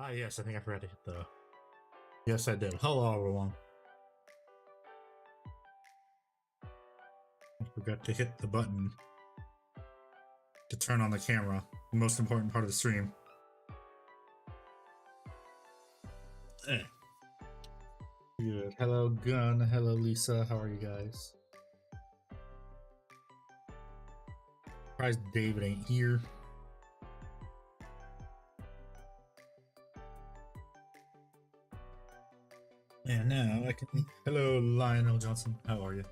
Ah, yes, I think I forgot to hit the... Yes, I did. Hello, everyone. I forgot to hit the button to turn on the camera. The most important part of the stream. Good. Hello, Gun. Hello, Lisa. How are you guys? Surprised David ain't here. And now I can... Hello, Lionel Johnson. How are you?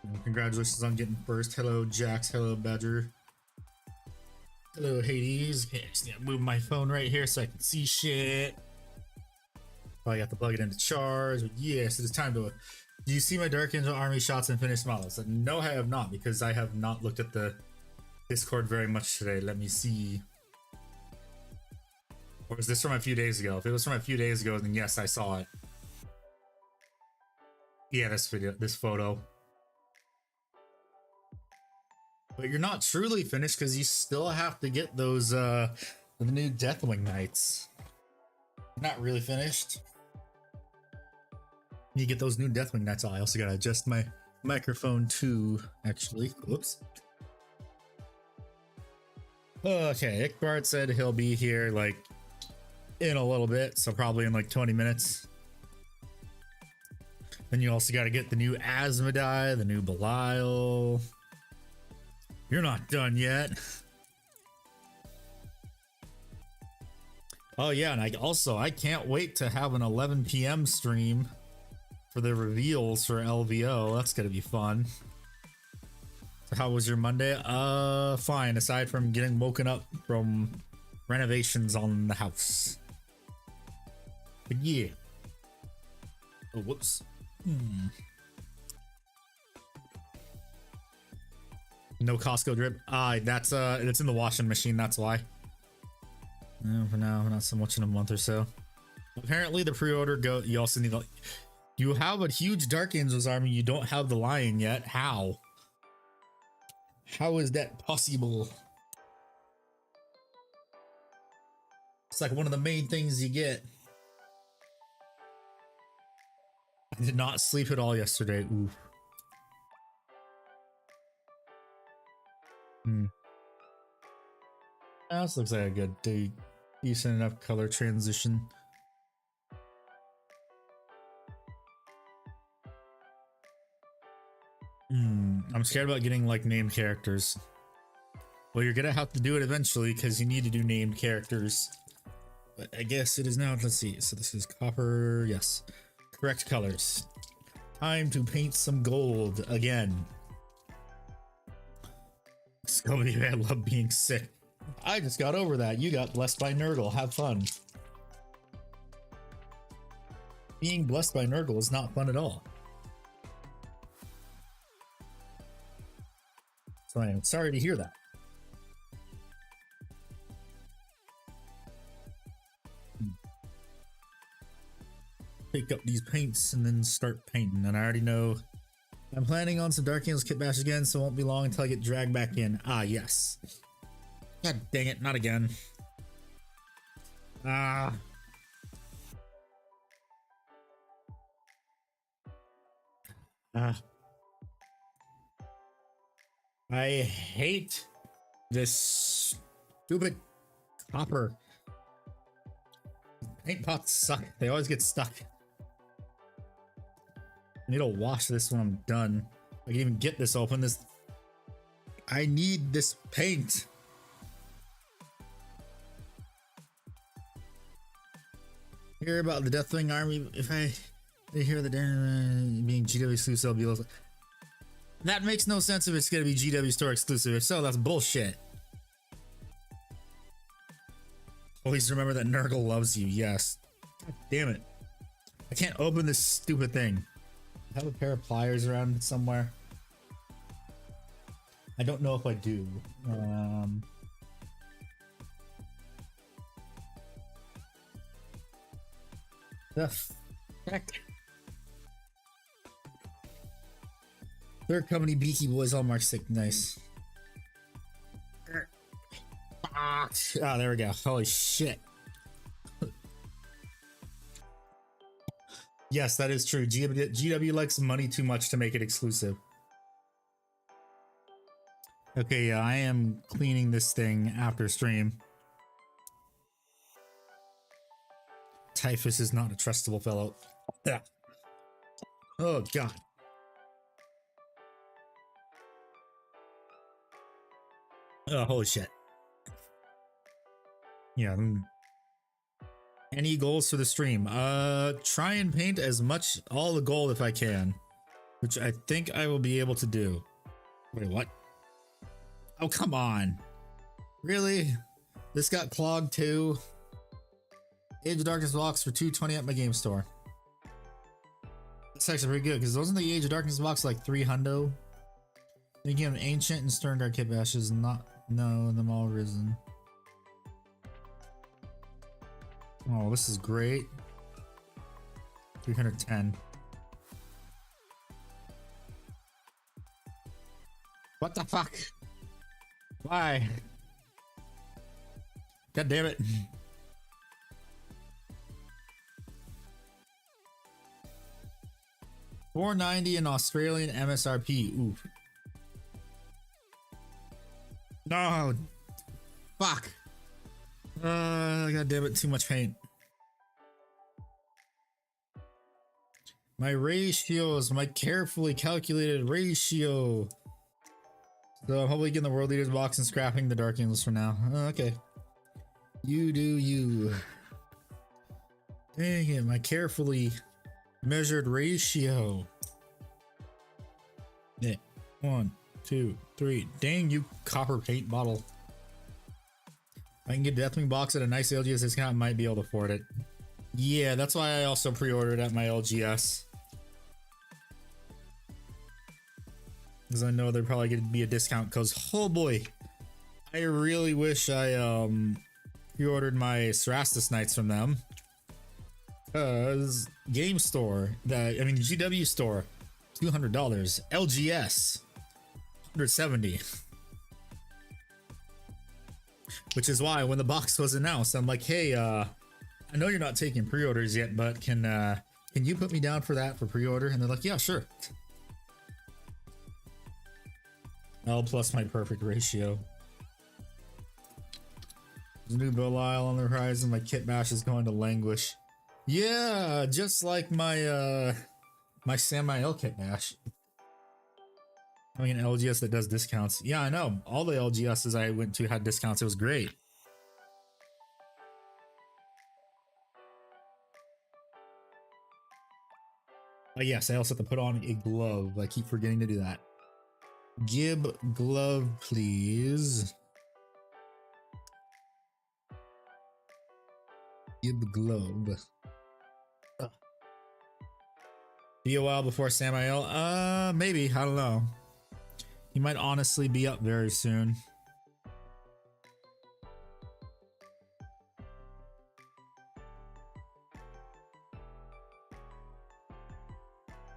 And congratulations on getting first. Hello, Jax. Hello, Badger. Hello, Hades. Okay, I just need to move my phone right here so I can see shit. Probably got to plug it into charge. But yes, it is time to Do you see my Dark Angel Army shots and finished models? No, I have not, because I have not looked at the Discord very much today. Let me see. Or is this from a few days ago? If it was from a few days ago, then yes, I saw it. Yeah, this photo. But you're not truly finished because you still have to get those the new Deathwing Knights. You're not really finished. You get those new Deathwing Knights. I also gotta adjust my microphone too, actually. Whoops. Okay, Ickbart said he'll be here like in a little bit, so probably in like 20 minutes. Then you also gotta get the new Asmodai, the new Belial. You're not done yet. Oh yeah, and I can't wait to have an 11 p.m. stream for the reveals for LVO. That's gonna be fun. So how was your Monday? Fine, aside from getting woken up from renovations on the house. But yeah. Oh, whoops. No Costco drip. That's it's in the washing machine, that's why. No, for now, not so much in a month or so. Apparently the pre-order you also need you have a huge Dark Angels army, you don't have the lion yet. How is that possible? It's like one of the main things you get. I did not sleep at all yesterday. Ooh. This looks like a good decent enough color transition. I'm scared about getting like named characters. Well, you're gonna have to do it eventually because you need to do named characters. But I guess it is now. Let's see. So this is copper. Yes. Correct colors. Time to paint some gold again. Scobie, I love being sick. I just got over that. You got blessed by Nurgle. Have fun. Being blessed by Nurgle is not fun at all. So I am sorry to hear that. Pick up these paints and then start painting. And I already know I'm planning on some Dark Angels kit bash again, so it won't be long until I get dragged back in. Ah, yes. God dang it, not again. Ah. I hate this stupid copper. Paint pots suck. They always get stuck. I need to wash this when I'm done. I can even get this open. I need this paint. Hear about the Deathwing army. If they hear the being GW exclusive, I'll be able to. That makes no sense if it's gonna be GW store exclusive. If so, that's bullshit. Always remember that Nurgle loves you. Yes. God damn it. I can't open this stupid thing. I have a pair of pliers around somewhere. I don't know if I do. The heck? Third company Beaky Boys all marked 6. Nice. Ah, there we go. Holy shit. Yes, that is true. GW likes money too much to make it exclusive. Okay, yeah, I am cleaning this thing after stream. Typhus is not a trustable fellow. Yeah. Oh, God. Oh, holy shit. Yeah. Any goals for the stream? Try and paint as much, all the gold if I can, which I think I will be able to do. Wait, what? Oh, come on. Really? This got clogged too? Age of Darkness blocks for $2.20 at my game store. That's actually pretty good because those in the Age of Darkness box like 300. Thinking of Ancient and Stern Guard kit bashes, not no them all risen. Oh, this is great. 310. What the fuck? Why? God damn it. $4.90 in Australian MSRP. Oof. No. Fuck. God damn it. Too much paint. My ratios, my carefully calculated ratio. So I'm hopefully getting the World Leaders box and scrapping the Dark Angels for now. Okay. You do you. Dang it, my carefully measured ratio. Yeah. 1, 2, 3. Dang you, copper paint bottle. If I can get Deathwing box at a nice LGS discount, I might be able to afford it. Yeah, that's why I also pre-ordered at my LGS. Because I know they're probably going to be a discount because, oh boy, I really wish I pre-ordered my Cerastus Knights from them. Because Game Store, GW Store, $200. LGS, $170. Which is why when the box was announced, I'm like, hey, I know you're not taking pre-orders yet, but can you put me down for that for pre-order? And they're like, yeah, sure. L plus my perfect ratio. There's a new Belial on the horizon. My kit bash is going to languish. Yeah, just like my my Samael kit bash. Having an LGS that does discounts. Yeah, I know. All the LGSs I went to had discounts. It was great. But yes, I also have to put on a glove. I keep forgetting to do that. Gib glove, please. Gib glove. Be a while before Samael? Maybe. I don't know. He might honestly be up very soon.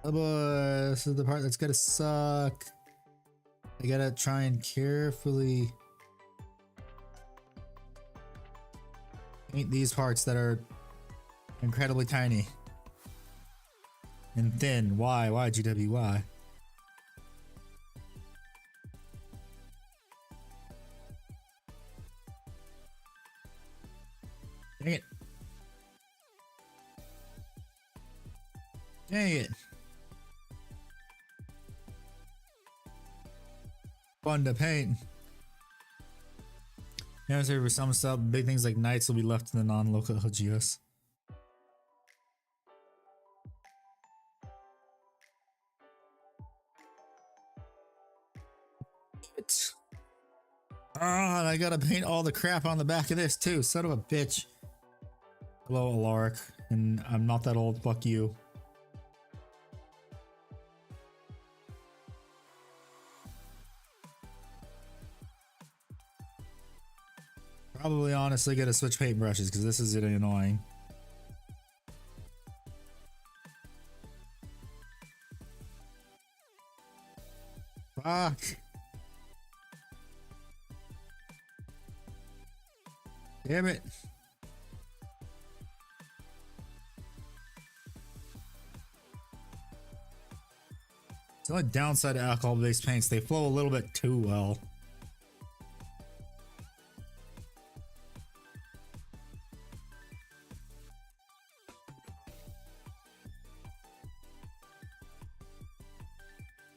Oh boy, this is the part that's gonna suck. I gotta try and carefully paint these parts that are incredibly tiny and thin. Why? Why, GW? Why? Dang it. Dang it. Fun to paint. Yeah, so for some stuff, big things like knights will be left in the non-local LGS. Ah, and I gotta paint all the crap on the back of this too. Son of a bitch. Hello, Alaric, and I'm not that old. Fuck you. Probably honestly gotta switch paintbrushes because this is getting annoying. Fuck. Damn it. It's the only downside to alcohol-based paints. They flow a little bit too well.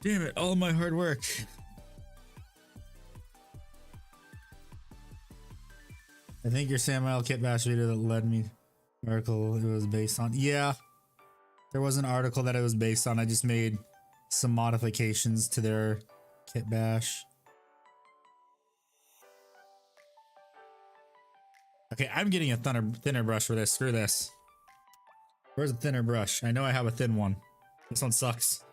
Damn it, all my hard work. I think your Samael kit bash video that led me article it was based on. Yeah, there was an article that it was based on. I just made some modifications to their kit bash. Okay, I'm getting a thinner brush for this. Screw this. Where's a thinner brush? I know I have a thin one. This one sucks.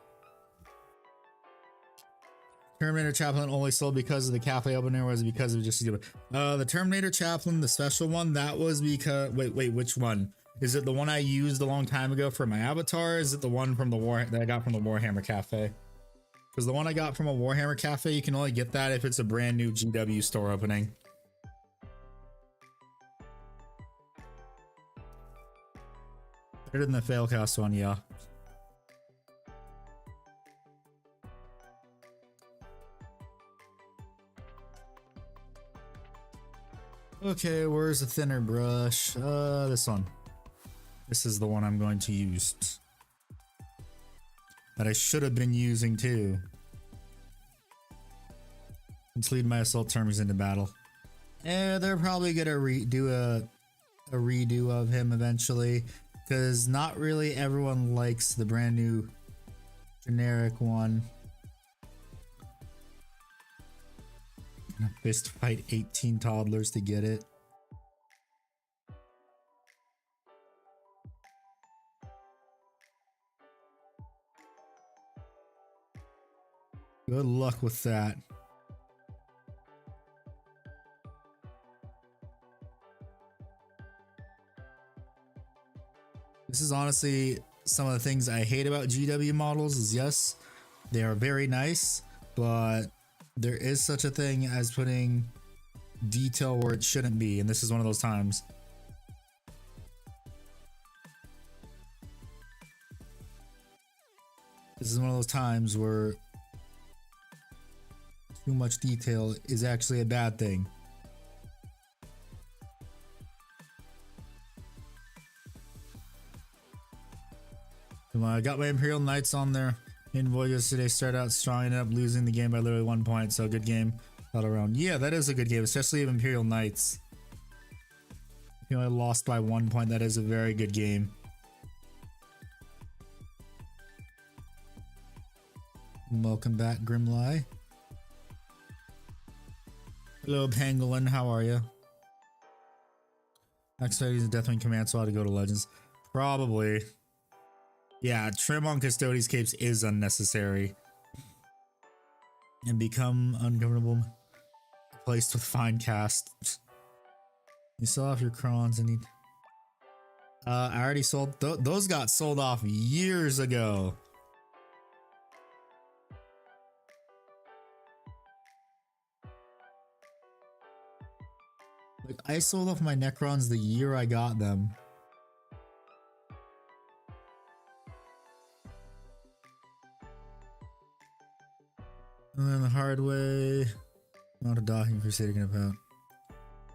Terminator Chaplain only sold because of the cafe opener, or was it because of just the Terminator Chaplain, the special one? That was because wait, which one? Is it the one I used a long time ago for my avatar? Or is it the one from the that I got from the Warhammer Cafe? Because the one I got from a Warhammer Cafe, you can only get that if it's a brand new GW store opening. Better than the Failcast one, yeah. Okay, where's the thinner brush? This one. This is the one I'm going to use. That I should have been using too. Let's lead my assault terms into battle. They're probably gonna do a redo of him eventually, because not really everyone likes the brand new generic one. Fist fight 18 toddlers to get it. Good luck with that. This is honestly some of the things I hate about GW models is, yes, they are very nice, but there is such a thing as putting detail where it shouldn't be, and this is one of those times. This is one of those times where too much detail is actually a bad thing. I got my Imperial Knights on there. Invoice yesterday, started out strong, ended up losing the game by literally 1 point, so good game all around. Yeah, that is a good game, especially of Imperial Knights. If you only lost by 1 point, that is a very good game. Welcome back, Grimly. Hello, Pangolin, how are you? Next fight is Deathwing Command, so I ought to go to Legends. Probably. Yeah, trim on Custodes capes is unnecessary. And become uncomfortable. Placed with fine cast. You still have your crons and need. I already sold. Those got sold off years ago. Like, I sold off my Necrons the year I got them. And then the hard way. Not a docking crusader about.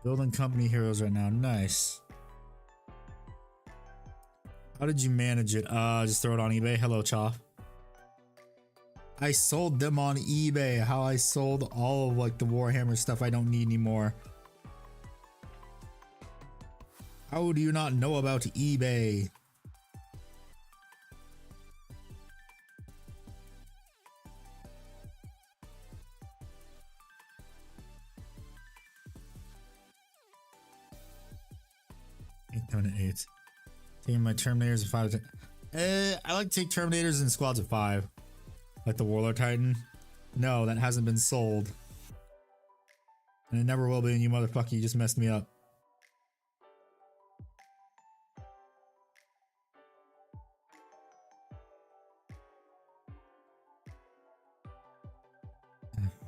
Building company heroes right now. Nice. How did you manage it? Just throw it on eBay. Hello, Chop. I sold them on eBay. How I sold all of like the Warhammer stuff I don't need anymore. How do you not know about eBay? Eight. Taking my Terminators at 5 to 10. I like to take Terminators in squads of 5. Like the Warlord Titan. No, that hasn't been sold. And it never will be, and you motherfucker, you just messed me up.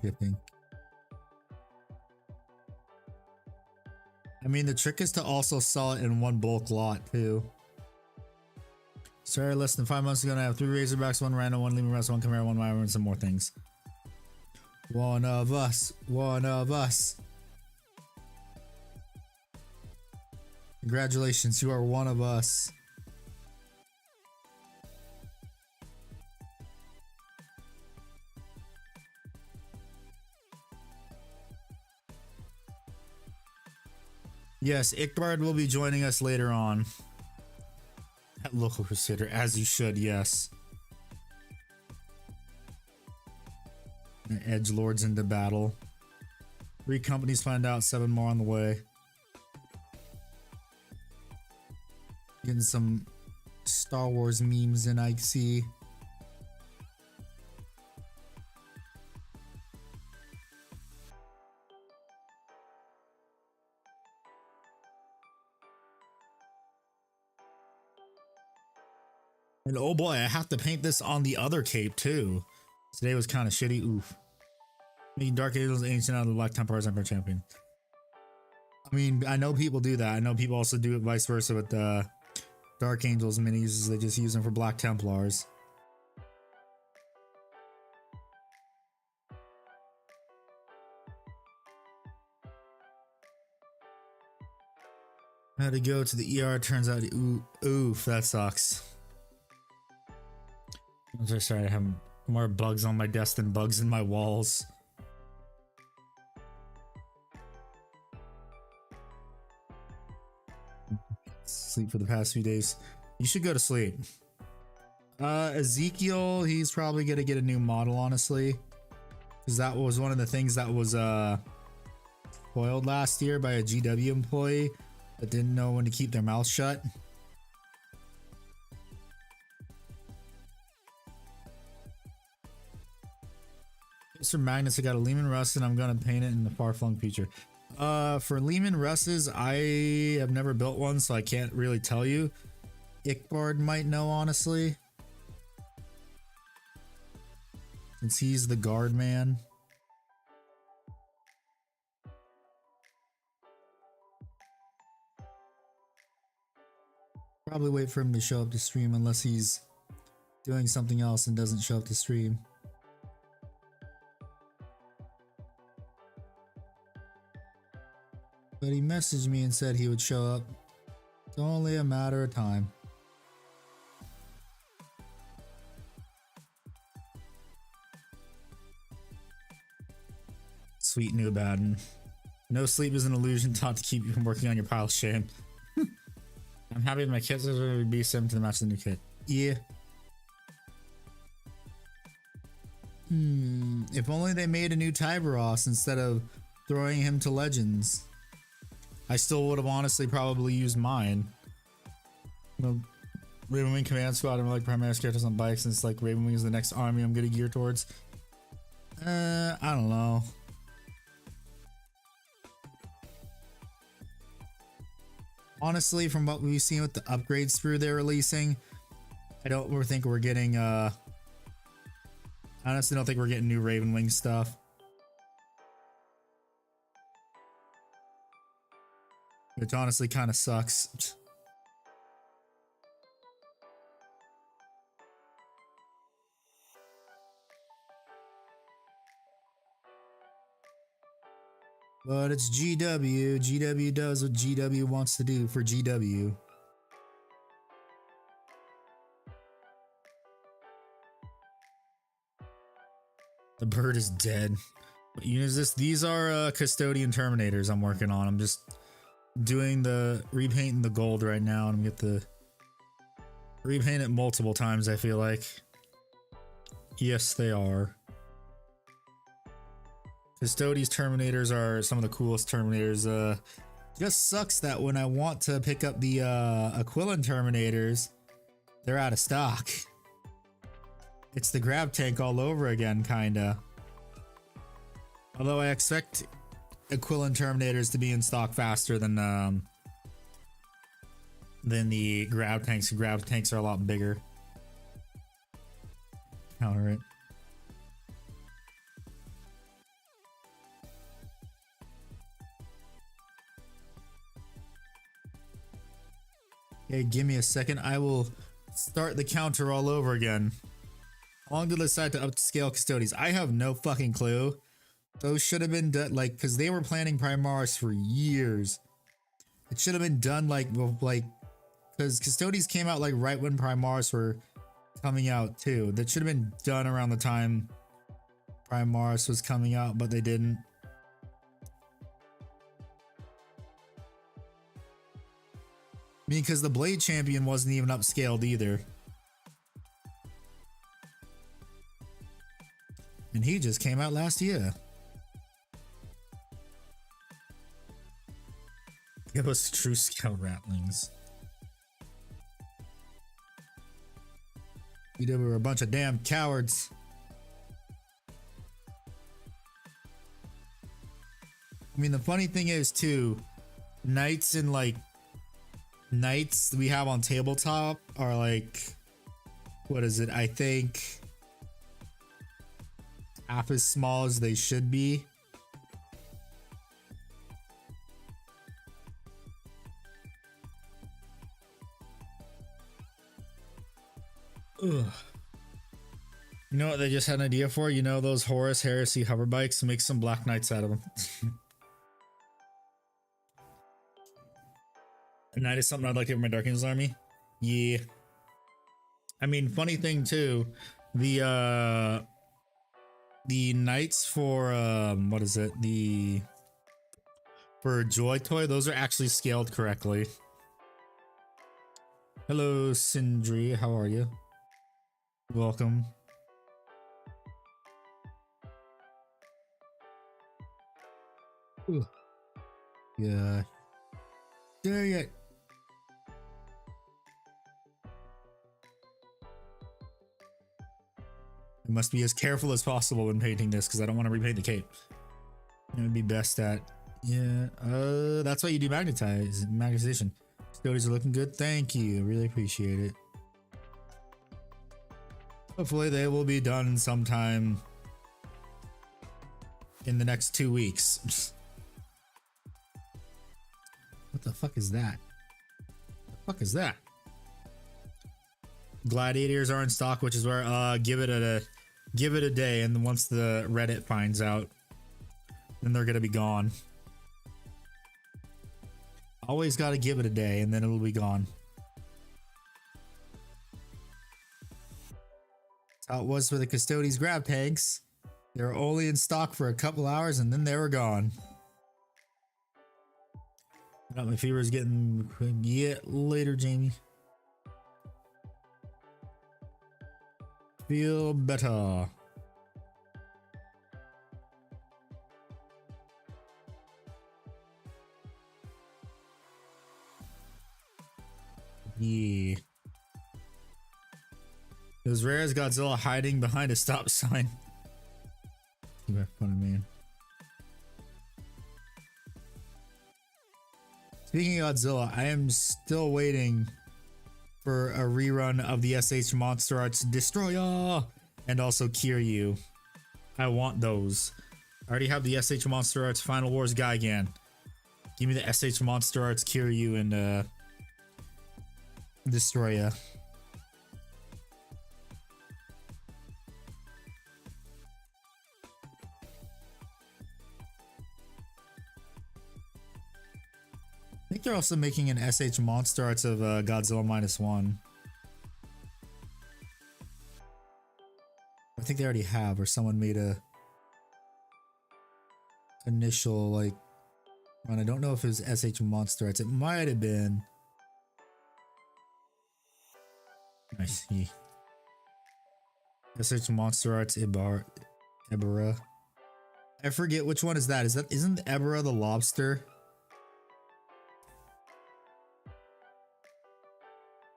Shipping. I mean, the trick is to also sell it in one bulk lot too. Started less than 5 months ago, and I have 3 Razorbacks, 1 Rhino, 1 Lemur Rest, 1 Chimera, 1 Wyvern, and some more things. One of us. One of us. Congratulations, you are one of us. Yes, Icbard will be joining us later on. At Local Crusader, as you should, yes. Edge Lords into battle. 3 companies find out, 7 more on the way. Getting some Star Wars memes in, I see. And oh boy, I have to paint this on the other cape too. Today was kind of shitty. Oof. Making Dark Angels ancient out of the Black Templars Emperor Champion. I mean, I know people do that. I know people also do it vice versa with the Dark Angels minis. They just use them for Black Templars. I had to go to the ER. Turns out, oof, that sucks. I'm so sorry. I have more bugs on my desk than bugs in my walls. Sleep for the past few days. You should go to sleep. Ezekiel, he's probably gonna get a new model, honestly, because that was one of the things that was spoiled last year by a GW employee that didn't know when to keep their mouth shut. For Magnus, I got a Lehman Russ and I'm gonna paint it in the far-flung future. For Lehman Russes, I have never built one, so I can't really tell you. Ickbard might know, honestly, since he's the guard man. Probably wait for him to show up to stream unless he's doing something else and doesn't show up to stream. But he messaged me and said he would show up. It's only a matter of time. Sweet new Baden. No sleep is an illusion taught to keep you from working on your pile of shame. I'm happy that my kits are going to be sent to the match the new kit. Yeah. If only they made a new Tyberos instead of throwing him to Legends. I still would have honestly probably used mine. You know, Raven Wing Command Squad, I'm like primary characters on bikes, and it's like Raven Wing is the next army I'm gonna gear towards. I don't know. Honestly, from what we've seen with the upgrade sprue they're releasing, I don't think we're getting I honestly don't think we're getting new Raven Wing stuff. Which honestly kind of sucks. But it's GW. GW does what GW wants to do for GW. The bird is dead. What unit is this? These are custodian terminators I'm working on. I'm just doing the repainting the gold right now, and I'm get the repaint it multiple times, I feel like. Yes, they are. Custodies terminators are some of the coolest terminators. Just sucks that when I want to pick up the Aquilin terminators, they're out of stock. It's the grab tank all over again, kinda. Although I expect Aquilin terminators to be in stock faster than the grab tanks. Grab tanks are a lot bigger. Counter it. Okay, give me a second. I will start the counter all over again. How long did they decide to upscale custodies? I have no fucking clue. Those should have been done, like, because they were planning Primaris for years. It should have been done like, because custodies came out like right when Primaris were coming out too. That should have been done around the time Primaris was coming out, but they didn't. I mean, because the Blade Champion wasn't even upscaled either. And he just came out last year. Give us true scale rattlings. We were a bunch of damn cowards. I mean, the funny thing is too, knights we have on tabletop are like what is it? I think half as small as they should be. Ugh. You know what they just had an idea for? You know those Horus Heresy hover bikes? Make some Black Knights out of them. A knight is something I'd like to have in my Dark Angels army. Yeah. I mean, funny thing too, the knights for what is it? For Joy Toy, those are actually scaled correctly. Hello, Sindri. How are you? Welcome. Ooh. Yeah. Dang it. I must be as careful as possible when painting this because I don't want to repaint the cape. It would be best at, yeah. That's why you do magnetization. Stories are looking good. Thank you. Really appreciate it. Hopefully they will be done sometime in the next 2 weeks. What the fuck is that? The fuck is that? Gladiators are in stock, which is where give it a day, and once the Reddit finds out, then they're gonna be gone. Always gotta give it a day, and then it'll be gone. That's how it was for the Custodes grab tags. They were only in stock for a couple hours, and then they were gone. My fever is getting later, Jamie. Feel better. Yeah. It was rare as Godzilla hiding behind a stop sign. You make fun of me. Speaking of Godzilla, I am still waiting for a rerun of the SH Monster Arts Destroyer and also Kiryu. I want those. I already have the SH Monster Arts Final Wars Gigan. Give me the SH Monster Arts Kiryu and Destroyer. I think they're also making an SH Monster Arts of Godzilla -1. I think they already have, or someone made a initial like run. I don't know if it was SH Monster Arts. It might have been. I see. SH Monster Arts Ibara. I forget which one is that. Isn't Ibara the lobster?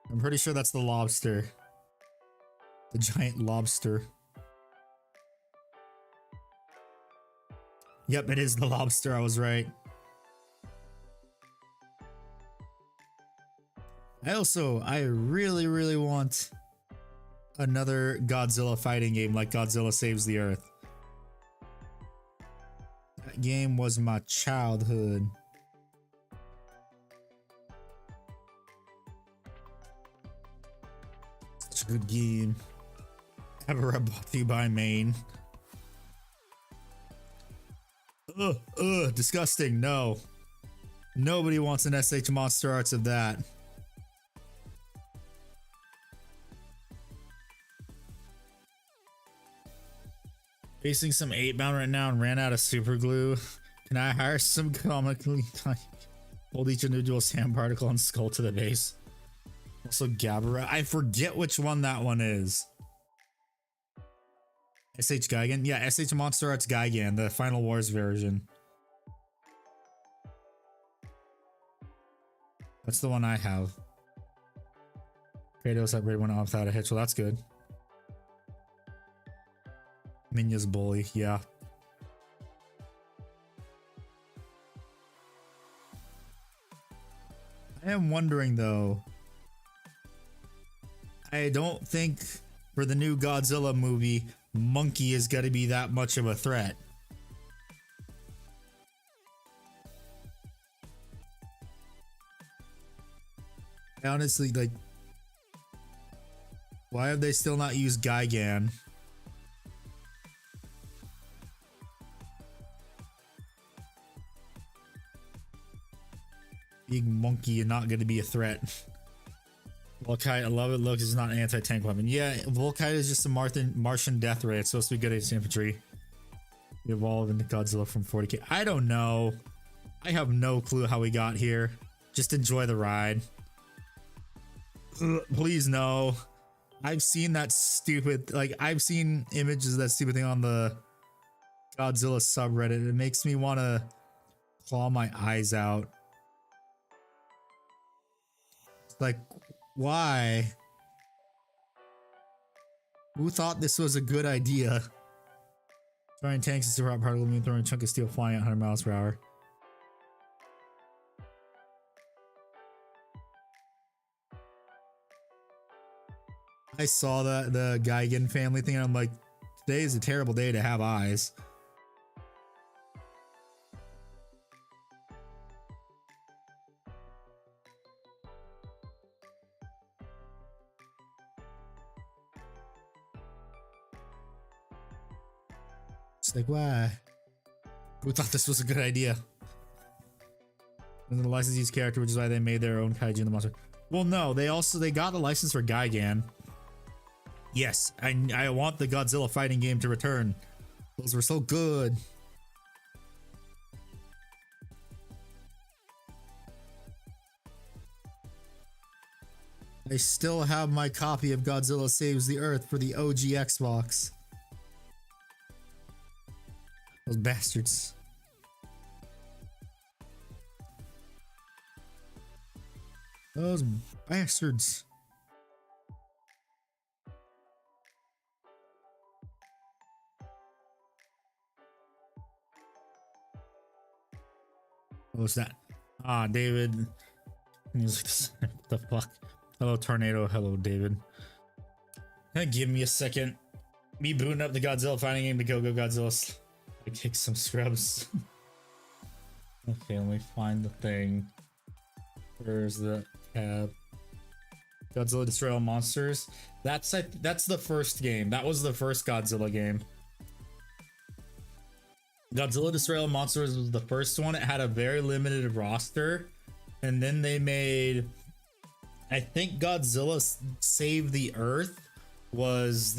I'm pretty sure that's the lobster. The giant lobster. Yep, it is the lobster. I was right. I really, really want another Godzilla fighting game like Godzilla Saves the Earth. That game was my childhood. Such a good game. Ever brought to you by Maine. Disgusting. No. Nobody wants an SH Monster Arts of that. Facing some 8-bound right now and ran out of super glue. Can I hire some comically hold each individual sand particle and skull to the base? Also Gabara. I forget which one that one is. SH Gigan? Yeah, SH Monster Arts Gigan, the Final Wars version. That's the one I have. Kratos upgrade went off without a hitch, well that's good. Minya's bully, yeah. I am wondering though. I don't think for the new Godzilla movie, Monkey is gonna be that much of a threat. I honestly, like, why have they still not used Gigan? Big monkey and not going to be a threat. Volkite, I love it. Looks is not an anti-tank weapon. Yeah, Volkite is just a Martian death ray. It's supposed to be good against infantry. We evolve into Godzilla from 40k. I don't know. I have no clue how we got here. Just enjoy the ride. Please no. I've seen that stupid, like, I've seen images of that stupid thing on the Godzilla subreddit. It makes me want to claw my eyes out. Like, why? Who thought this was a good idea? Throwing tanks is a rock particle, mean throwing a chunk of steel flying at 100 miles per hour. I saw the Gigan family thing and I'm like, today is a terrible day to have eyes. It's like, why? Who thought this was a good idea? And the licensee's character, which is why they made their own kaiju in the monster. Well, no, they got the license for Gigan. Yes, I want the Godzilla fighting game to return. Those were so good. I still have my copy of Godzilla Saves the Earth for the OG Xbox. Those bastards. Those bastards. What's that? Ah, David. He's like, what the fuck? Hello, Tornado. Hello, David. Give me a second. Me booting up the Godzilla fighting game to go Godzilla. I kick some scrubs. Okay, let me find the thing. Where's the tab? Godzilla Destroy All Monsters. That's the first game. That was the first Godzilla game. Godzilla Destroy All Monsters was the first one. It had a very limited roster, and then they made, I think Godzilla Save the Earth was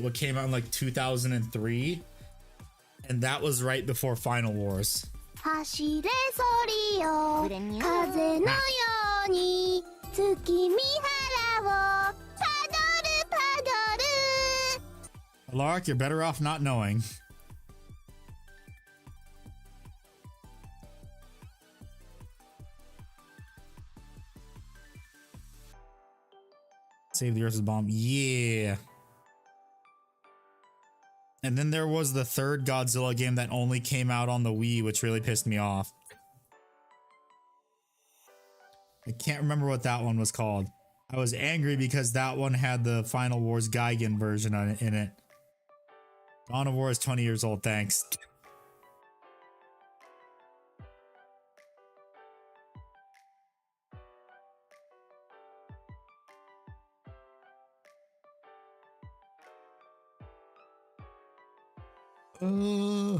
what came out in like 2003, and that was right before Final Wars. Lark, you're better off not knowing. Save the Earth's bomb. Yeah. And then there was the third Godzilla game that only came out on the Wii, which really pissed me off. I can't remember what that one was called. I was angry because that one had the Final Wars Gigan version in it. Dawn of War is 20 years old, thanks. You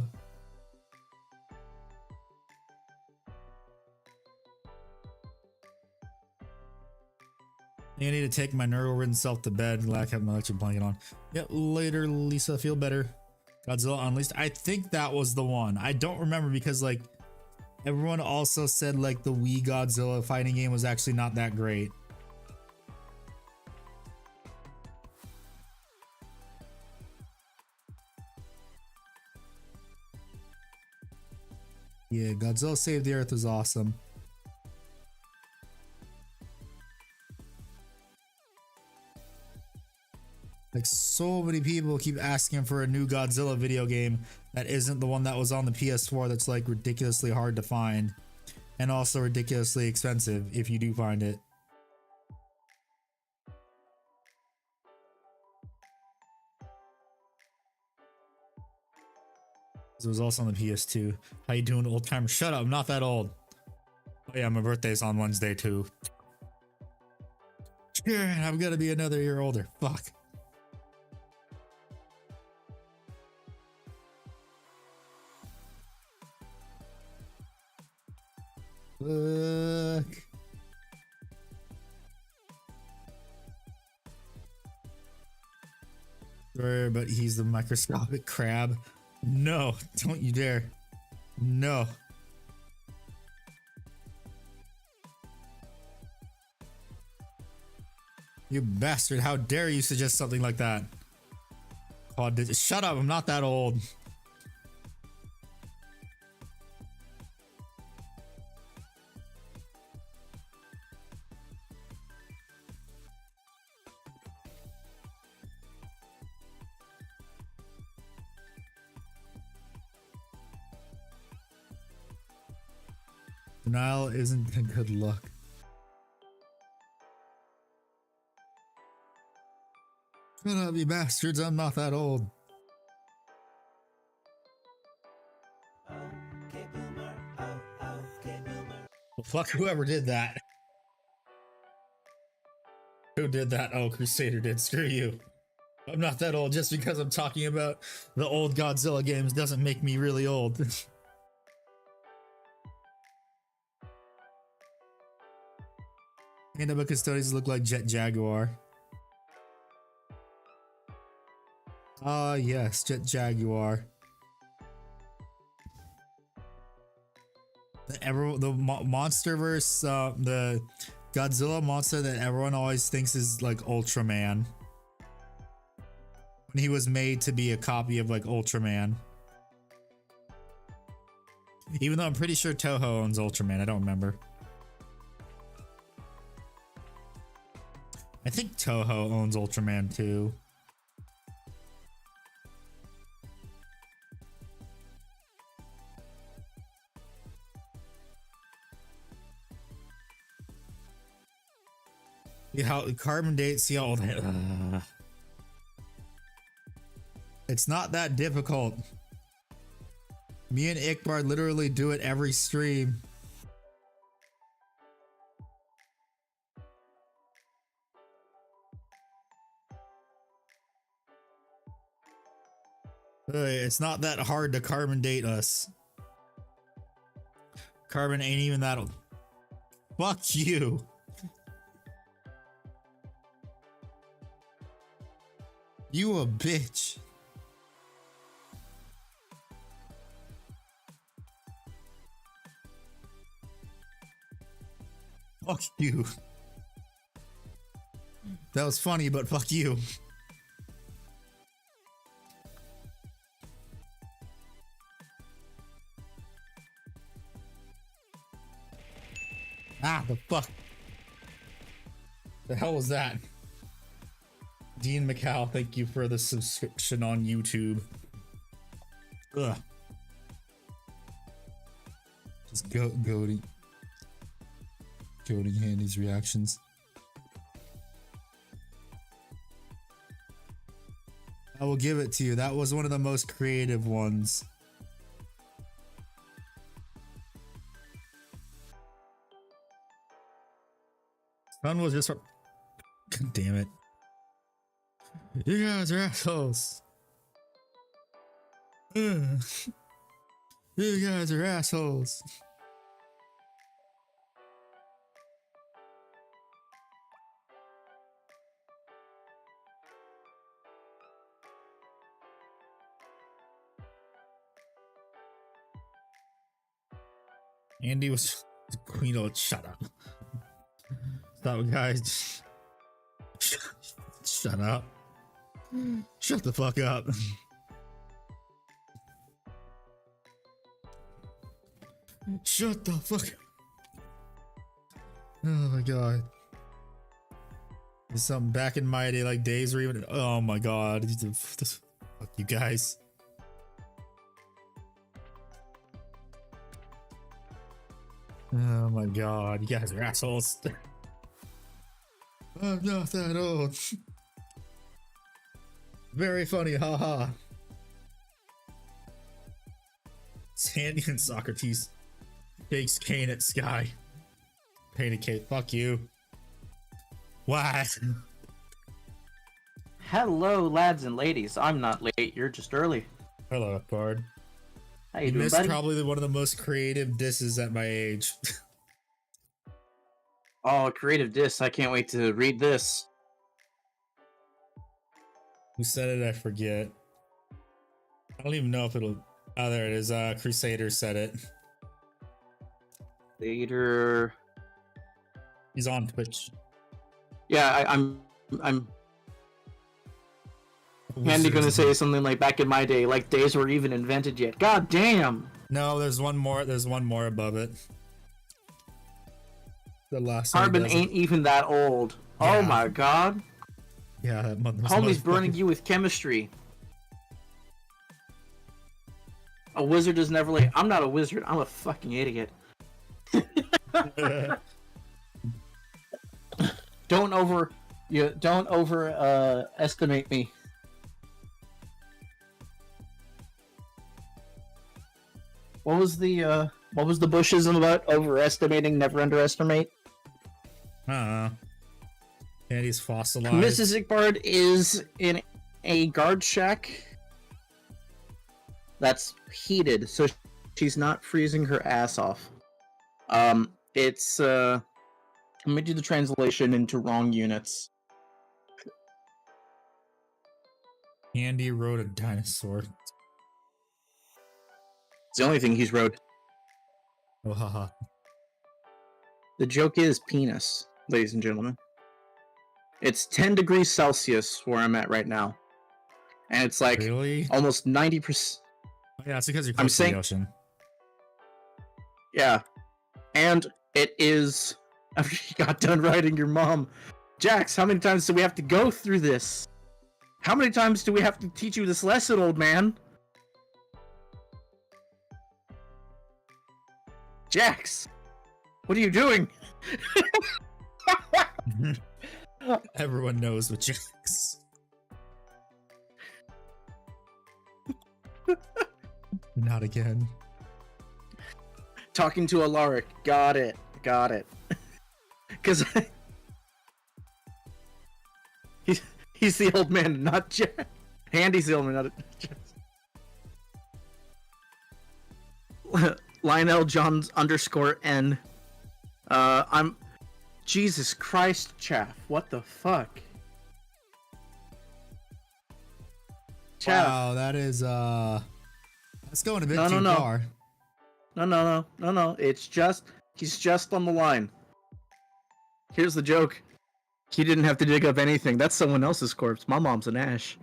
need to take my neural-ridden self to bed. Lack have my electric blanket on. Yeah, later, Lisa. Feel better. Godzilla Unleashed. I think that was the one. I don't remember because like everyone also said like the Wii Godzilla fighting game was actually not that great. Yeah, Godzilla Save the Earth was awesome. Like, so many people keep asking for a new Godzilla video game that isn't the one that was on the PS4 that's like ridiculously hard to find and also ridiculously expensive if you do find it. It was also on the PS2. How you doing, old timer? Shut up, I'm not that old. Oh yeah, my birthday's on Wednesday too. Yeah, I'm gonna be another year older. Fuck. Fuck. Sorry, but he's the microscopic crab. No, don't you dare. No. You bastard, how dare you suggest something like that? Oh, shut up, I'm not that old. Denial isn't a good look. Shut up, you bastards, I'm not that old. Well, fuck whoever did that. Who did that? Oh, Crusader did. Screw you. I'm not that old. Just because I'm talking about the old Godzilla games doesn't make me really old. Handle custodians look like Jet Jaguar. Ah, yes, Jet Jaguar. The monsterverse, the Godzilla monster that everyone always thinks is like Ultraman. When he was made to be a copy of like Ultraman. Even though I'm pretty sure Toho owns Ultraman, I don't remember. I think Toho owns Ultraman too. See how carbon date, see all that. It's not that difficult. Me and Ikbar literally do it every stream. It's not that hard to carbon date us. Carbon ain't even that old. Fuck you. You a bitch. Fuck you. That was funny, but fuck you. Ah, the fuck. The hell was that? Dean McCall, thank you for the subscription on YouTube. Ugh. Just goading Handy's reactions. I will give it to you. That was one of the most creative ones. Sun was just. God damn it. You guys are assholes. You guys are assholes. Andy was queen of shut up. Stop, guys. Shut up. Shut the fuck up. Shut the fuck up. Oh my god. There's something back in my day, like days or even. Oh my god. Fuck you guys. Oh my god. You guys are assholes. I'm not that old. Very funny, haha. Sandy and Socrates takes Kane at Sky. Painted Kate, fuck you. Why? Hello, lads and ladies. I'm not late. You're just early. Hello, Bard. How you You doing, missed buddy? probably one of the most creative disses at my age. Oh, creative diss. I can't wait to read this. Who said it? I forget. I don't even know if it'll. Oh, there it is. Crusader said it. Later. He's on Twitch. Yeah, I'm Handy gonna say something like back in my day, like days were even invented yet. God damn! No, there's one more. There's one more above it. The last one. Carbon ain't even that old. Yeah. Oh my god. Yeah, that Homie's burning you with chemistry. A wizard is never late. I'm not a wizard. I'm a fucking idiot. Don't estimate me. What was the Bushism about? Overestimating, never underestimate. I don't know. Candy's fossilized. Mrs. Igbard is in a guard shack that's heated, so she's not freezing her ass off. It's let me do the translation into wrong units. Candy rode a dinosaur. It's the only thing he's rode. Oh, haha. The joke is penis, ladies and gentlemen. It's 10 degrees Celsius where I'm at right now. And it's like Really? almost 90%. Yeah, it's because you're close to the ocean. Yeah. And it is after you got done writing your mom. Jax, how many times do we have to go through this? How many times do we have to teach you this lesson, old man? Jax, what are you doing? Everyone knows what Jax. Not again. Talking to Alaric. Got it. Because he's the old man, not Jax. Handy's the old man, not Jax. Lionel Johns _N. I'm Jesus Christ, Chaff. What the fuck? Chaff. Wow, that is that's going a bit too No. far. No. He's just on the line. Here's the joke. He didn't have to dig up anything. That's someone else's corpse. My mom's an ash.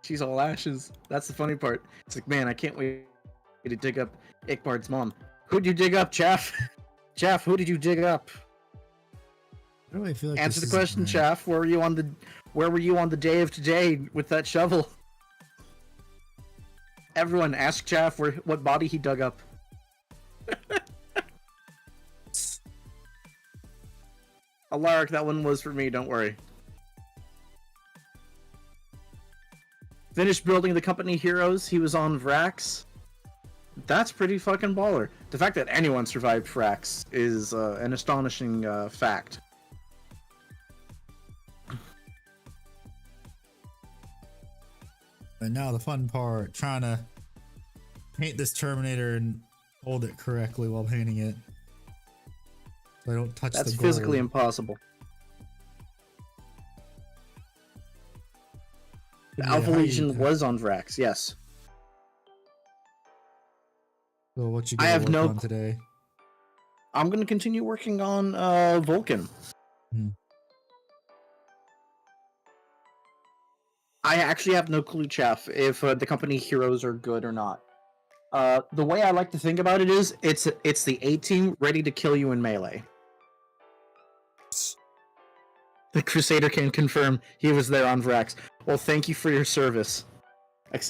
She's all ashes. That's the funny part. It's like, man, I can't wait to dig up Igbard's mom. Who'd you dig up, Chaff? Chaff, who did you dig up? I really feel like Answer the question, Chaff. Where were you on the day of today with that shovel? Everyone, ask Chaff what body he dug up. Alaric, that one was for me. Don't worry. Finished building the company heroes. He was on Vrax. That's pretty fucking baller. The fact that anyone survived Vrax is an astonishing fact. And now the fun part, trying to paint this Terminator and hold it correctly while painting it. So I don't touch the gold. That's physically impossible. The Alpha Legion was on Vrax, yes. So what you I got have to work on today? I'm going to continue working on Vulcan. I actually have no clue, Chaff, if the company heroes are good or not. The way I like to think about it is, it's the A-team ready to kill you in melee. The Crusader can confirm he was there on Vrax. Well, thank you for your service.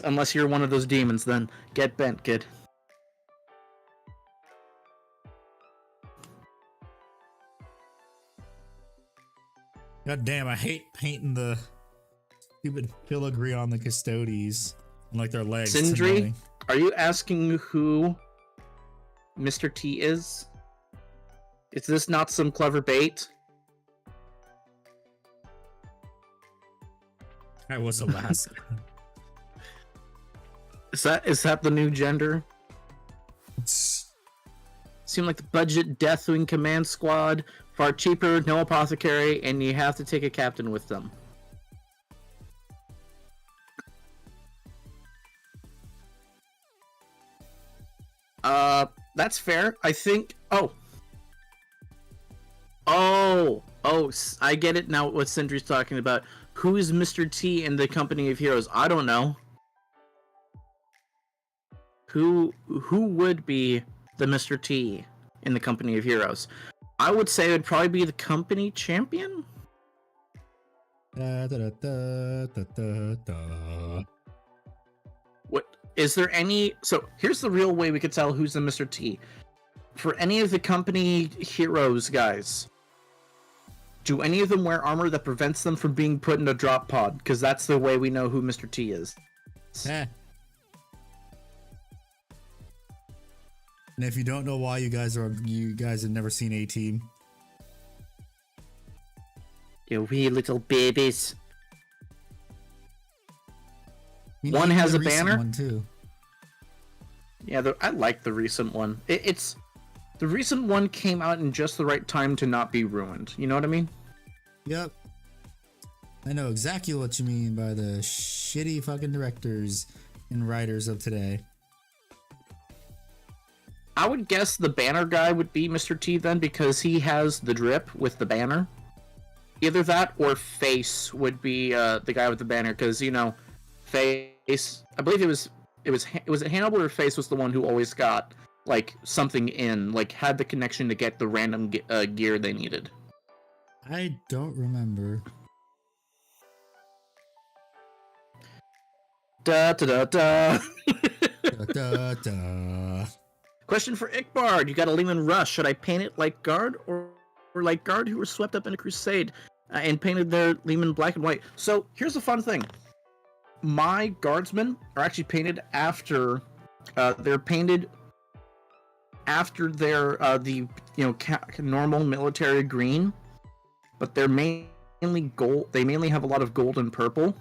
Unless you're one of those demons, then get bent, kid. God damn, I hate painting the stupid filigree on the Custodes. And like their legs. Sindri, are you asking who Mr. T is? Is this not some clever bait? I was Alaska. Is that the new gender? Seem like the budget Deathwing command squad, far cheaper, no apothecary, and you have to take a captain with them. That's fair. I think. Oh, I get it now. What Sindri's talking about. Who is Mr. T in the Company of Heroes? I don't know. Who would be the Mr. T in the Company of Heroes? I would say it would probably be the company champion. Da, da, da, da, da, da. What is there any? So here's the real way we could tell who's the Mr. T. For any of the company heroes, guys, do any of them wear armor that prevents them from being put in a drop pod? Because that's the way we know who Mr. T is. And if you don't know why, you guys have never seen A-Team. You wee little babies. One Even has the a recent banner. One too. Yeah, I like the recent one. It's the recent one came out in just the right time to not be ruined. You know what I mean? Yep. I know exactly what you mean by the shitty fucking directors and writers of today. I would guess the banner guy would be Mr. T then, because he has the drip with the banner. Either that or Face would be the guy with the banner, because Face. I believe it was Hannibal or Face was the one who always got like something in, like had the connection to get the random gear they needed. I don't remember. Da da da da. Da, da, da. Question for Ickbard. You got a Lehman Rush. Should I paint it like Guard or like Guard who were swept up in a crusade and painted their Lehman black and white? So here's the fun thing. My guardsmen are actually painted after they're painted after their normal military green, but they're mainly gold. They mainly have a lot of gold and purple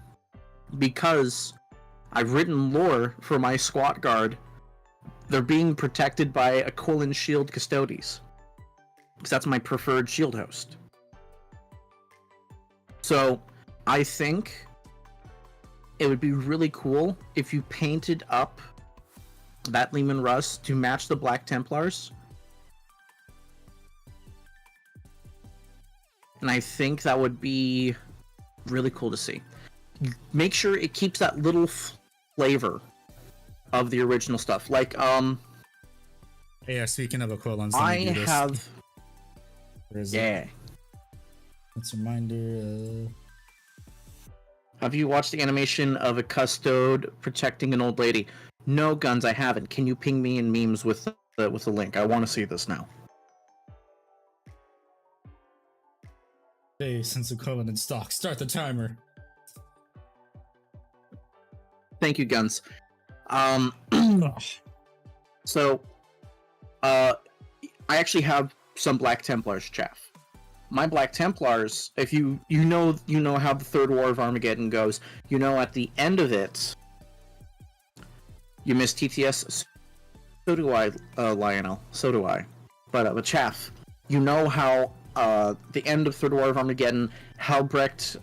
because I've written lore for my squat guard. They're being protected by Aquilin Shield Custodes, because that's my preferred shield host. So I think it would be really cool if you painted up that Lehman Russ to match the Black Templars. And I think that would be really cool to see. Make sure it keeps that little flavor of the original stuff. Like, Yeah, speaking of equivalents, I have... Where is yeah. it? Let's reminder... Have you watched the animation of a custode protecting an old lady? No, Guns, I haven't. Can you ping me in memes with the link? I want to see this now. Hey, since equivalent in stock, start the timer. Thank you, Guns. So, I actually have some Black Templars, chaff. My Black Templars, if you know how the Third War of Armageddon goes, you know at the end of it, you miss TTS. So do I, Lionel. So do I. But chaff, you know how the end of Third War of Armageddon, Halbrecht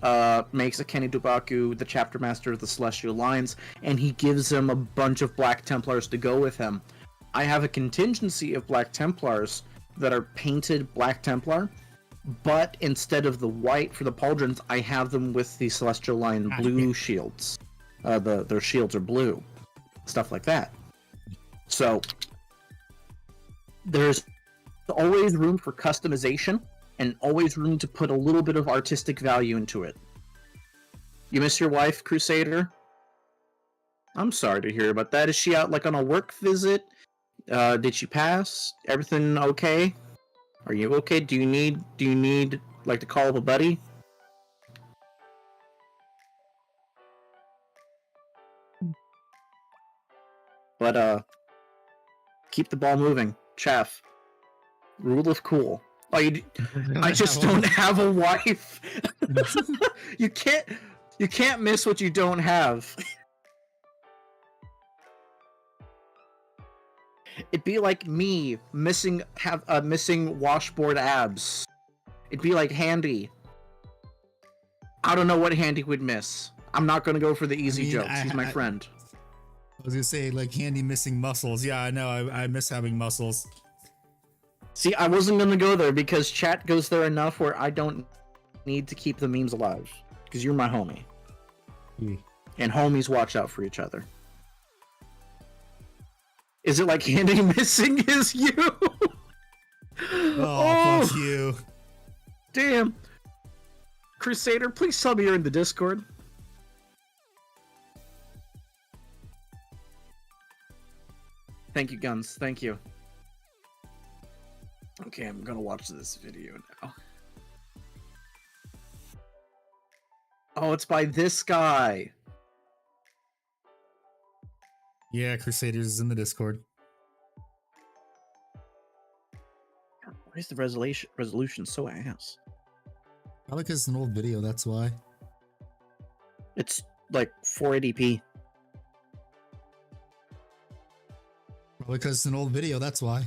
makes a Kenny Dubaku the chapter master of the Celestial Lines, and he gives him a bunch of Black Templars to go with him. I have a contingency of Black Templars that are painted Black Templar, but instead of the white for the pauldrons, I have them with the Celestial Line blue shields. Their shields are blue. Stuff like that. So, there's always room for customization, and always room to put a little bit of artistic value into it. You miss your wife, Crusader? I'm sorry to hear about that. Is she out like on a work visit? Did she pass? Everything okay? Are you okay? Do you need like to call up a buddy? But keep the ball moving, Chaff. Rule of cool. Oh, I just don't have a wife. you can't miss what you don't have. It'd be like me missing washboard abs. It'd be like Handy. I don't know what Handy would miss. I'm not gonna go for the easy jokes. He's my friend. I was gonna say like Handy missing muscles. Yeah, I know. I miss having muscles. See, I wasn't gonna go there because chat goes there enough where I don't need to keep the memes alive. Because you're my homie. And homies watch out for each other. Is it like Handy missing is you? Oh, fuck you. Damn. Crusader, please tell me you're in the Discord. Thank you, Guns. Thank you. Okay, I'm gonna watch this video now. Oh, it's by this guy. Yeah, Crusaders is in the Discord. Why is the resolution so ass? Probably because it's an old video, that's why. It's like 480p. Probably because it's an old video, that's why.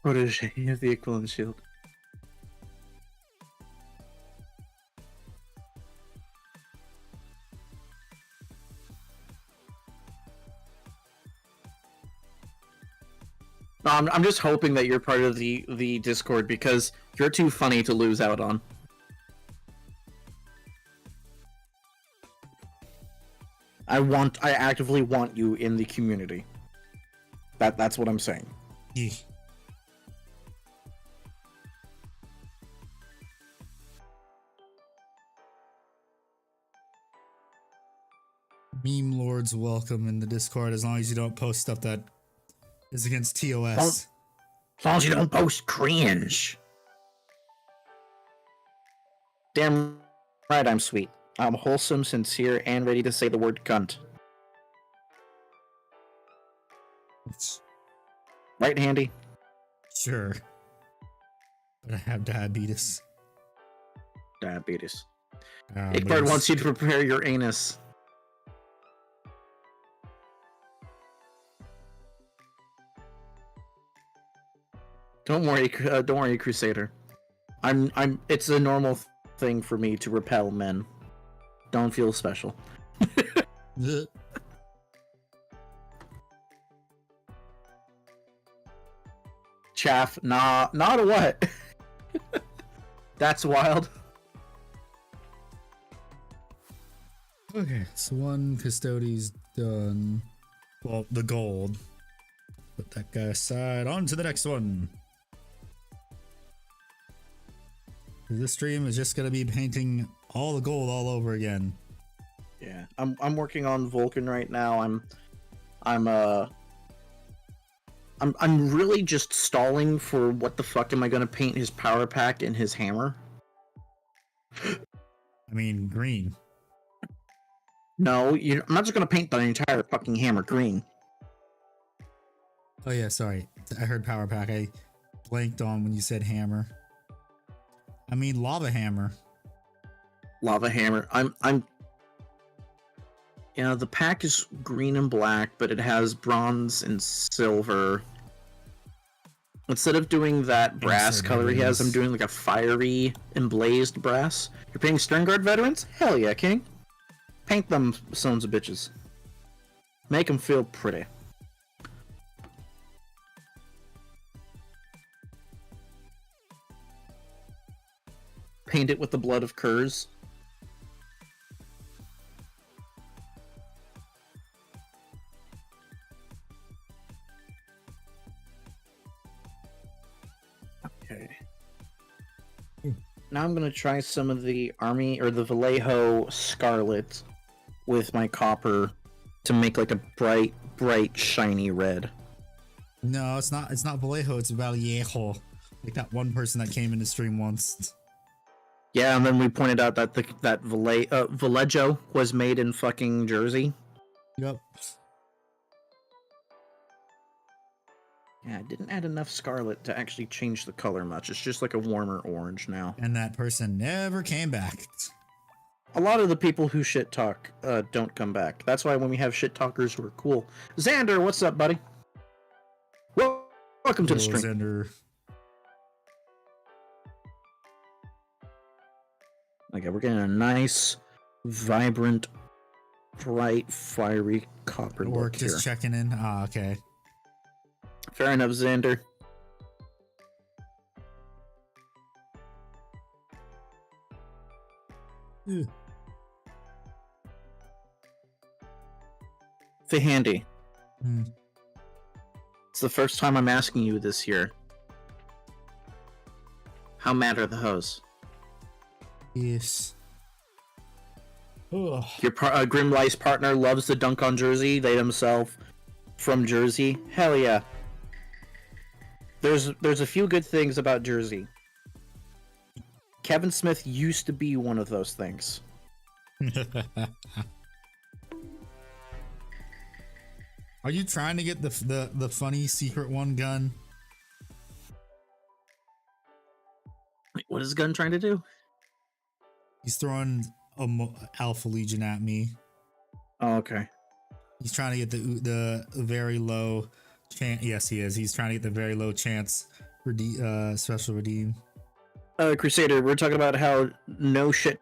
Protege of the equivalent shield. No, I'm just hoping that you're part of the Discord because you're too funny to lose out on. I actively want you in the community. That's what I'm saying. Yeah. Meme lords welcome in the Discord as long as you don't post stuff that is against TOS. As long as you don't post cringe. Damn right I'm sweet. I'm wholesome, sincere, and ready to say the word cunt. Right, Handy? Sure. But I have diabetes. Diabetes. Igbard wants you to prepare your anus. Don't worry, Crusader. It's a normal thing for me to repel men. Don't feel special. Chaff, nah, not a what? That's wild. Okay, so one custody's done. Well, the gold. Put that guy aside. On to the next one. This stream is just gonna be painting all the gold all over again. Yeah, I'm working on Vulcan right now. I'm really just stalling for what the fuck am I gonna paint his power pack and his hammer. I mean, green. No, I'm not just gonna paint the entire fucking hammer green. Oh yeah, sorry. I heard power pack. I blanked on when you said hammer. I mean lava hammer. Lava hammer. You know, the pack is green and black, but it has bronze and silver. Instead of doing that brass color he has, I'm doing like a fiery emblazed brass. You're painting Sternguard veterans? Hell yeah, King. Paint them sons of bitches. Make them feel pretty. Paint it with the blood of curs. Okay. Now I'm gonna try some of the army or the Vallejo Scarlet with my copper to make like a bright, shiny red. No, it's not. It's not Vallejo. It's Vallejo. Like that one person that came into stream once. Yeah, and then we pointed out that Vallejo was made in fucking Jersey. Yep. Yeah, I didn't add enough scarlet to actually change the color much. It's just like a warmer orange now. And that person never came back. A lot of the people who shit talk don't come back. That's why when we have shit talkers who are cool. Xander, what's up, buddy? Welcome to the stream. Xander. Okay, we're getting a nice, vibrant, bright, fiery copper Work look here. just checking in. Ah, okay. Fair enough, Xander. Ew. Handy. Hmm. It's the first time I'm asking you this year. How mad are the hoes? Yes. Ugh. Your Grimlice partner loves the dunk on Jersey. They themselves from Jersey. Hell yeah. There's a few good things about Jersey. Kevin Smith used to be one of those things. Are you trying to get the funny secret one gun? Wait, what is Gunn trying to do? He's throwing Alpha Legion at me. Oh, okay. He's trying to get the very low chance. Yes, he is. He's trying to get the very low chance special redeem. Crusader, we're talking about how no shit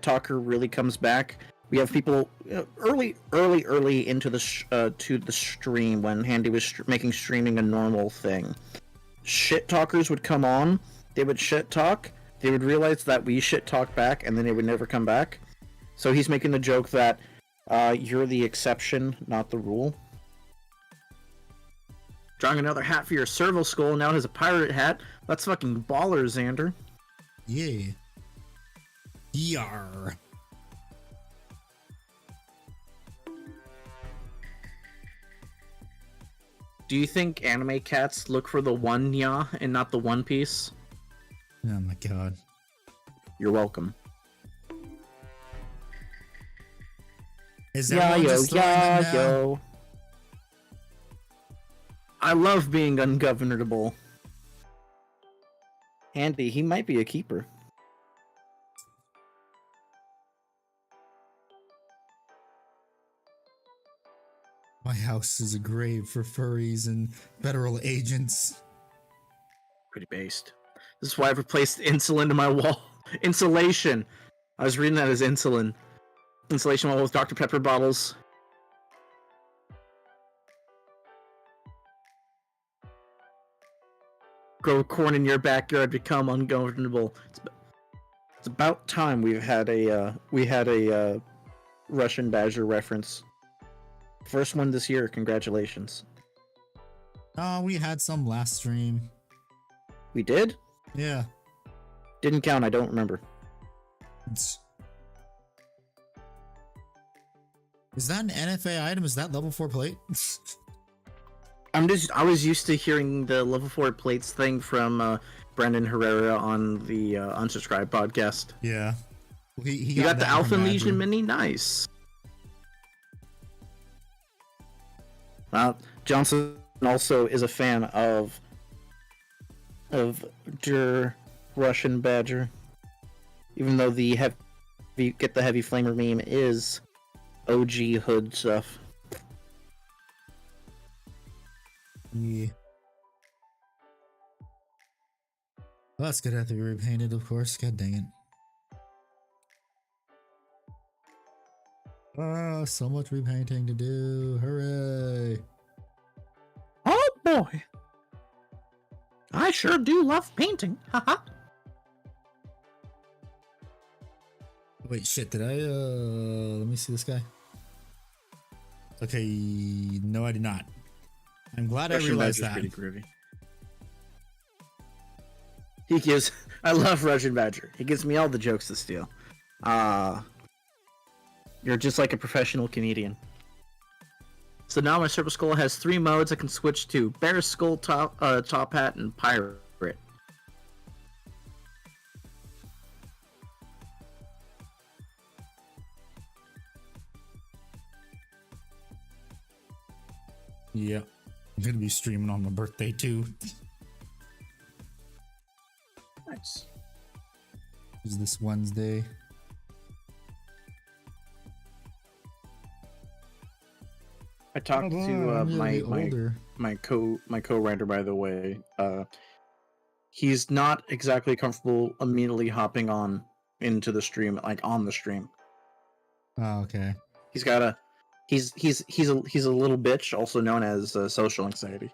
talker really comes back. We have people early into the to the stream when Handy was making streaming a normal thing. Shit talkers would come on. They would shit talk. They would realize that we shit talk back, and then they would never come back. So he's making the joke that you're the exception, not the rule. Drawing another hat for your serval skull, now has a pirate hat. That's fucking baller, Xander. Yeah. Yar. Do you think anime cats look for the one nya and not the one piece? Oh my god. You're welcome. Is everyone just throwing them down? Yo. I love being ungovernable. Andy, he might be a keeper. My house is a grave for furries and federal agents. Pretty based. This is why I've replaced insulin to my wall. Insulation. I was reading that as insulin. Insulation wall with Dr. Pepper bottles. Grow corn in your backyard, become ungovernable. It's about time we had a Russian Badger reference. First one this year. Congratulations. Oh, we had some last stream. We did? Yeah. Didn't count. I don't remember. Is that an NFA item? Is that level 4 plate? I was used to hearing the level 4 plates thing from Brendan Herrera on the Unsubscribed podcast. Yeah. He got the Alpha Legion Mini. Mini? Nice. Johnson also is a fan of Der Russian Badger, even though the heavy flamer meme is OG hood stuff. Yeah. Well, that's gonna have to be repainted, of course. God dang it. Oh, so much repainting to do. Hooray. Oh boy. I sure do love painting. Haha. Wait, shit, did I let me see this guy. Okay, no I did not. I'm glad Russian I realized Badger's that. pretty groovy. I love Russian Badger. He gives me all the jokes to steal. You're just like a professional comedian. So now my Surfer Skull has 3 modes. I can switch to Bear Skull, Top Hat, and Pirate. Yeah. I'm gonna be streaming on my birthday too. Nice. Is this Wednesday? I talked to my co-writer, by the way. He's not exactly comfortable immediately hopping on into the stream, like on the stream. Oh, okay. He's a little bitch, also known as social anxiety.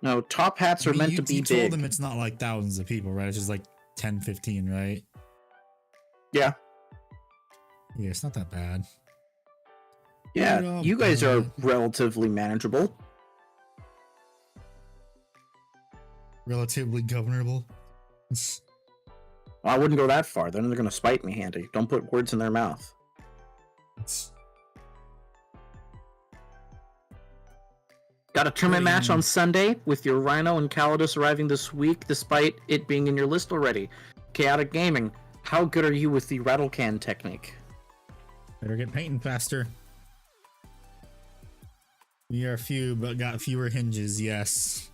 No, top hats are meant to be big. You told them it's not like thousands of people, right? It's just like 10, 15, right? Yeah. Yeah, it's not that bad. Yeah, you guys are relatively manageable. Relatively governable. Well, I wouldn't go that far. Then they're going to spite me, Handy. Don't put words in their mouth. Got a tournament match on Sunday with your Rhino and Calidus arriving this week, despite it being in your list already. Chaotic Gaming, how good are you with the rattle can technique? Better get painting faster. We are few, but got fewer hinges, yes.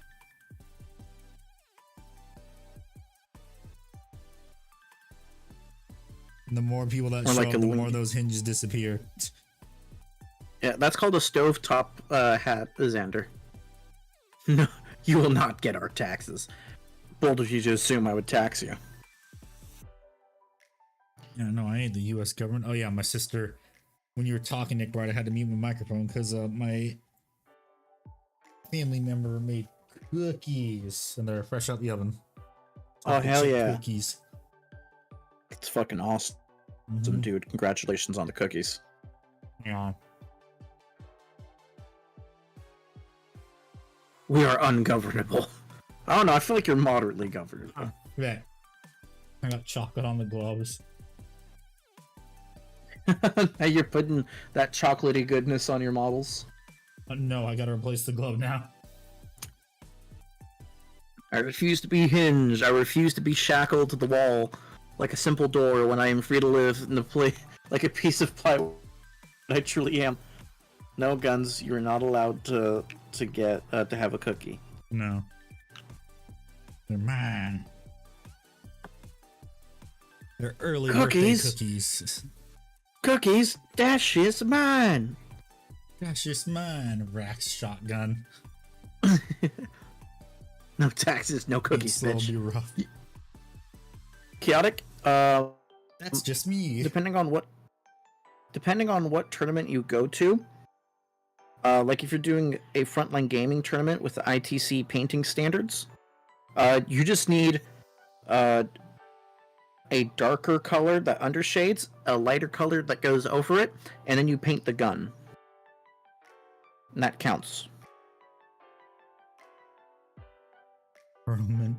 And the more people that show up, the more those hinges disappear. Yeah, that's called a stovetop hat, Xander. No, you will not get our taxes. Bold of you to assume I would tax you. Yeah, no, I ain't the U.S. government. Oh yeah, my sister. When you were talking, Nick Bright, I had to mute my microphone because my family member made cookies and they're fresh out the oven. Oh hell yeah! Cookies. It's fucking awesome, dude. Congratulations on the cookies. Yeah. We are ungovernable. I don't know. I feel like you're moderately governable. Yeah. I got chocolate on the gloves. Now you're putting that chocolatey goodness on your models. No, I gotta replace the glove now. I refuse to be hinged. I refuse to be shackled to the wall like a simple door when I am free to live in the play like a piece of plywood. I truly am. No guns. You are not allowed to get to have a cookie. No. They're mine. They're early cookies. Birthday cookies. Cookies? That shit's mine. That's just mine. Rax shotgun. No taxes, no cookies, bitch. Be rough. Chaotic. That's just me. Depending on what tournament you go to, like if you're doing a frontline gaming tournament with the ITC painting standards, you just need a darker color that undershades, a lighter color that goes over it, and then you paint the gun. And that counts. Roman.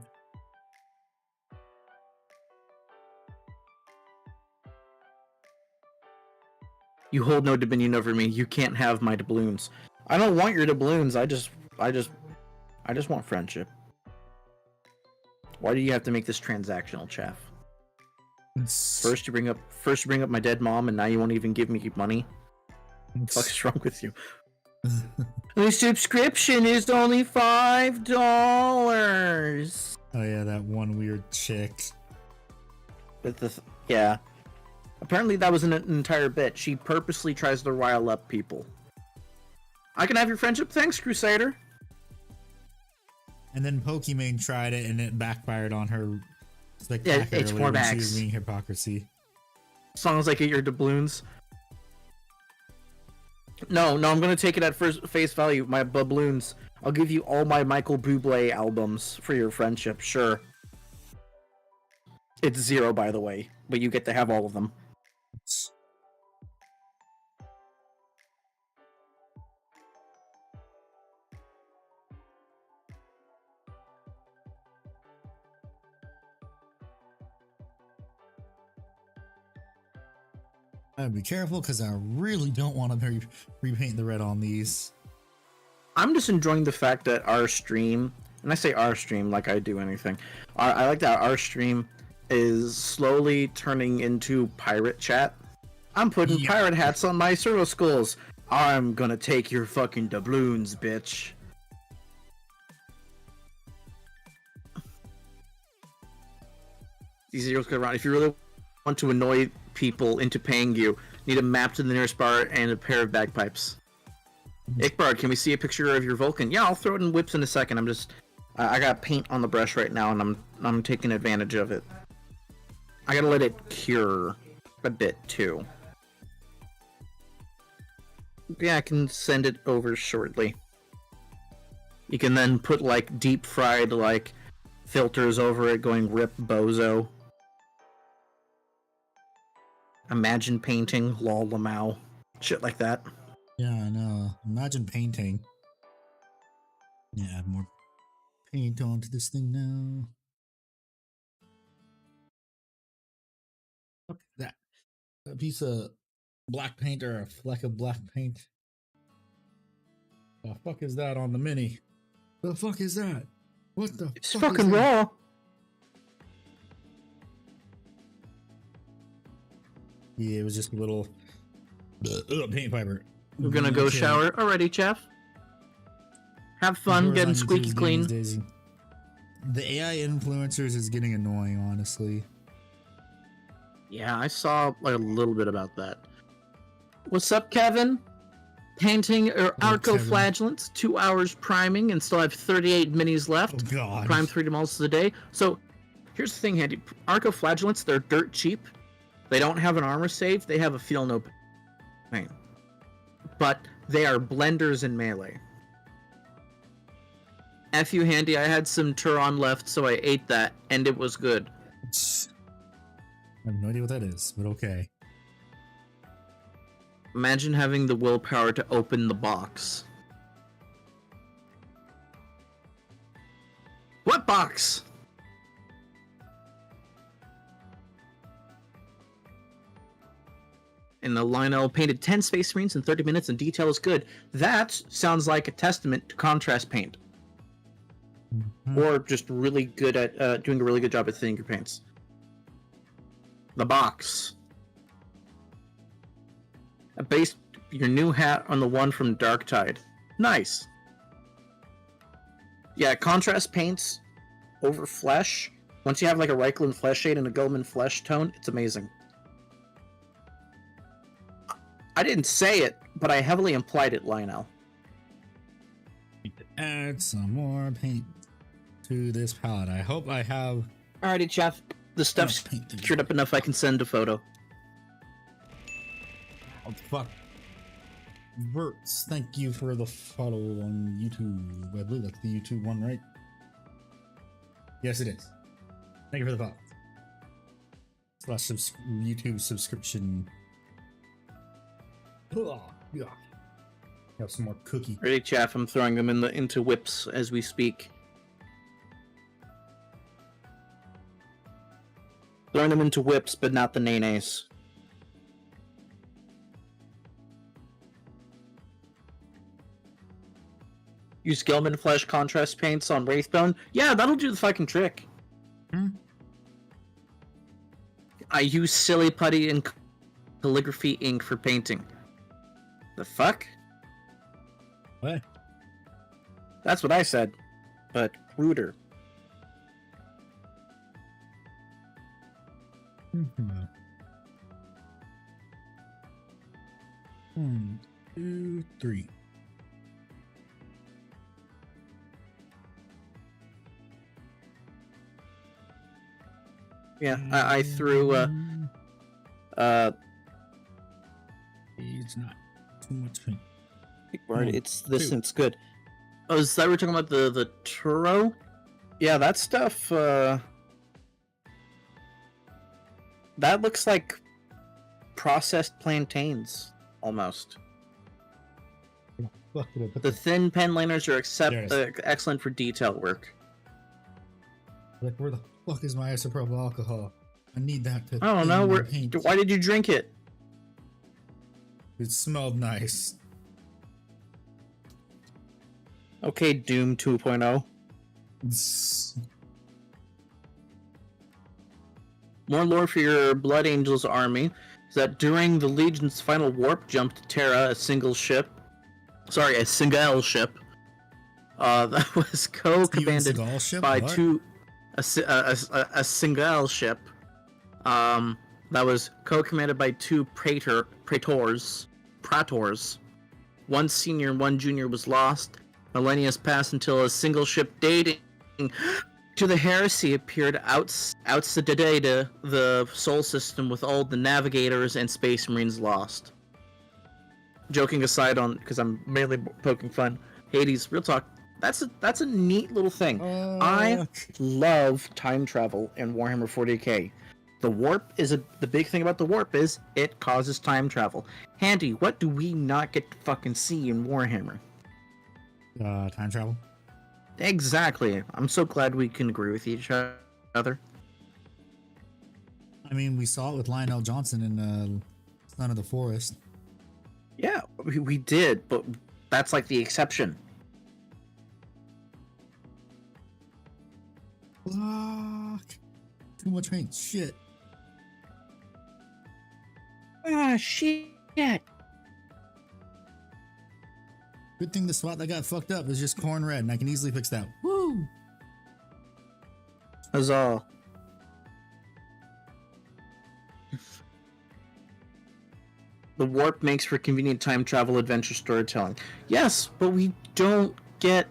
You hold no dominion over me. You can't have my doubloons. I don't want your doubloons. I just want friendship. Why do you have to make this transactional, Chaff? First you bring up my dead mom, and now you won't even give me money. What the fuck is wrong with you? The subscription is only $5. Oh yeah, that one weird chick. With the yeah. Apparently that was an entire bit. She purposely tries to rile up people. I can have your friendship, thanks, Crusader. And then Pokimane tried it, and it backfired on her. Yeah, it's more when she was being hypocrisy. As long as I get your doubloons. No, I'm gonna take it at face value. My doubloons. I'll give you all my Michael Bublé albums for your friendship. Sure. It's 0, by the way, but you get to have all of them. I'd be careful because I really don't want to repaint the red on these. I'm just enjoying the fact that our stream, and I say our stream like I do anything, I like that our stream is slowly turning into pirate chat. I'm putting pirate hats on my servo skulls. I'm gonna take your fucking doubloons, bitch. These zeros go around. If you really want to annoy people into paying you, need a map to the nearest bar and a pair of bagpipes. Ickbard, can we see a picture of your Vulcan? Yeah, I'll throw it in whips in a second. I'm just, I got paint on the brush right now, and I'm taking advantage of it. I gotta let it cure a bit too. Yeah, I can send it over shortly. You can then put like deep fried like filters over it, going rip bozo. Imagine painting, lol lamau, shit like that. Yeah, I know. Imagine painting. Yeah, add more paint onto this thing now. Look at that. A piece of black paint or a fleck of black paint. The fuck is that on the mini? The fuck is that? What the It's fuck fucking is that? raw. Yeah, it was just a little paint fiber. We're gonna go shower already, Chef. Have fun getting squeaky clean. The AI influencers is getting annoying, honestly. Yeah, I saw like a little bit about that. What's up, Kevin? Painting or arcoflagellants, 2 hours priming, and still have 38 minis left. Oh god. Prime 3 demolishers a day. So, here's the thing, Handy. Arcoflagellants, they're dirt cheap. They don't have an armor save. They have a feel no pain. But they are blenders in melee. F you, Handy. I had some Turon left, so I ate that, and it was good. I have no idea what that is, but okay. Imagine having the willpower to open the box. What box? And the Lionel painted 10 space marines in 30 minutes and detail is good. That sounds like a testament to contrast paint. Mm-hmm. Or just really good at doing a really good job at thinning your paints. The box. I based your new hat on the one from Darktide. Nice. Yeah, contrast paints over flesh. Once you have like a Reichland flesh shade and a Gilman flesh tone, it's amazing. I didn't say it, but I heavily implied it, Lionel. Add some more paint to this palette. I hope I have. Alrighty, Chef. The stuff's cured up enough I can send a photo. Oh, fuck. Verts, thank you for the follow on YouTube. I believe that's the YouTube one, right? Yes, it is. Thank you for the follow. / YouTube subscription. Yeah. Have some more cookie. Ready, Chaff? I'm throwing them into whips as we speak. Throwing them into whips, but not the nays. Use Gilman Flesh contrast paints on Wraithbone? Yeah, that'll do the fucking trick. I use Silly Putty and Calligraphy ink for painting. The fuck? What? That's what I said, but ruder. Mm-hmm. 1, 2, 3. Yeah, I threw It's not too much paint. It's this and it's good. Oh, is that we're talking about the Turo? Yeah, that stuff that looks like processed plantains almost. The thin pen liners are excellent for detail work. Like, where the fuck is my isopropyl alcohol? I need that to. I don't know. Why did you drink it? It smelled nice. Okay, Doom 2.0. More lore for your Blood Angels army is that during the Legion's final warp jump to Terra, a single ship, that was co-commanded by a single ship, that was co-commanded by two praetors. One senior and one junior was lost. Millennia passed until a single ship dating to the heresy appeared outside the Sol system with all the navigators and space marines lost. Joking aside, because I'm mainly poking fun, Hades, real talk, that's a neat little thing. I love time travel in Warhammer 40k. The warp is the big thing about the warp is it causes time travel. Handy, what do we not get to fucking see in Warhammer? Time travel. Exactly. I'm so glad we can agree with each other. I mean, we saw it with Lionel Johnson in Son of the Forest. Yeah, we did, but that's like the exception. Fuck. Too much paint. Shit. Ah, shit. Good thing the spot that got fucked up is just corn red, and I can easily fix that. Woo! Huzzah. The warp makes for convenient time travel adventure storytelling. Yes, but we don't get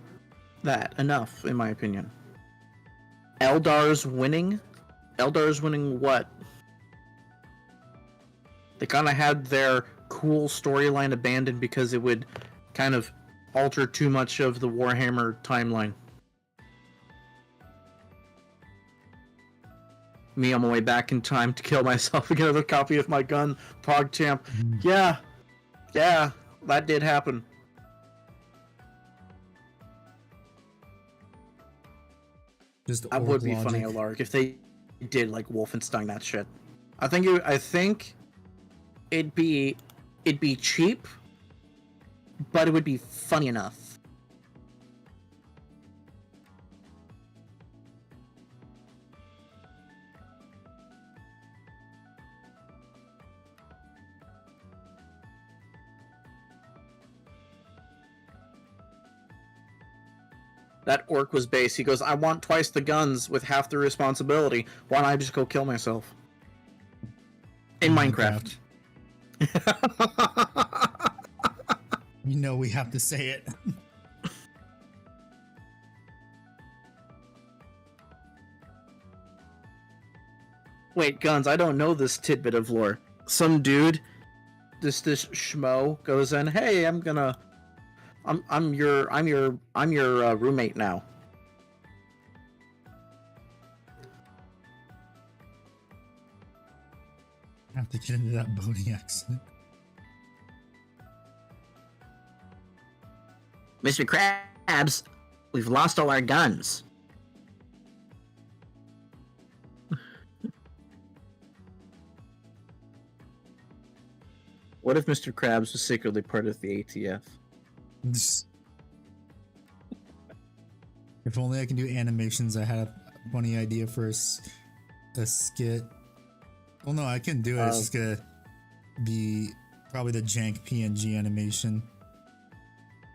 that enough, in my opinion. Eldar's winning? Eldar's winning what? They kind of had their cool storyline abandoned because it would kind of alter too much of the Warhammer timeline. Me on my way back in time to kill myself and get another copy of my gun, PogChamp. Yeah, that did happen. Just that would be logic. funny, Alark, if they did like Wolfenstein that shit. I think it'd be cheap, but it would be funny enough. That orc was base. He goes, I want twice the guns with half the responsibility. Why don't I just go kill myself? In Minecraft. You know we have to say it. Wait, Guns, I don't know this tidbit of lore. Some dude, this schmo goes in, hey, I'm your roommate now. I have to get into that boating accent. Mr. Krabs, we've lost all our guns. What if Mr. Krabs was secretly part of the ATF? If only I can do animations. I had a funny idea for a skit. Well, no, I can do it. It's just gonna be probably the jank PNG animation.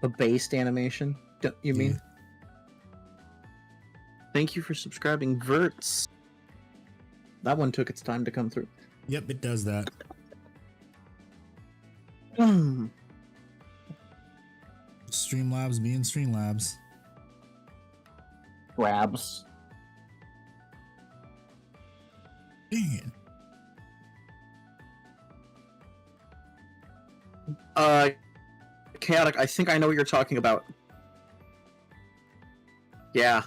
A based animation? You mean? Thank you for subscribing, Verts. That one took its time to come through. Yep, it does that. Streamlabs being Streamlabs. Grabs. Dang it. Chaotic, I think I know what you're talking about. Yeah.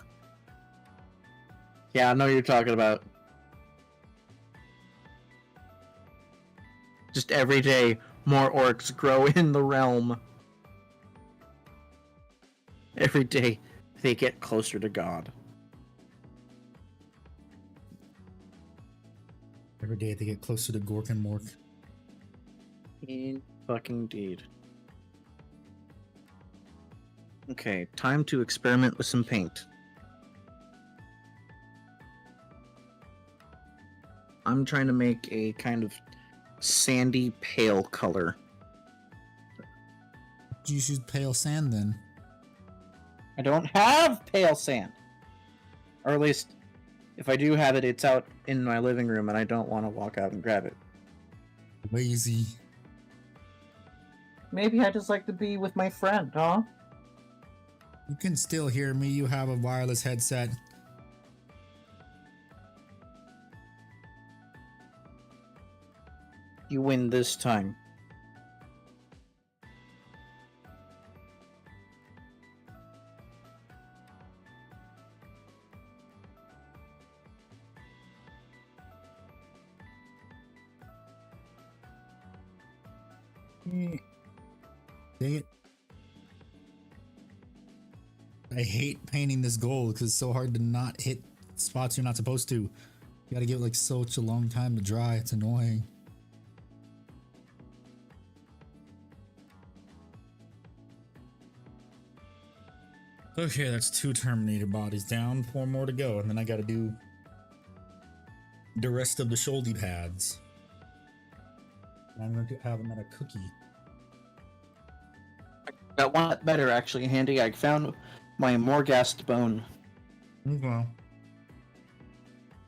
Yeah, I know what you're talking about. Just every day, more orcs grow in the realm. Every day, they get closer to God. Every day they get closer to Gork and Mork. fucking deed. Okay, time to experiment with some paint. I'm trying to make a kind of sandy pale color. You use pale sand then. I don't have pale sand. Or at least, if I do have it, it's out in my living room and I don't want to walk out and grab it. Lazy. Maybe I just like to be with my friend, huh? You can still hear me. You have a wireless headset. You win this time. Dang it. I hate painting this gold because it's so hard to not hit spots you're not supposed to. You gotta give it like such a long time to dry. It's annoying. Okay, that's 2 Terminator bodies down, 4 more to go, and then I gotta do the rest of the shoulder pads. I'm gonna have another cookie. Got one better, actually, Handy. I found my Morghast bone. Okay.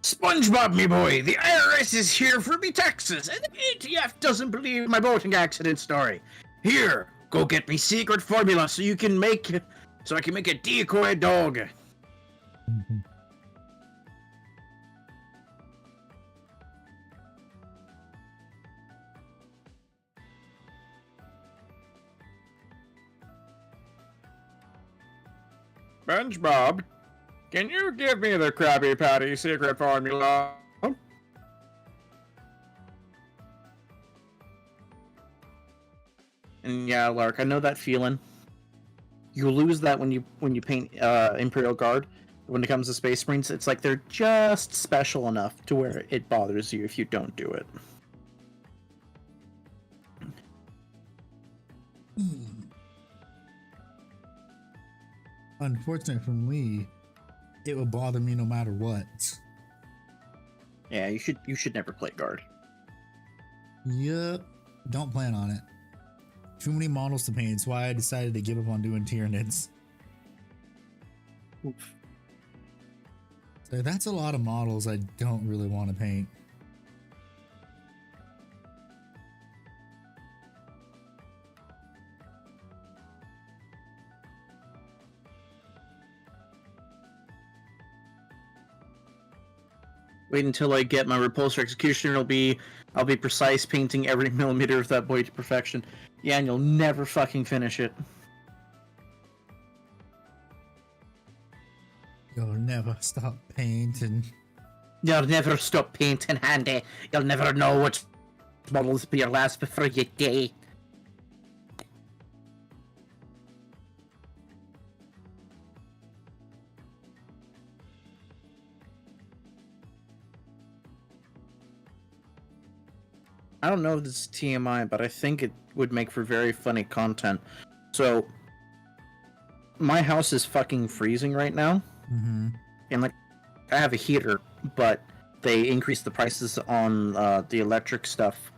SpongeBob, me boy, the IRS is here for me taxes, and the ATF doesn't believe my boating accident story. Here, go get me secret formula so I can make a decoy dog. SpongeBob, can you give me the Krabby Patty secret formula? And yeah, Lark, I know that feeling. You lose that when you paint Imperial Guard. When it comes to Space Marines, it's like they're just special enough to where it bothers you if you don't do it. Unfortunately for me, it would bother me no matter what. Yeah, you should never play Guard. Yep. Don't plan on it. Too many models to paint. That's why I decided to give up on doing Tyranids. Oof. So that's a lot of models I don't really want to paint. Wait until I get my Repulsor Executioner. I'll be precise, painting every millimeter of that boy to perfection. Yeah, and you'll never fucking finish it. You'll never stop painting. You'll never stop painting, Handy. You'll never know which models be your last before you die. I don't know if this is TMI, but I think it would make for very funny content. So, my house is fucking freezing right now. Mm-hmm. And, like, I have a heater, but they increased the prices on the electric stuff.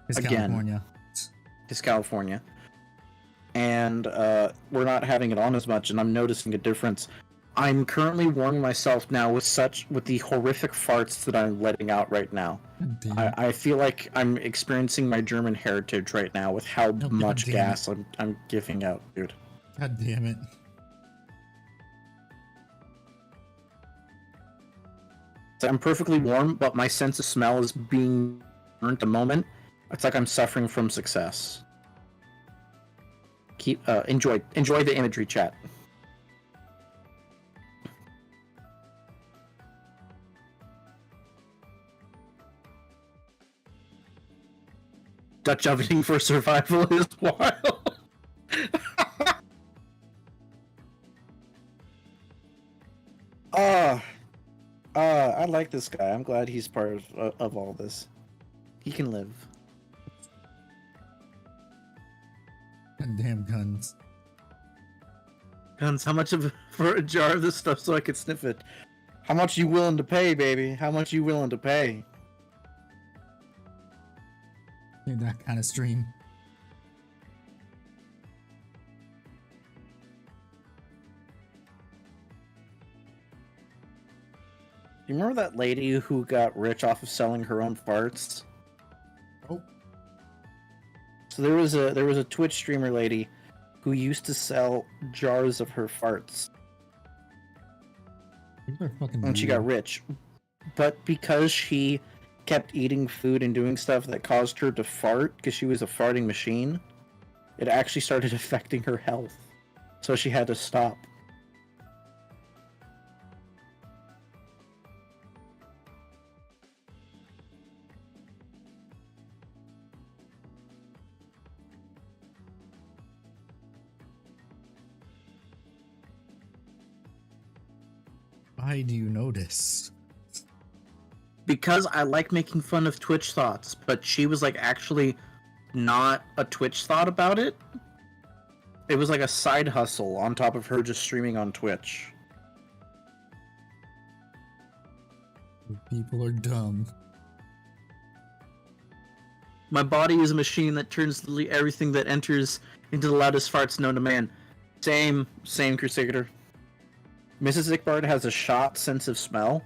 It's again. California. It's California. And we're not having it on as much, and I'm noticing a difference. I'm currently warming myself now with the horrific farts that I'm letting out right now. I feel like I'm experiencing my German heritage right now with how much gas I'm giving out, dude. God damn it. So I'm perfectly warm, but my sense of smell is being burnt at the moment. It's like I'm suffering from success. Enjoy the imagery, chat. Dutch ovening for survival is wild. I like this guy. I'm glad he's part of all this. He can live. Damn guns. Guns, how much for a jar of this stuff so I could sniff it? How much you willing to pay, baby? How much you willing to pay? Need that kind of stream. You remember that lady who got rich off of selling her own farts? Oh. So there was a Twitch streamer lady who used to sell jars of her farts. And she got rich. But because she kept eating food and doing stuff that caused her to fart, because she was a farting machine, it actually started affecting her health. So she had to stop. Why do you notice? Because I like making fun of Twitch thoughts, but she was like actually not a Twitch thought about it. It was like a side hustle on top of her just streaming on Twitch. People are dumb. My body is a machine that turns everything that enters into the loudest farts known to man. Same, Crusader. Mrs. Ickbard has a shot sense of smell.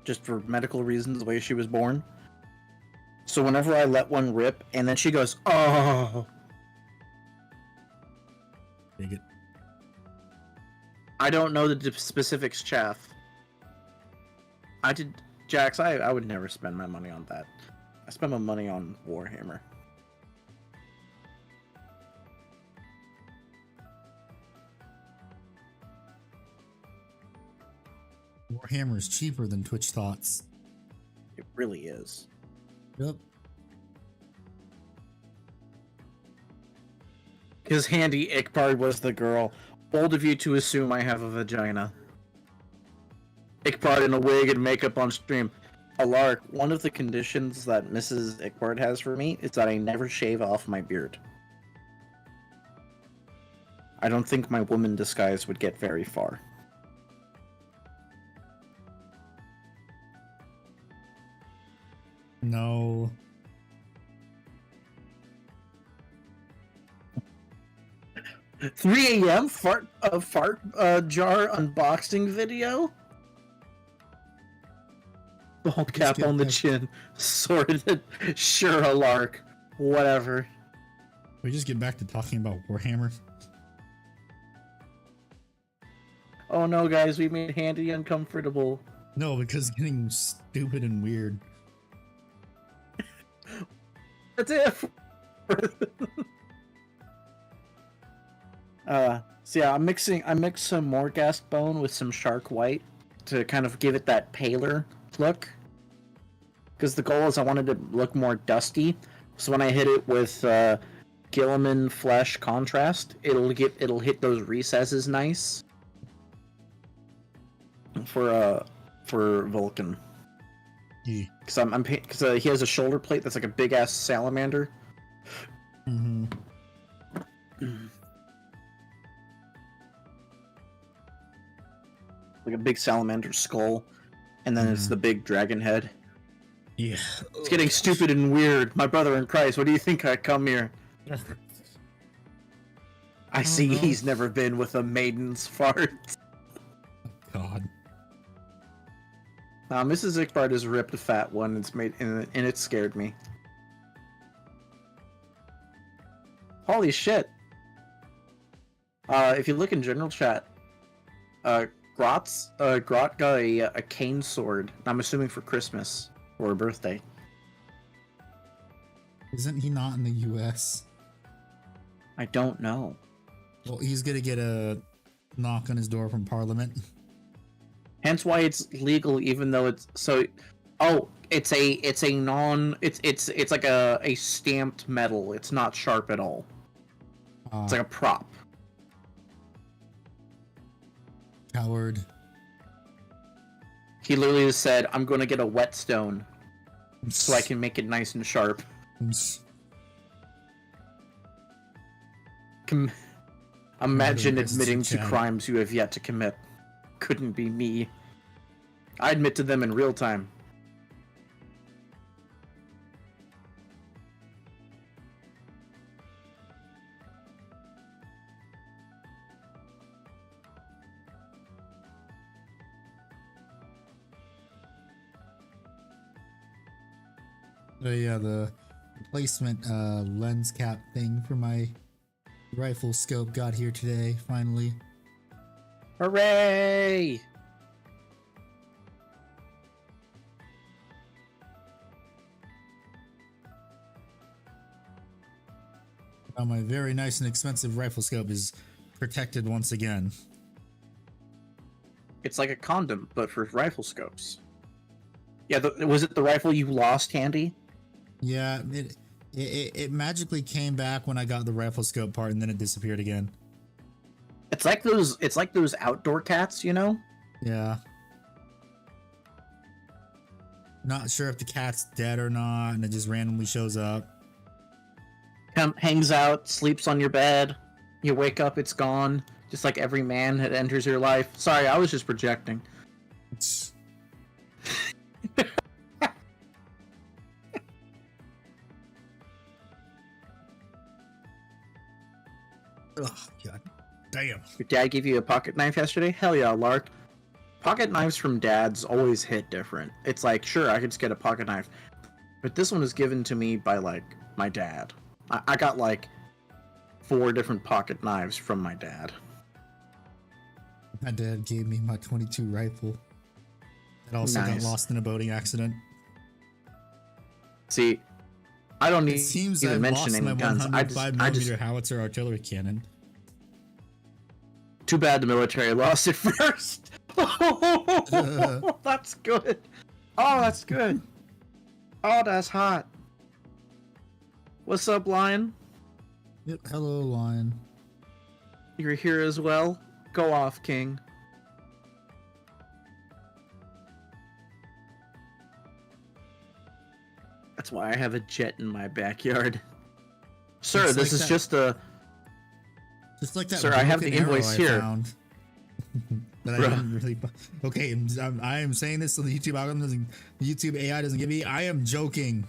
Just for medical reasons, the way she was born. So whenever I let one rip, and then she goes, "Oh!" Take it. I don't know the specifics, Chaff. Jax, I would never spend my money on that. I spend my money on Warhammer. Warhammer is cheaper than Twitch thoughts. It really is. Yep. Because Handy Ickbard was the girl. Bold of you to assume I have a vagina. Ickbard in a wig and makeup on stream. Alark, one of the conditions that Mrs. Ickbard has for me is that I never shave off my beard. I don't think my woman disguise would get very far. No. $3 a.m. fart jar unboxing video. Ball cap on the chin, sorted. Sure, a lark. Whatever. We just get back to talking about Warhammer. Oh no, guys, we made Handy uncomfortable. No, because it's getting stupid and weird. That's it. So yeah, I mixed some Morghast bone with some shark white to kind of give it that paler look. Because the goal is I wanted to look more dusty. So when I hit it with Gilliman flesh contrast, it'll hit those recesses nice. For Vulcan. Yeah. Because he has a shoulder plate that's like a big ass salamander. Mm-hmm. Like a big salamander skull, and then it's the big dragon head. Yeah. It's getting stupid and weird. My brother in Christ, what do you think I come here? I see know. he's never been with a maiden's fart. God. Mrs. Ickbard is ripped a fat one. It's made and it scared me. Holy shit! If you look in general chat, Grot got a cane sword. I'm assuming for Christmas or a birthday. Isn't he not in the U.S.? I don't know. Well, he's gonna get a knock on his door from Parliament. Hence why it's legal, even though it's so. Oh, it's like a stamped metal. It's not sharp at all. It's like a prop. Coward. He literally just said, "I'm going to get a whetstone, so I can make it nice and sharp." Imagine Versus admitting to Chad. crimes you have yet to commit. Couldn't be me. I admit to them in real time. Yeah, the replacement lens cap thing for my rifle scope got here today, finally. Hooray! My very nice and expensive rifle scope is protected once again. It's like a condom, but for rifle scopes. Yeah, was it the rifle you lost, Handy? Yeah, it magically came back when I got the rifle scope part, and then it disappeared again. It's like those outdoor cats, you know? Yeah. Not sure if the cat's dead or not, and it just randomly shows up. Hangs out, sleeps on your bed. You wake up, it's gone. Just like every man that enters your life. Sorry, I was just projecting. Oh, God damn. Your dad gave you a pocket knife yesterday? Hell yeah, Lark. Pocket knives from dads always hit different. It's like, sure, I could just get a pocket knife. But this one was given to me by, like, my dad. I got, like, 4 different pocket knives from my dad. My dad gave me my 22 rifle. It also got lost in a boating accident. See, I don't need It seems even I've mention lost any my guns. 105mm howitzer artillery cannon. Too bad the military lost it first. That's good. Oh, that's good. Oh, that's hot. What's up, Lion? Yep, hello, Lion. You're here as well? Go off, King. That's why I have a jet in my backyard. Sir, It's this like is that- just a... Just like that. Sir, I have broken the invoice arrow I here. found that I Bruh. didn't really. Okay, I am saying this so the YouTube algorithm doesn't, the YouTube AI doesn't give me. I am joking.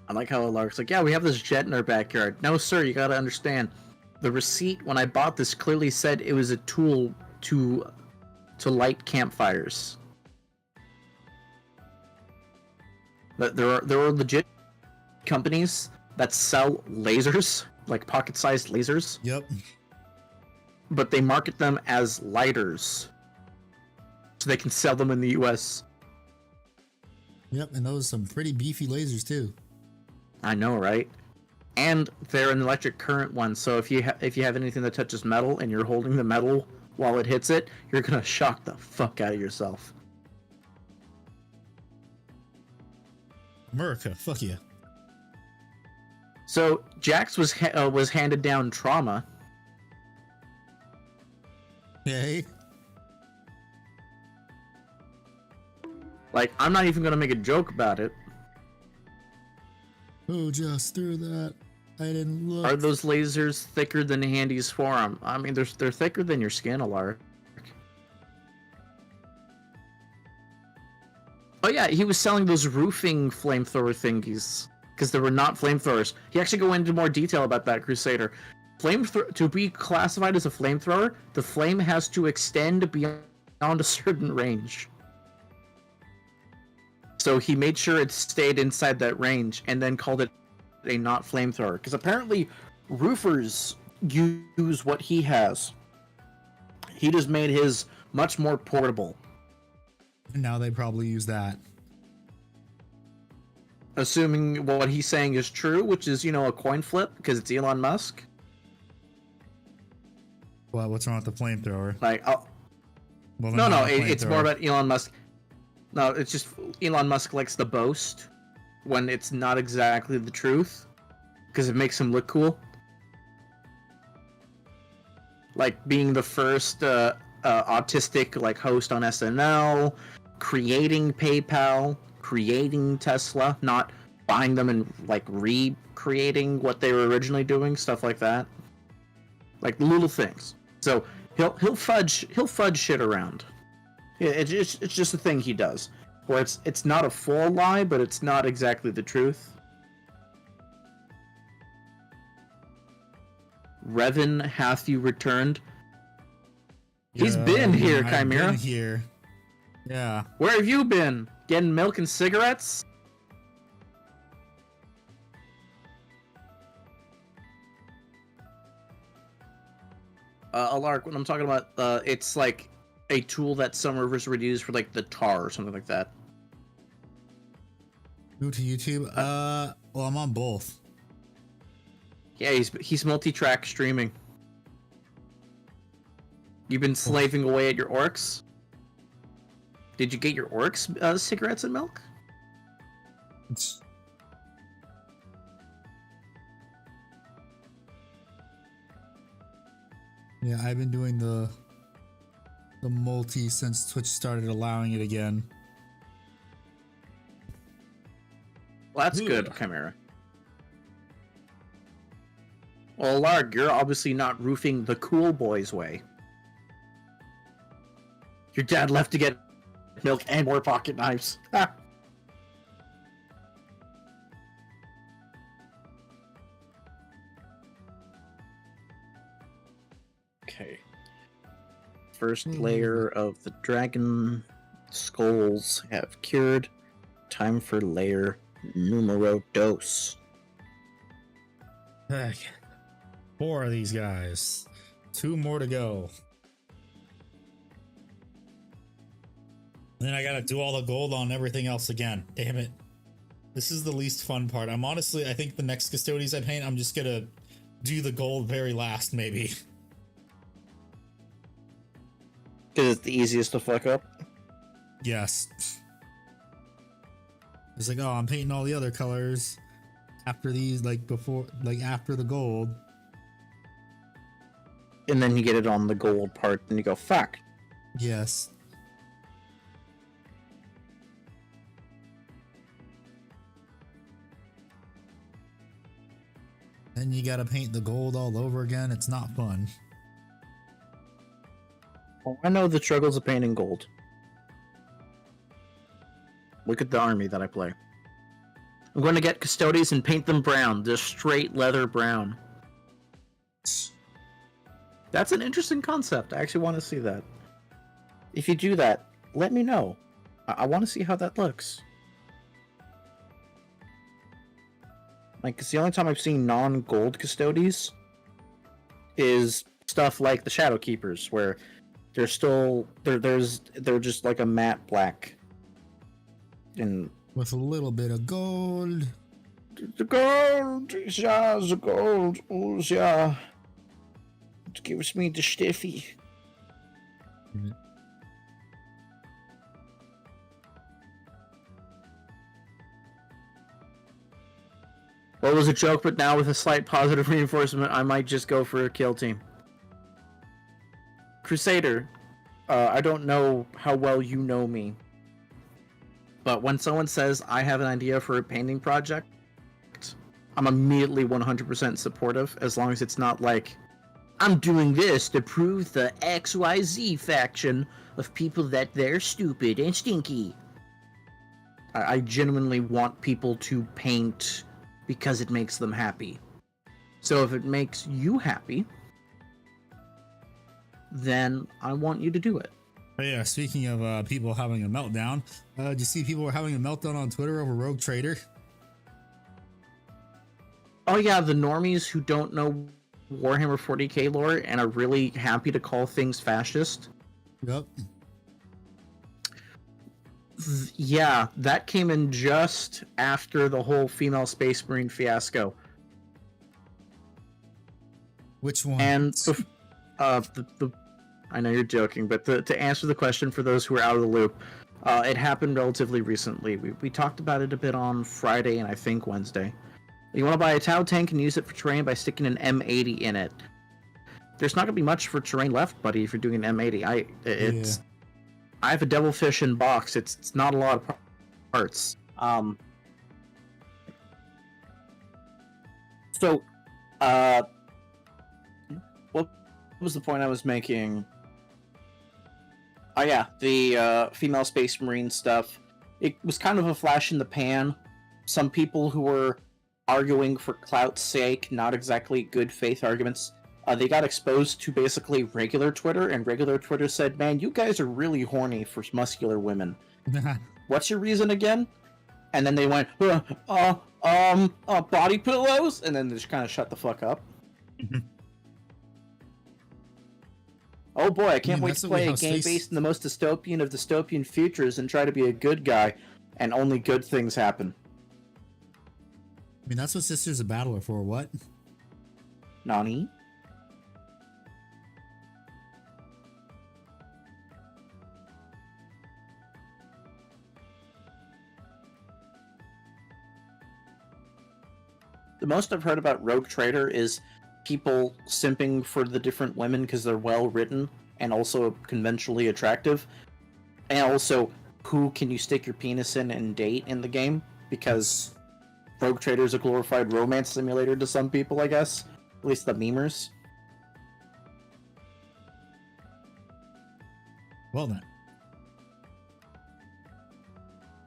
I like how Lark's like, yeah, we have this jet in our backyard. No, sir, you gotta understand. The receipt when I bought this clearly said it was a tool to light campfires. But there are legit companies that sell lasers, like pocket-sized lasers, Yep. but they market them as lighters, so they can sell them in the U.S. Yep, and those are some pretty beefy lasers too. I know, right? And they're an electric current one, so if you have anything that touches metal and you're holding the metal while it hits it, you're gonna shock the fuck out of yourself. America, fuck you. So Jax was handed down trauma. Hey. Like, I'm not even gonna make a joke about it. Who just threw that? I didn't look. Are those lasers thicker than Handy's forearm? I mean, they're thicker than your skin, Alark. Oh yeah, he was selling those roofing flamethrower thingies because they were not flamethrowers. He actually go into more detail about that, Crusader. To be classified as a flamethrower, the flame has to extend beyond a certain range. So he made sure it stayed inside that range and then called it a not flamethrower. Because apparently roofers use what he has. He just made his much more portable. And now they probably use that. Assuming what he's saying is true, which is, you know, a coin flip because it's Elon Musk. Well, what's wrong with the flamethrower? Like, Well, then no, not a it's flamethrower. more about Elon Musk. No, it's just Elon Musk likes to boast when it's not exactly the truth because it makes him look cool. Like being the first autistic like host on SNL, creating PayPal, creating Tesla. Not, buying them and like recreating what they were originally doing, stuff like that. Like little things. So he'll fudge shit around. It's just a thing he does, where it's not a full lie, but it's not exactly the truth. Revan, hath you returned? He's been here, Chimera. I've been here. Yeah. Where have you been? Getting milk and cigarettes? Alark, when I'm talking about, it's like a tool that some servers would use for like the tar or something like that. Go to YouTube. Well, I'm on both. Yeah, he's multi-track streaming. You've been slaving away at your orcs? Did you get your orcs cigarettes and milk? Yeah, I've been doing the multi since Twitch started allowing it again. Well, that's good, Chimera. Well, Larg, you're obviously not roofing the cool boys way. Your dad left to get milk and more pocket knives. Okay. First layer of the dragon skulls have cured. Time for layer numero dos. Heck. 4 of these guys. 2 more to go. Then I gotta do all the gold on everything else again. Damn it. This is the least fun part. I think the next custodians I paint, I'm just gonna do the gold very last, maybe. Because it's the easiest to fuck up? Yes. It's like, oh, I'm painting all the other colors after these, like before, like after the gold. And then you get it on the gold part, and you go, fuck. Yes. Then you gotta paint the gold all over again. It's not fun. Oh, I know the struggles of painting gold. Look at the army that I play. I'm going to get custodians and paint them brown, just straight leather brown. That's an interesting concept. I actually want to see that. If you do that, let me know. I want to see how that looks. Like, it's the only time I've seen non-gold custodies is stuff like the Shadow Keepers, where they're still they're just like a matte black, and with a little bit of gold. The gold, yeah, the gold, oh yeah. It gives me the stiffy. Mm-hmm. Well, it was a joke, but now with a slight positive reinforcement, I might just go for a kill team. Crusader, I don't know how well you know me, but when someone says I have an idea for a painting project, I'm immediately 100% supportive, as long as it's not like, I'm doing this to prove the XYZ faction of people that they're stupid and stinky. I genuinely want people to paint because it makes them happy. So if it makes you happy, then I want you to do it. But yeah, speaking of people having a meltdown, did you see people were having a meltdown on Twitter over Rogue Trader? Oh yeah, the normies who don't know Warhammer 40k lore and are really happy to call things fascist. Yep. Yeah, that came in just after the whole female Space Marine fiasco. Which one? And I know you're joking, but to answer the question for those who are out of the loop, it happened relatively recently. We talked about it a bit on Friday and I think Wednesday. You want to buy a Tau tank and use it for terrain by sticking an M80 in it. There's not going to be much for terrain left, buddy, if you're doing an M80. I have a Devilfish in box. It's not a lot of parts. So, what was the point I was making? Oh yeah, the female Space Marine stuff. It was kind of a flash in the pan. Some people who were arguing for clout's sake, not exactly good faith arguments, they got exposed to basically regular Twitter, and regular Twitter said, "Man, you guys are really horny for muscular women. What's your reason again?" And then they went, body pillows, and then they just kind of shut the fuck up. Oh boy, I can't wait to play a game based in the most dystopian of dystopian futures and try to be a good guy, and only good things happen. I mean, that's what Sisters of Battle are for, what? Nani? The most I've heard about Rogue Trader is people simping for the different women because they're well written and also conventionally attractive. And also, who can you stick your penis in and date in the game? Because Rogue Trader is a glorified romance simulator to some people, I guess. At least the memers. Well then.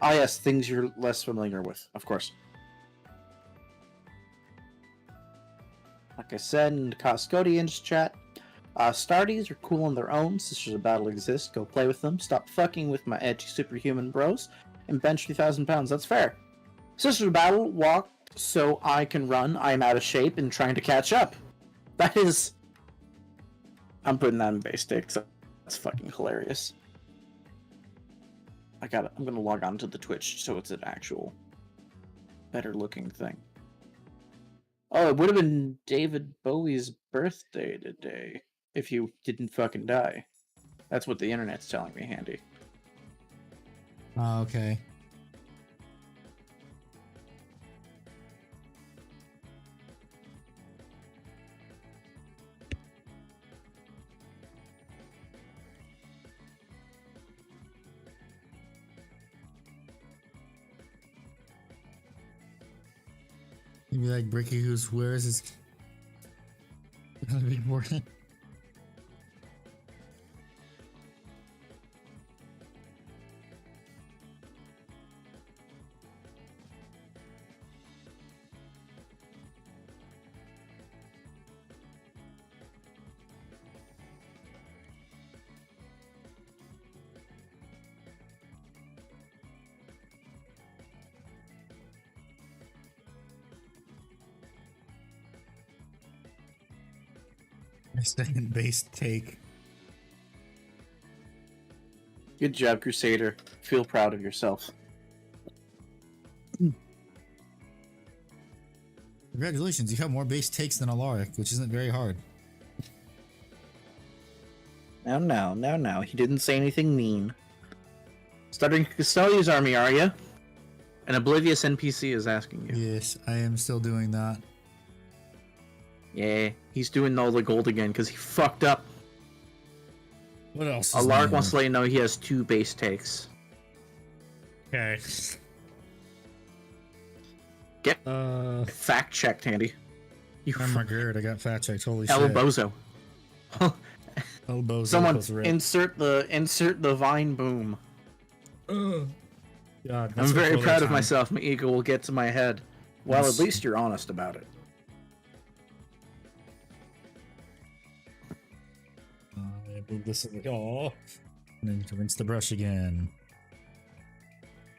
Ah yes, things you're less familiar with, of course. Like I said in the Coscodians chat, Stardies are cool on their own. Sisters of Battle exist. Go play with them. Stop fucking with my edgy superhuman bros. And bench 3,000 pounds. That's fair. Sisters of Battle walk so I can run. I am out of shape and trying to catch up. That is... I'm putting that in base takes. That's fucking hilarious. I'm gonna log on to the Twitch so it's an actual better looking thing. Oh, it would have been David Bowie's birthday today if you didn't fucking die. That's what the internet's telling me, Handy. Oh, okay. You'd be like Bricky, who swears his big board. My second base take. Good job, Crusader. Feel proud of yourself. Congratulations, you have more base takes than Alaric, which isn't very hard. Now. He didn't say anything mean. Starting Custodian's army, are you? An oblivious NPC is asking you. Yes, I am still doing that. Yeah, he's doing all the gold again because he fucked up. What else? Alaric wants to let you know he has 2 base takes. Okay. Get fact checked, Handy. Oh my god, I got fact checked. Holy shit. El Bozo. El Bozo. Someone insert the Vine boom. God, I'm very proud of myself. My ego will get to my head. Well, at least you're honest about it. Move this in the and then rinse the brush again.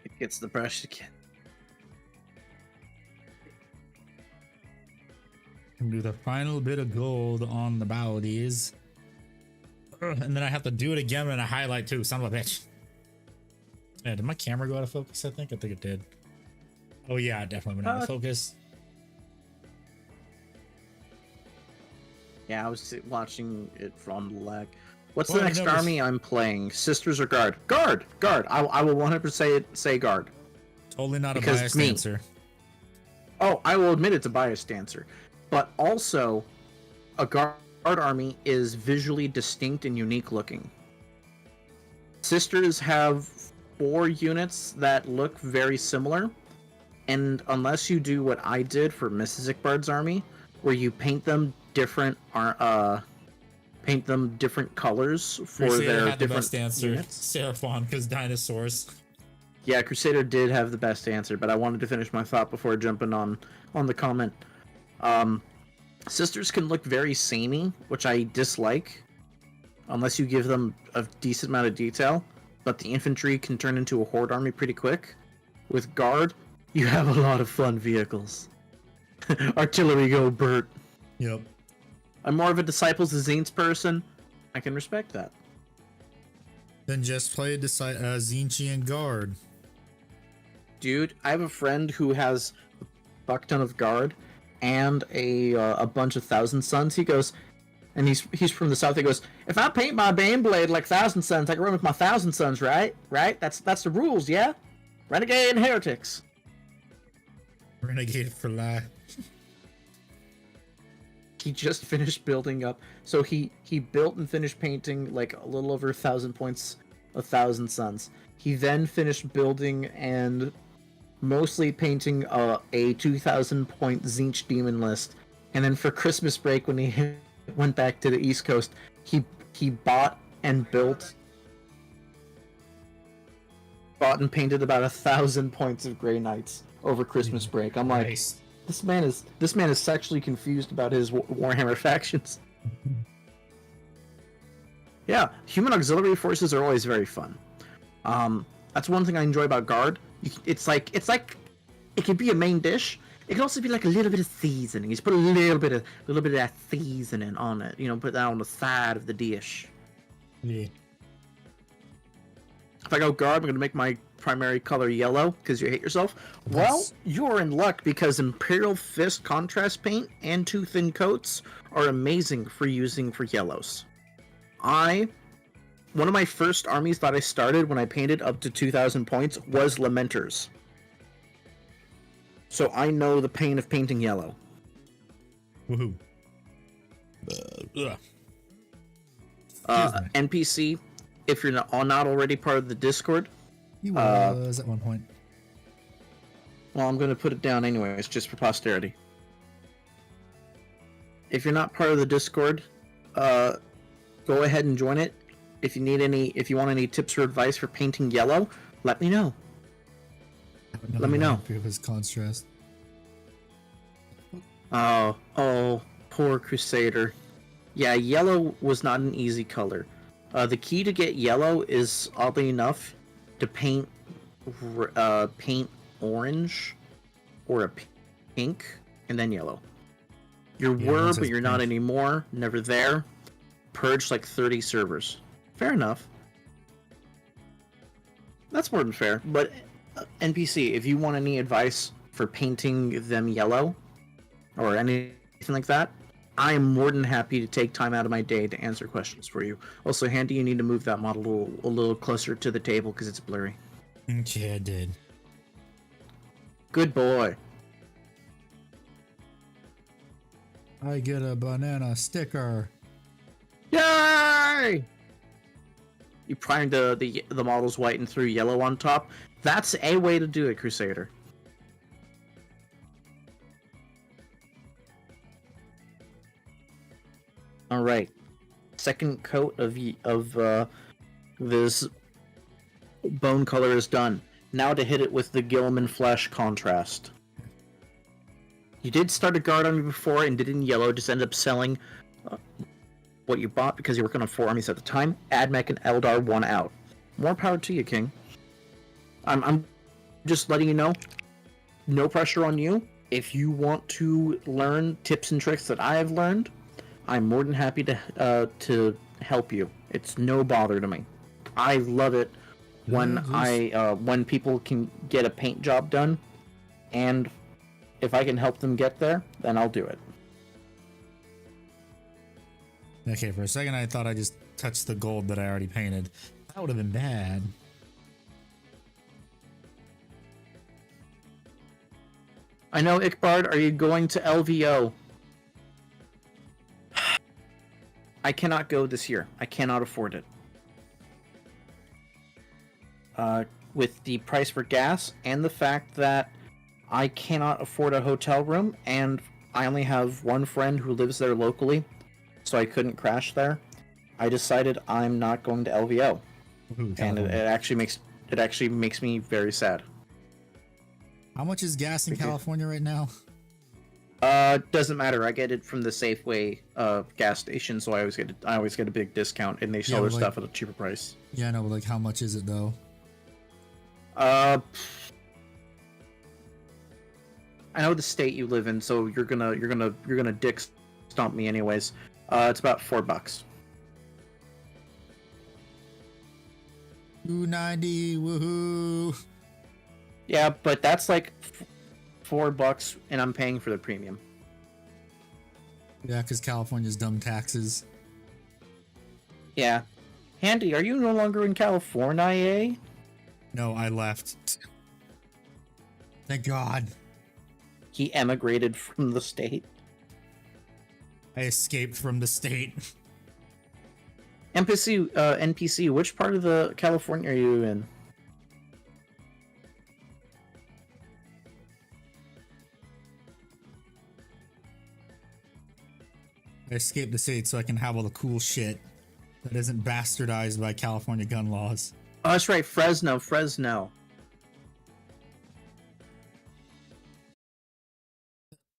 It gets the brush again. And do the final bit of gold on the bodies. And then I have to do it again in a highlight too, son of a bitch. Yeah, did my camera go out of focus? I think it did. Oh yeah, it definitely went out of focus. Yeah, I was watching it from the lag. What's the next army I'm playing? Sisters or Guard? Guard! I will 100% say Guard. Totally not a biased answer. Oh, I will admit it's a biased answer. But also, a Guard army is visually distinct and unique looking. Sisters have 4 units that look very similar. And unless you do what I did for Mrs. Ickbard's army, where you paint them different colors for Crusader their had the different best answer. units. Seraphon, because dinosaurs. Yeah, Crusader did have the best answer, but I wanted to finish my thought before jumping on the comment. Sisters can look very samey, which I dislike, unless you give them a decent amount of detail. But the infantry can turn into a horde army pretty quick. With Guard, you have a lot of fun vehicles. Artillery go, Bert. Yep. I'm more of a Disciples of Zines person. I can respect that. Then just play Zinchi and Guard. Dude, I have a friend who has a buck ton of Guard and a bunch of Thousand Suns. He goes, and he's from the south. He goes, if I paint my Baneblade like Thousand Suns, I can run with my Thousand Suns, right? Right? That's the rules, yeah? Renegade and Heretics. Renegade for life. He just finished building up. So he built and finished painting like a little over 1,000 points of Thousand Suns. He then finished building and mostly painting a 2,000 point Zinch Demon list. And then for Christmas break, when he went back to the East Coast, he bought and painted about 1,000 points of Grey Knights over Christmas break. I'm like, Nice. this man is sexually confused about his Warhammer factions. Yeah, human auxiliary forces are always very fun. That's one thing I enjoy about Guard. It's like it can be a main dish. It can also be like a little bit of seasoning. You just put a little bit of that seasoning on it. You know, put that on the side of the dish. Yeah. If I go Guard, I'm going to make my primary color yellow because you hate yourself. Well, you're in luck because Imperial Fist contrast paint and two thin coats are amazing for using for yellows. One of my first armies that I started when I painted up to 2,000 points was Lamenters. So I know the pain of painting yellow. Woohoo. NPC, if you're not already part of the Discord. He was at one point. Well, I'm going to put it down anyways, just for posterity. If you're not part of the Discord, go ahead and join it. If you want any tips or advice for painting yellow, let me know. Let me know. His contrast. Oh, poor Crusader. Yeah, yellow was not an easy color. The key to get yellow is, oddly enough, to paint orange or a pink and then yellow. You were, but you're not anymore. Never there. Purged like 30 servers. Fair enough. That's more than fair. But NPC, if you want any advice for painting them yellow or anything like that, I am more than happy to take time out of my day to answer questions for you. Also, Handy, you need to move that model a little closer to the table because it's blurry. Okay, I did. Good boy. I get a banana sticker. Yay! You primed the models white and threw yellow on top. That's a way to do it, Crusader. All right, second coat of this bone color is done. Now to hit it with the Gilman flesh contrast. You did start a Guard army before and did it in yellow. Just ended up selling what you bought because you were working on 4 armies at the time. Admech and Eldar won out. More power to you, King. I'm just letting you know. No pressure on you. If you want to learn tips and tricks that I have learned, I'm more than happy to help you. It's no bother to me. I love it when when people can get a paint job done, and if I can help them get there, then I'll do it. Okay, for a second I thought I just touched the gold that I already painted. That would have been bad. I know, Ickbard, are you going to LVO? I cannot go this year. I cannot afford it. With the price for gas and the fact that I cannot afford a hotel room, and I only have one friend who lives there locally, so I couldn't crash there. I decided I'm not going to LVO, Ooh, and it actually makes me very sad. How much is gas in California right now? Doesn't matter. I get it from the Safeway gas station, so I always get a big discount, and they sell their stuff at a cheaper price. Yeah, I know, but like, how much is it though? I know the state you live in, so you're gonna dick stomp me anyways. It's about $4. $2.90, woohoo! Yeah, but that's like $4, and I'm paying for the premium. Yeah, because California's dumb taxes. Yeah. Handy, are you no longer in California? No, I left. Thank God. He emigrated from the state. I escaped from the state. NPC, which part of the California are you in? I escaped the state so I can have all the cool shit that isn't bastardized by California gun laws. Oh, that's right, Fresno.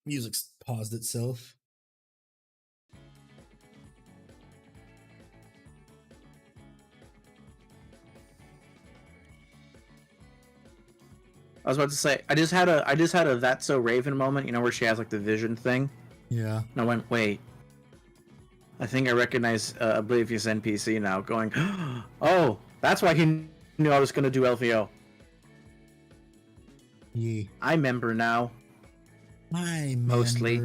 Music's paused itself. I was about to say, I just had a That's So Raven moment, you know, where she has like the vision thing. Yeah. And I went, wait. I think I recognize Oblivious NPC now, going, oh, that's why he knew I was going to do LVO. Yeah. I remember now. Mostly.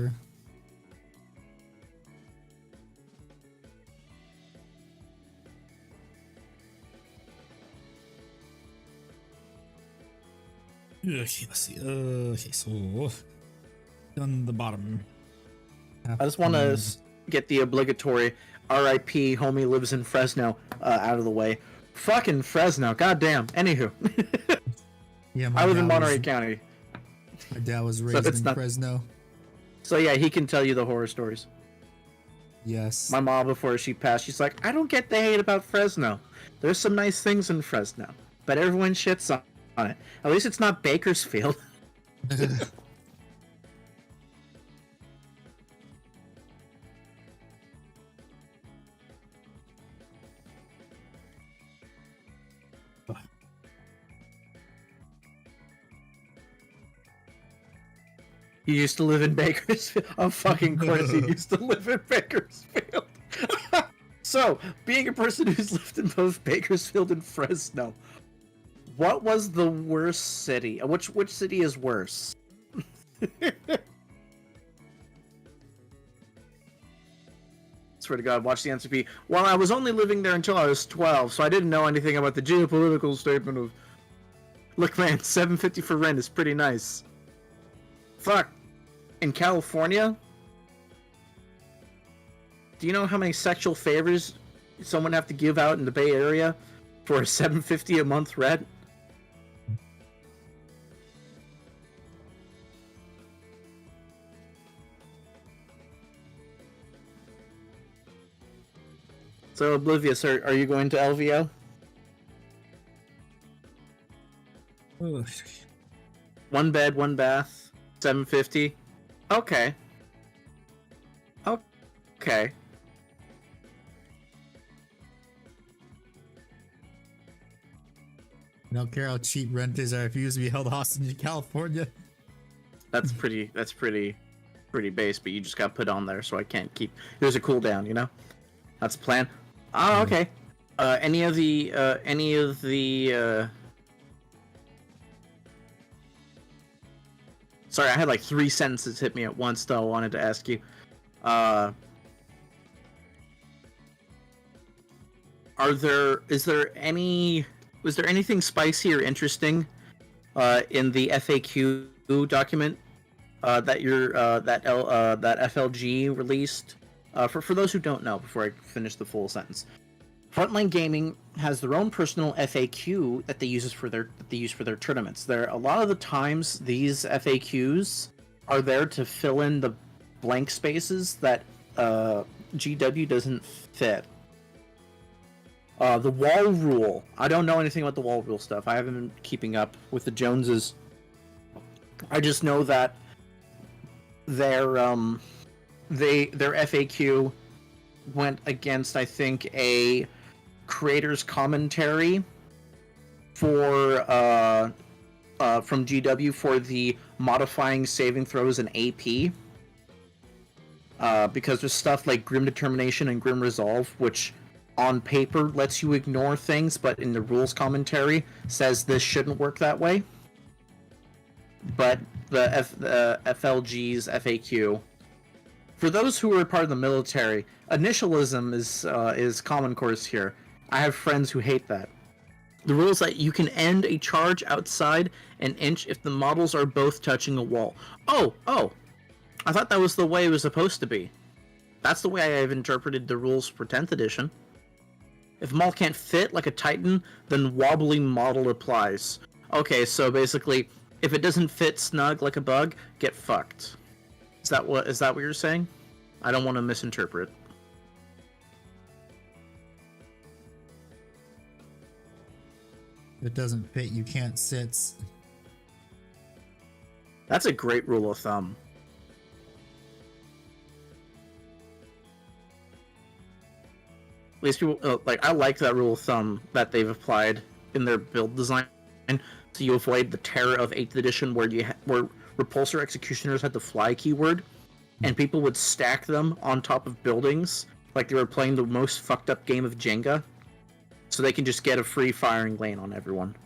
Okay, let's see. Okay, so on the bottom. I just want to get the obligatory RIP homie lives in Fresno out of the way. Fucking Fresno, goddamn. Anywho. Yeah, I live in Monterey County. My dad was raised in Fresno. So yeah, he can tell you the horror stories. Yes. My mom, before she passed, she's like, I don't get the hate about Fresno. There's some nice things in Fresno, but everyone shits on it. At least it's not Bakersfield. You used to live in Bakersfield? Of fucking course you used to live in Bakersfield. So, being a person who's lived in both Bakersfield and Fresno, what was the worst city? Which city is worse? Swear to God, watch the answer be, well, I was only living there until I was 12, so I didn't know anything about the geopolitical statement of, look man, $7.50 for rent is pretty nice. Fuck. In California? Do you know how many sexual favors someone have to give out in the Bay Area for a $7.50 a month rent? So, Oblivious, are you going to LVO? Ugh. One bed, one bath, $7.50. Okay. Okay. I don't care how cheap rent is. I refuse to be held hostage in California. That's pretty base, but you just got put on there, so I can't keep. There's a cooldown, you know. That's the plan. Oh, okay. Any of the Sorry, I had like 3 sentences hit me at once, though. I wanted to ask you. Was there anything spicy or interesting in the FAQ document that FLG released? For those who don't know, before I finish the full sentence, Frontline Gaming has their own personal FAQ that they use for their tournaments. A lot of the times these FAQs are there to fill in the blank spaces that GW doesn't fit. The wall rule. I don't know anything about the wall rule stuff. I haven't been keeping up with the Joneses. I just know that their FAQ went against, I think, a creator's commentary for from GW for the modifying saving throws and AP. Because there's stuff like Grim Determination and Grim Resolve, which on paper lets you ignore things, but in the rules commentary says this shouldn't work that way. But the FLG's FAQ, for those who are part of the military, initialism is common course here. I have friends who hate that. The rule is that you can end a charge outside an inch if the models are both touching a wall. Oh! I thought that was the way it was supposed to be. That's the way I've interpreted the rules for 10th edition. If a model can't fit like a Titan, then wobbly model applies. Okay, so basically, if it doesn't fit snug like a bug, get fucked. Is that what you're saying? I don't want to misinterpret. If it doesn't fit, you can't sit. That's a great rule of thumb. At least people I like that rule of thumb that they've applied in their build design, so you avoid the terror of 8th edition where where repulsor executioners had the fly keyword, and people would stack them on top of buildings like they were playing the most fucked up game of Jenga, so they can just get a free firing lane on everyone.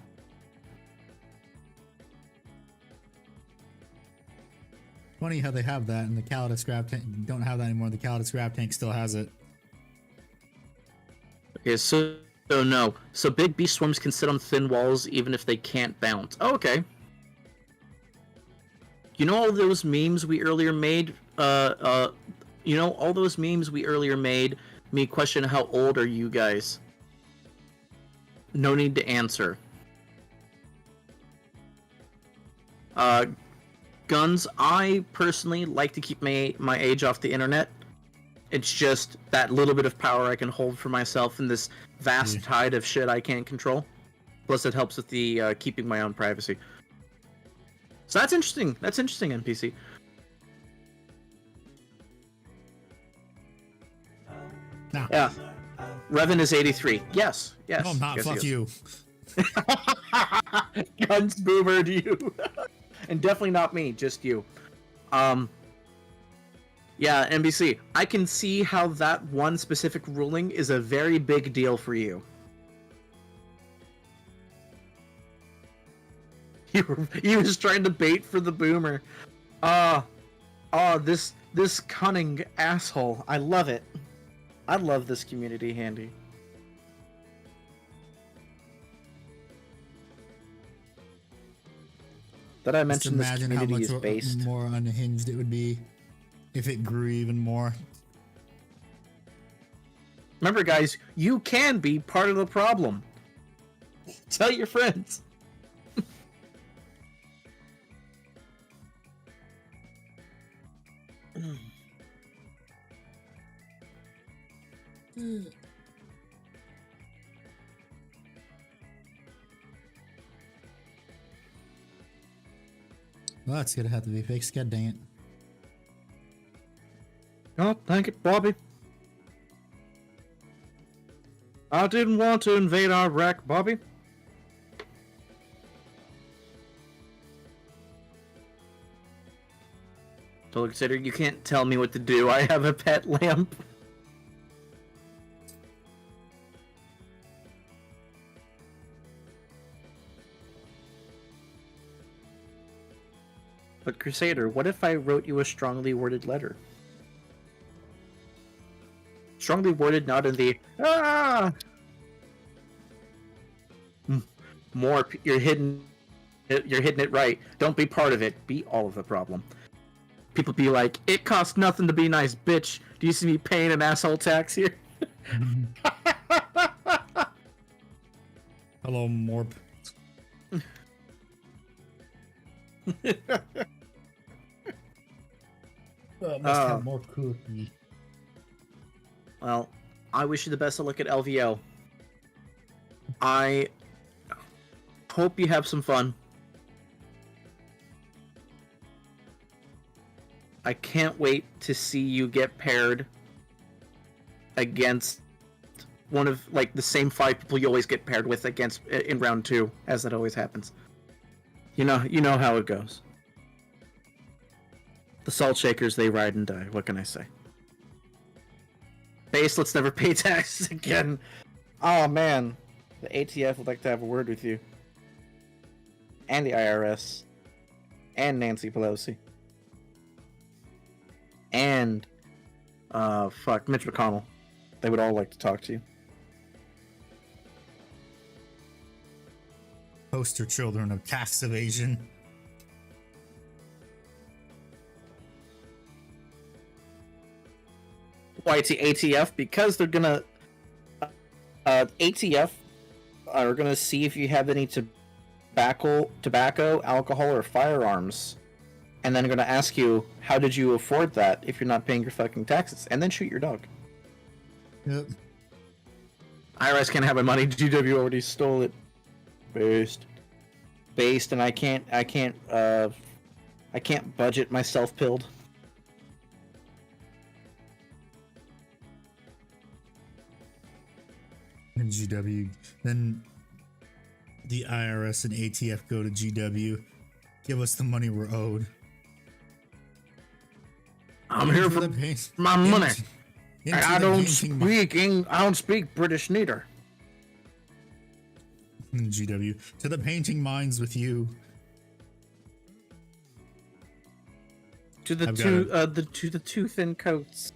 Funny how they have that, and the Calidus Scrap Tank don't have that anymore. The Calidus Scrap Tank still has it. Okay, so no. So big beast swarms can sit on thin walls even if they can't bounce. Oh, okay. You know all those memes we earlier made? You know all those memes we earlier made? Me question how old are you guys? No need to answer. Guns, I personally like to keep my age off the internet. It's just that little bit of power I can hold for myself in this vast tide of shit I can't control. Plus, it helps with the keeping my own privacy. So that's interesting. That's interesting, NPC. No. Yeah. Revan is 83. Yes. Yes. No, I'm not. Yes, Fuck you. Guns boomered you. And definitely not me, just you. Yeah, NBC, I can see how that one specific ruling is a very big deal for you. He was trying to bait for the boomer. This cunning asshole. I love it. I love this community, Handy. Did I mention this community is based? More unhinged it would be if it grew even more. Remember, guys, you can be part of the problem. Tell your friends. Well, that's gonna have to be fixed. God dang it. Oh, thank it, Bobby. I didn't want to invade Iraq, Bobby. Totally consider you can't tell me what to do. I have a pet lamp. But Crusader, what if I wrote you a strongly worded letter? Strongly worded, not in the more. You're hitting it right. Don't be part of it. Be all of the problem. People be like, it costs nothing to be nice, bitch. Do you see me paying an asshole tax here? Hello, Morp. Must have more cookie. Well, I wish you the best of luck at LVO. I hope you have some fun. I can't wait to see you get paired against one of like the same 5 people you always get paired with against in round 2, as that always happens. You know how it goes. The salt shakers, they ride and die. What can I say? Base, let's never pay taxes again. Oh man, the ATF would like to have a word with you, and the IRS, and Nancy Pelosi, and Mitch McConnell. They would all like to talk to you. Poster children of tax evasion. Why it's the ATF? Because they're gonna ATF are gonna see if you have any tobacco, alcohol, or firearms, and then they're gonna ask you, how did you afford that if you're not paying your fucking taxes, and then shoot your dog. Yep. IRS can't have my money. GW already stole it. Based, and I can't budget my self-pilled. And GW, then the IRS and ATF go to GW, give us the money we're owed. I'm here for my money. I don't speak British neither. GW, to the painting mines with you. To the two thin coats.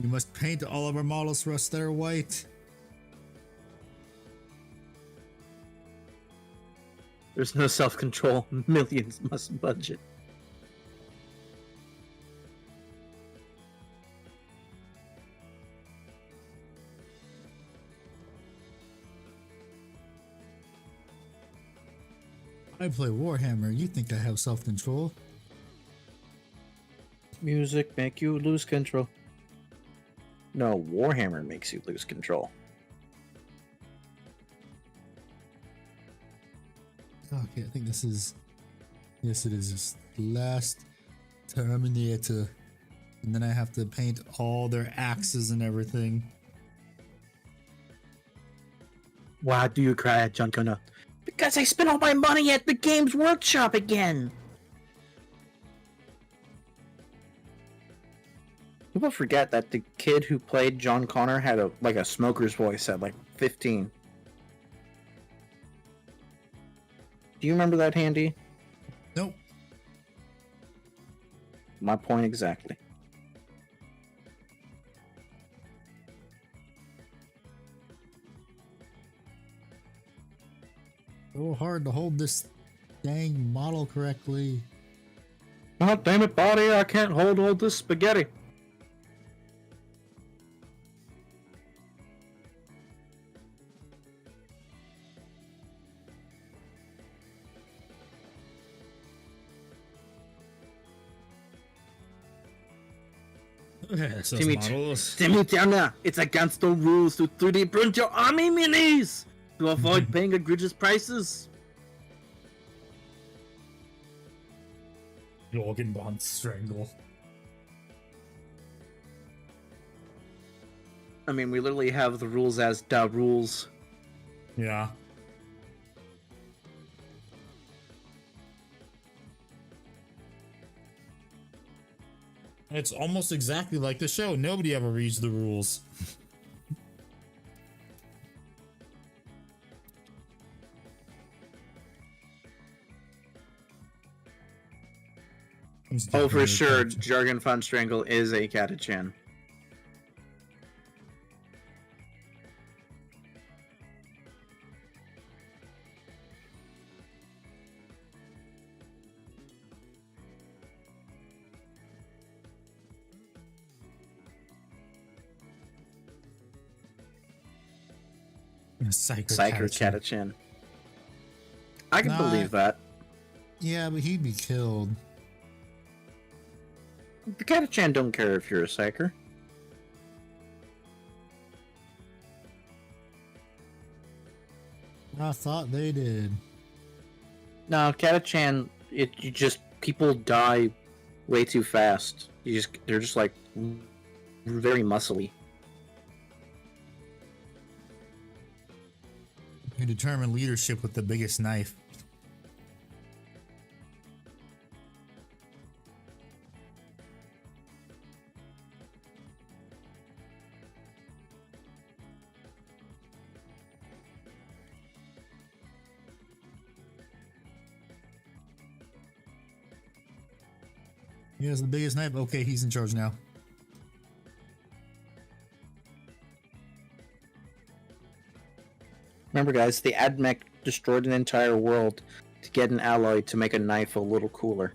You must paint all of our models for us that are white. There's no self-control. Millions must budget. I play Warhammer. You think I have self-control? Music make you lose control. No, Warhammer makes you lose control. Okay, I think this is... Yes, it is. This last Terminator. And then I have to paint all their axes and everything. Why do you cry, John Connor? Because I spent all my money at the Games Workshop again! People forget that the kid who played John Connor had a smoker's voice at like 15. Do you remember that, Handy? Nope. My point exactly. So hard to hold this dang model correctly. Oh, damn it, body, I can't hold all this spaghetti. Timmy Turner, it's against the rules to 3D print your army minis to avoid paying egregious prices. Jorgen Bond Strangle. I mean, we literally have the rules as da rules. Yeah. It's almost exactly like the show. Nobody ever reads the rules. Oh, for sure, Jargon Fun Strangle is a Catachan. Psyker Catachan. I can believe that. Yeah, but he'd be killed. The Catachan don't care if you're a Psyker. I thought they did. No, Catachan, people die way too fast. They're just like very muscly. You determine leadership with the biggest knife. He has the biggest knife. Okay, he's in charge now. Remember, guys, the Admech destroyed an entire world to get an alloy to make a knife a little cooler.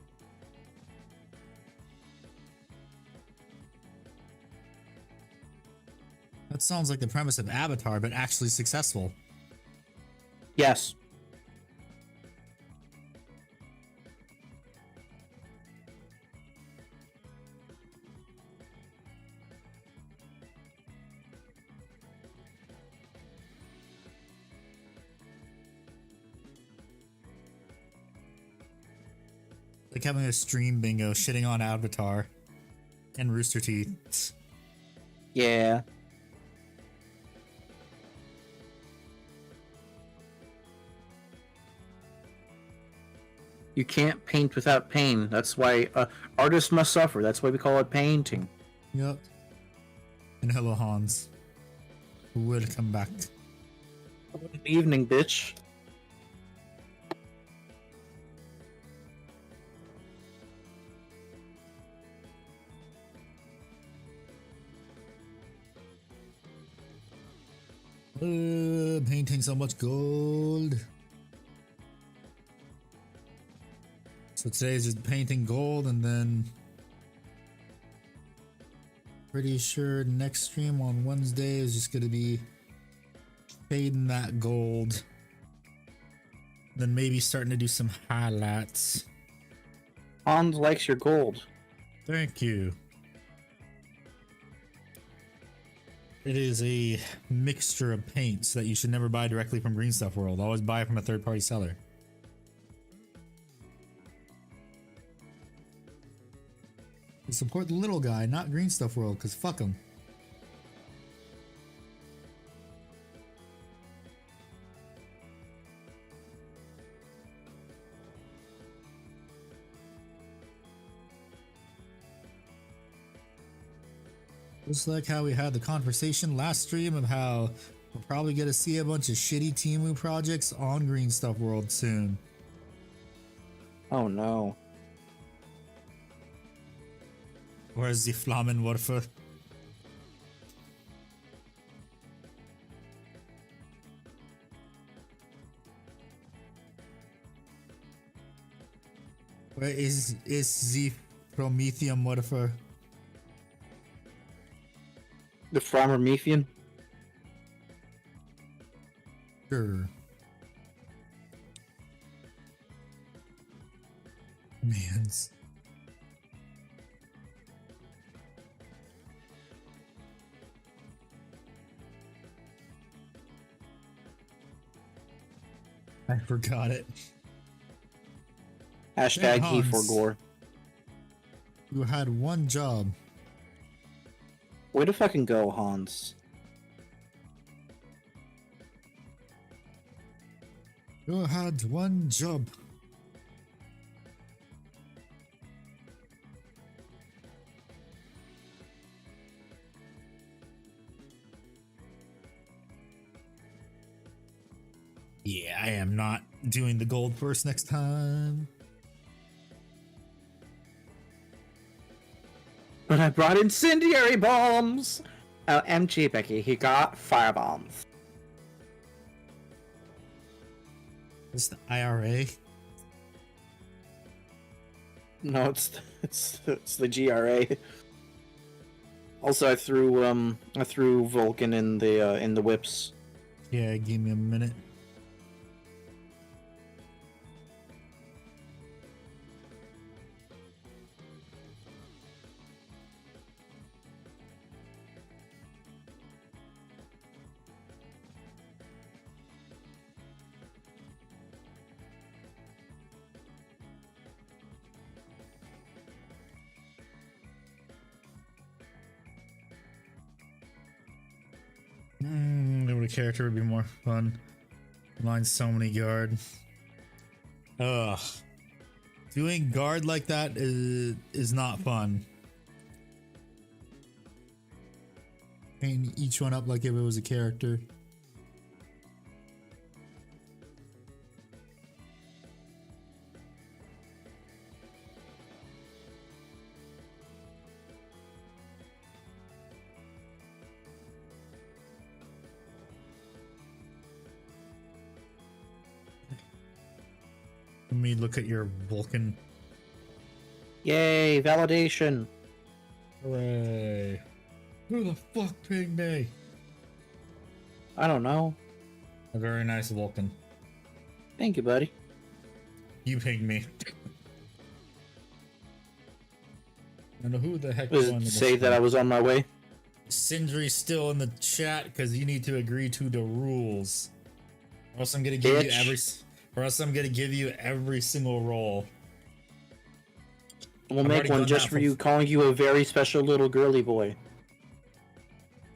That sounds like the premise of Avatar, but actually successful. Yes. Like having a stream bingo, shitting on Avatar and Rooster Teeth. Yeah. You can't paint without pain. That's why artists must suffer. That's why we call it painting. Yep. And hello, Hans. Welcome back. Good evening, bitch. Painting so much gold. So today's just painting gold, and then pretty sure next stream on Wednesday is just gonna be fading that gold. Then maybe starting to do some highlights. Hans likes your gold. Thank you. It is a mixture of paints that you should never buy directly from Green Stuff World. Always buy it from a third-party seller. You support the little guy, not Green Stuff World, because fuck him. Just like how we had the conversation last stream of how we'll probably get to see a bunch of shitty Temu projects on Green Stuff World soon. Oh no. Where's the Flammenwerfer? Where is the Prometheum Werfer? The Flammermethian? Sure. Mans. I forgot it. Hashtag Hey, E for Hans. gore. You had one job. Way to fucking go, Hans. You had one job. Yeah, I am not doing the gold first next time. But I brought incendiary bombs! MG, Becky, he got fire bombs. This is the IRA. No, it's the GRA. Also, I threw Vulcan in the whips. Yeah, give me a minute. What a character would be more fun. Mine's so many guard. Ugh. Doing guard like that is not fun. Painting each one up like if it was a character. Let me look at your Vulcan. Yay, validation. Hooray. Who the fuck pinged me? I don't know. A very nice Vulcan. Thank you, buddy. You pinged me. I don't know who the heck Was on it the say that I was on my way? Sindri's still in the chat because you need to agree to the rules. Or else I'm gonna give you every single roll. We'll make one just for you, calling you a very special little girly boy.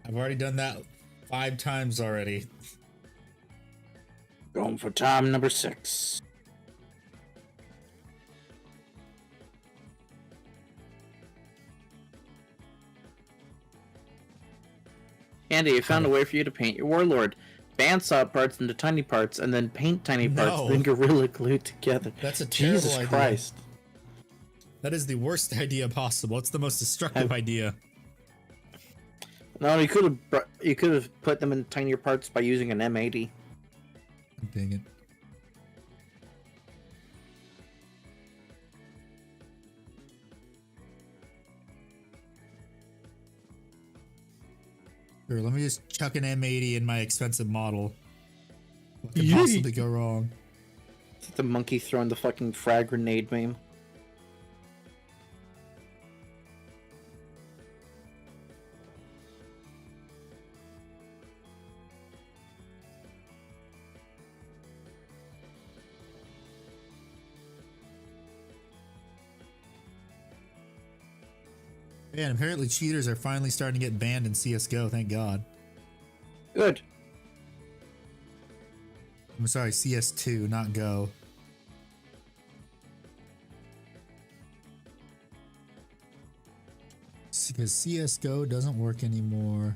I've already done that 5 times already. Going for time number 6. Andy, I found a way for you to paint your warlord. Band saw parts into tiny parts, and then paint tiny parts, then gorilla glue together. That's a terrible Jesus idea. Christ. That is the worst idea possible. It's the most destructive idea. No, you could have put them in tinier parts by using an M80. Dang it. Here, let me just chuck an M80 in my expensive model. What could possibly go wrong? It's like the monkey throwing the fucking frag grenade meme. Yeah, and apparently cheaters are finally starting to get banned in CSGO, thank God. Good. I'm sorry, CS2, not Go. Because CSGO doesn't work anymore.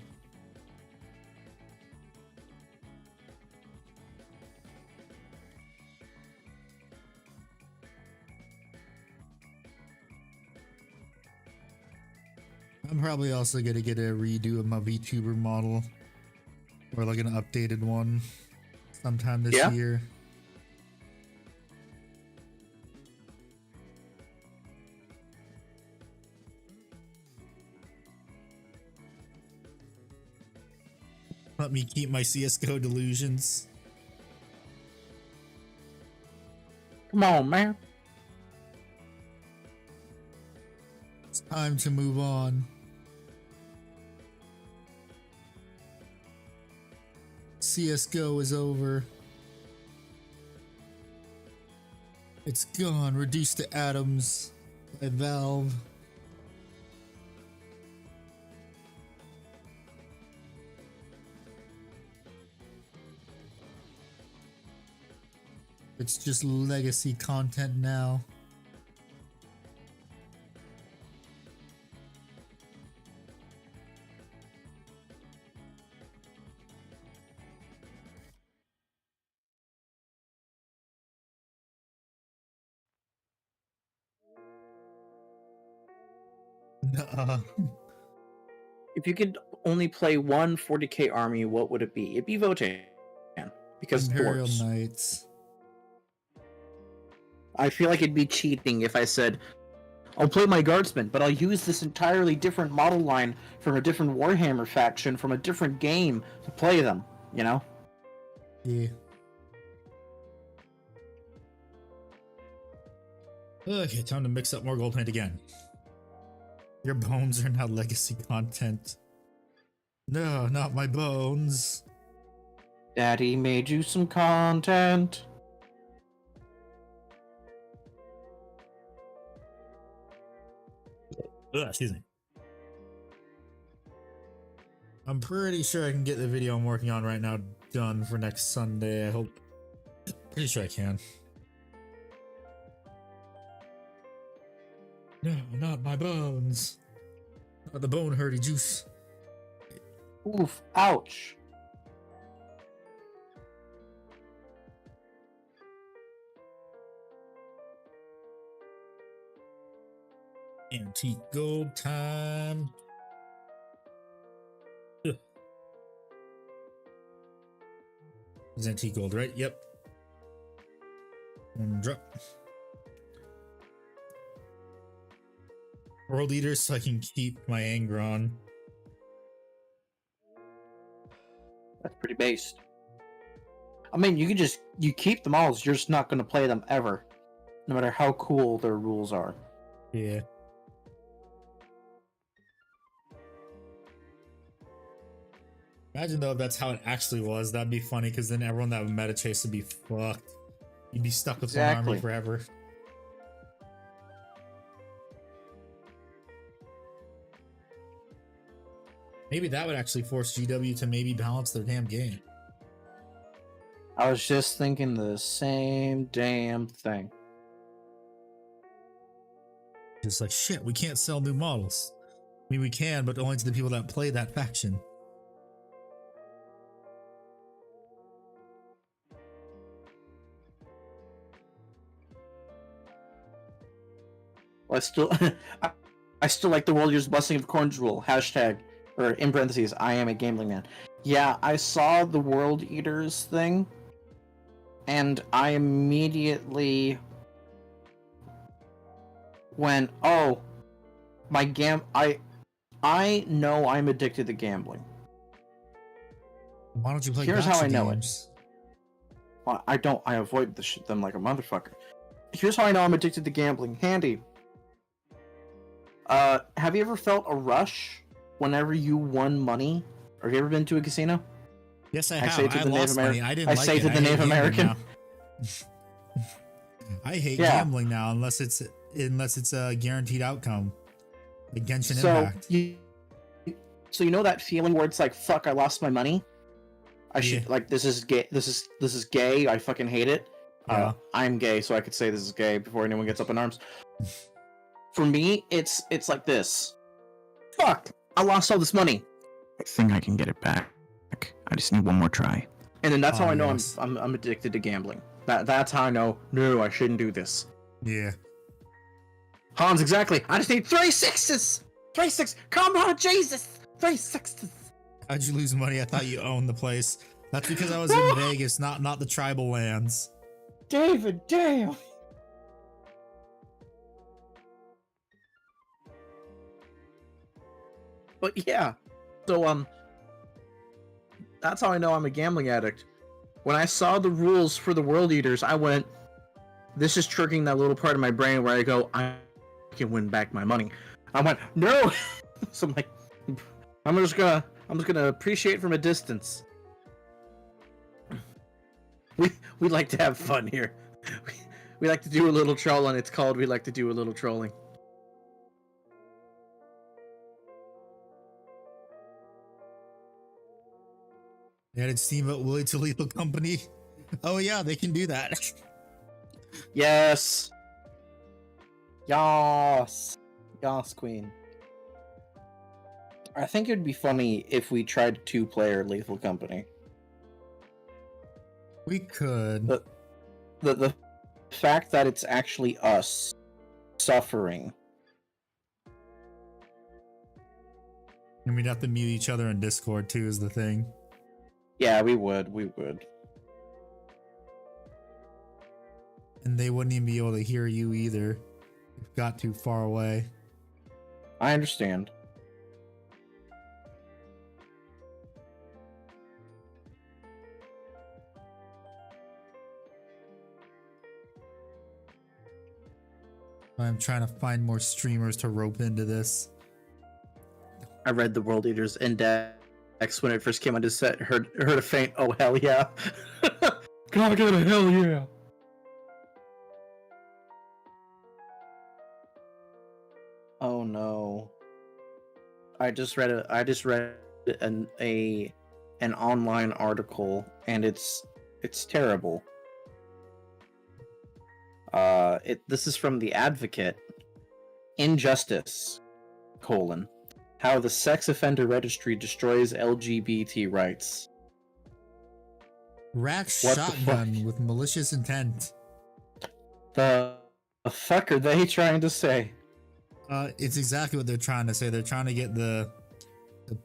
I'm probably also gonna get a redo of my VTuber model, or like an updated one, sometime this year. Let me keep my CSGO delusions. Come on, man. It's time to move on. CSGO is over. It's gone, reduced to atoms by Valve. It's just legacy content now. If you could only play one 40k army, what would it be? It'd be Votan. Because Imperial dwarves. Knights. I feel like it'd be cheating if I said, I'll play my guardsmen, but I'll use this entirely different model line from a different Warhammer faction from a different game to play them, you know? Yeah. Okay, time to mix up more gold paint again. Your bones are now legacy content. No, not my bones. Daddy made you some content. Ugh, excuse me. I'm pretty sure I can get the video I'm working on right now done for next Sunday. I hope. Pretty sure I can. No, not my bones. Not the bone hurdy juice. Oof, ouch. Antique gold time. Ugh. It's antique gold, right? Yep. One drop. World eaters so I can keep my anger on. That's pretty based. I mean, you keep them all, you're just not going to play them ever. No matter how cool their rules are. Yeah. Imagine though if that's how it actually was. That'd be funny because then everyone that would meta chase would be fucked. You'd be stuck with one army forever. Maybe that would actually force GW to maybe balance their damn game. I was just thinking the same damn thing. Just like, shit, we can't sell new models. I mean, we can, but only to the people that play that faction. Well, I still like the World Eater's Blessing of Corn's rule. Hashtag, or in parentheses, I am a gambling man. Yeah, I saw the World Eaters thing, and I immediately went, oh, I know I'm addicted to gambling. Why don't you play Here's how I know games? Well, I don't. I avoid them like a motherfucker. Here's how I know I'm addicted to gambling. Handy. Have you ever felt a rush whenever you won money? Or have you ever been to a casino? Yes, I have. I lost money. I didn't like it. I say to the Native American. I hate gambling now unless it's a guaranteed outcome. Like Genshin Impact. So you know that feeling where it's like, fuck, I lost my money? I should like this is gay. This is gay. I fucking hate it. Yeah. I'm gay, so I could say this is gay before anyone gets up in arms. For me, it's like this. Fuck! I lost all this money. I think I can get it back. I just need one more try. And then that's how I know I'm addicted to gambling. That's how I know. No, I shouldn't do this. Yeah. Hans, exactly. I just need 3 sixes. 3 6. Come on, Jesus. 3 sixes. How'd you lose money? I thought you owned the place. That's because I was in Vegas, not the tribal lands. David, damn. But yeah, so that's how I know I'm a gambling addict. When I saw the rules for the World Eaters, I went, this is triggering that little part of my brain where I go, I can win back my money. I went, no. So I'm like, I'm just gonna appreciate from a distance. We like to have fun here. We like to do a little trolling. It's called We Like to Do a Little Trolling. Added Steamboat Willie to Lethal Company. Oh yeah, they can do that. Yes. Yas. Yas, Queen. I think it'd be funny if we tried 2-player Lethal Company. We could. The fact that it's actually us suffering. And we'd have to mute each other in Discord too is the thing. Yeah, we would. And they wouldn't even be able to hear you either. If you got too far away. I understand. I'm trying to find more streamers to rope into this. I read the World Eaters Index when it first came on. Just set heard a faint "Oh hell yeah!" Gotta get a hell yeah! Oh no! I just read an online article, and it's terrible. This is from The Advocate. Injustice: how the sex offender registry destroys LGBT rights. Rack What the shotgun with malicious intent. The fuck are they trying to say? It's exactly what they're trying to say. They're trying to get the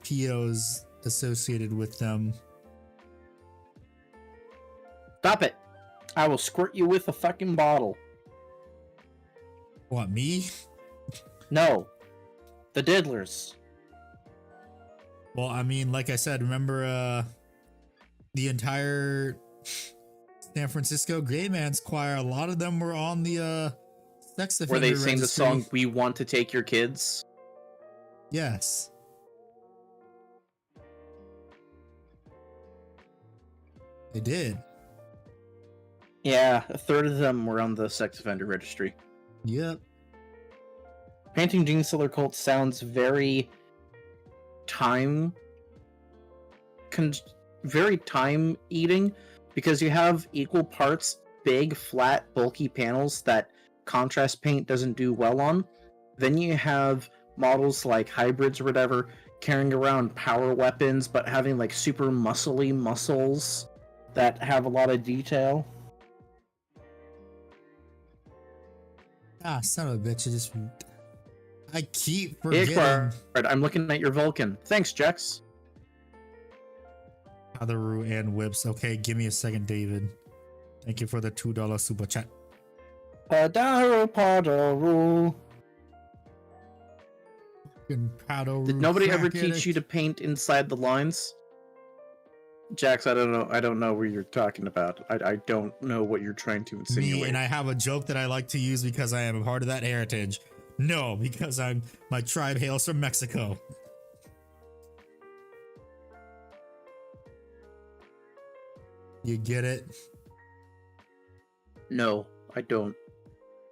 POs associated with them. Stop it! I will squirt you with a fucking bottle. What, me? No. The diddlers. Well, I mean, like I said, remember the entire San Francisco Gay Man's Choir, a lot of them were on the sex offender Were they sing the registry. song "We Want to Take Your Kids"? Yes. They did. Yeah, a third of them were on the sex offender registry. Yep. Painting Gene Stealer Cult sounds very very time eating, because you have equal parts big, flat, bulky panels that contrast paint doesn't do well on. Then you have models like hybrids or whatever carrying around power weapons but having like super muscly muscles that have a lot of detail. Ah, son of a bitch! I keep forgetting. I'm looking at your Vulcan. Thanks, Jex. Padaru and whips. Okay, give me a second, David. Thank you for the $2 super chat. Padaru. Padaru. Did nobody ever teach you to paint inside the lines? Jax, I don't know. I don't know what you're talking about. I don't know what you're trying to insinuate. Me, and I have a joke that I like to use because I am a part of that heritage. No, because my tribe hails from Mexico. You get it? No, I don't.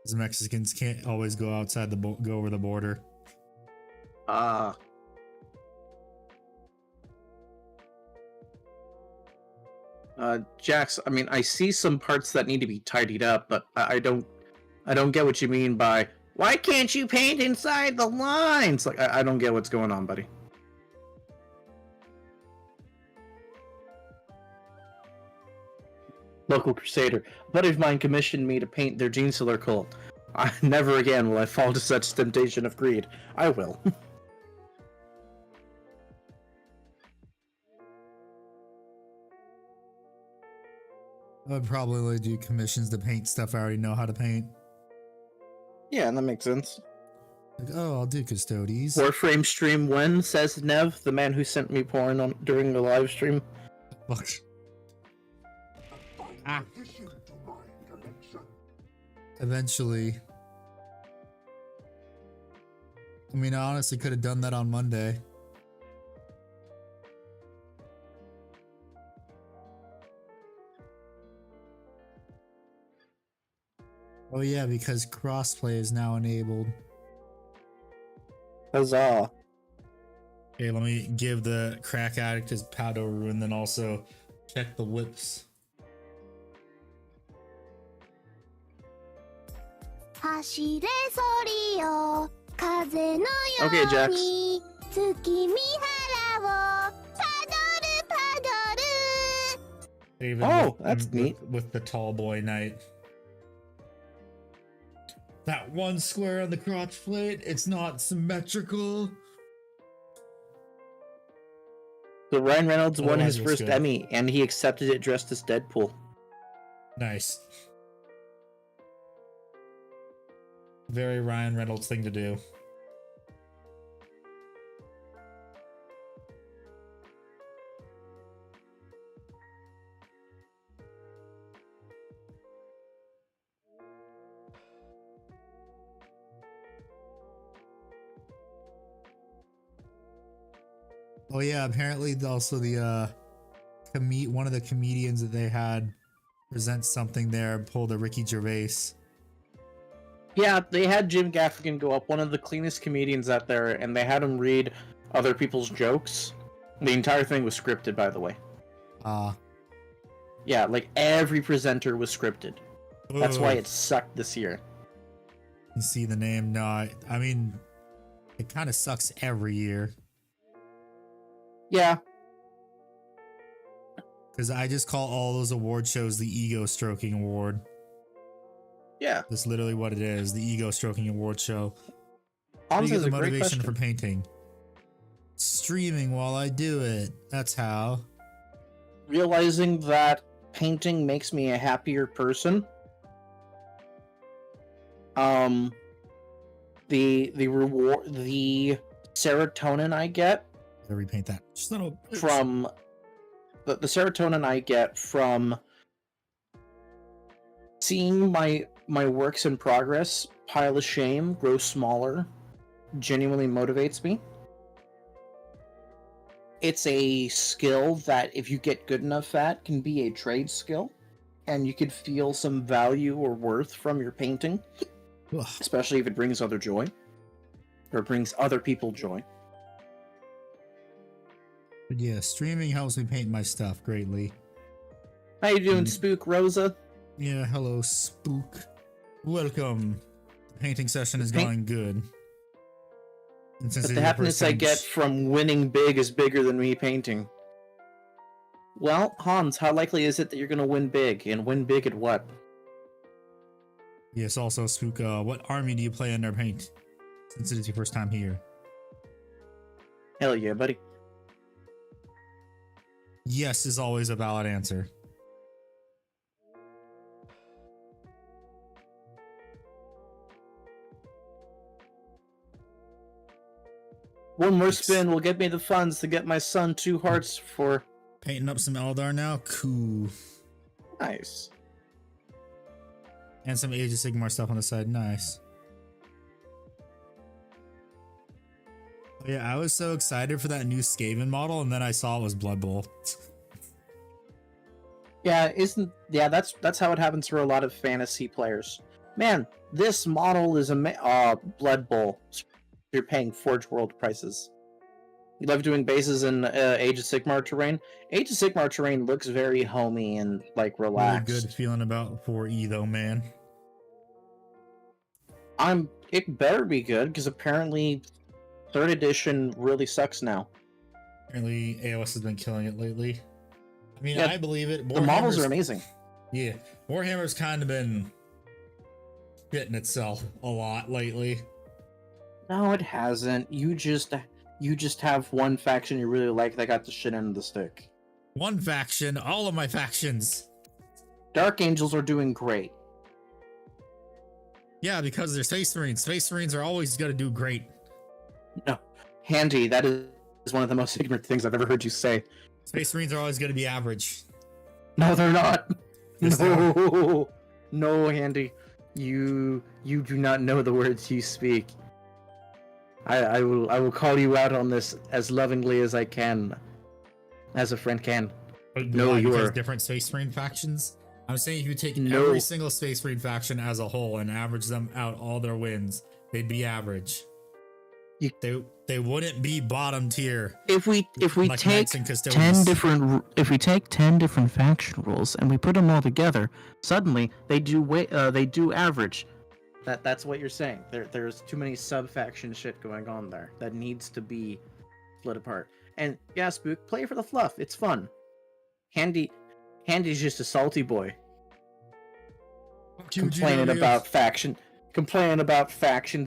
Because Mexicans can't always go outside go over the border. Ah. Jax, I mean, I see some parts that need to be tidied up, but I don't get what you mean by, why can't you paint inside the lines? Like, I don't get what's going on, buddy. Local Crusader. A buddy of mine commissioned me to paint their Gene Stealer cult. Never again will I fall to such temptation of greed. I will. I would probably do commissions to paint stuff I already know how to paint. Yeah, and that makes sense. Like, oh, I'll do Custodes. Warframe stream when, says Nev, the man who sent me porn during the live stream. Fuck. Ah. Eventually. I mean, I honestly could have done that on Monday. Oh yeah, because crossplay is now enabled. Huzzah. Okay, let me give the crack addict his Padaru and then also check the whips. Okay, Jax. Oh, that's neat. With the tall boy knight. That one square on the crotch plate, it's not symmetrical. So Ryan Reynolds won his Otherwise, first good. Emmy, and he accepted it dressed as Deadpool. Nice. Very Ryan Reynolds thing to do. Oh yeah, apparently also the one of the comedians that they had present something there pulled a Ricky Gervais. Yeah, they had Jim Gaffigan go up, one of the cleanest comedians out there, and they had him read other people's jokes. The entire thing was scripted, by the way. Yeah, like every presenter was scripted. That's why it sucked this year. You see the name? No, I mean, it kind of sucks every year. Yeah. Because I just call all those award shows the ego stroking award. Yeah. That's literally what it is, the ego stroking award show. Honestly, the motivation for painting. Streaming while I do it. That's how. Realizing that painting makes me a happier person. The reward, the serotonin I get. Gotta repaint that. From the serotonin I get from seeing my works in progress pile of shame grow smaller genuinely motivates me. It's a skill that if you get good enough at can be a trade skill, and you could feel some value or worth from your painting. Ugh. Especially if it brings other joy or brings other people joy. But yeah, streaming helps me paint my stuff greatly. How you doing, Spook Rosa? Yeah, hello, Spook. Welcome. The painting session is going good. But the happiness I get from winning big is bigger than me painting. Well, Hans, how likely is it that you're going to win big? And win big at what? Yes, also, Spook, what army do you play in their paint? Since it is your first time here. Hell yeah, buddy. Yes is always a valid answer. One more spin will get me the funds to get my son 2 hearts for... Painting up some Eldar now? Cool. Nice. And some Age of Sigmar stuff on the side. Nice. Oh, yeah, I was so excited for that new Skaven model, and then I saw it was Blood Bowl. Yeah, that's how it happens for a lot of fantasy players. Man, this model is a Blood Bowl. You're paying Forge World prices. You love doing bases in Age of Sigmar terrain. Age of Sigmar terrain looks very homey and like relaxed. Really good feeling about 4E though, man. It better be good because apparently 3rd edition really sucks now. Apparently AOS has been killing it lately. I mean, yeah, I believe it. The models are amazing. Yeah, Warhammer's kind of been hitting itself a lot lately. No, it hasn't. You just have one faction you really like that got the shit end of the stick. One faction? All of my factions. Dark Angels are doing great. Yeah, because they're Space Marines. Space Marines are always going to do great. No. Handy, that is one of the most ignorant things I've ever heard you say. Space Marines are always going to be average. No, they're not. No. No, Handy. You do not know the words you speak. I will call you out on this as lovingly as I can, as a friend can. No, you are different Space Marine factions. I'm saying if you take every single Space Marine faction as a whole and average them out all their wins, they'd be average. They wouldn't be bottom tier. If we like take 10 different faction rules and we put them all together, suddenly they do average. That's what you're saying. There's too many sub-faction shit going on there that needs to be split apart. And yeah, Spook, play for the fluff. It's fun. Handy's just a salty boy. Complaining about factions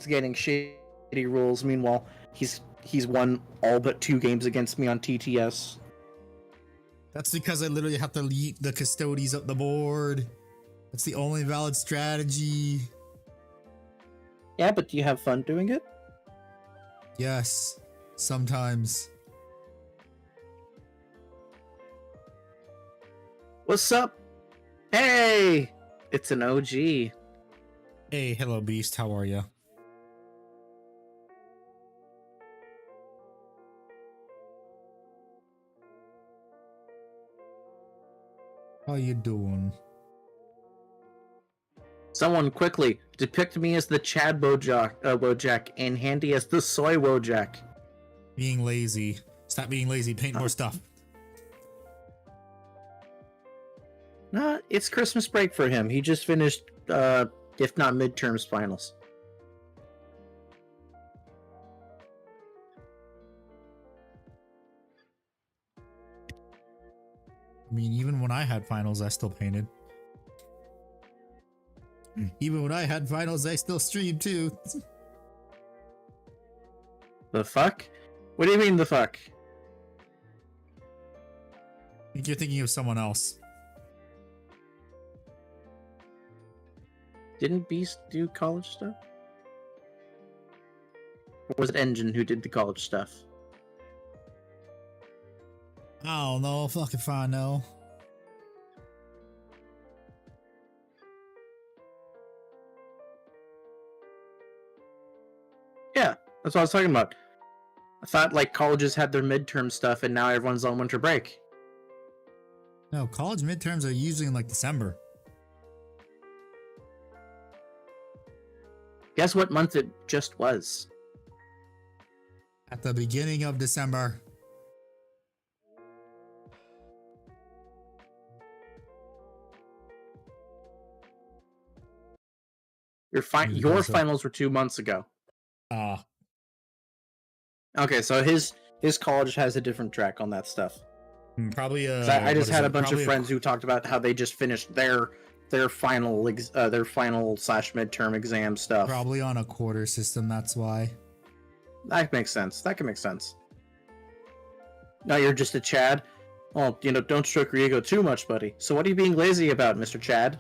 getting shitty rules. Meanwhile, he's won all but 2 games against me on TTS. That's because I literally have to yeet the custodies up the board. That's the only valid strategy. Yeah, but do you have fun doing it? Yes, sometimes. What's up? Hey! It's an OG. Hey, hello Beast, how are you? How you doing? Someone quickly depict me as the Chad Wojak and Handy as the Soy Wojak. Being lazy. Stop being lazy. Paint more stuff. Nah, it's Christmas break for him. He just finished, if not midterms, finals. I mean, even when I had finals, I still painted. Even when I had finals, I still streamed too. The fuck? What do you mean, the fuck? I think you're thinking of someone else. Didn't Beast do college stuff? Or was it Engine who did the college stuff? I don't know. Fuck if I know. Yeah, that's what I was talking about. I thought like colleges had their midterm stuff and now everyone's on winter break. No, college midterms are usually in like December. Guess what month it just was? At the beginning of December. Your finals were 2 months ago. Okay, so his college has a different track on that stuff. Probably. I just had a bunch of friends who talked about how they just finished their final /midterm exam stuff. Probably on a quarter system. That's why. That makes sense. That can make sense. Now you're just a Chad. Well, don't stroke your ego too much, buddy. So what are you being lazy about, Mr. Chad?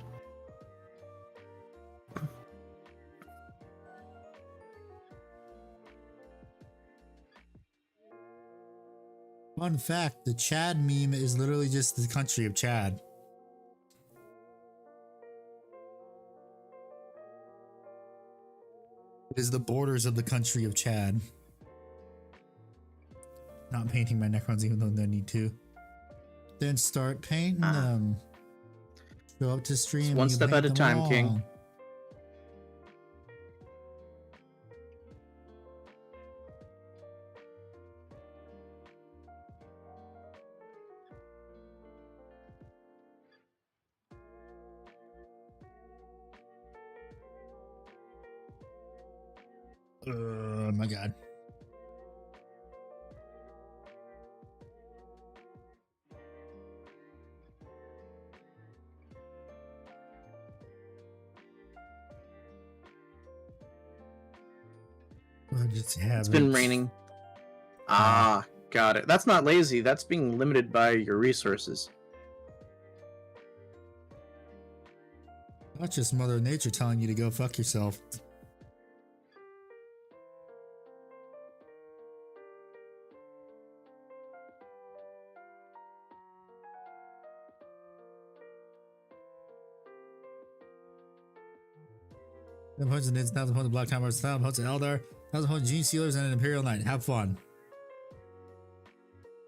Fun fact, the Chad meme is literally just the country of Chad. It is the borders of the country of Chad. Not painting my Necrons even though I need to. Then start painting them. Show up to stream. It's one step at a time, King. Oh my god. It's been raining. Ah, got it. That's not lazy. That's being limited by your resources. That's just Mother Nature telling you to go fuck yourself. Thousand points of Nids, 1,000 points of Black Timers, 1,000 points of Eldar, 1,000 points of Gene Stealers, and an Imperial Knight. Have fun.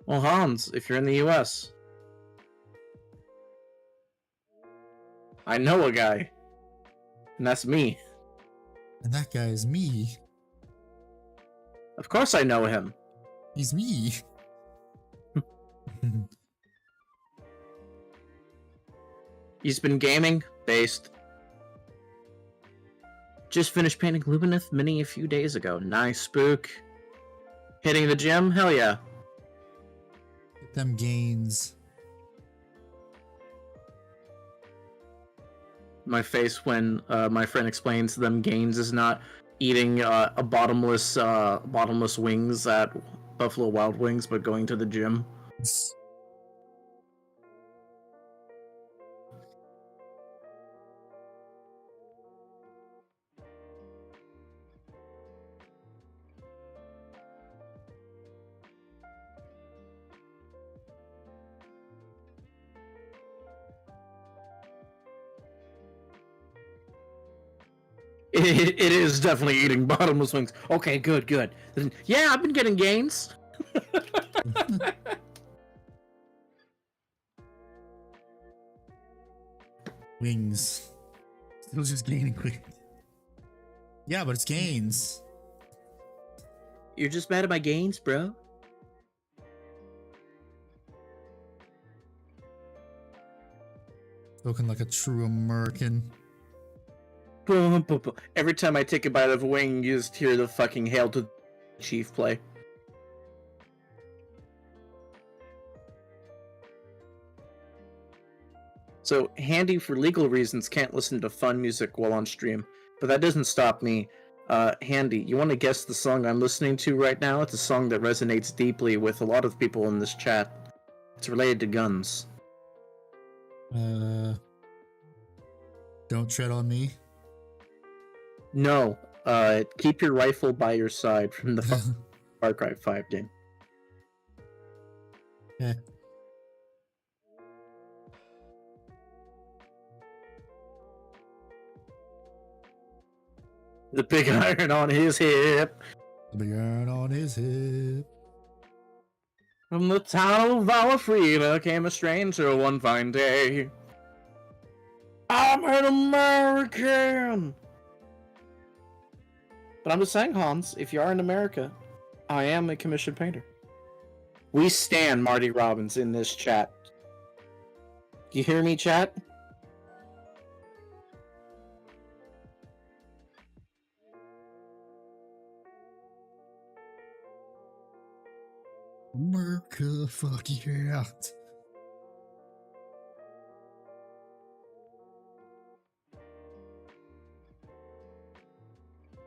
Well, Hans, if you're in the US, I know a guy, and that's me. And that guy is me. Of course I know him. He's me. He's been gaming, based. Just finished painting Lumineth Mini a few days ago. Nice, spook. Hitting the gym? Hell yeah. Get them gains. My face when my friend explains them gains is not eating a bottomless wings at Buffalo Wild Wings, but going to the gym. It is definitely eating bottomless wings. Okay, good. Yeah, I've been getting gains. Wings. It was just gaining quick. Yeah, but it's gains. You're just mad at my gains, bro? Spoken like a true American. Boom, boom, boom. Every time I take a bite of a wing, you just hear the fucking Hail to the Chief play. So, Handy, for legal reasons, can't listen to fun music while on stream, but that doesn't stop me. Handy, you want to guess the song I'm listening to right now? It's a song that resonates deeply with a lot of people in this chat. It's related to guns. Don't tread on me. No, Keep Your Rifle by Your Side from the Far Cry 5 game. Yeah. The big iron on his hip. The big iron on his hip. From the town of Valafrida came a stranger one fine day. I'm an American! But I'm just saying, Hans, if you are in America, I am a commissioned painter. We stand Marty Robbins in this chat. You hear me, chat? America, fuck yeah.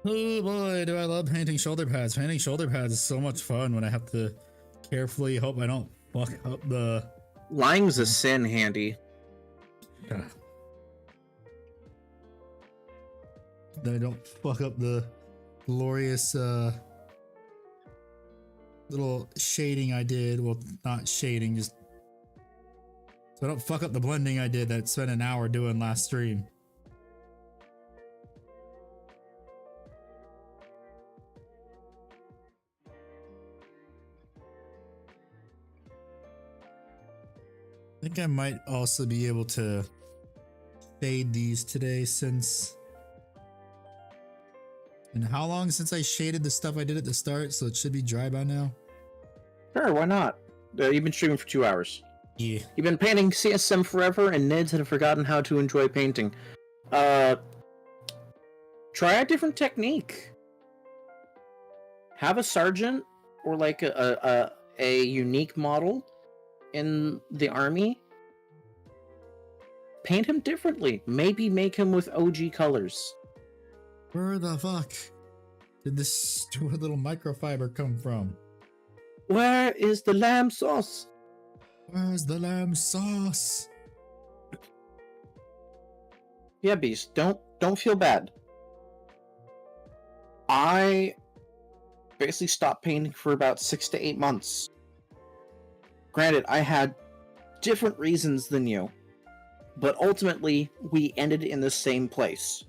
Oh boy, do I love painting shoulder pads. Painting shoulder pads is so much fun when I have to carefully hope I don't fuck up the... Lying's a sin, Handy. That I don't fuck up the glorious little shading I did. Well, not shading, just so I don't fuck up the blending I did that I spent an hour doing last stream. I think I might also be able to fade these today since... And how long since I shaded the stuff I did at the start, so it should be dry by now? Sure, why not? You've been streaming for 2 hours. Yeah. You've been painting CSM forever, and Nids had forgotten how to enjoy painting. Try a different technique. Have a sergeant or like a unique model in the army. Paint him differently. Maybe make him with OG colors. Where the fuck did this stupid little microfiber come from? Where is the lamb sauce? Where's the lamb sauce? Yeah, Beast, don't feel bad. I basically stopped painting for about 6 to 8 months. Granted, I had different reasons than you, but ultimately we ended in the same place.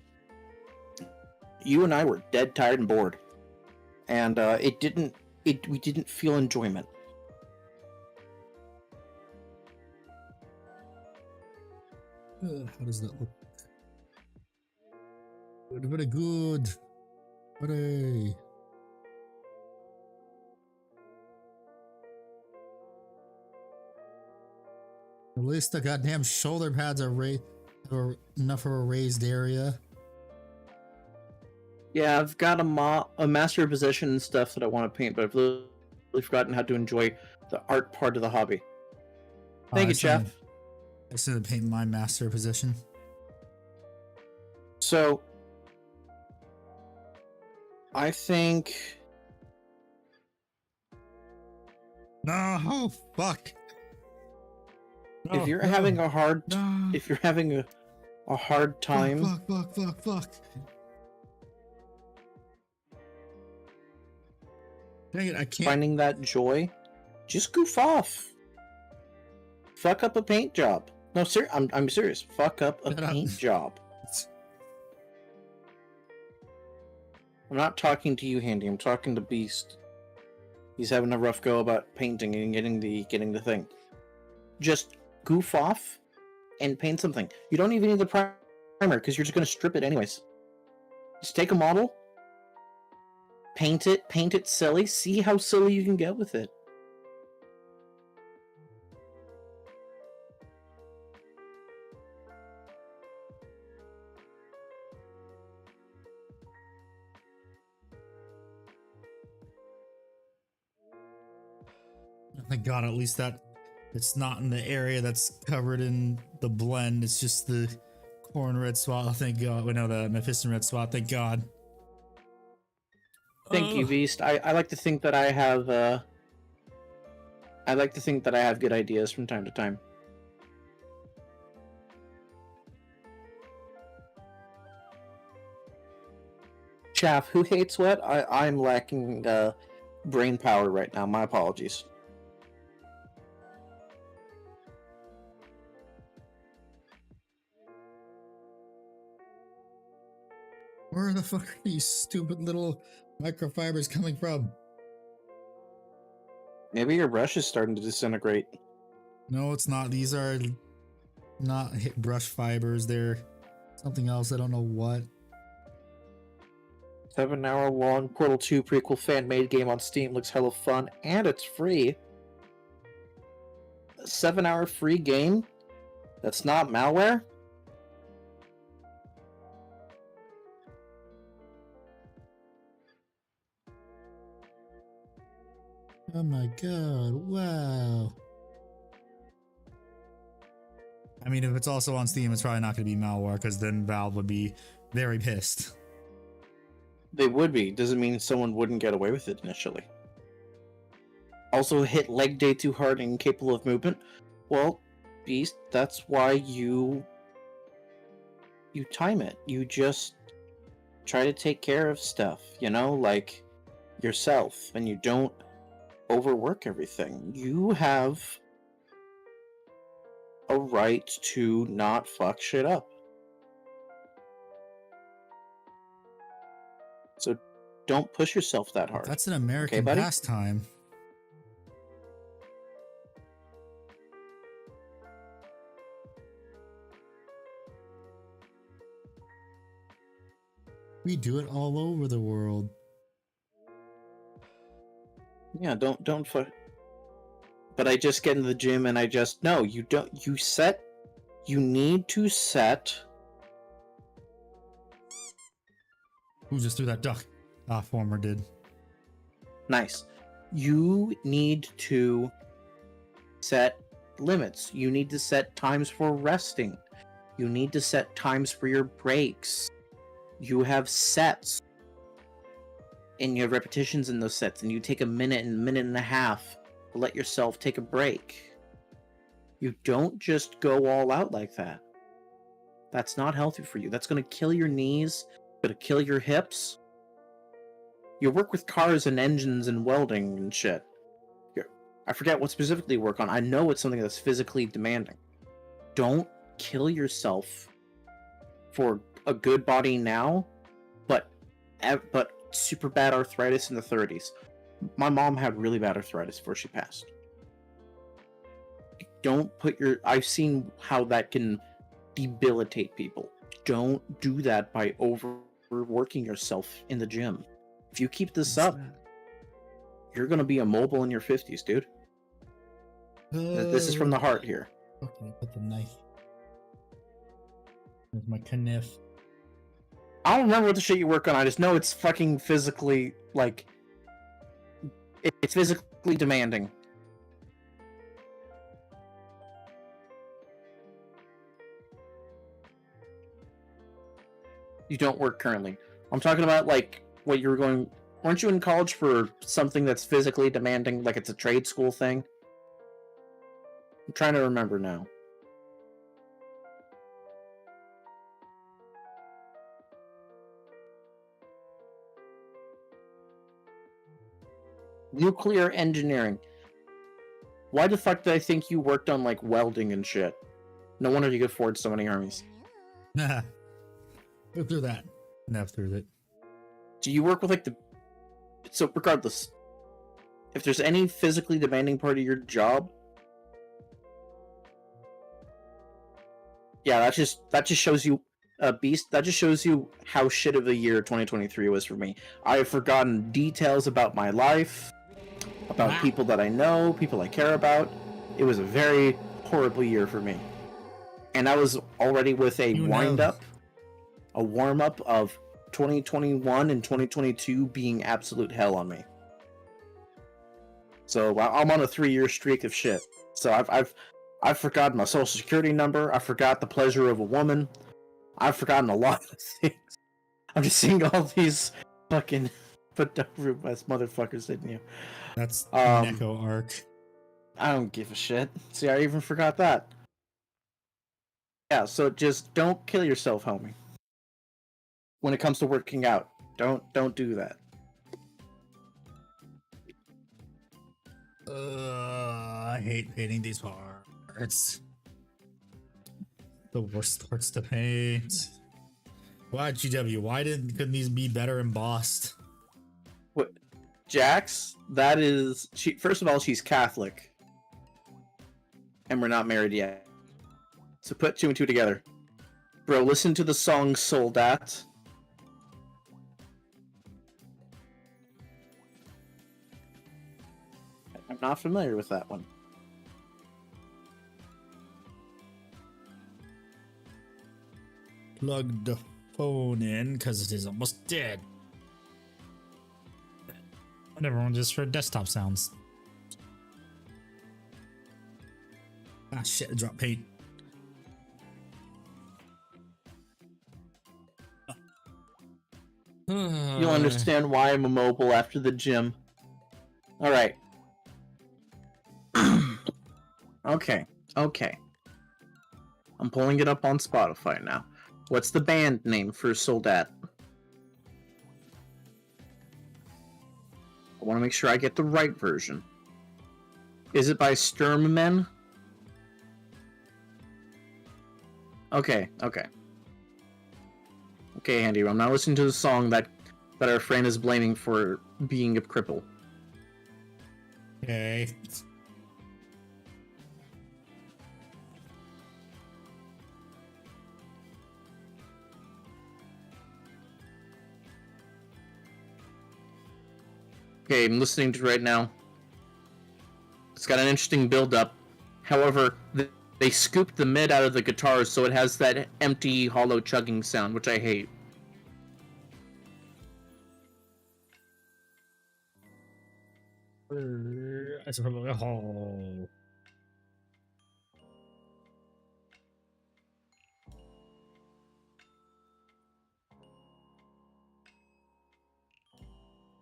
You and I were dead tired and bored, and we didn't feel enjoyment. How does that look? Very good. Hooray. At least the goddamn shoulder pads are enough of a raised area. Yeah, I've got a master position and stuff that I want to paint, but I've really forgotten how to enjoy the art part of the hobby. Thank you, Jeff. I should have painted my master position. So, I think... No, fuck. No, if you're having a hard... No. If you're having a hard time... Fuck. Dang it, I can't... finding that joy, just goof off. Fuck up a paint job. No, I'm serious. Fuck up a paint job. I'm not talking to you, Handy. I'm talking to Beast. He's having a rough go about painting and getting the thing. Just goof off and paint something. You don't even need the primer because you're just going to strip it anyways. Just take a model, paint it silly, see how silly you can get with it. Thank God, at least that it's not in the area that's covered in the blend. It's just the corn red spot. Oh, thank God. We know the Mephiston red spot. Thank God. Thank you, Beast. I like to think that I have good ideas from time to time. Chaff, who hates what? I'm lacking brain power right now. My apologies. Where the fuck are these stupid little microfibers coming from? Maybe your brush is starting to disintegrate. No, it's not. These are not brush fibers. They're something else. I don't know what. 7-hour-long Portal 2 prequel fan-made game on Steam looks hella fun, and it's free. A 7-hour free game that's not malware? Oh my God, wow. I mean, if it's also on Steam, it's probably not going to be malware, because then Valve would be very pissed. They would be. Doesn't mean someone wouldn't get away with it initially. Also hit leg day too hard and incapable of movement? Well, Beast, that's why you time it. You just try to take care of stuff, you know, like yourself, and you don't overwork everything. You have a right to not fuck shit up. So don't push yourself that hard. That's an American pastime. We do it all over the world. Yeah, don't fuck. But I just get in the gym and I just no, you don't. You need to set. Who just threw that duck? Ah, former did. Nice. You need to set limits. You need to set times for resting. You need to set times for your breaks. You have sets. And you have repetitions in those sets, and you take a minute and a half to let yourself take a break. You don't just go all out like that. That's not healthy for you. That's going to kill your knees, going to kill your hips. You work with cars and engines and welding and shit. I forget what specifically you work on. I know it's something that's physically demanding. Don't kill yourself for a good body now, but super bad arthritis in the 30s. My mom had really bad arthritis before she passed. Don't put your... I've seen how that can debilitate people. Don't do that by overworking yourself in the gym. If you keep this up, you're going to be immobile in your 50s, dude. This is from the heart here. Okay, put the knife. There's my knife. I don't remember what the shit you work on. I just know it's fucking physically, like... It's physically demanding. You don't work currently. I'm talking about, like, what you were going... Weren't you in college for something that's physically demanding, like it's a trade school thing? I'm trying to remember now. Nuclear engineering. Why the fuck did I think you worked on, like, welding and shit? No wonder you could forge so many armies. Nah. Go through that. Never through it. Do you work with, like, the... So, regardless, if there's any physically demanding part of your job, Yeah, that just shows you Beast. That just shows you how shit of a year 2023 was for me. I have forgotten details about my life, about Wow. people that I know, people I care about. It was a very horrible year for me, and I was already with a You wind know. up, a warm up of 2021 and 2022 being absolute hell on me. So I'm on a 3-year streak of shit. So I've forgotten my social security number. I forgot the pleasure of a woman. I've forgotten a lot of things. I'm just seeing all these fucking put down ass motherfuckers hitting you. That's Um, Neko arc. I don't give a shit. See, I even forgot that. Yeah, so just don't kill yourself, homie. When it comes to working out, don't do that. I hate painting these parts. The worst parts to paint. Why GW? Why couldn't these be better embossed? What, Jax? That is she. First of all, she's Catholic, and we're not married yet. So put 2 and 2 together, bro. Listen to the song "Soldat." I'm not familiar with that one. Plug the phone in because it is almost dead. And everyone just heard desktop sounds. Ah shit, I dropped paint. You'll understand why I'm immobile after the gym. All right. Okay. I'm pulling it up on Spotify now. What's the band name for Soldat? I want to make sure I get the right version. Is it by Sturmmen? Okay. Okay, Andy, I'm not listening to the song that our friend is blaming for being a cripple. Okay. Okay, I'm listening to it right now. It's got an interesting build-up. However, they scooped the mid out of the guitar, so it has that empty, hollow chugging sound, which I hate. Oh.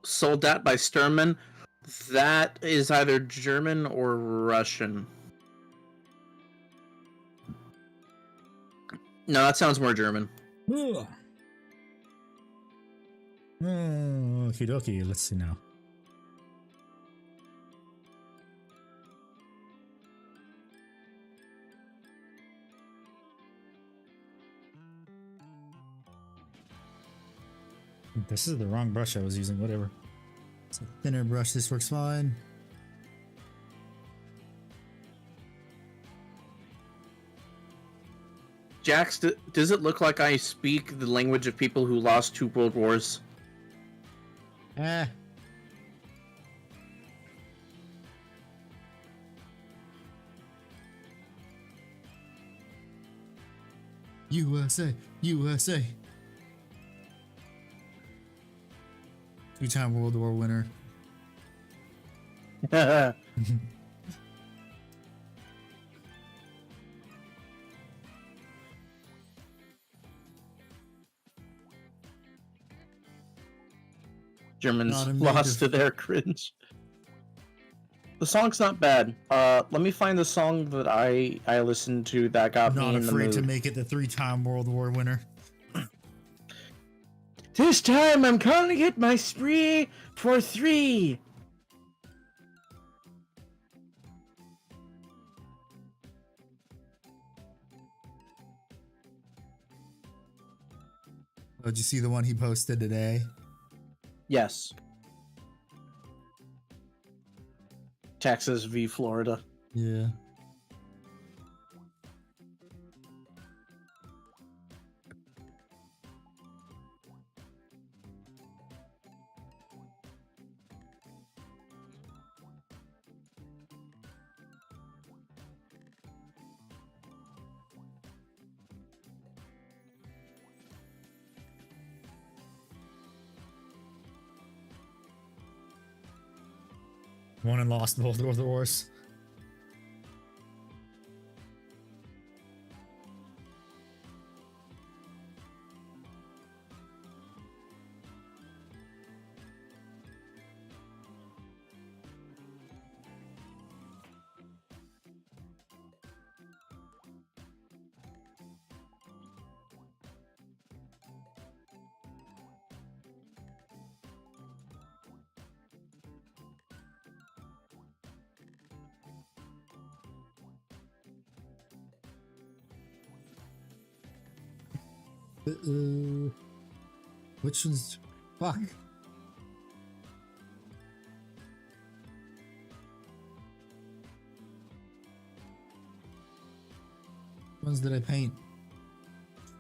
Soldat by Sturman. That is either German or Russian. No, that sounds more German. Okie dokie, let's see now. This is the wrong brush I was using, whatever. It's a thinner brush, this works fine. Jax, does it look like I speak the language of people who lost 2 world wars? USA, USA. 2-time World War winner. Germans lost to their cringe. The song's not bad. Let me find the song that I listened to that got me in the mood. Not afraid to make it the 3-time World War winner. This time I'm calling it my spree for 3. Oh, did you see the one he posted today? Yes. Texas v Florida. Yeah. Won and lost both World Wars. Which one's fuck? Which ones did I paint?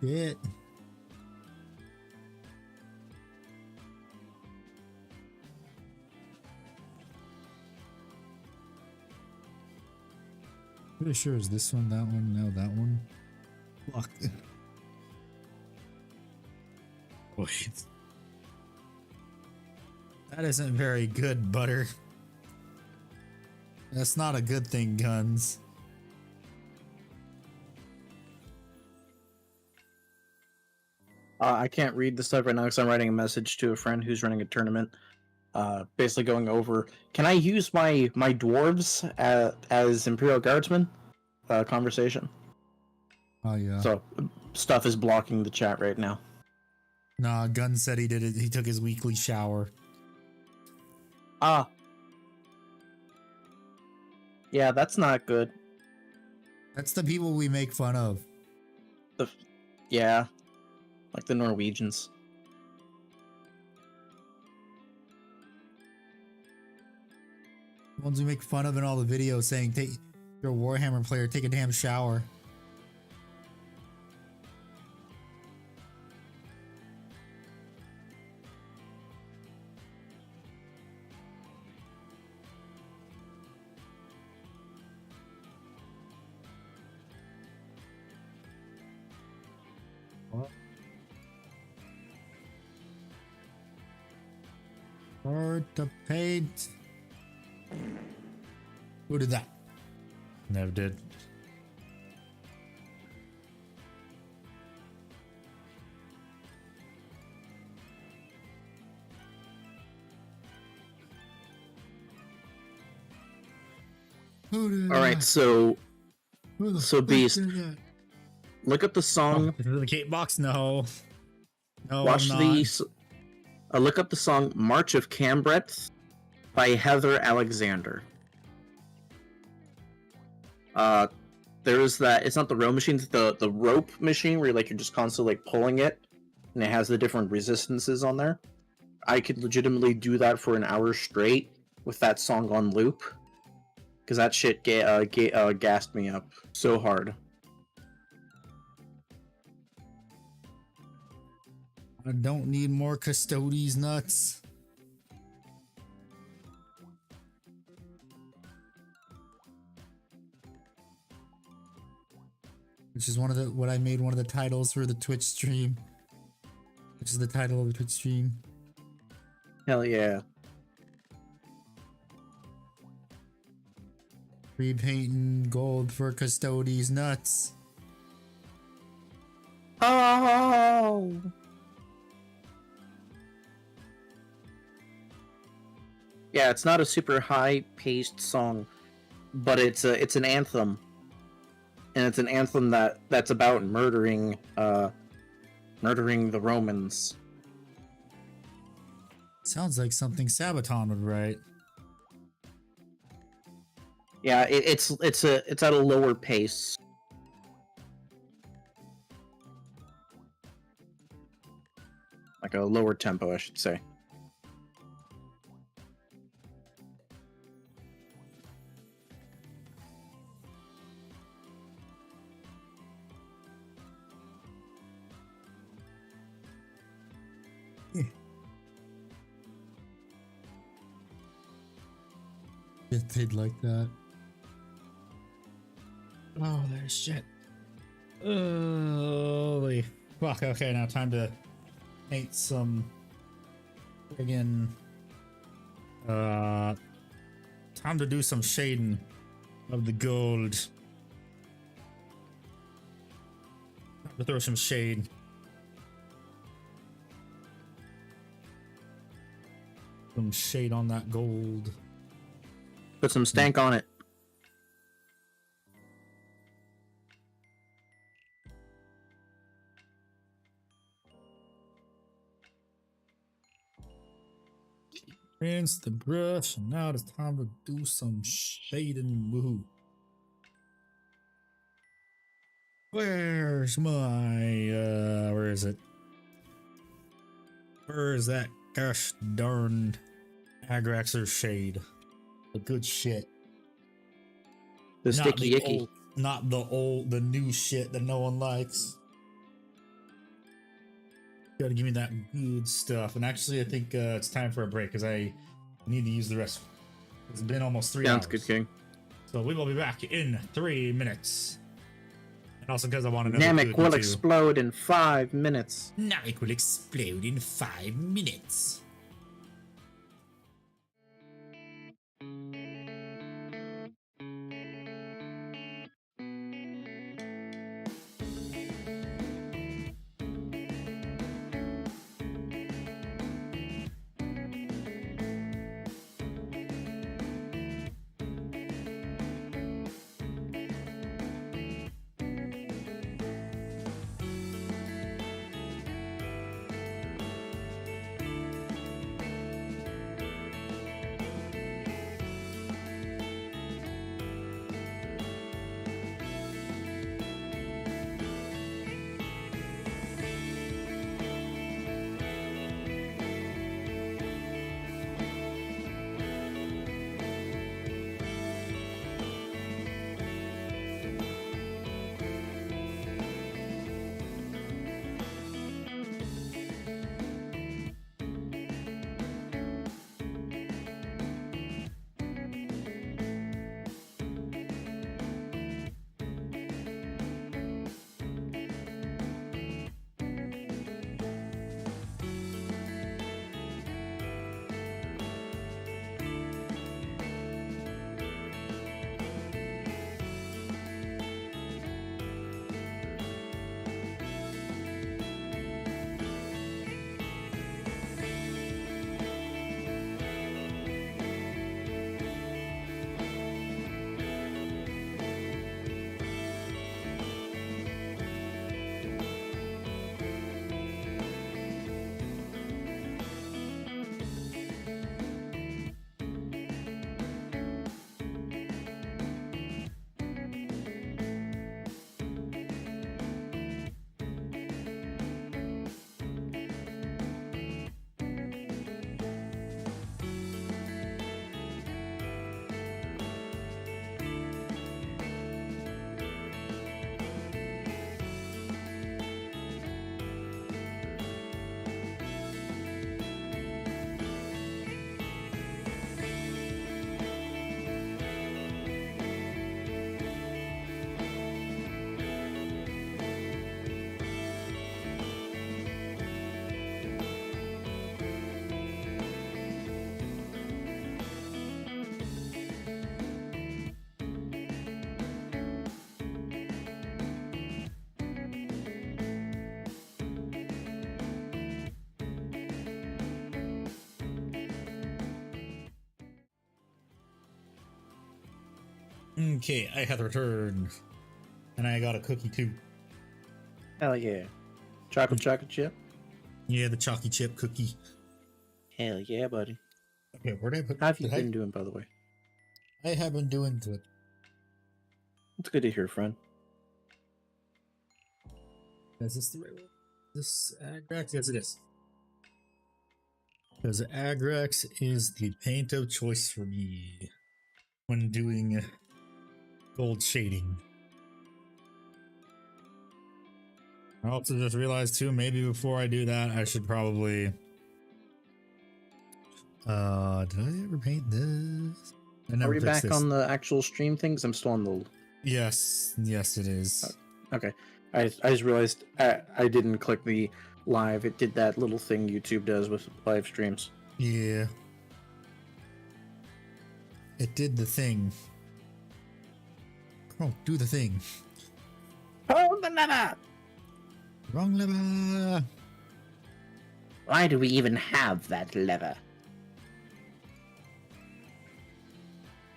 Shit. Pretty sure is this one, that one, no, that one. Fuck. Wait. That isn't very good, Butter. That's not a good thing, Guns. I can't read the stuff right now because I'm writing a message to a friend who's running a tournament. Basically going over, can I use my dwarves as Imperial Guardsmen? Conversation. Oh yeah. So stuff is blocking the chat right now. Nah, Gun said he did it. He took his weekly shower. Ah. Yeah, that's not good. That's the people we make fun of. Yeah. Like the Norwegians. The ones we make fun of in all the videos saying, "Take you're a Warhammer player, take a damn shower." Hard to paint. Who did that? Never did. Who did All right, that? so So Beast, look up the song. Oh, the Kate box? No. No, Watch I'm not. look up the song "March of Cambret" by Heather Alexander. There's that. It's not the row machine. It's the rope machine where you're just constantly pulling it, and it has the different resistances on there. I could legitimately do that for an hour straight with that song on loop, because that shit gassed me up so hard. I don't need more Custodes nuts. Which is what I made one of the titles for the Twitch stream. Which is the title of the Twitch stream. Hell yeah. Repainting gold for Custodes nuts. Oh. Yeah, it's not a super high-paced song, but it's an anthem, and it's an anthem that's about murdering the Romans. Sounds like something Sabaton would write. Yeah, it's at a lower pace. Like a lower tempo, I should say. If they'd like that. Oh, there's shit. Holy fuck. Okay, now time to paint some friggin' Time to do some shading of the gold. Time to throw some shade. Some shade on that gold. Put some stank on it. Rinse the brush, and now it's time to do some shading. Woohoo. Where's my, where is it? Where is that gosh darn Agraxer shade? The good shit. The sticky icky. Not the new shit that no one likes. Gotta give me that good stuff. And actually, I think it's time for a break because I need to use the restroom. It's been almost 3 hours. Sounds good, King. So we will be back in 3 minutes. And also because I want to know. Namek will explode in 5 minutes. Namek will explode in 5 minutes. Okay, I have returned. And I got a cookie too. Hell yeah. Chocolate chip? Yeah, the chalky chip cookie. Hell yeah, buddy. Okay, where did I put? How have you been doing, by the way? I have been doing good. It's good to hear, friend. Is this the right one? This Agrax? Yes, it is. Because Agrax is the paint of choice for me when doing gold shading. I also just realized too, maybe before I do that, I should probably... did I ever paint this? I never Are we back this. on the actual stream things? I'm still on the... Yes, yes it is. Okay. I just realized I didn't click the live. It did that little thing YouTube does with live streams. Yeah. It did the thing. Oh, do the thing. Hold the lever! Wrong lever. Why do we even have that lever?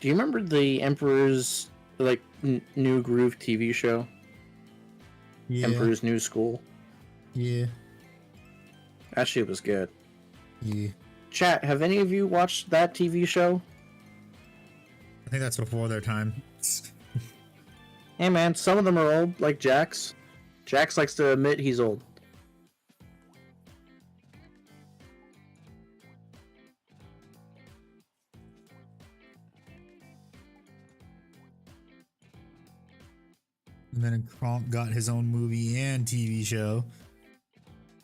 Do you remember the Emperor's like New Groove TV show? Yeah. Emperor's New School. Yeah. That shit was good. Yeah. Chat, have any of you watched that TV show? I think that's before their time. Hey man, some of them are old, like Jax. Jax likes to admit he's old. And then Kronk got his own movie and TV show.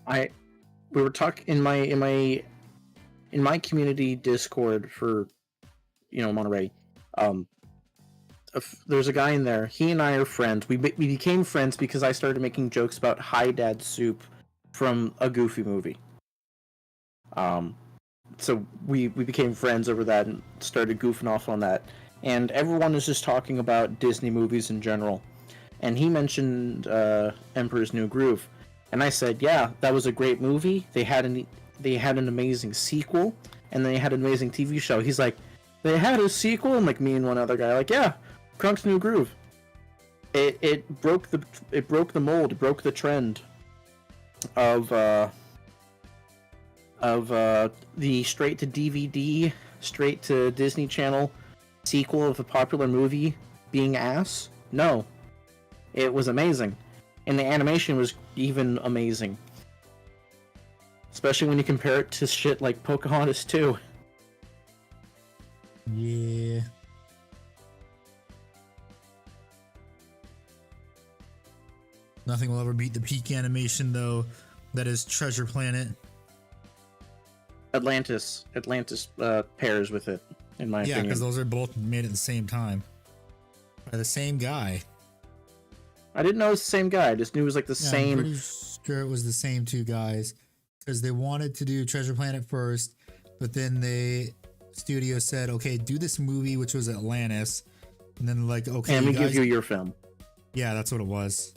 We were talking in my community Discord for Monterey. There's a guy in there. He and I are friends. We became friends because I started making jokes about Hi Dad Soup from a Goofy movie. So we became friends over that and started goofing off on that. And everyone is just talking about Disney movies in general. And he mentioned Emperor's New Groove, and I said, "Yeah, that was a great movie. They had an amazing sequel, and they had an amazing TV show." He's like, "They had a sequel?" And like me and one other guy, like, "Yeah, Kronk's New Groove. It broke the mold. It broke the trend of the straight to DVD, straight to Disney Channel sequel of a popular movie being ass. No, it was amazing, and the animation was even amazing, especially when you compare it to shit like Pocahontas 2. Yeah. Nothing will ever beat the peak animation, though. That is Treasure Planet. Atlantis pairs with it, in my opinion. Yeah, because those are both made at the same time by the same guy. I didn't know it was the same guy. I just knew it was like the same. I'm pretty sure it was the same two guys, because they wanted to do Treasure Planet first, but then the studio said, "Okay, do this movie," which was Atlantis, and then like, "Okay, and we give you your film." Yeah, that's what it was.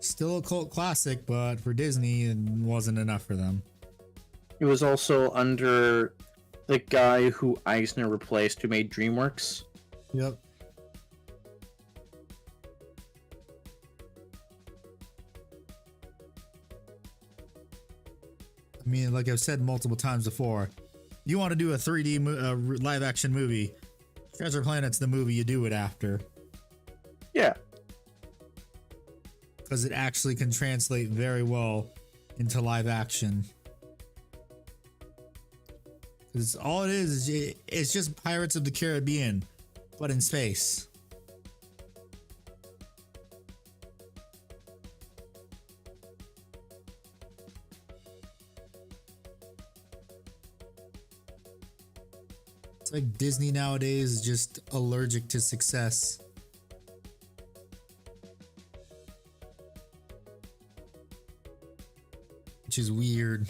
Still a cult classic, but for Disney, it wasn't enough for them. It was also under the guy who Eisner replaced, who made DreamWorks. Yep. I mean, like I've said multiple times before, you want to do a 3D live action movie, Treasure Planet's the movie you do it after. Yeah. Because it actually can translate very well into live action. Because all it is it's just Pirates of the Caribbean, but in space. It's like Disney nowadays is just allergic to success. Which is weird.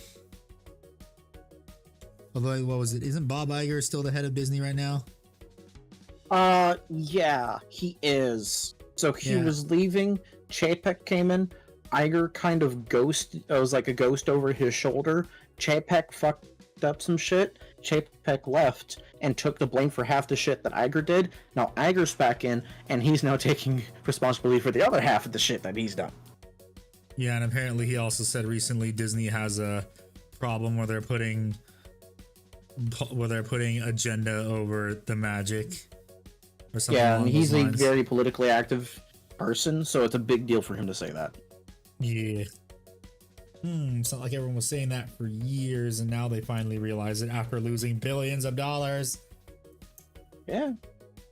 Although, what was it? Isn't Bob Iger still the head of Disney right now? Yeah, he is. So he was leaving. Chapek came in. Iger kind of was like a ghost over his shoulder. Chapek fucked up some shit. Chapek left and took the blame for half the shit that Iger did. Now Iger's back in, and he's now taking responsibility for the other half of the shit that he's done. Yeah, and apparently he also said recently Disney has a problem where they're putting agenda over the magic or something. Yeah, and he's a lines. very politically active person, so it's a big deal for him to say that. Yeah. It's not like everyone was saying that for years, and now they finally realize it after losing billions of dollars. Yeah,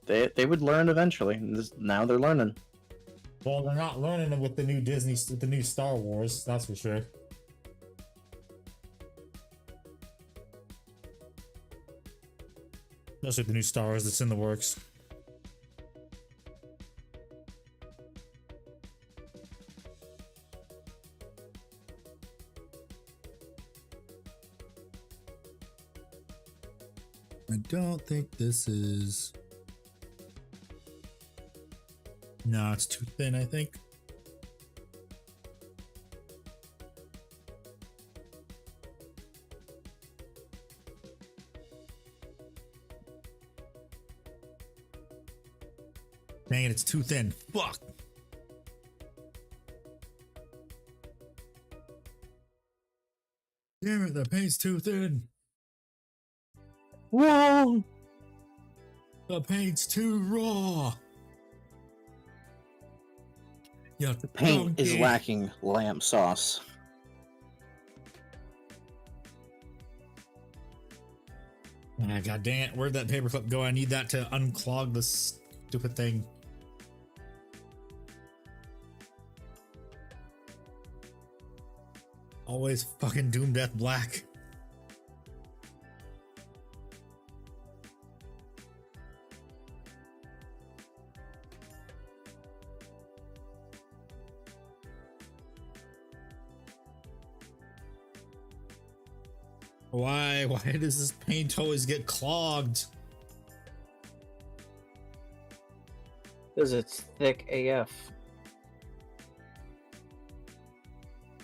they would learn eventually. And now they're learning. Well, they're not learning with the new Star Wars, that's for sure. Especially the new Star Wars that's in the works. I don't think this is... No, it's too thin, I think. Dang it, it's too thin. Fuck. Damn it, the paint's too thin. Whoa! The paint's too raw. Yeah, The paint is lacking lamb sauce. Ah, God dang it, where'd that paperclip go? I need that to unclog this stupid thing. Always fucking Doom Death Black. Why does this paint always get clogged? Because it's thick AF.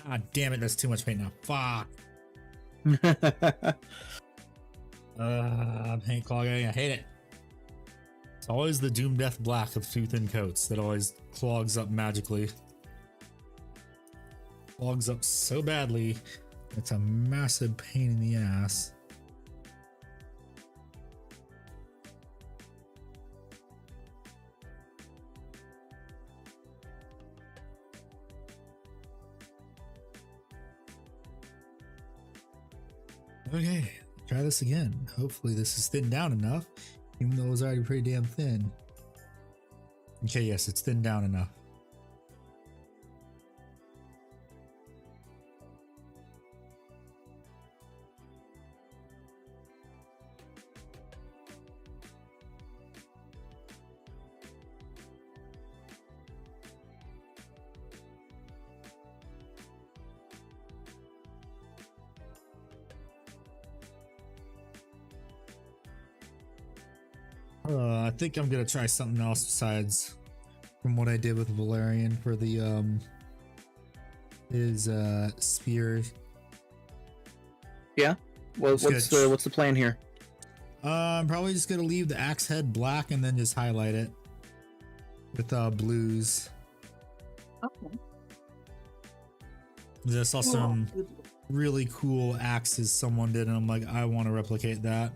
Ah, damn it, that's too much paint now. Fuck. Paint clogging, I hate it. It's always the Doom Death Black with too thin coats that always clogs up magically. Clogs up so badly, it's a massive pain in the ass. Okay, try this again. Hopefully this is thinned down enough, even though it was already pretty damn thin. Okay, yes, it's thinned down enough. I think I'm gonna try something else besides from what I did with Valerian for the his spear. Yeah. Well, what's the plan here? I'm probably just gonna leave the axe head black and then just highlight it with blues. Okay. I saw some really cool axes someone did, and I'm like, I want to replicate that.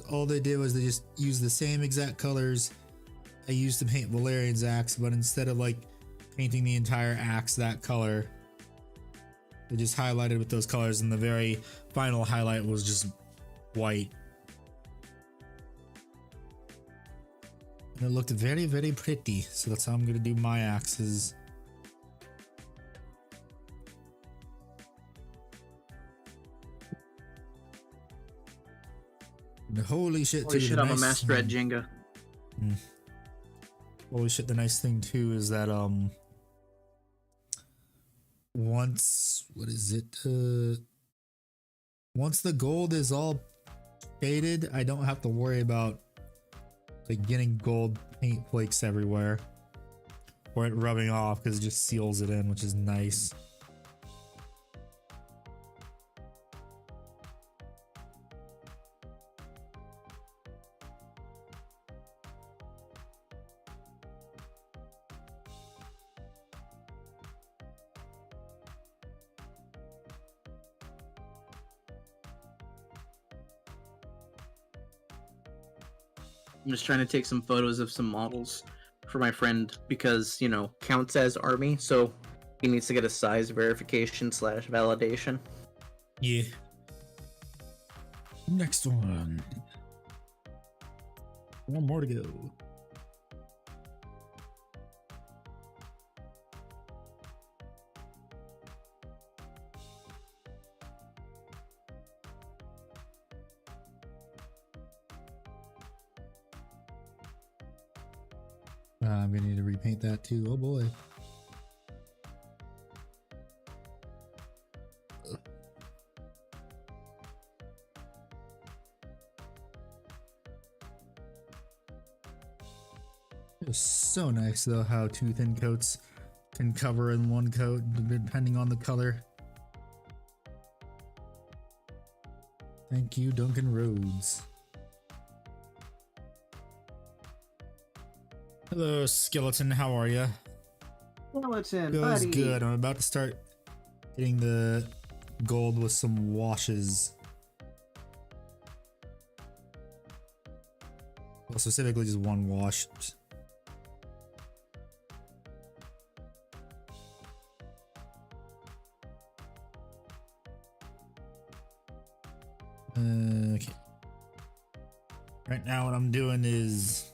All they did was they just used the same exact colors I used to paint Valerian's axe, but instead of like painting the entire axe that color, they just highlighted with those colors, and the very final highlight was just white. And it looked very, very pretty, so that's how I'm gonna do my axes. Holy shit! Holy shit! I'm a master at Jenga. Holy shit! The nice thing too is that once once the gold is all faded, I don't have to worry about like getting gold paint flakes everywhere or it rubbing off, because it just seals it in, which is nice. I'm just trying to take some photos of some models for my friend because, you know, counts as army, so he needs to get a size verification / validation. Yeah. Next one. One more to go. I'm gonna need to repaint that too. Oh boy. It's so nice though how two thin coats can cover in one coat depending on the color. Thank you, Duncan Rhodes. Hello, Skeleton. How are you? Skeleton, Goes buddy. good. I'm about to start hitting the gold with some washes. Well, specifically just one wash. Okay. Right now what I'm doing is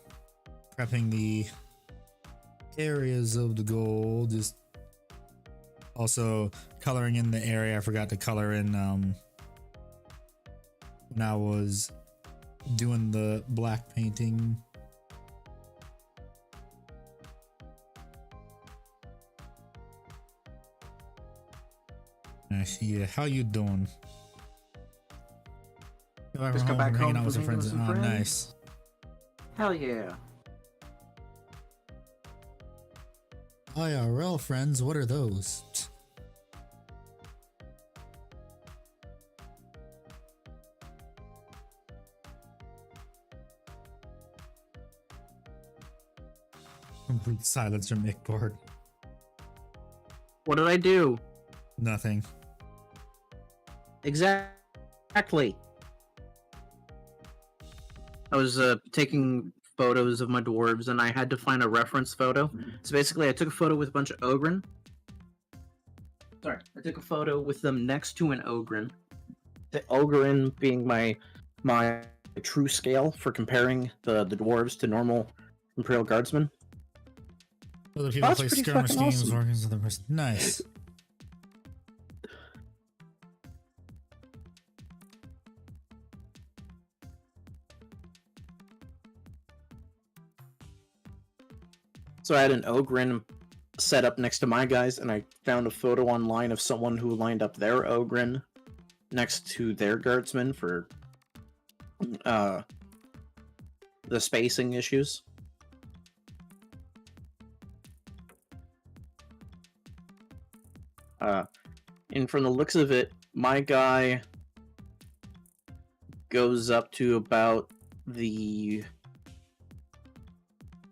prepping the areas of the gold, just also coloring in the area I forgot to color in when I was doing the black painting. Yeah, how you doing? Just got back home hanging out with some from hanging friends. with some Oh, friends. nice. Hell yeah. IRL friends, what are those? Complete silence from Ickboard. What did I do? Nothing. Exactly. I was taking photos of my dwarves, and I had to find a reference photo. So basically, I took a photo with a bunch of ogren. Sorry, I took a photo with them next to an ogren. The ogren being my true scale for comparing the dwarves to normal Imperial Guardsmen. Other people That's play pretty skirmish fucking games, awesome. organs of the person. Nice. So I had an ogren set up next to my guys, and I found a photo online of someone who lined up their ogren next to their guardsmen for the spacing issues. And from the looks of it, my guy goes up to about the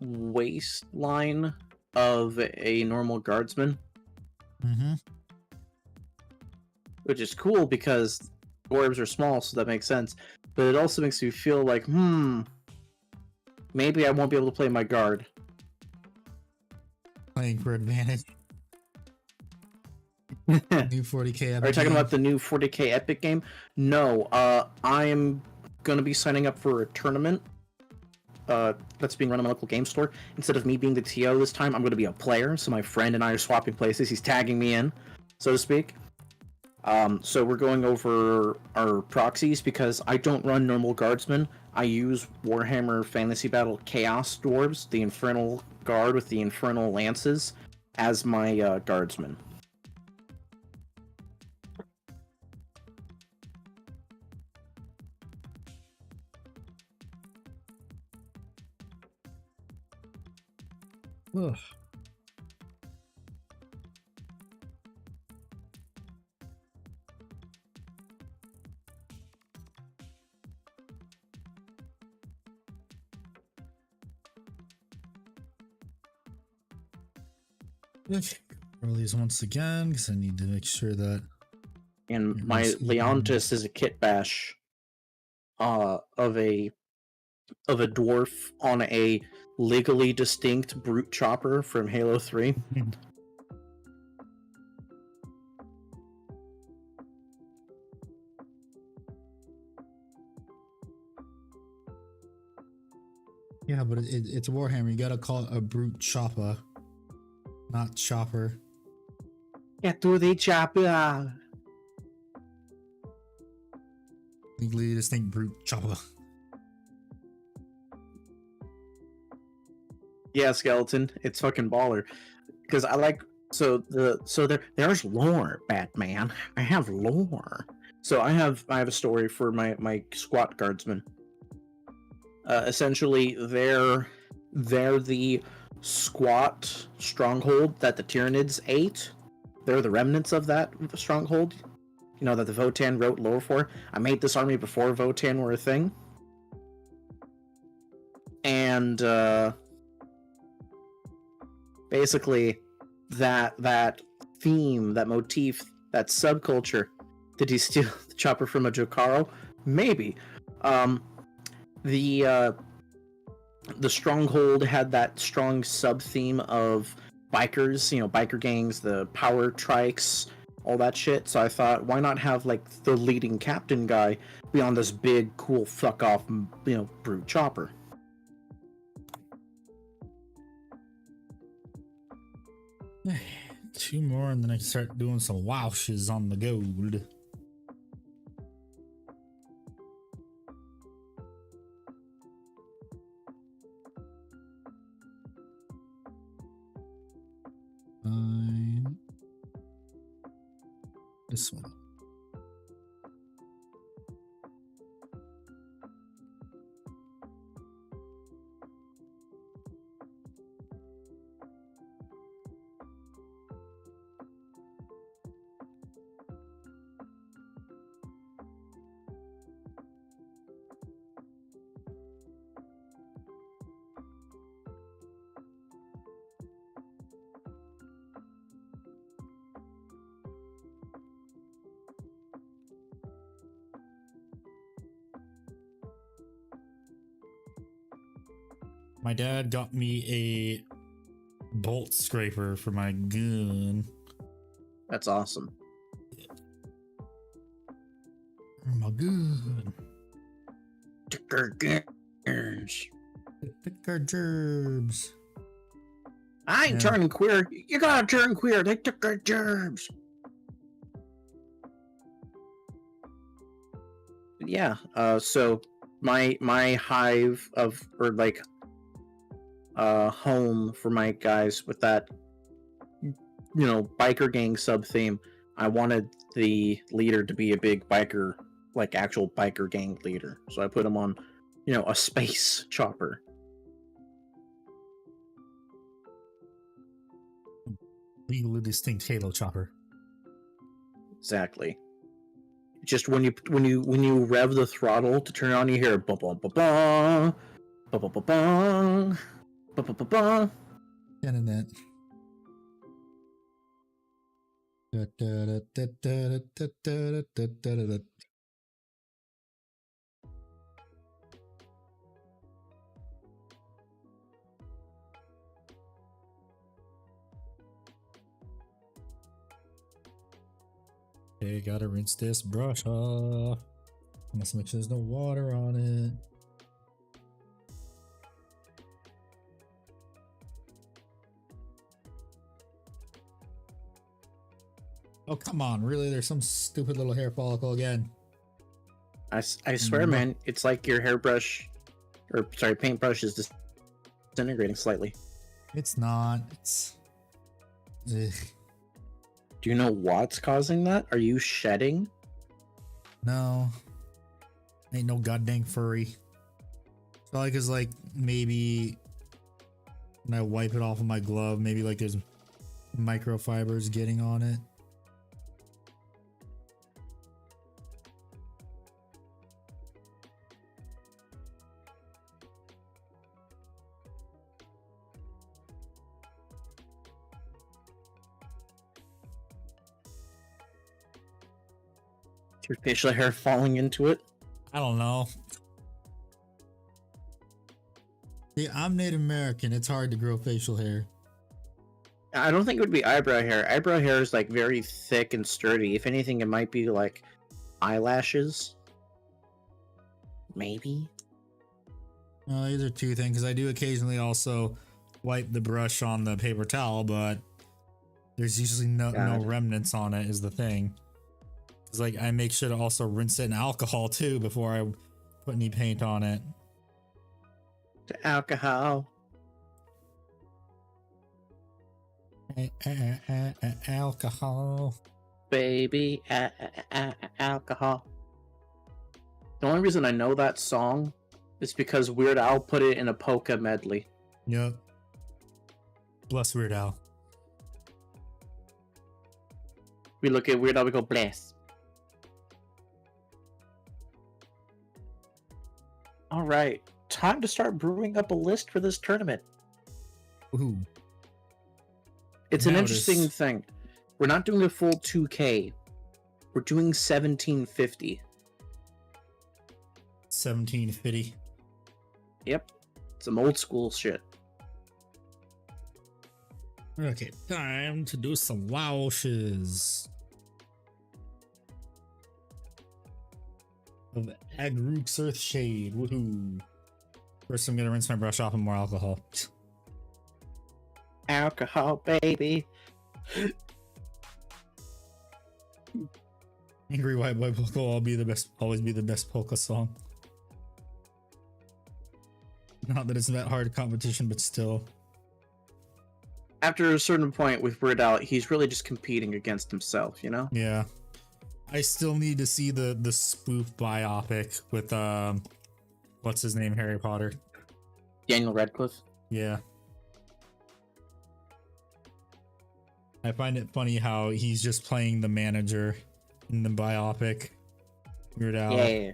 waistline of a normal guardsman, Mm-hmm. which is cool because dwarves are small, so that makes sense. But it also makes me feel like, maybe I won't be able to play my guard. Playing for advantage. Are New 40k. you talking about the new 40k epic game? No, I am going to be signing up for a tournament that's being run in my local game store. Instead of me being the TO this time, I'm going to be a player, so my friend and I are swapping places. He's tagging me in, so to speak. So we're going over our proxies because I don't run normal guardsmen. I use Warhammer Fantasy Battle Chaos Dwarves, the Infernal Guard with the Infernal Lances, as my guardsmen. Ugh. Okay. Roll these once again because I need to make sure that. And You're my nice and- Leontis is a kit bash of a dwarf on a legally distinct brute chopper from Halo 3. Yeah, but it's Warhammer. You gotta call it a brute chopper, not chopper. Get to the chopper. Legally distinct brute chopper. Yeah, skeleton. It's fucking baller. Because I like there's lore, Batman. I have lore. So I have a story for my squat guardsmen. Essentially, their they're the squat stronghold that the Tyranids ate. They're the remnants of that stronghold, you know, that the Votann wrote lore for. I made this army before Votann were a thing. And basically that theme, that motif, that subculture, did he steal the chopper from a Jokaro? Maybe. The stronghold had that strong sub theme of bikers, you know, biker gangs, the power trikes, all that shit. So I thought, why not have like the leading captain guy be on this big, cool, fuck off, you know, brute chopper? Two more, and then I can start doing some wowshes on the gold. This one. My dad got me a bolt scraper for my gun. That's awesome. My gun. Ticker gerbs. Ticker gerbs. I ain't turning queer. You gotta turn queer. They ticker gerbs. Yeah. So my hive of, or like, home for my guys with that, you know, biker gang sub theme. I wanted the leader to be a big biker, like actual biker gang leader. So I put him on, you know, a space chopper. Legally distinct Halo chopper. Exactly. Just when you rev the throttle to turn it on, you hear bum bum bum bum bum bum bum bum. Ba-ba-ba-ba. Internet. Okay, gotta rinse this brush off. I must make sure there's no water on it. Oh, come on. Really? There's some stupid little hair follicle again. I swear, man, it's like your hairbrush, or sorry, paintbrush is disintegrating slightly. It's not. It's... Ugh. Do you know what's causing that? Are you shedding? No. Ain't no goddamn furry. So like, it's like maybe when I wipe it off of my glove, maybe like there's microfibers getting on it. Your facial hair falling into it? I don't know. See, I'm Native American. It's hard to grow facial hair. I don't think it would be eyebrow hair. Eyebrow hair is like very thick and sturdy. If anything, it might be like eyelashes. Maybe. These are two things, because I do occasionally also wipe the brush on the paper towel, but there's usually no remnants on it is the thing. It's like I make sure to also rinse it in alcohol too before I put any paint on it. The alcohol. Alcohol. Baby, alcohol. The only reason I know that song is because Weird Al put it in a polka medley. Yep. Bless Weird Al. We look at Weird Al, we go, bless. All right, time to start brewing up a list for this tournament. Ooh. It's an Now interesting this- thing. We're not doing a full 2K. We're doing 1750. 1750. Yep. Some old school shit. Okay, time to do some wowshes. Of Agrooks Earthshade. Woohoo. First, I'm gonna rinse my brush off with more alcohol. Alcohol, baby. Angry White Boy Polka will always be the best polka song. Not that it's that hard competition, but still. After a certain point with Weird Al, he's really just competing against himself, you know? Yeah. I still need to see the spoof biopic with what's his name, Harry Potter. Daniel Radcliffe. Yeah. I find it funny how he's just playing the manager in the biopic. Weird Al. Yeah.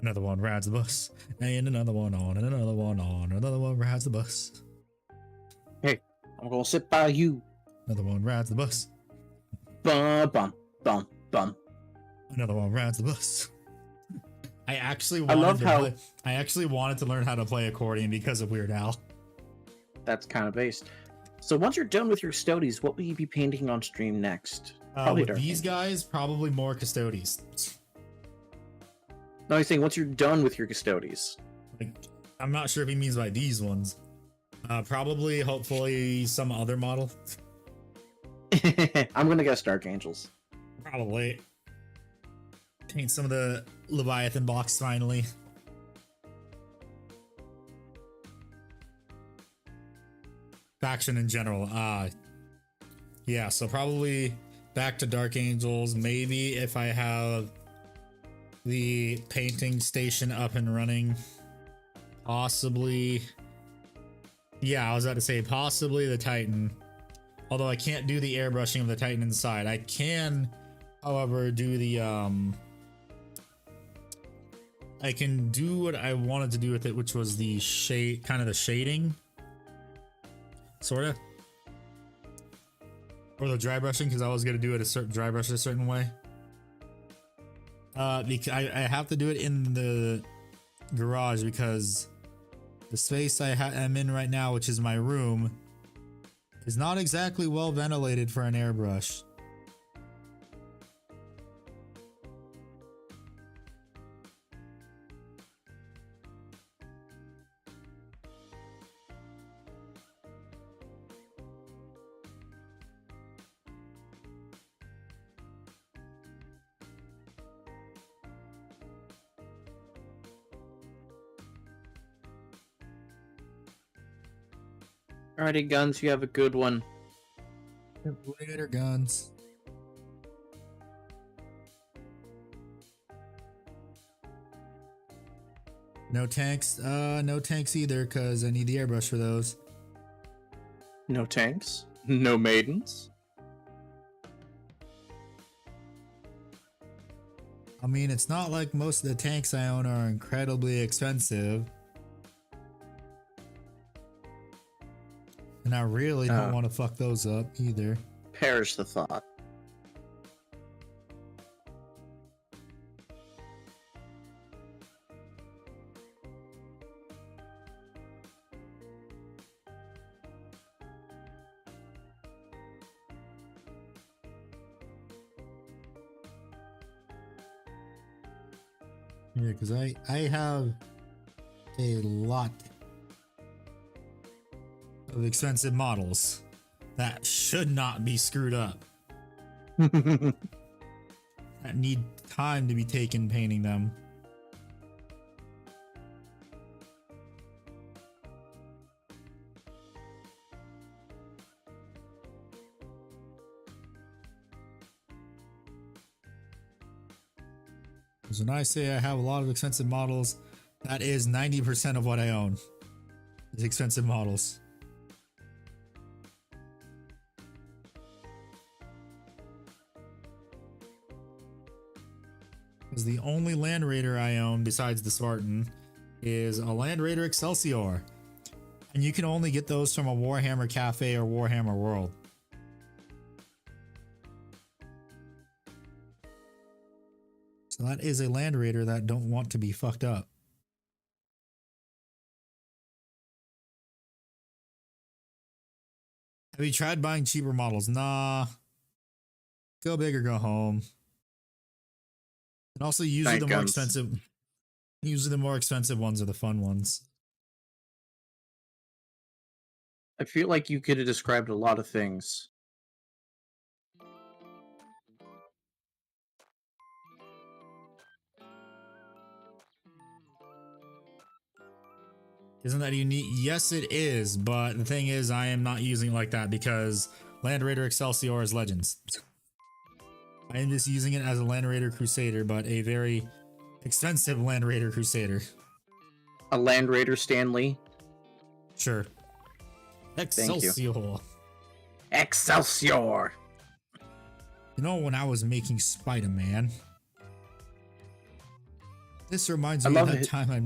Another one rides the bus, and another one on, and another one on, another one rides the bus. Hey, I'm gonna sit by you. Another one rides the bus. Bum, bum, bum, bum. Another one rides the bus. I actually wanted to learn how to play accordion because of Weird Al. That's kind of based. So once you're done with your custodies, what will you be painting on stream next? Probably With Dark these Angels. guys, probably more custodies. No, I'm saying once you're done with your custodies. Like, I'm not sure if he means by these ones. Probably, hopefully, some other model. I'm gonna guess Dark Angels. Probably. Paint some of the Leviathan box finally. Faction in general. Yeah, so probably back to Dark Angels. Maybe if I have the painting station up and running. Possibly. Yeah, I was about to say possibly the Titan. Although I can't do the airbrushing of the Titan inside. I can, however, do the I can do what I wanted to do with it, which was the shade, kind of the shading, sorta, or the dry brushing, because I was gonna do it a certain dry brush a certain way. Because I have to do it in the garage because the space I'm in right now, which is my room, is not exactly well ventilated for an airbrush. Alrighty, Guns, you have a good one. Later, Guns. No tanks. No tanks either, because I need the airbrush for those. No tanks. No maidens. I mean, it's not like most of the tanks I own are incredibly expensive. And I really don't want to fuck those up either. Perish the thought. Yeah, because I have a lot of expensive models that should not be screwed up. That need time to be taken painting them. Because when I say I have a lot of expensive models, that is 90% of what I own. Is expensive models. Because the only Land Raider I own besides the Spartan is a Land Raider Excelsior. And you can only get those from a Warhammer Cafe or Warhammer World. So that is a Land Raider that don't want to be fucked up. Have you tried buying cheaper models? Nah. Go big or go home. And also usually the more expensive ones are the fun ones. I feel like you could have described a lot of things. Isn't that unique? Yes, it is. But the thing is, I am not using it like that because Land Raider Excelsior is Legends. I am just using it as a Land Raider Crusader, but a very expensive Land Raider Crusader. A Land Raider Stanley. Sure. Excelsior. Excelsior. You know, when I was making Spider-Man, this reminds me of that time I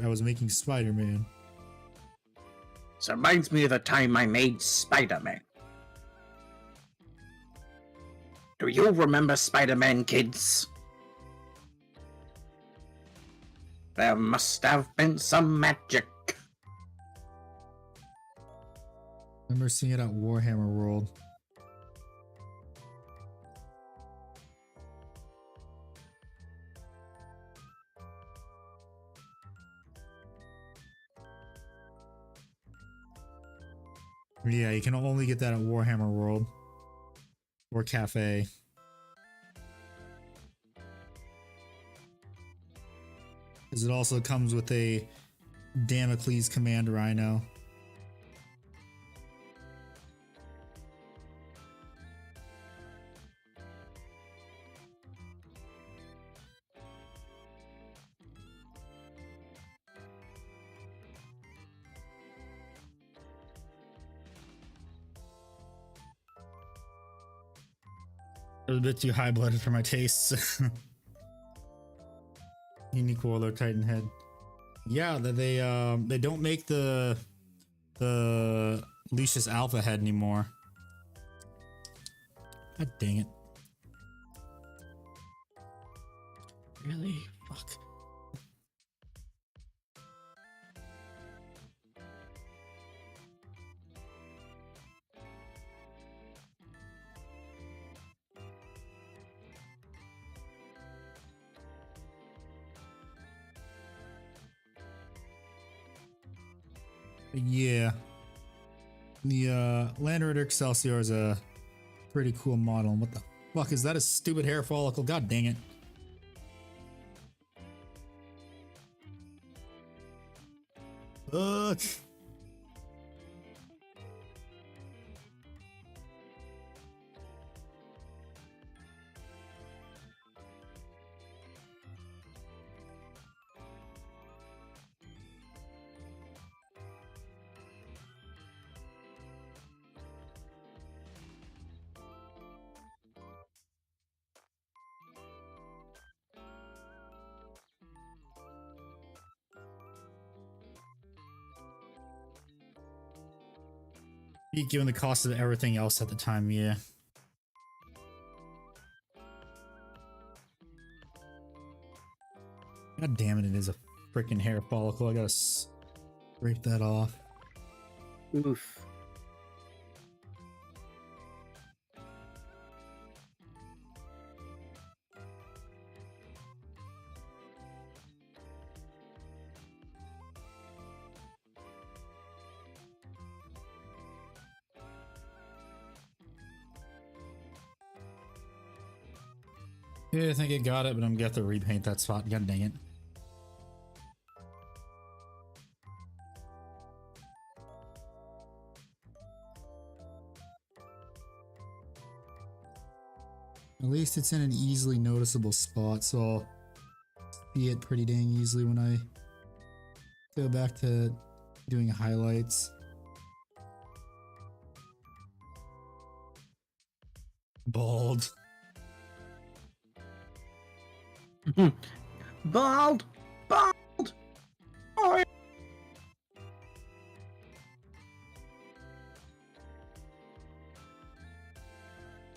was making Spider-Man. This reminds me of the time I made Spider-Man. Do you remember Spider-Man, kids? There must have been some magic. I remember seeing it at Warhammer World. Yeah, you can only get that at Warhammer World or Cafe. Because it also comes with a Damocles Command Rhino. It was a bit too high-blooded for my tastes. Unique Warlord Titan head. Yeah, they don't make the Lucius Alpha head anymore. God dang it. Really? Fuck. Yeah. The Land Raider Excelsior is a pretty cool model. What the fuck is that? A stupid hair follicle? God dang it. Ugh. Given the cost of everything else at the time, yeah. God damn it, it is a freaking hair follicle. I gotta scrape that off. Oof. Yeah, I think I got it, but I'm gonna have to repaint that spot. God dang it. At least it's in an easily noticeable spot, so see it pretty dang easily when I go back to doing highlights. Bald. Bald! Bald! Oh,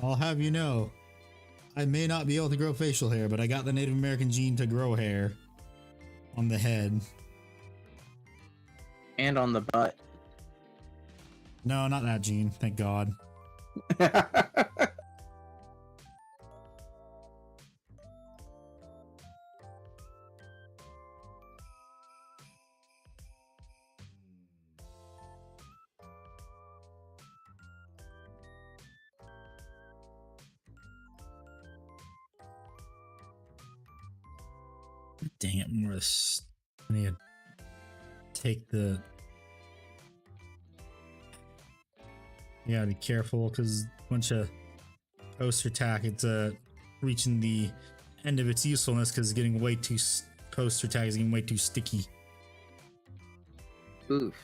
I'll have you know, I may not be able to grow facial hair, but I got the Native American gene to grow hair on the head. and on the butt. No, not that gene, thank God. Dang it, Morris. I need to take the... Yeah, be careful, because once you poster tack, it's reaching the end of its usefulness, because it's getting way too... Poster tack is getting way too sticky. Oof.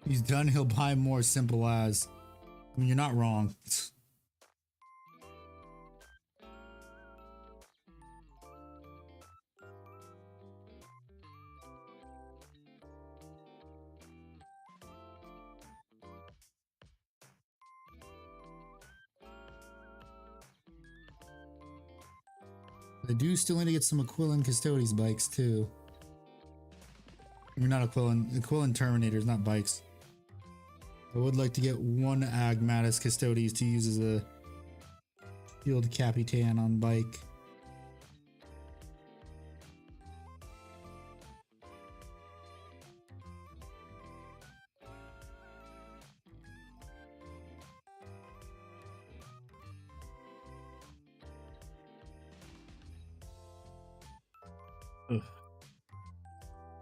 He's done, he'll buy more, simple as. I mean, you're not wrong. I do still need to get some Aquilin Custodes bikes too. You're not Aquilin Terminators, not bikes. I would like to get one Agmatis Custodes to use as a Field Capitan on bike.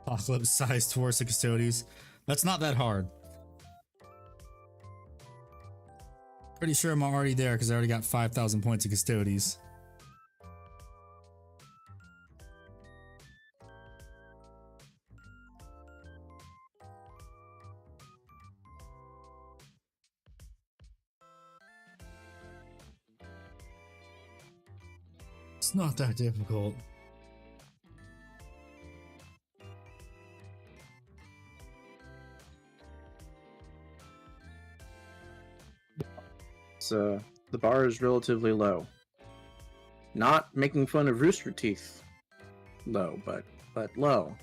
Apocalypse sized Torsa Custodes. That's not that hard. Pretty sure I'm already there because I already got 5,000 points of Custodes. It's not that difficult. The bar is relatively low. Not making fun of Rooster Teeth low, but low.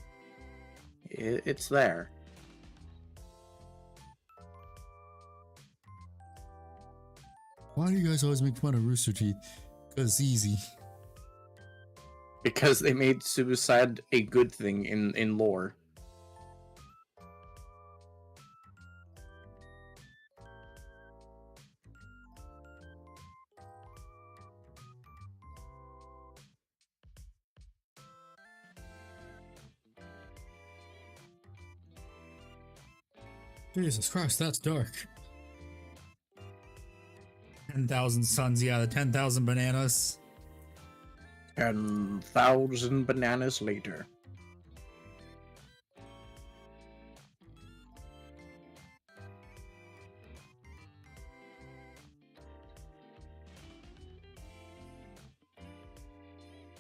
It's there. Why do you guys always make fun of Rooster Teeth? Because it's easy. Because they made suicide a good thing in lore. Jesus Christ, that's dark. 10,000 suns, yeah, the 10,000 bananas. 10,000 bananas later.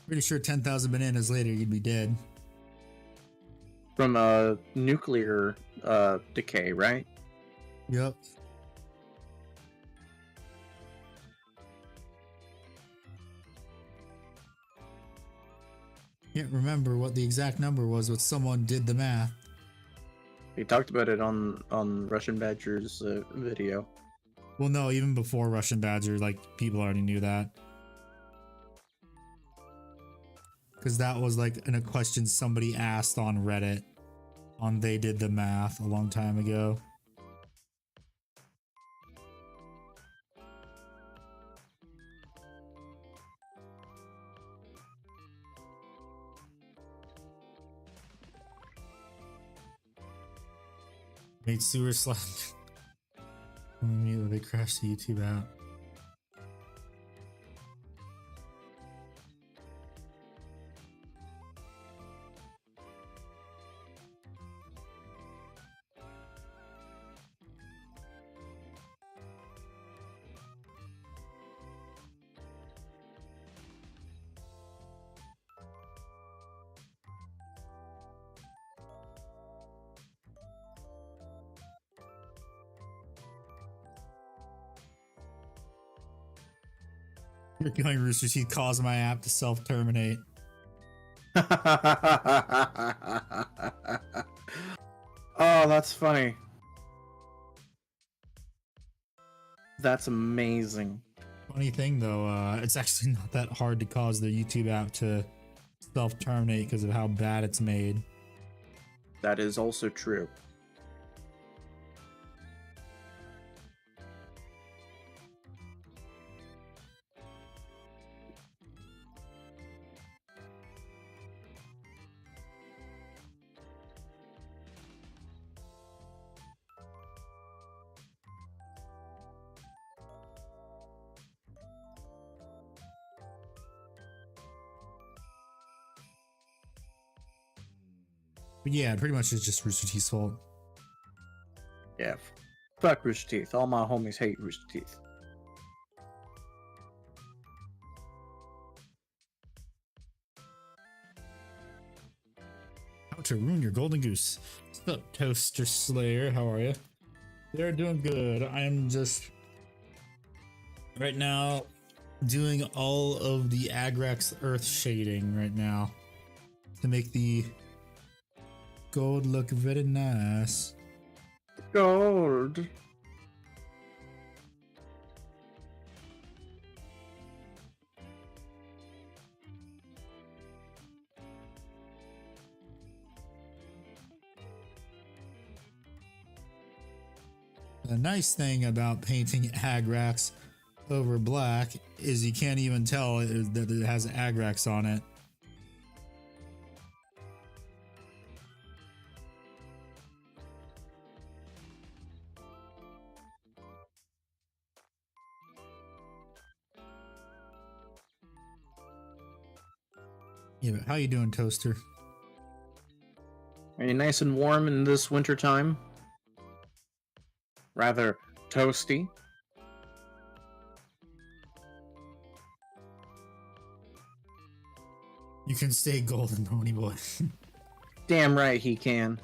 Pretty sure 10,000 bananas later you'd be dead. From a nuclear decay, right? Yep. Can't remember what the exact number was, but someone did the math. We talked about it on Russian Badger's video. Well, no, even before Russian Badger, like, people already knew that. because that was like in a question somebody asked on Reddit on They Did the Math a long time ago. Made sewer slide. Immediately they crashed the YouTube app. You're going Rooster Teeth caused my app to self-terminate. Oh, that's funny. That's amazing. Funny thing though, it's actually not that hard to cause the YouTube app to self-terminate because of how bad it's made. That is also true. But yeah, pretty much it's just Rooster Teeth's fault. Yeah. Fuck Rooster Teeth. All my homies hate Rooster Teeth. How to ruin your golden goose. What's up, Toaster Slayer? How are you? They're doing good. I am just right now doing all of the Agrax earth shading right now to make the gold look very nice. Gold. The nice thing about painting Agrax over black is you can't even tell that it has Agrax on it. Yeah, but how you doing, Toaster? Are you nice and warm in this winter time? Rather toasty. You can stay golden, pony boy. Damn right he can.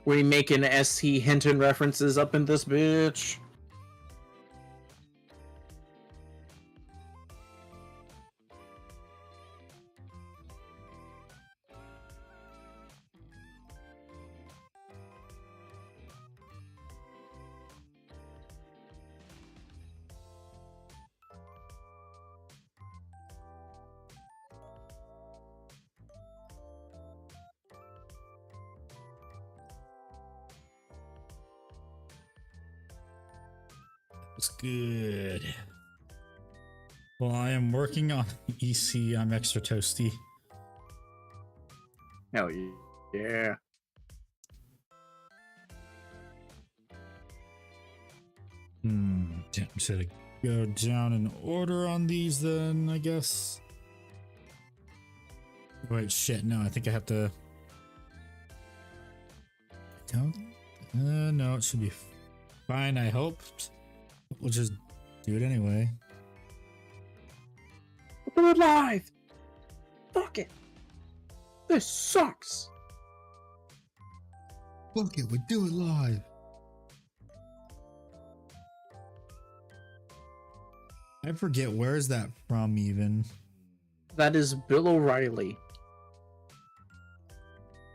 We making S.T. Hinton references up in this bitch. It's good. Well, I am working on EC. I'm extra toasty. Hell yeah. Damn, should I go down in order on these then, I guess? Wait, shit, no, I think I have to... no, it should be fine, I hope. We'll just do it anyway. Do it live! Fuck it! This sucks! Fuck it, we do it live! I forget, where is that from even? That is Bill O'Reilly.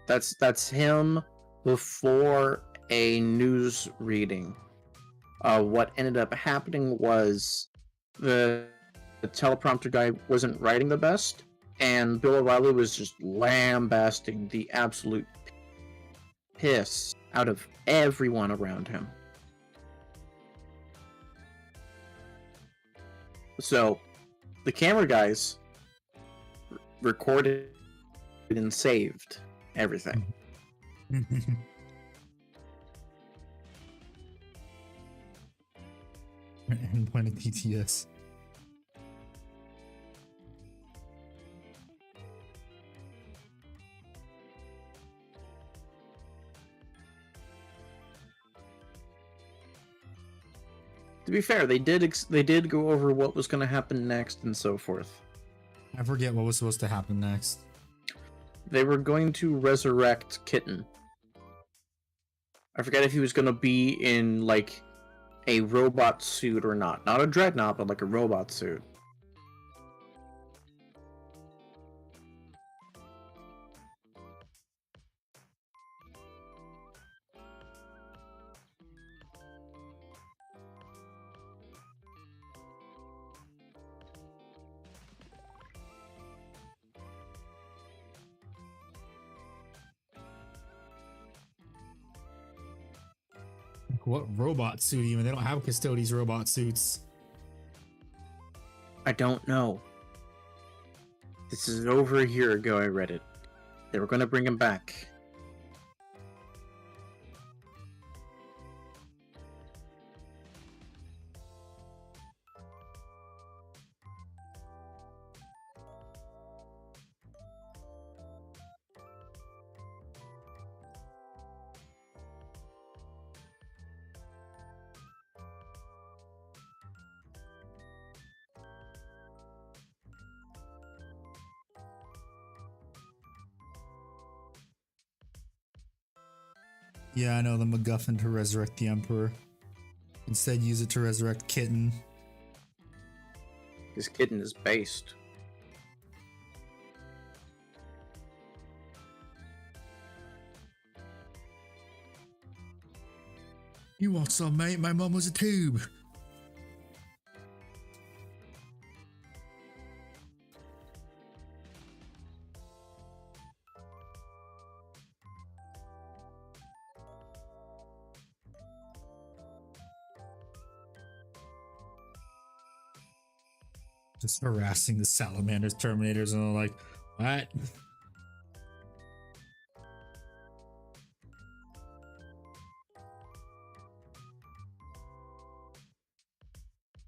That's him before a news reading. What ended up happening was the the teleprompter guy wasn't writing the best, and Bill O'Reilly was just lambasting the absolute piss out of everyone around him. So, the camera guys recorded and saved everything. Endpoint of TTS. To be fair, they did go over what was going to happen next and so forth. I forget what was supposed to happen next. They were going to resurrect Kitten. I forget if he was going to be in, like, a robot suit or not. Not a dreadnought, but like a robot suit. What robot suit even? They don't have Custodes robot suits. I don't know. This is over a year ago I read it. They were going to bring him back. Yeah, I know the MacGuffin to resurrect the Emperor. Instead, use it to resurrect Kitten. This Kitten is based. You want some, mate? My mum was a tube. Just harassing the salamanders, terminators, and they're like, what?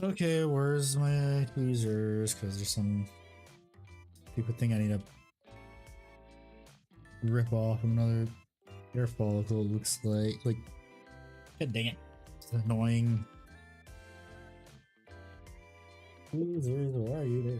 Okay, where's my tweezers? Because there's some stupid thing I need to rip off another hair follicle. It looks like god dang it, it's annoying. Tweezers, where are you there?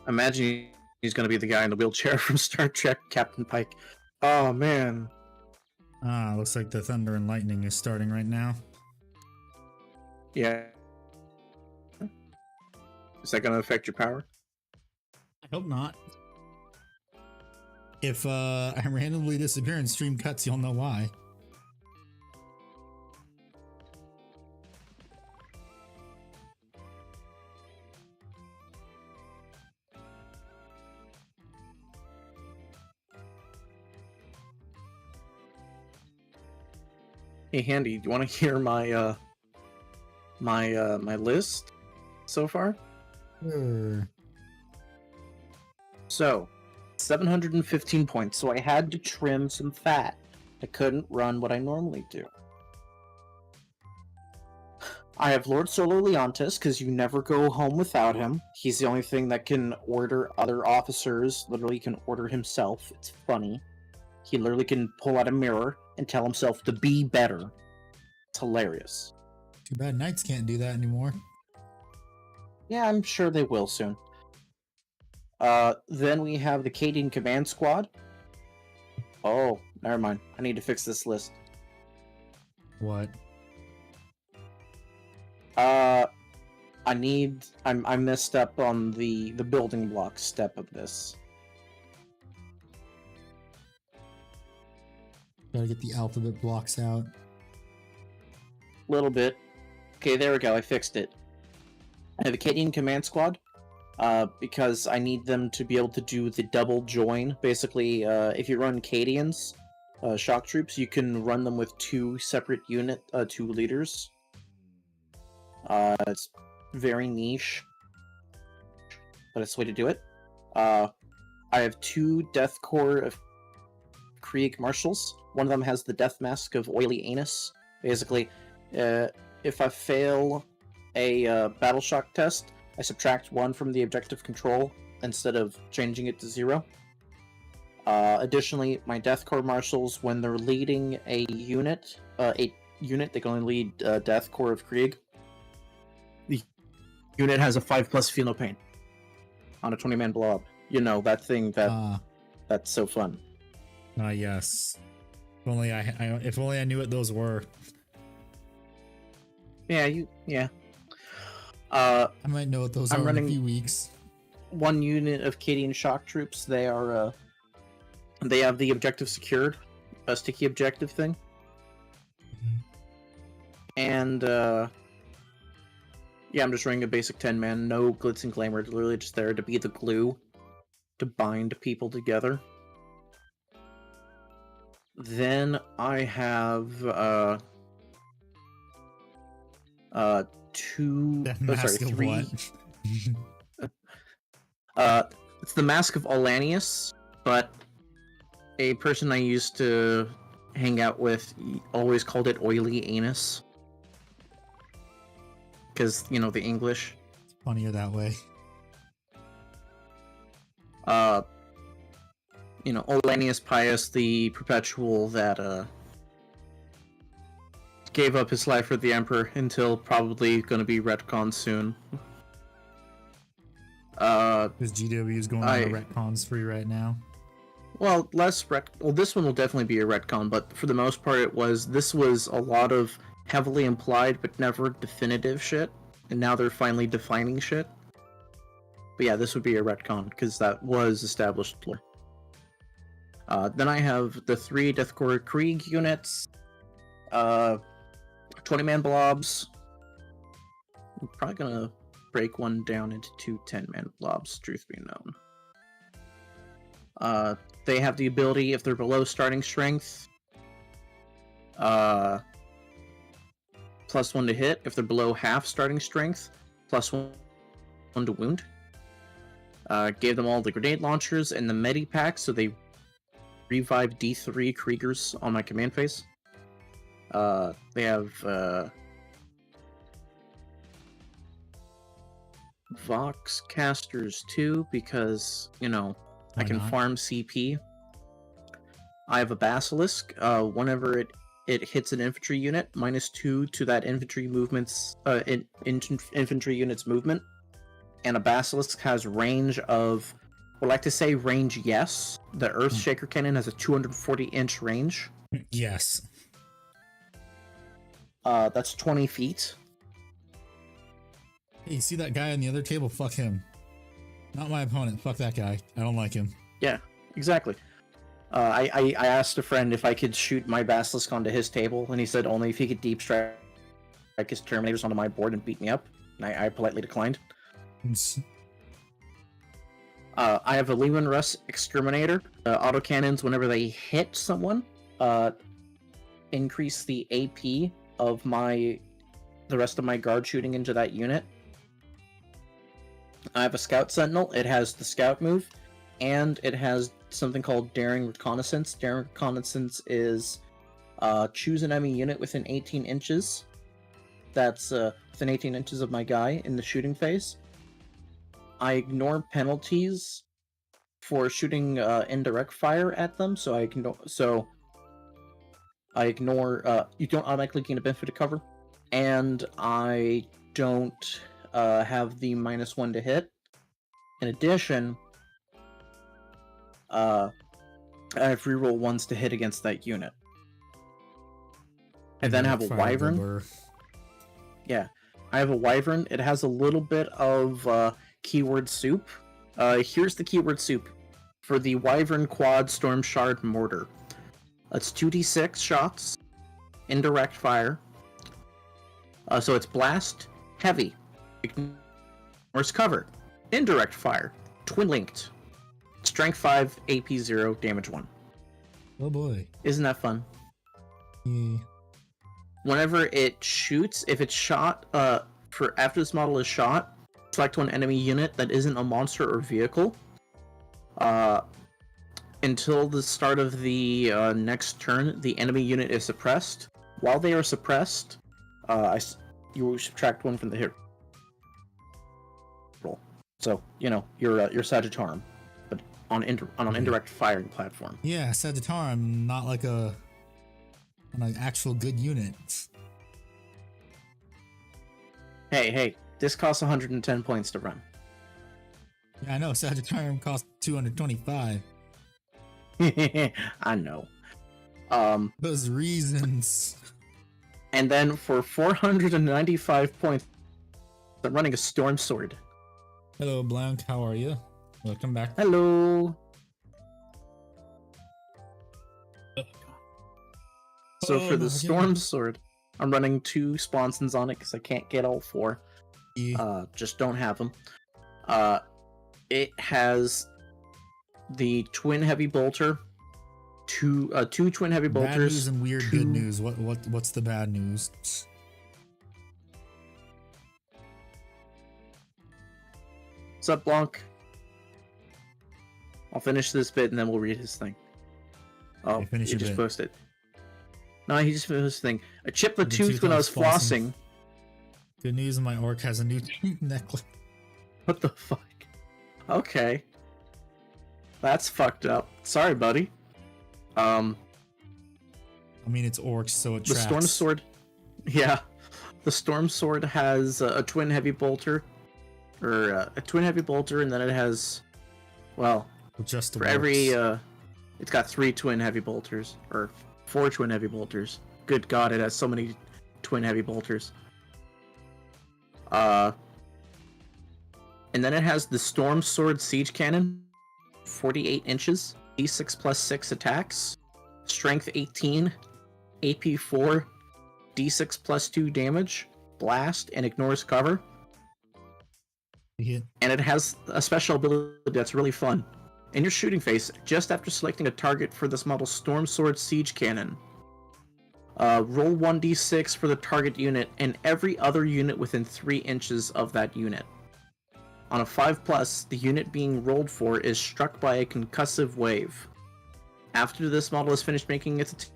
Imagine he's going to be the guy in the wheelchair from Star Trek, Captain Pike. Oh, man. Ah, looks like the thunder and lightning is starting right now. Yeah. Is that going to affect your power? I hope not. If I randomly disappear in stream cuts, you'll know why. Hey, Handy, do you want to hear my my list so far? Sure. So, 715 points. So I had to trim some fat. I couldn't run what I normally do. I have Lord Solar Leontis, because you never go home without him. He's the only thing that can order other officers. Literally can order himself. It's funny. He literally can pull out a mirror and tell himself to be better. It's hilarious. Too bad Knights can't do that anymore. Yeah, I'm sure they will soon. Then we have the Cadian Command Squad. Oh, never mind. I need to fix this list. What? I messed up on the building block step of this. Gotta get the alphabet blocks out. Little bit. Okay, there we go. I fixed it. I have a Cadian Command Squad. Because I need them to be able to do the double join. Basically, if you run Cadians, shock troops, you can run them with two separate two leaders. It's very niche, but it's the way to do it. I have two Death Corps of Krieg Marshals. One of them has the Death Mask of Oily Anus. Basically, if I fail a battle shock test, I subtract 1 from the objective control instead of changing it to 0. Additionally, my Death Corps Marshals, when they're leading a unit, they can only lead Death Corps of Krieg. The unit has a 5+ feel no pain on a 20-man blob. You know, that thing that's so fun. Yes. If only I knew what those were. Yeah. I might know what those are in a few weeks. 1 unit of Cadian shock troops. They are they have the objective secured, a sticky objective thing. And yeah, I'm just running a basic 10-man, no glitz and glamour, literally just there to be the glue to bind people together. Then I have three. It's the Mask of Olanius, but a person I used to hang out with always called it Oily Anus. Because, you know, the English. It's funnier that way. You know, Olanius Pius, the perpetual that, gave up his life for the Emperor until probably gonna be retconned soon. Because GW is going on a retcons free right now. Well, this one will definitely be a retcon, but for the most part this was a lot of heavily implied but never definitive shit, and now they're finally defining shit. But yeah, this would be a retcon, because that was established lore. Then I have the 3 Death Corps Krieg units, 20-man blobs. I'm probably gonna break one down into 2 10-man blobs, truth be known. They have the ability, if they're below starting strength, +1 to hit. If they're below half starting strength, +1 to wound. Gave them all the grenade launchers and the medi pack, so they revive D3 Kriegers on my command phase. They have Vox casters too, because, you know, I can farm CP. I have a Basilisk. Whenever it hits an infantry unit, -2 to that infantry movement's infantry unit's movement. And a Basilisk has range of, I like to say range, yes. The Earthshaker Cannon has a 240-inch range. Yes. That's 20 feet. Hey, you see that guy on the other table? Fuck him. Not my opponent. Fuck that guy. I don't like him. Yeah, exactly. I asked a friend if I could shoot my Basilisk onto his table, and he said only if he could deep strike his Terminators onto my board and beat me up. And I politely declined. I have a Lehman Russ Exterminator. Autocannons, whenever they hit someone, increase the AP of the rest of my guard shooting into that unit. I have a Scout Sentinel. It has the Scout move, and it has something called Daring Reconnaissance. Daring Reconnaissance is choose an enemy unit within 18 inches. That's within 18 inches of my guy in the shooting phase. I ignore penalties for shooting indirect fire at them, so I ignore. You don't automatically gain a benefit of cover. and I don't have the -1 to hit. In addition, I have reroll ones to hit against that unit. I then have a wyvern. Yeah, I have a wyvern. It has a little bit of keyword soup. Here's the keyword soup for the wyvern quad storm shard mortar. It's 2d6 shots, indirect fire. So it's blast, heavy, ignores cover, indirect fire, twin linked, strength 5, AP 0, damage 1. Oh boy. Isn't that fun? Yeah. Whenever it shoots, if it's shot, for after this model is shot, select one enemy unit that isn't a monster or vehicle. Until the start of the next turn, the enemy unit is suppressed. While they are suppressed, you will subtract 1 from the hit roll. So you're Sagittarium, but on an indirect firing platform. Yeah, Sagittarium, not like an actual good unit. Hey, this costs 110 points to run. Yeah, I know. Sagittarium costs 225. I know. Those reasons. And then for 495 points, I'm running a Storm Sword. Hello, Blanc. How are you? Welcome back. Hello. So for the Storm Sword, I'm running 2 sponsons on it because I can't get all 4. Yeah. Just don't have them. It has the twin heavy bolter, two twin heavy bolters. Bad news and weird good news. What's the bad news? What's up, Blanc? I'll finish this bit and then we'll read his thing. Oh, Okay, finish he your just bit. posted. No, he just finished his thing. I chipped the The tooth tooth when I I was was flossing. Good news, my orc has a new necklace. What the fuck? Okay. That's fucked up. Sorry, buddy. I mean, it's orcs, so it The tracks. Storm Sword. Yeah. The Storm Sword has a twin heavy bolter. Or a twin heavy bolter, and then it has. Well, Just for every. It's got 3 twin heavy bolters. Or 4 twin heavy bolters. Good god, it has so many twin heavy bolters. And then it has the Storm Sword Siege Cannon. 48 inches. D6 plus 6 attacks. Strength 18. AP 4. D6 plus 2 damage. Blast and ignores cover. Yeah. And it has a special ability that's really fun. In your shooting phase, just after selecting a target for this model's Storm Sword Siege Cannon, roll 1d6 for the target unit and every other unit within 3 inches of that unit. On a 5+, the unit being rolled for is struck by a concussive wave. After this model is finished making its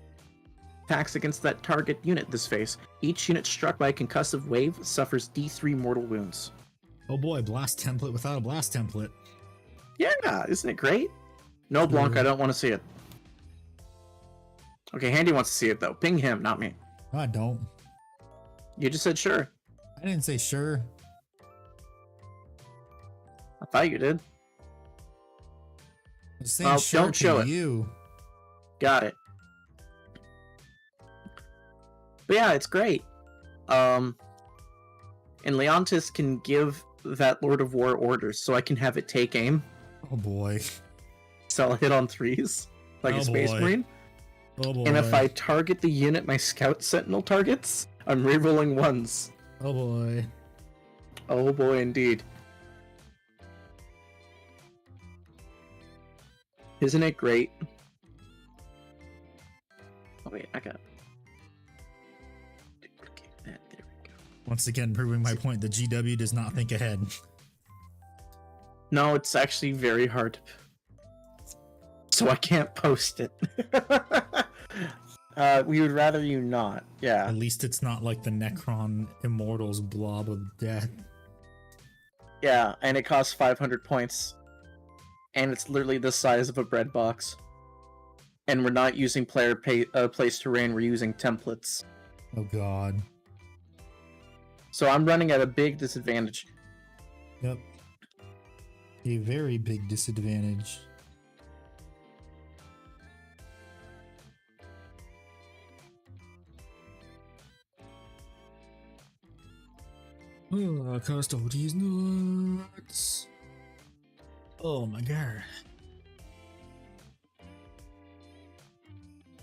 attacks against that target unit this phase, each unit struck by a concussive wave suffers D3 mortal wounds. Oh boy, blast template without a blast template. Yeah, isn't it great? No, Blanc, I don't want to see it. Okay, Handy wants to see it though. Ping him, not me. No, I don't. You just said sure. I didn't say sure. I thought you did. I was saying Well, sure don't show to it. you. Got it. But yeah, it's great. And Leontis can give that Lord of War orders, so I can have it take aim, Oh boy. so I'll hit on 3s, like Oh a Space boy. Marine. Oh boy. And if I target the unit my Scout Sentinel targets, I'm rerolling 1s. Oh boy. Oh boy, indeed. Isn't it great? Oh wait, I got duplicate that. There we go. Once again, proving my point, the GW does not think ahead. No, it's actually very hard. So I can't post it. We would rather you not. Yeah. At least it's not like the Necron Immortals blob of death. Yeah, and it costs 500 points. And it's literally the size of a bread box. And we're not using place terrain, we're using templates. Oh god. So I'm running at a big disadvantage. Yep. A very big disadvantage. Oh, cost all these nuts. Oh my god.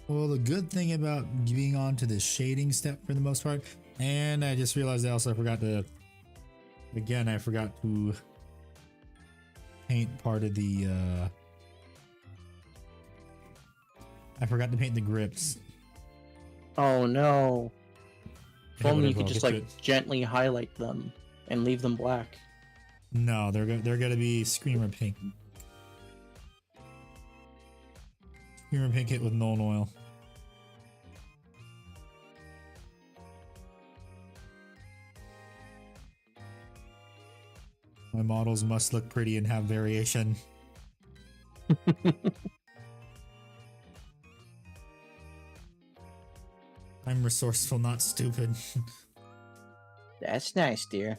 Well, the good thing about getting on to the shading step for the most part, and I just realized I also forgot to, again, I forgot to paint part of the, I forgot to paint the grips. Oh no. If Yeah, only you whatever, could I'll just get like to it. gently highlight them and leave them black. No, they're gonna be Screamer pink. Screamer pink hit with Nuln Oil. My models must look pretty and have variation. I'm resourceful, not stupid. That's nice, dear.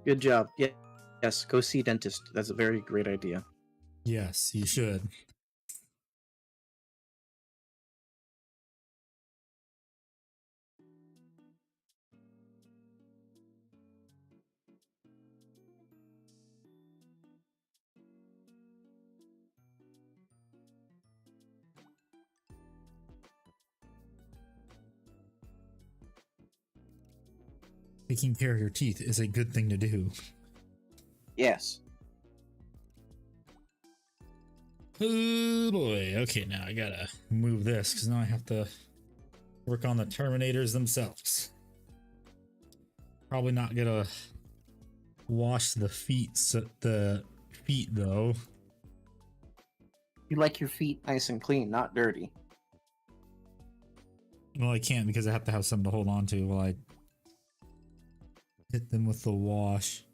Good job. Yeah. Yes, go see dentist. That's a very great idea. Yes, you should. Taking care of your teeth is a good thing to do. Yes. Oh boy. Okay, now I gotta move this because now I have to work on the Terminators themselves. Probably not gonna wash the feet, though. You like your feet nice and clean, not dirty. Well, I can't because I have to have something to hold on to while I hit them with the wash.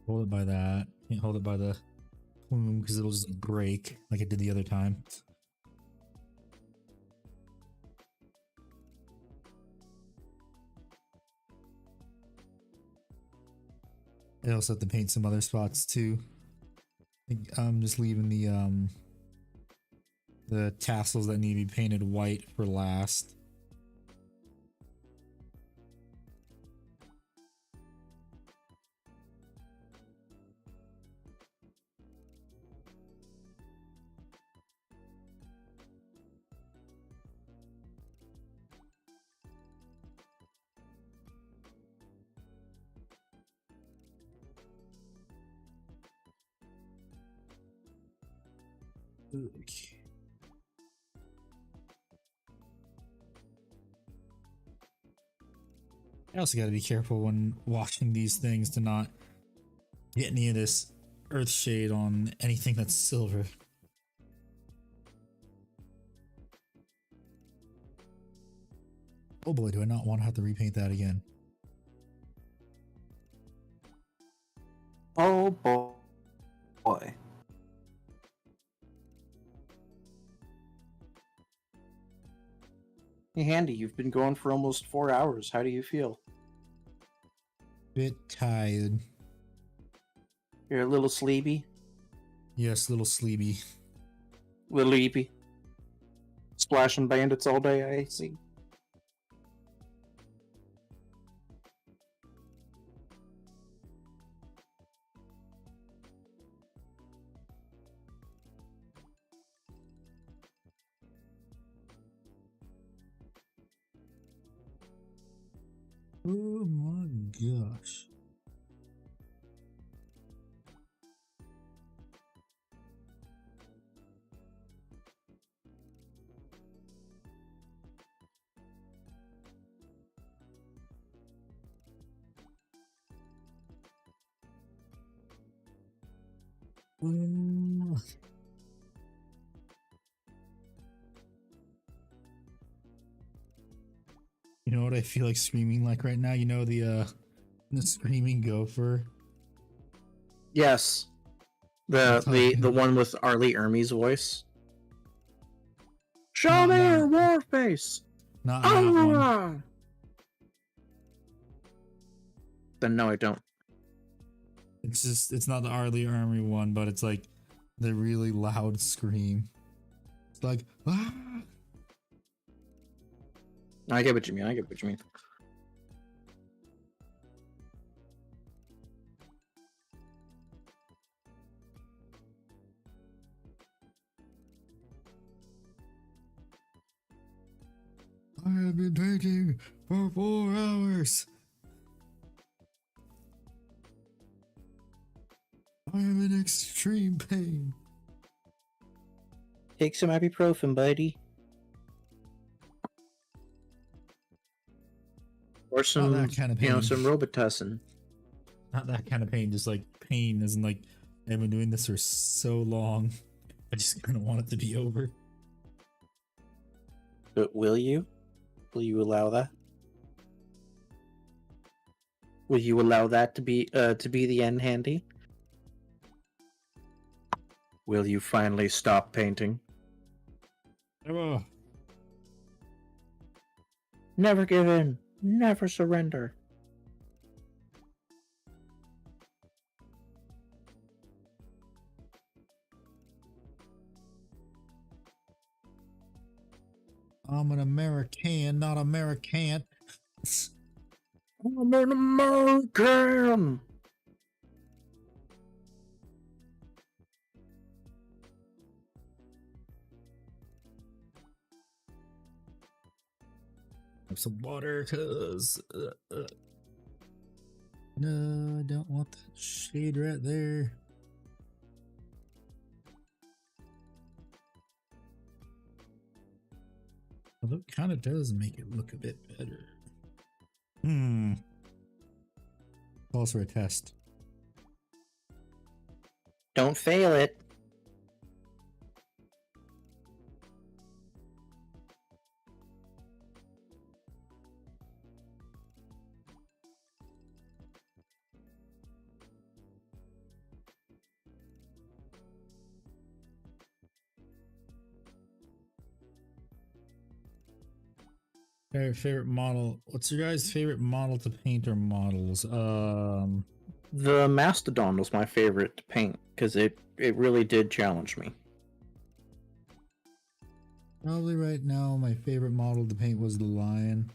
Hold it by that. Can't hold it by the plume because it'll just break like it did the other time. I also have to paint some other spots too. I think I'm just leaving the tassels that need to be painted white for last. Okay. I also got to be careful when washing these things to not get any of this earth shade on anything that's silver. Oh boy, do I not want to have to repaint that again. Oh boy. Hey, Handy, you've been going for almost 4 hours. How do you feel? Bit tired. You're a little sleepy? Yes, little sleepy. Little eepy? Splashing bandits all day, I see. Oh my gosh. Mm. You know what I feel like screaming like right now? You know the screaming gopher? Yes. The one with Arlie Ermey's voice. Show Not me that- your war face! Not that one. Ah! Then no, I don't. It's not the Arlie Army one, but it's like the really loud scream. It's like, ah! I get what you mean. I get what you mean. I have been painting for 4 hours. I am in extreme pain. Take some ibuprofen, buddy. Or some, that kind of pain. some Robitussin. Not that kind of pain, just like pain isn't like I've been doing this for so long. I just kind of want it to be over. But will you? Will you allow that? Will you allow that to be the end, Handy? Will you finally stop painting? Oh, Never give in. Never surrender. I'm an American, not American. I'm an American! Have some water, cause no, I don't want that shade right there. Although it kind of does make it look a bit better. Calls for a test. Don't fail it. Favorite model. What's your guys' favorite model to paint or models? The Mastodon was my favorite to paint because it really did challenge me. Probably right now my favorite model to paint was the lion.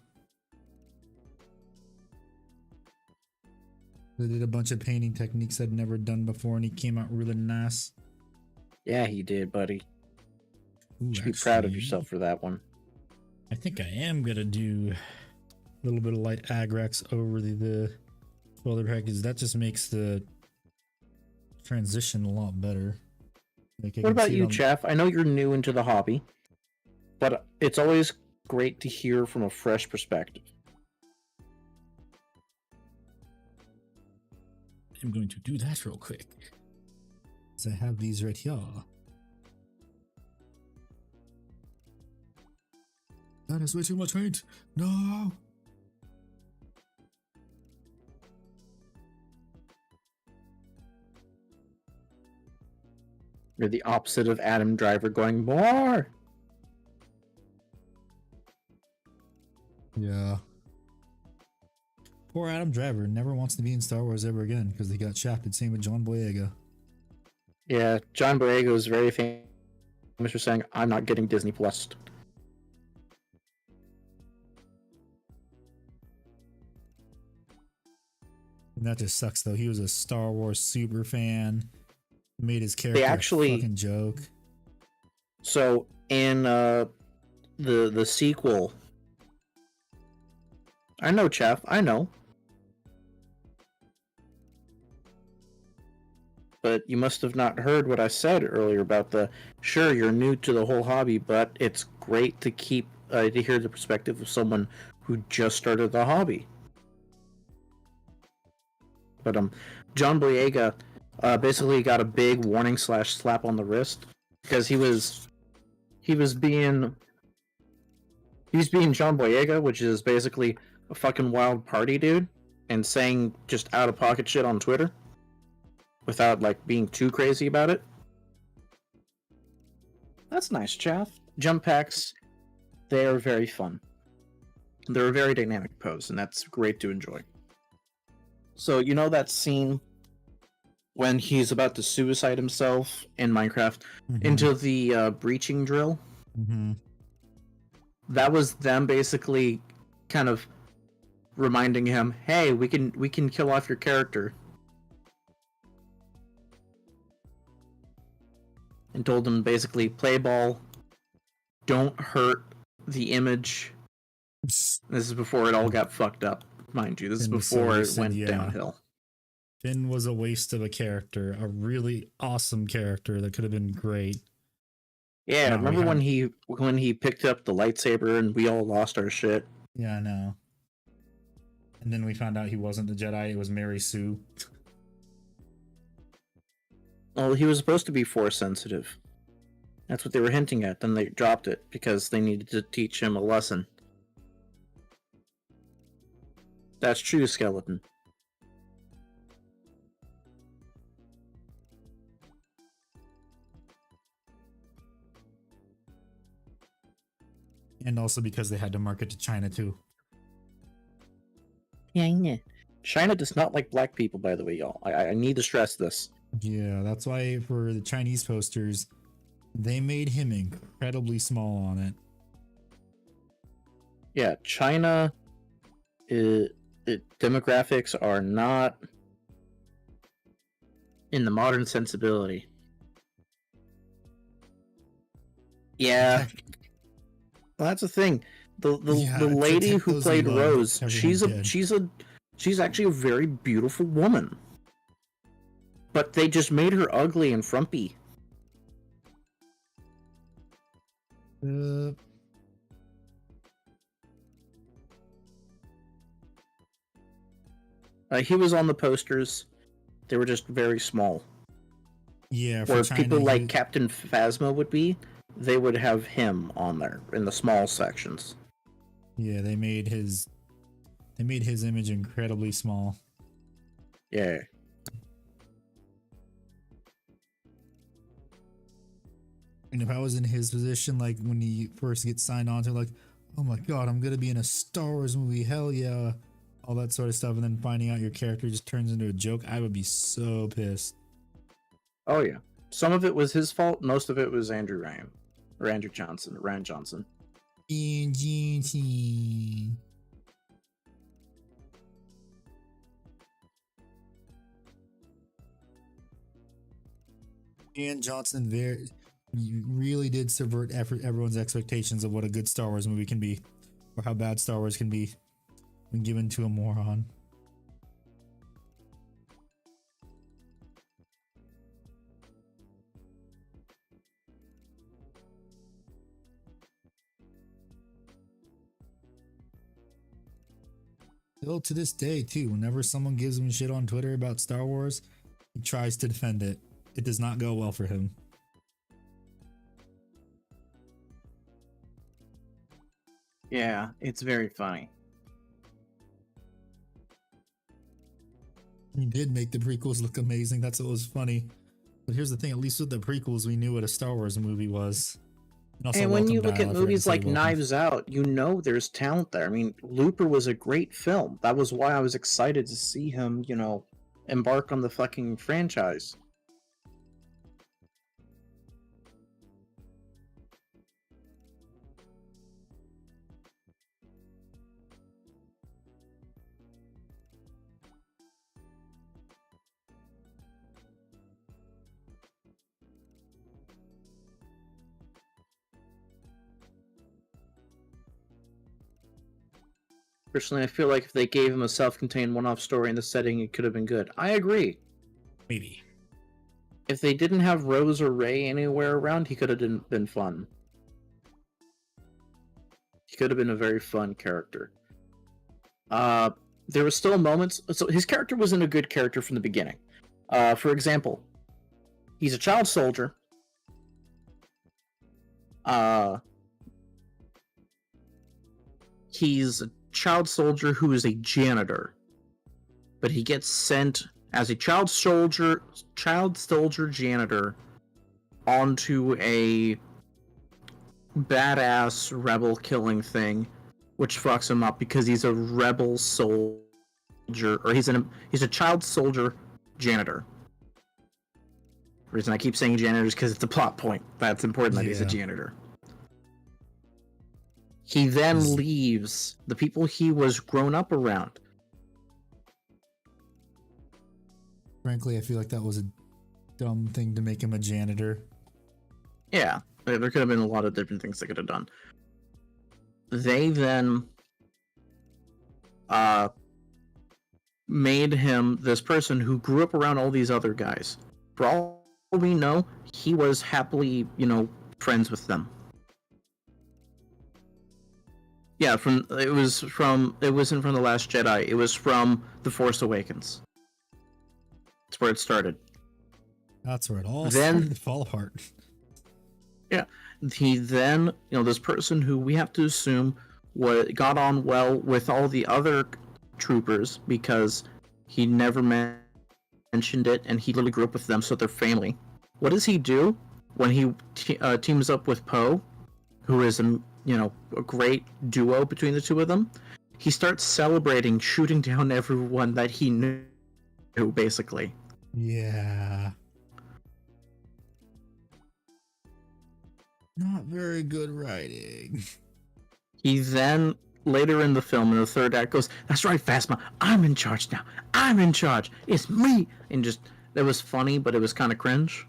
I did a bunch of painting techniques I'd never done before and he came out really nice. Yeah, he did, buddy. Ooh, You should be proud of actually, yourself for that one. I think I am gonna do a little bit of light agrex over the shoulder package. That just makes the transition a lot better. Like What about you, Jeff? I know you're new into the hobby, but it's always great to hear from a fresh perspective. I'm going to do that real quick. So I have these right here. That is way too much paint. No. You're the opposite of Adam Driver going, more! Yeah. Poor Adam Driver never wants to be in Star Wars ever again because he got shafted. Same with John Boyega. Yeah, John Boyega is very famous for saying, I'm not getting Disney Plus. And that just sucks though. He was a Star Wars super fan. Made his character actually- a fucking joke. So, in the sequel... I know, Jeff, I know. But you must have not heard what I said earlier about sure, you're new to the whole hobby, but it's great to hear the perspective of someone who just started the hobby. But John Boyega basically got a big warning / slap on the wrist because he was being John Boyega, which is basically a fucking wild party dude, and saying just out of pocket shit on Twitter without like being too crazy about it. That's nice, Chaff. Jump packs, they are very fun. They're a very dynamic pose, and that's great to enjoy. So, you know that scene when he's about to suicide himself in Minecraft into the breaching drill? That was them basically kind of reminding him, hey, we can kill off your character. And told him basically, play ball, don't hurt the image. This is before it all got fucked up, mind you. This is before it went downhill. Finn was a waste of a character, a really awesome character that could have been great. Yeah, no, remember when he picked up the lightsaber and we all lost our shit? Yeah, I know. And then we found out he wasn't the Jedi, it was Mary Sue. Well, he was supposed to be Force sensitive. That's what they were hinting at. Then they dropped it because they needed to teach him a lesson. That's true, Skeleton. And also because they had to market to China too. Yeah. China does not like black people, by the way, y'all. I need to stress this. Yeah, that's why for the Chinese posters, they made him incredibly small on it. Yeah, China, demographics are not in the modern sensibility. Yeah, well, that's the thing. The lady who played Rose, she's actually a very beautiful woman. But they just made her ugly and frumpy. He was on the posters. They were just very small. Yeah, where China, people like Captain Phasma would be, they would have him on there in the small sections. Yeah, they made his image incredibly small. Yeah. And if I was in his position, like when he first gets signed on to, like, oh my god, I'm gonna be in a Star Wars movie, hell yeah, all that sort of stuff, and then finding out your character just turns into a joke, I would be so pissed. Oh yeah, some of it was his fault. Most of it was Andrew Ryan or Andrew Johnson, Rand Johnson. And Johnson you really did subvert everyone's expectations of what a good Star Wars movie can be, or how bad Star Wars can be when given to a moron. Still to this day, too, whenever someone gives him shit on Twitter about Star Wars, he tries to defend it. It does not go well for him. Yeah, it's very funny. He did make the prequels look amazing. That's what was funny. But here's the thing, at least with the prequels, we knew what a Star Wars movie was. And when you look at movies like Knives Out, you know there's talent there. I mean, Looper was a great film. That was why I was excited to see him, embark on the fucking franchise. Personally, I feel like if they gave him a self-contained one-off story in the setting, it could have been good. I agree. Maybe. If they didn't have Rose or Rey anywhere around, he could have been fun. He could have been a very fun character. There were still moments... So his character wasn't a good character from the beginning. For example, he's a child soldier. He's a child soldier who is a janitor, but he gets sent as a child soldier janitor onto a badass rebel killing thing, which fucks him up because he's a rebel soldier, or he's a child soldier janitor. The reason I keep saying janitor is because it's a plot point. That's important that he's a janitor. He then leaves the people he was grown up around. Frankly, I feel like that was a dumb thing to make him a janitor. Yeah, there could have been a lot of different things they could have done. They then made him this person who grew up around all these other guys. For all we know, he was happily, friends with them. Yeah, it wasn't from The Last Jedi. It was from The Force Awakens. That's where it started. That's where it all started to fall apart. Yeah, he then, this person who we have to assume got on well with all the other troopers because he never mentioned it, and he literally grew up with them, so they're family. What does he do when he teams up with Poe, who is a great duo between the two of them? He starts celebrating, shooting down everyone that he knew, basically. Yeah. Not very good writing. He then, later in the film, in the third act, goes, "That's right, Phasma, I'm in charge now. I'm in charge. It's me." And it was funny, but it was kind of cringe.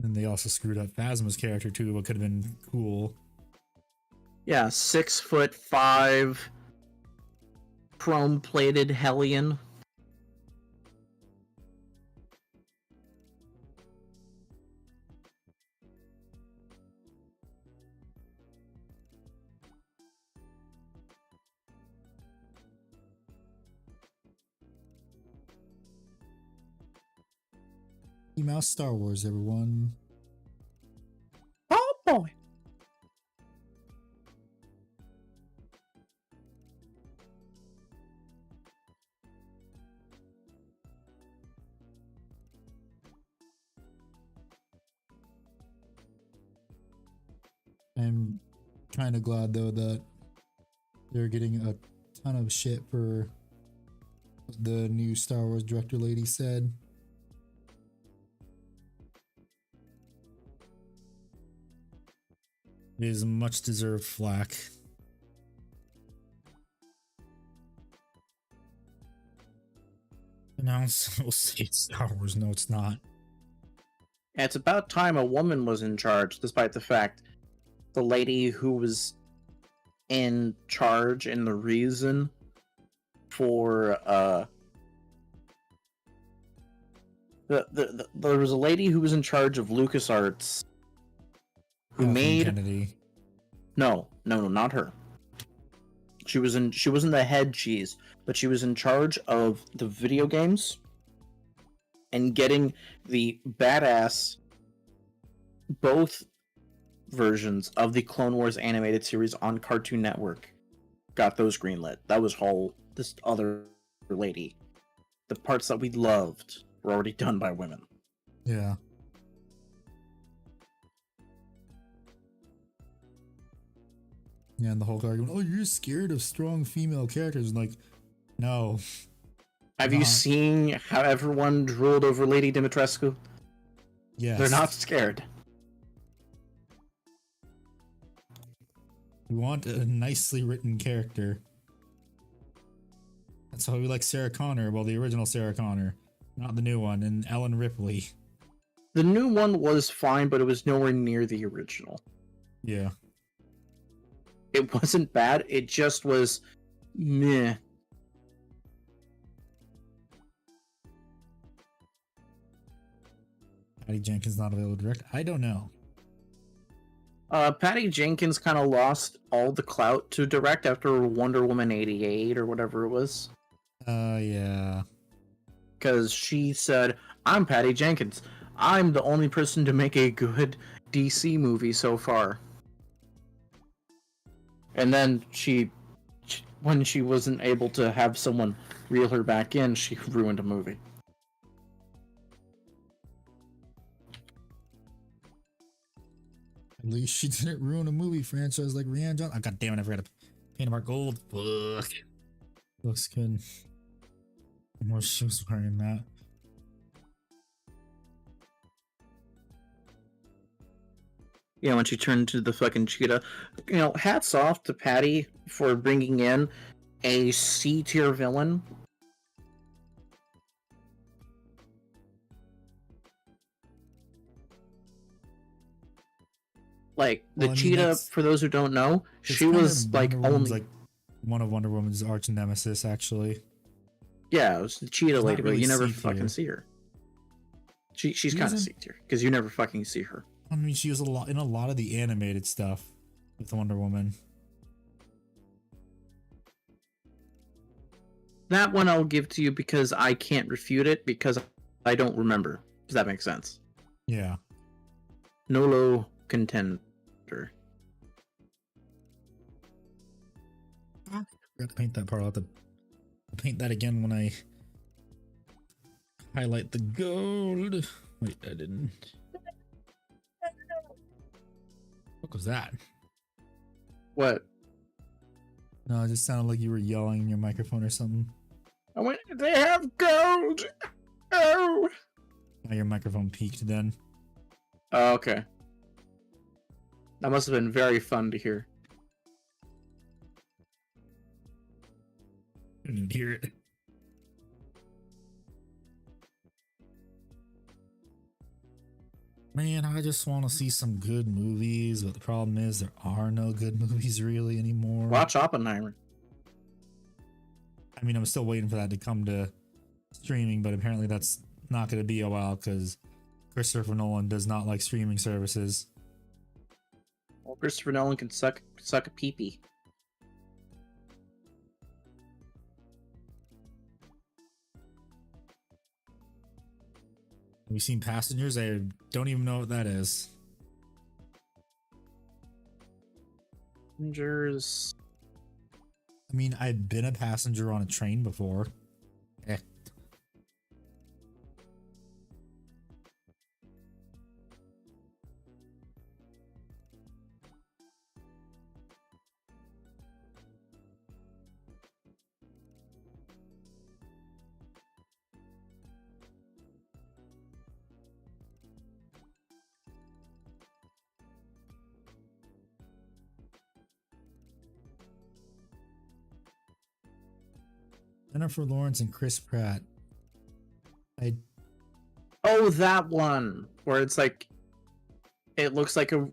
And they also screwed up Phasma's character too, what could have been cool. Yeah, 6'5", chrome-plated Hellion. Mouse Star Wars, everyone. Oh boy. I'm kind of glad though that they're getting a ton of shit for what the new Star Wars director lady said. It is much deserved flack. Announce we'll say it's Star Wars. No, it's not. Yeah, it's about time a woman was in charge, despite the fact the lady who was in charge and the reason for there was a lady who was in charge of LucasArts who made Kennedy. No, not her. She wasn't the head cheese, but she was in charge of the video games and getting the badass both versions of the Clone Wars animated series on Cartoon Network. Got those greenlit. That was this other lady. The parts that we loved were already done by women. Yeah. Yeah, and the whole argument, oh, you're scared of strong female characters. And like, no. Have you seen how everyone drooled over Lady Dimitrescu? Yes. They're not scared. We want a nicely written character. That's why we like Sarah Connor, well, the original Sarah Connor, not the new one, and Ellen Ripley. The new one was fine, but it was nowhere near the original. Yeah. It wasn't bad, it just was meh. Patty Jenkins not available to direct. I don't know. Patty Jenkins kind of lost all the clout to direct after Wonder Woman 88 or whatever it was. Yeah. Because she said, I'm Patty Jenkins. I'm the only person to make a good DC movie so far. And then when she wasn't able to have someone reel her back in, she ruined a movie. At least she didn't ruin a movie franchise like Rihanna Johnson. Oh, God damn it, I forgot to paint him our gold. Fuck. Looks good. More shoes wearing that. Yeah, when she turned into the fucking cheetah. You know, hats off to Patty for bringing in a C-tier villain. Like, the Well, I mean, cheetah, for those who don't know, It's she kind was, of like, Wonder Woman's, only... like one of Wonder Woman's arch nemesis, actually. Yeah, it was the cheetah She's lady, not but really you never C-tier. fucking see her. She's She kind of isn't- C-tier, because you never fucking see her. I mean, she was in a lot of the animated stuff with Wonder Woman. That one I'll give to you because I can't refute it, because I don't remember. Does that make sense? Yeah. Nolo contender. Forgot to paint that part. I'll have to paint that again when I highlight the gold. Wait, I didn't. What was that? What? No, it just sounded like you were yelling in your microphone or something. I went, they have gold! Oh! Now your microphone peaked then. Oh, okay. That must have been very fun to hear. I didn't even hear it. Man, I just want to see some good movies, but the problem is there are no good movies really anymore. Watch Oppenheimer. I mean, I'm still waiting for that to come to streaming, but apparently that's not going to be a while because Christopher Nolan does not like streaming services. Well, Christopher Nolan can suck a pee-pee. Have you seen Passengers? I don't even know what that is. Passengers. I mean, I've been a passenger on a train before. Eh. Jennifer Lawrence and Chris Pratt. Oh, that one! Where it's like... It looks like a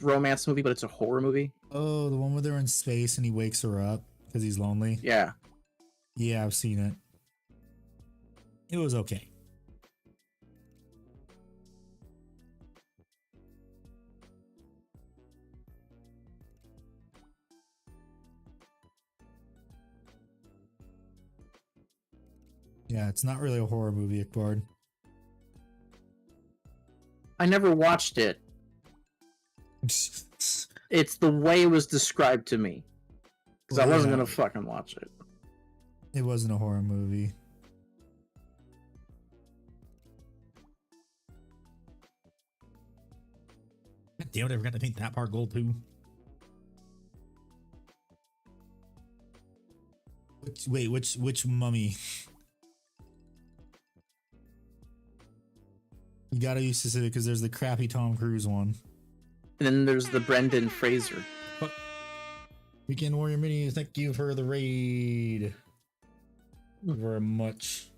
romance movie, but it's a horror movie. Oh, the one where they're in space and he wakes her up because he's lonely. Yeah. Yeah, I've seen it. It was okay. Yeah, it's not really a horror movie, Akbard. I never watched it. It's the way it was described to me. Because I wasn't gonna fucking watch it. It wasn't a horror movie. God damn it, I forgot to paint that part gold too. Which mummy? You gotta be specific because there's the crappy Tom Cruise one. And then there's the Brendan Fraser. Weekend Warrior Mini, thank you for the raid. Very much.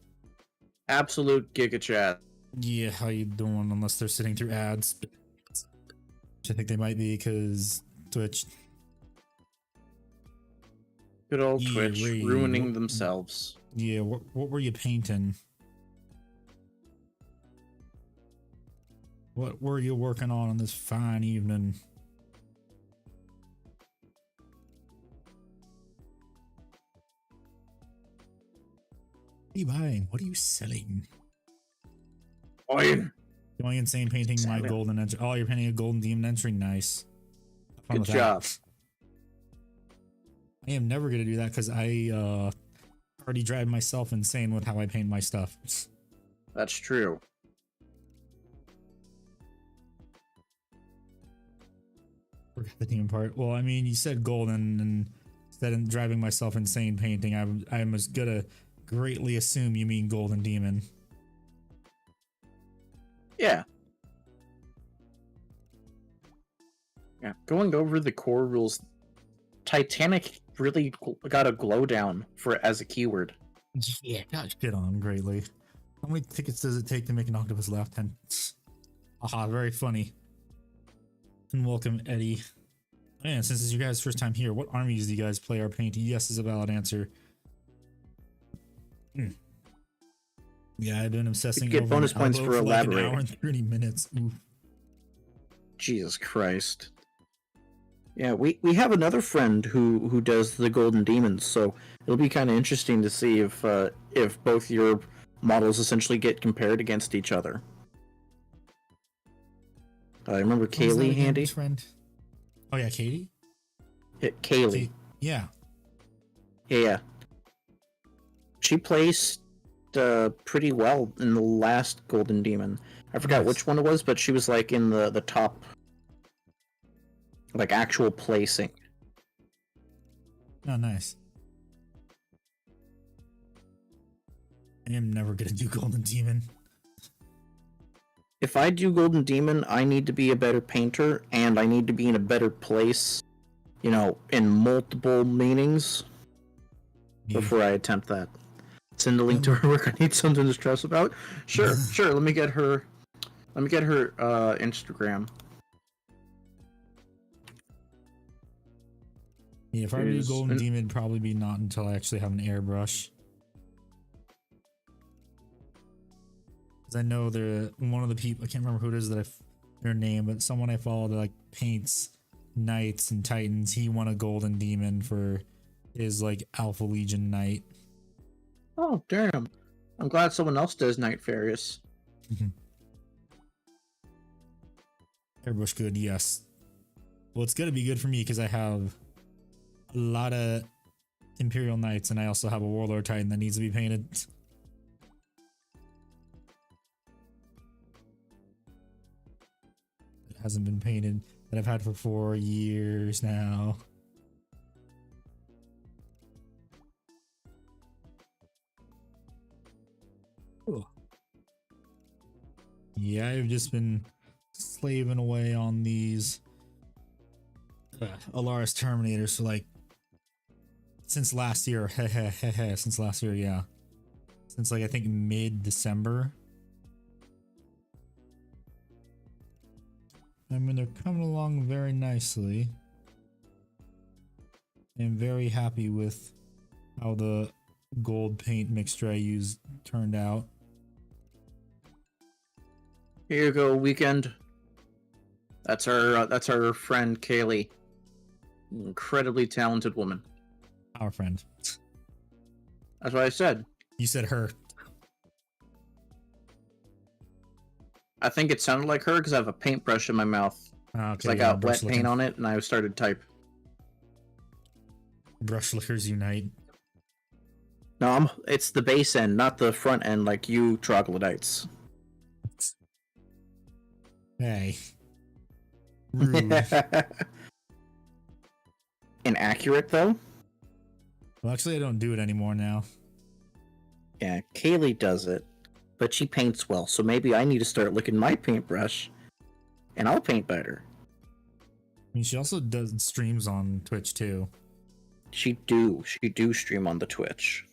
Absolute Giga Chat. Yeah, how you doing? Unless they're sitting through ads. Which I think they might be because Twitch. Good old Yeah, Twitch raid. ruining themselves. Yeah, what were you painting? What were you working on this fine evening? What are you buying? What are you selling? Oin. Going insane painting my Selling. golden entry. Oh, you're painting a golden demon entry. Nice. Have fun Good with that. job. I am never gonna do that because I already drive myself insane with how I paint my stuff. That's true. Forgot the demon part. Well, I mean, you said golden, and instead of driving myself insane painting, I'm as gonna greatly assume you mean golden demon. Yeah. Yeah. Going over the core rules, Titanic really got a glow down for as a keyword. Yeah, got shit on greatly. How many tickets does it take to make an octopus laugh? 10. Aha, very funny. And welcome, Eddie. Man, since it's your guys' first time here, what armies do you guys play or paint? Yes is a valid answer. Yeah, I've been obsessing You get over bonus an points elbow for like an elaborating. hour and 30 minutes. Oof. Jesus Christ. Yeah, we have another friend who does the Golden Demons, so it'll be kind of interesting to see if both your models essentially get compared against each other. I remember What was that Kaylee again, handy. which friend? Oh yeah, Katie? Kaylee. Yeah. Yeah. She placed pretty well in the last Golden Demon. I forgot Nice. which one it was, but she was like in the top, like actual placing. Oh, nice. I am never gonna do Golden Demon. If I do Golden Demon, I need to be a better painter, and I need to be in a better place, you know, in multiple meanings Yeah. before I attempt that. Send a link to her work. I need something to stress about. Sure, sure. Let me get her Instagram. Yeah, if I do Is- Golden Demon, it'd probably be not until I actually have an airbrush. Because I know one of the people, I can't remember who it is their name, but someone I follow that like paints knights and titans. He won a Golden Demon for his like Alpha Legion knight. Oh, damn. I'm glad someone else does Night Farius. Airbrush good, yes. Well, it's gonna be good for me because I have a lot of Imperial Knights and I also have a Warlord Titan that needs to be painted. It hasn't been painted, that I've had for 4 years now. Ooh. Yeah, I've just been slaving away on these Alaris Terminators for like since last year. Since last year, yeah. Since like I think mid-December. I mean, they're coming along very nicely. I'm very happy with how the gold paint mixture I used turned out. Here you go, Weekend. That's our friend Kaylee. Incredibly talented woman. Our friend. That's what I said. You said her. I think it sounded like her because I have a paintbrush in my mouth. Okay, Because I got wet paint on it and I started to type. Brush lickers unite. No, it's the base end, not the front end like you troglodytes. Hey. Rude. Inaccurate, though? Well, actually, I don't do it anymore now. Yeah, Kaylee does it, but she paints well, so maybe I need to start licking my paintbrush, and I'll paint better. I mean, she also does streams on Twitch too. She do stream on the Twitch.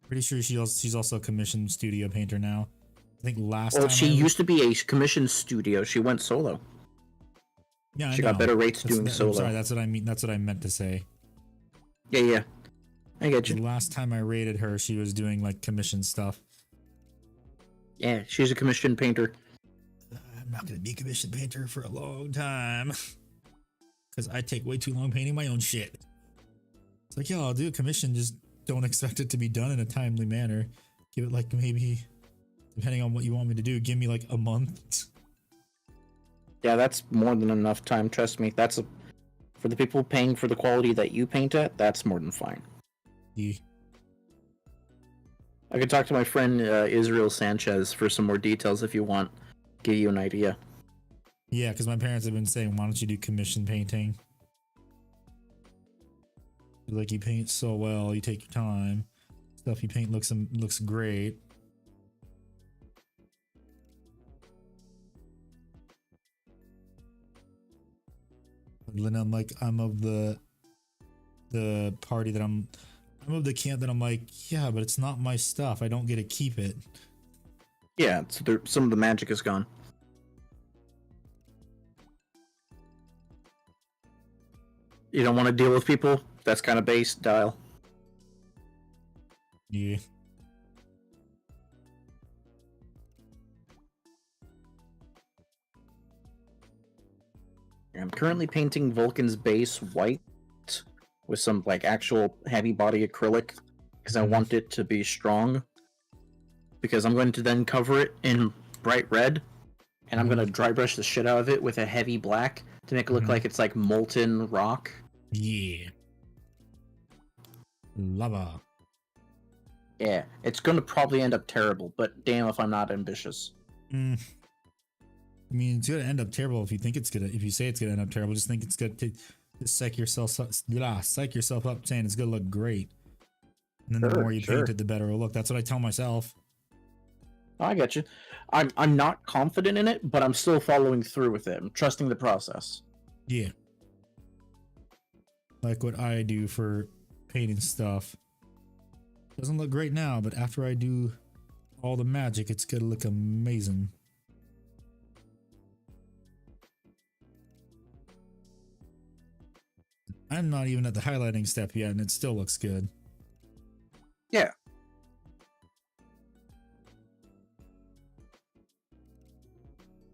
Pretty sure she's also a commissioned studio painter now. I think last Well, time she used to be a commissioned studio. She went solo. Yeah, She I know. got better rates doing I'm solo. sorry, that's what I mean. That's what I meant to say. Yeah. I get The you. last time I rated her, she was doing like commission stuff. Yeah, she's a commissioned painter. I'm not gonna be a commissioned painter for a long time because I take way too long painting my own shit. It's like, yeah, I'll do a commission, just don't expect it to be done in a timely manner. Give it like maybe, depending on what you want me to do, give me like a month. Yeah, that's more than enough time. Trust me. For the people paying for the quality that you paint at. That's more than fine. Yeah. I could talk to my friend Israel Sanchez for some more details if you want. Give you an idea. Yeah, because my parents have been saying, why don't you do commission painting? Like, you paint so well, you take your time. Stuff you paint looks great. But then I'm like, I'm of the party that I'm of the camp that I'm like, yeah, but it's not my stuff. I don't get to keep it. Yeah, so some of the magic is gone. You don't want to deal with people? That's kind of base dial. Yeah. I'm currently painting Vulcan's base white with some like actual heavy body acrylic because I want it to be strong. Because I'm going to then cover it in bright red, and I'm going to dry brush the shit out of it with a heavy black to make it look like it's like molten rock. Yeah. Lava. Yeah, it's going to probably end up terrible, but damn if I'm not ambitious. I mean, it's gonna end up terrible if you think it's gonna. If you say it's gonna end up terrible, just think it's gonna just psych yourself up saying it's gonna look great. And then the more you paint it, the better it'll look. That's what I tell myself. I get you. I'm not confident in it, but I'm still following through with it. I'm trusting the process. Yeah. Like what I do for painting stuff. Doesn't look great now, but after I do all the magic, it's gonna look amazing. I'm not even at the highlighting step yet, and it still looks good. Yeah.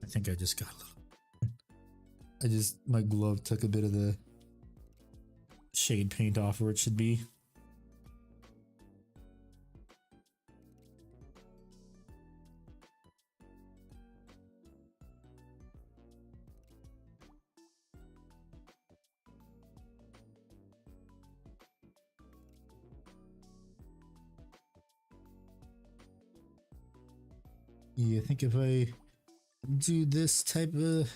I think I just got a little... my glove took a bit of the shade paint off where it should be. Yeah, I think if I do this type of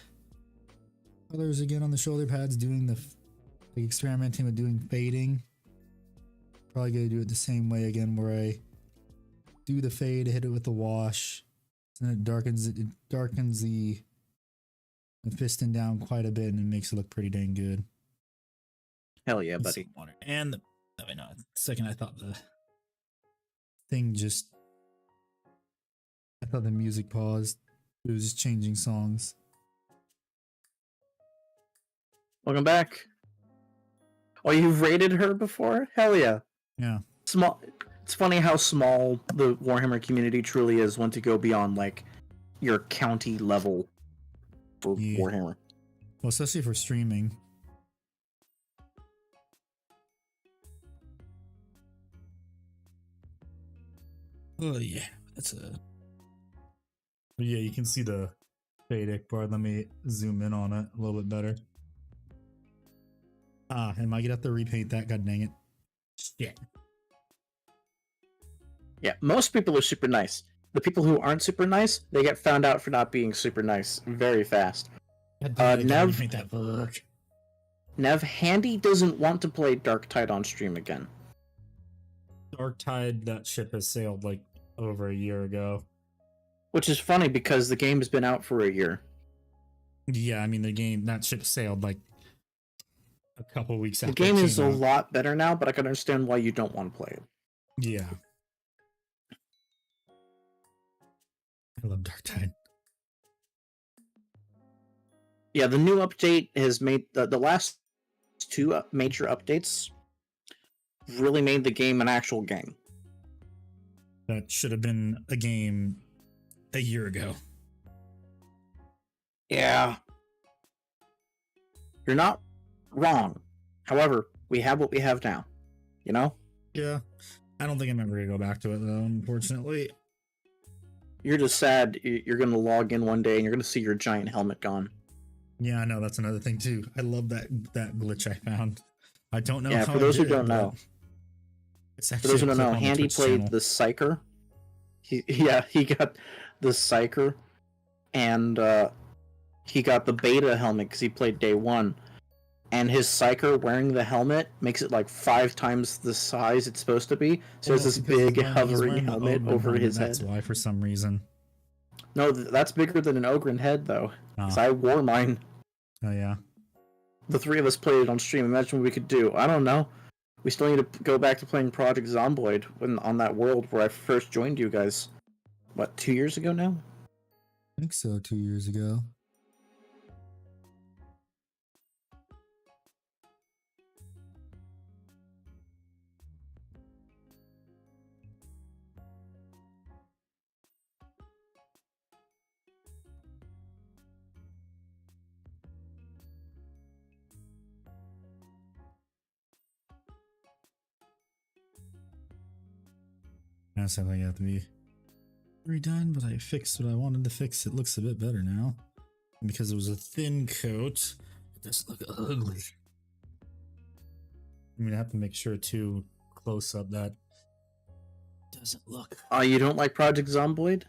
colors again on the shoulder pads, doing like experimenting with doing fading, probably gonna do it the same way again, where I do the fade, hit it with the wash, and it darkens the piston down quite a bit, and it makes it look pretty dang good. Hell yeah, buddy. And second I thought the thing just... I thought the music paused. It was just changing songs. Welcome back. Oh, you've rated her before? Hell yeah. Yeah. Small. It's funny how small the Warhammer community truly is once you go beyond like your county level for Warhammer. Well, especially for streaming. Oh yeah, that's a... Yeah, you can see the fade bar. Let me zoom in on it a little bit better. Ah, and I might have to repaint that. God dang it. Shit. Yeah, most people are super nice. The people who aren't super nice, they get found out for not being super nice very fast. Nev, Handy doesn't want to play Dark Tide on stream again. Dark Tide, that ship has sailed like over a year ago. Which is funny because the game has been out for a year. Yeah, I mean that ship sailed like a couple weeks after. The game is a lot better now, but I can understand why you don't want to play it. Yeah. I love Dark Tide. Yeah, the new update has made the last two major updates really made the game an actual game. That should have been a game a year ago. Yeah. You're not wrong. However, we have what we have now. You know? Yeah. I don't think I'm ever going to go back to it, though, unfortunately. You're just sad you're going to log in one day and you're going to see your giant helmet gone. Yeah, I know. That's another thing, too. I love that glitch I found. I don't know Yeah, how for those I who did it, don't know. it's For actually those who a don't clip know, on the Handy Twitch played channel. the Psyker. He got the Psyker, and he got the beta helmet because he played day one. And his Psyker wearing the helmet makes it like 5 times the size it's supposed to be. So Well, it's this because big he's hovering wearing the helmet Ogren over helmet, his that's head. why, for some reason. No, that's bigger than an Ogren head, though. Because Oh. I wore mine. Oh, yeah. The 3 of us played it on stream. Imagine what we could do. I don't know. We still need to go back to playing Project Zomboid on that world where I first joined you guys. What, 2 years ago now? I think so, 2 years ago. That's something I have to be redone, but I fixed what I wanted to fix. It looks a bit better now. And because it was a thin coat, it doesn't look ugly. I mean, I have to make sure too close up that doesn't look. You don't like Project Zomboid?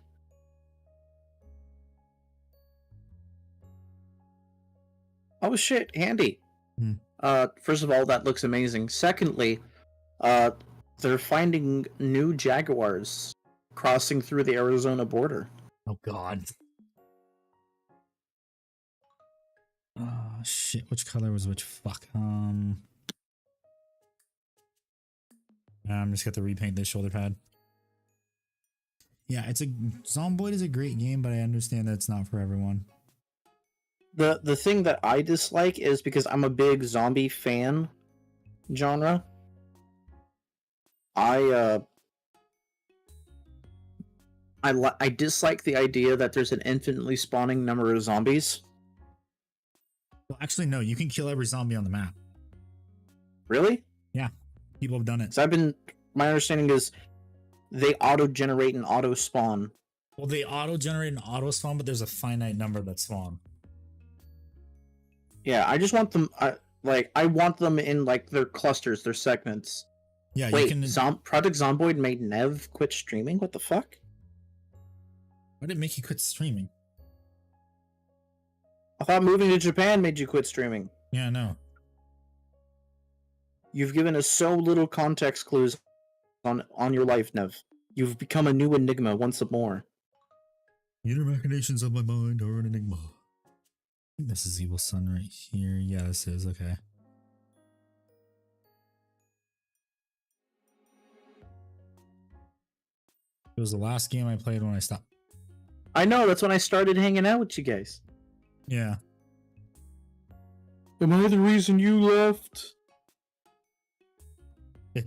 Oh shit, Handy. Hmm. First of all, that looks amazing. Secondly, they're finding new jaguars crossing through the Arizona border. Oh god. Oh shit, which color was which? Fuck. I'm just got to repaint this shoulder pad. Yeah, Zomboid is a great game, but I understand that it's not for everyone. The thing that I dislike is because I'm a big zombie fan genre. I dislike the idea that there's an infinitely spawning number of zombies. Well, actually, no. You can kill every zombie on the map. Really? Yeah, people have done it. So my understanding is they auto-generate and auto-spawn. Well, they auto-generate and auto-spawn, but there's a finite number that spawn. Yeah, I just want them. I want them in like their clusters, their segments. Yeah, Wait, you can. Project Zomboid made Nev quit streaming? What the fuck? Why did it make you quit streaming? I thought moving to Japan made you quit streaming. Yeah, no. You've given us so little context clues on your life, Nev. You've become a new enigma once more. The inner machinations of my mind are an enigma. I think this is Evil Sun right here. Yeah, this is. Okay. It was the last game I played when I stopped. I know, that's when I started hanging out with you guys. Yeah. Am I the reason you left?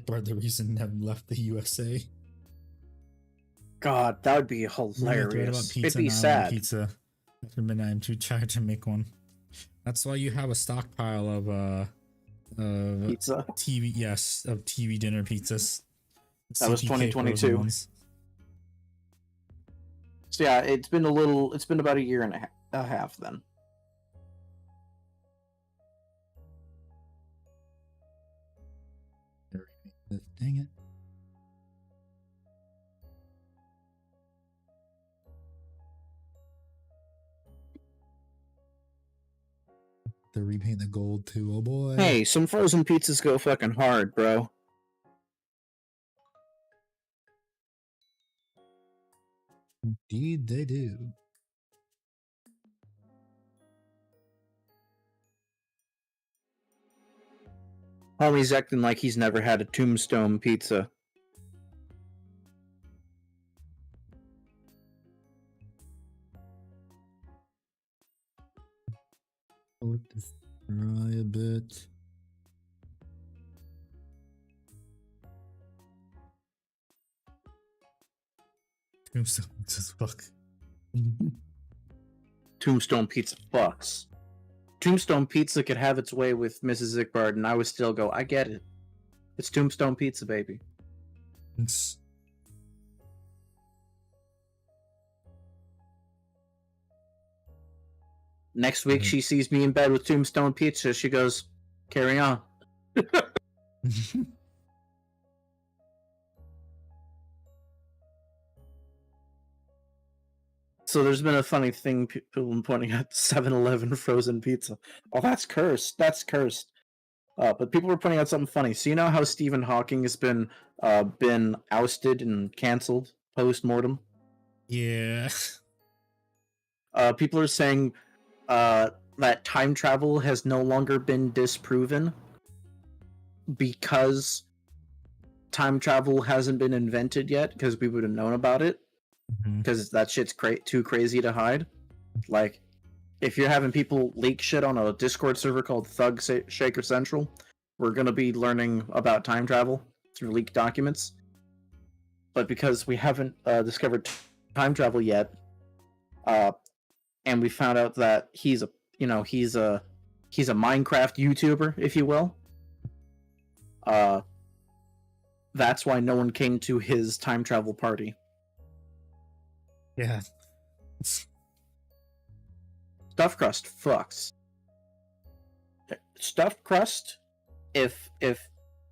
Or the reason Nev left the USA. God, that would be hilarious. It'd be sad. Pizza. After midnight, I'm too tired to make one. That's why you have a stockpile of Pizza. TV. Yes, of TV dinner pizzas. That was CPK 2022. ones. So yeah, it's been about a year and a half then. Dang it. To repaint the gold too, oh boy. Hey, some frozen pizzas go fucking hard, bro. Indeed they do. Homie's acting like he's never had a tombstone pizza. I'll let this dry a bit. Tombstone just fuck. Tombstone Pizza fucks. Tombstone Pizza could have its way with Mrs. Zickbard, and I would still go, I get it. It's Tombstone Pizza, baby. It's- Next week, Mhm. she sees me in bed with Tombstone Pizza. She goes, carry on. So there's been a funny thing, people pointing out 7-Eleven frozen pizza. Oh, that's cursed. That's cursed. But people were pointing out something funny. So you know how Stephen Hawking has been ousted and canceled post-mortem? yeah. People are saying that time travel has no longer been disproven because time travel hasn't been invented yet, because we would have known about it, Mhm. because that shit's too crazy to hide. Like, if you're having people leak shit on a Discord server called Thug Shaker Central, we're gonna be learning about time travel through leaked documents. But because we haven't discovered time travel yet, and we found out that he's a Minecraft YouTuber, if you will. That's why no one came to his time travel party. Yeah. Stuffed crust fucks. Stuffed crust. If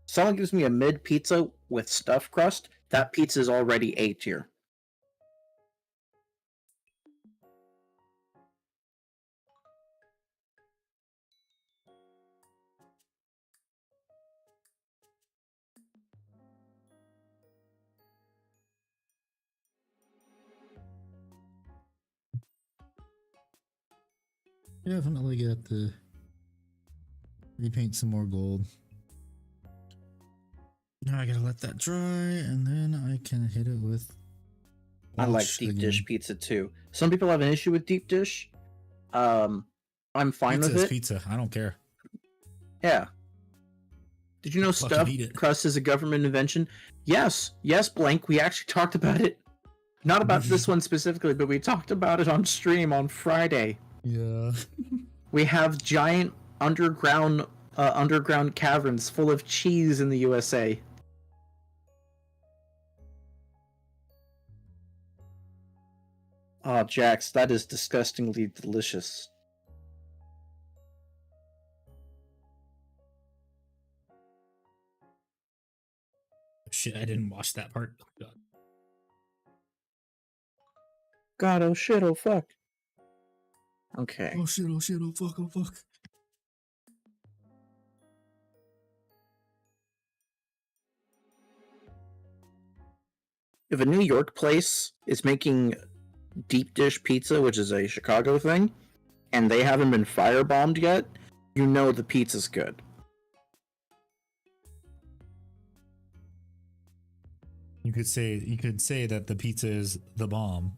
someone gives me a mid pizza with stuffed crust, that pizza is already A tier. Definitely get to repaint some more gold. Now I gotta let that dry, and then I can hit it with. I like wash deep again. dish pizza too. Some people have an issue with deep dish. I'm fine Pizza with is it. pizza. I don't care. Yeah. Did you know Fucking stuffed eat it. crust is a government invention? Yes, Blank. We actually talked about it. Not about this one specifically, but we talked about it on stream on Friday. Yeah. We have giant underground caverns full of cheese in the USA. Oh, Jax, that is disgustingly delicious. Shit, I didn't watch that part. Oh, God. God, oh shit, oh fuck. Okay. Oh shit, oh shit, oh fuck, oh fuck. If a New York place is making deep dish pizza, which is a Chicago thing, and they haven't been firebombed yet, you know the pizza's good. You could say that the pizza is the bomb.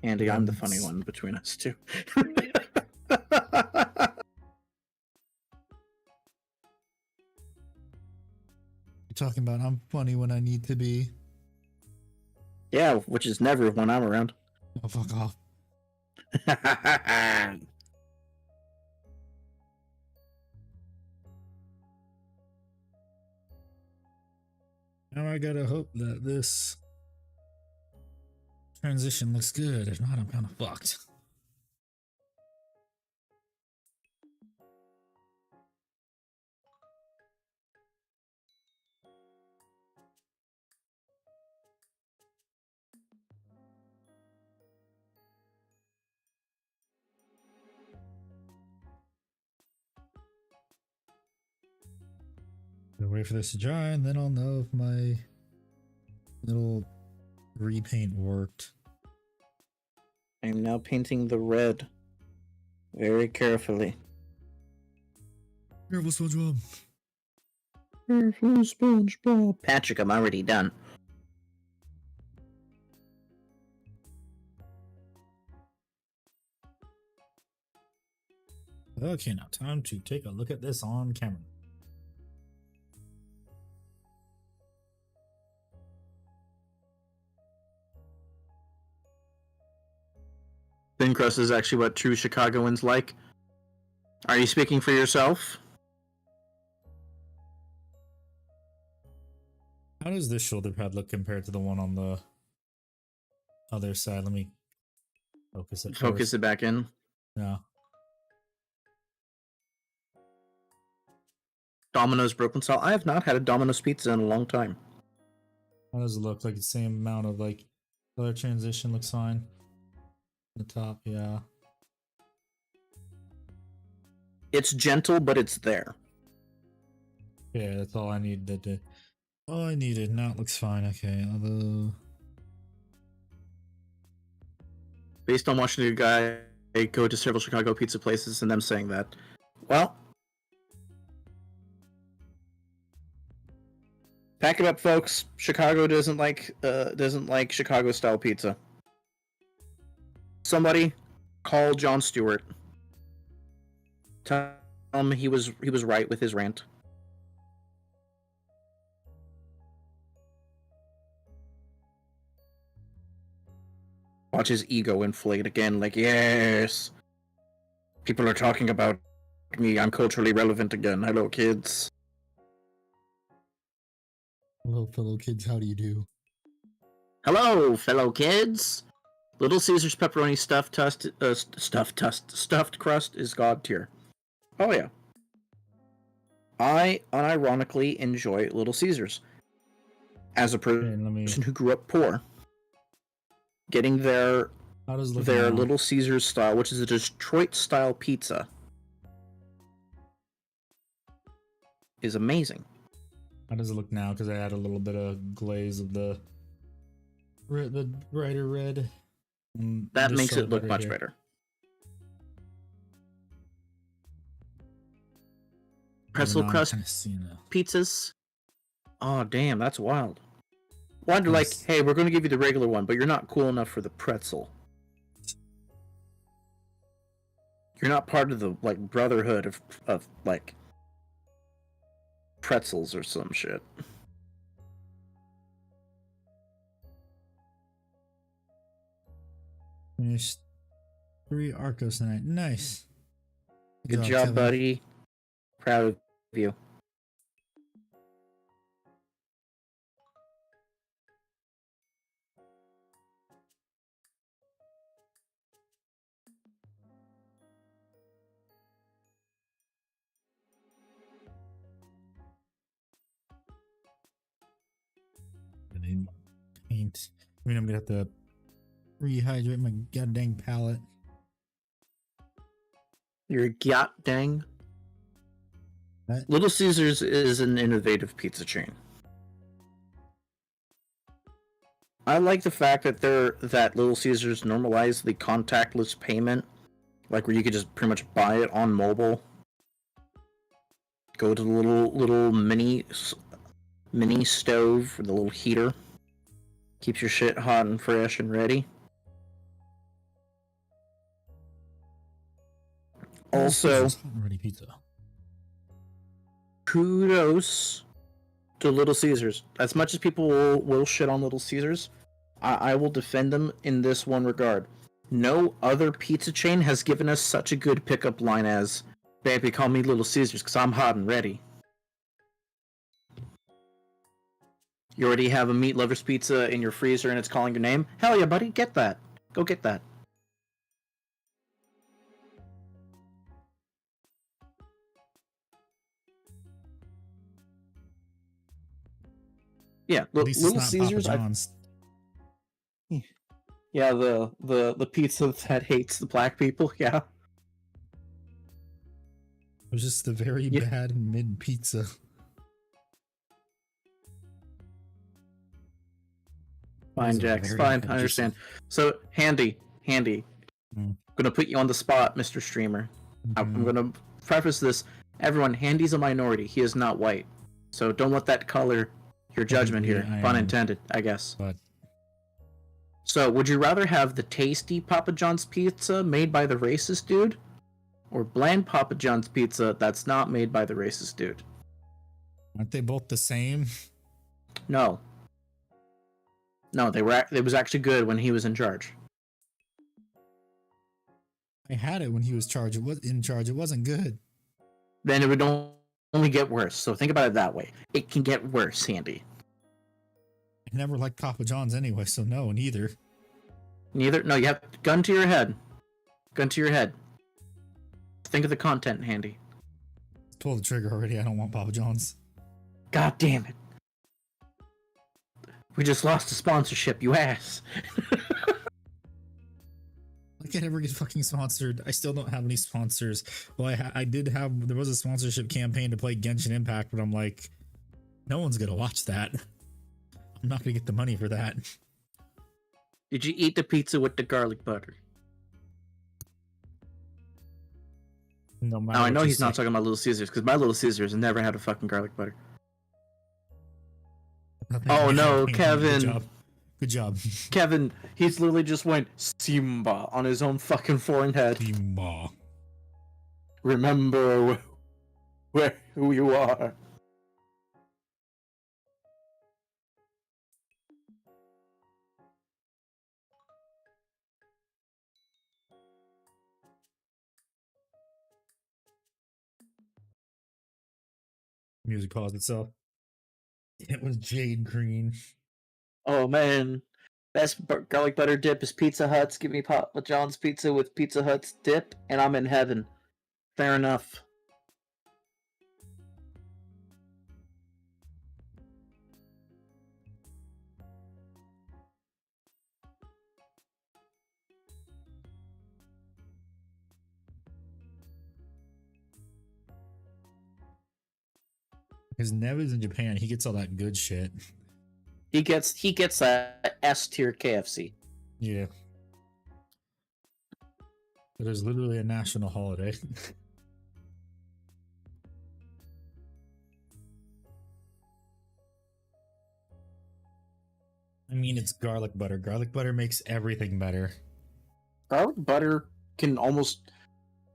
Andy, I'm the funny one between us two. You're talking about I'm funny when I need to be. Yeah, which is never when I'm around. Oh, fuck off. Now I gotta hope that this transition looks good. If not, I'm kind of fucked. Gotta wait for this to dry, and then I'll know if my little repaint worked. I'm now painting the red very carefully. Careful, SpongeBob. Careful, SpongeBob. Patrick, I'm already done. Okay, now time to take a look at this on camera. Thin crust is actually what true Chicagoans like. Are you speaking for yourself? How does this shoulder pad look compared to the one on the other side? Let me focus it. Focus first. it back in. Yeah. Domino's broken style. I have not had a Domino's pizza in a long time. How does it look? Like the same amount of like color transition looks fine. The top, yeah. It's gentle, but it's there. Yeah, that's all I needed to. All I needed. Now it looks fine. Okay, although Based on watching a guy go to several Chicago pizza places and them saying that, well, pack it up, folks. Chicago doesn't like Chicago style pizza. Somebody call Jon Stewart. Tell him he was right with his rant. Watch his ego inflate again, like, yes! People are talking about me, I'm culturally relevant again. Hello, kids. hello, fellow kids. How do you do? Hello, fellow kids! Little Caesar's pepperoni stuffed crust is god tier. Oh yeah. I unironically enjoy Little Caesars. As a person who grew up poor, getting their How does it look their now? Little Caesars style, which is a Detroit style pizza, is amazing. How does it look now? Because I add a little bit of glaze of the brighter red. That Just makes so it look much here. better. Pretzel Now I'm crust kinda seeing it. pizzas. Oh damn, that's wild. Why they're like, Yes. hey, we're going to give you the regular one, but you're not cool enough for the pretzel. You're not part of the like brotherhood of like pretzels or some shit. Finished 3 Arcos tonight. Nice. Good job, Kevin. buddy. Proud of you. I need more paint. I mean, I'm gonna have to rehydrate my goddamn palette. You're god dang. What? Little Caesars is an innovative pizza chain. I like the fact that that Little Caesars normalized the contactless payment, like where you could just pretty much buy it on mobile. Go to the little mini stove or the little heater. Keeps your shit hot and fresh and ready. Also, Hot and ready pizza. kudos to Little Caesars. As much as people will shit on Little Caesars, I will defend them in this one regard. No other pizza chain has given us such a good pickup line as, baby, call me Little Caesars because I'm hot and ready. You already have a meat lover's pizza in your freezer and it's calling your name? Hell yeah, buddy, get that. Go get that. Yeah, At least Little it's not Caesars. Papa John's. Yeah, the pizza that hates the black people. Yeah, It was just the very Yeah. bad mid pizza. fine, Those are Jax. very Fine, bad I understand. So, Handy. Mm. Gonna put you on the spot, Mr. Streamer. I'm gonna preface this. Everyone, Handy's a minority. He is not white. So don't let that color your judgment here. Technically, I Pun am. intended, I guess. But So, would you rather have the tasty Papa John's pizza made by the racist dude, or bland Papa John's pizza that's not made by the racist dude? aren't they both the same? No. No, they were. It was actually good when he was in charge. I had it when he was charged. It was in charge. It wasn't good. Then it would only get worse. So think about it that way. It can get worse, Andy. I never liked Papa John's anyway, so no, neither. Neither. No, you have gun to your head. Gun to your head. Think of the content, Handy. Pull the trigger already. I don't want Papa John's. God damn it. We just lost a sponsorship, you ass. I can't ever get fucking sponsored. I still don't have any sponsors. Well, I did have, there was a sponsorship campaign to play Genshin Impact, but I'm like, no one's gonna watch that. I'm not gonna get the money for that. Did you eat the pizza with the garlic butter? No matter. Now I know what you he's not say. talking about Little Caesars, because my Little Caesars never had a fucking garlic butter. Nothing Oh in the no, campaign. Kevin. Good job. Good job. Kevin, he's literally just went Simba on his own fucking forehead. Simba. Remember who you are. Music paused itself. It was Jade Green. Oh man, best garlic butter dip is Pizza Hut's. Give me Papa John's pizza with Pizza Hut's dip, and I'm in heaven. Fair enough. Because Nev is in Japan. He gets all that good shit. He gets that S tier KFC. Yeah. It is literally a national holiday. I mean, it's garlic butter. Garlic butter makes everything better. Garlic butter can almost,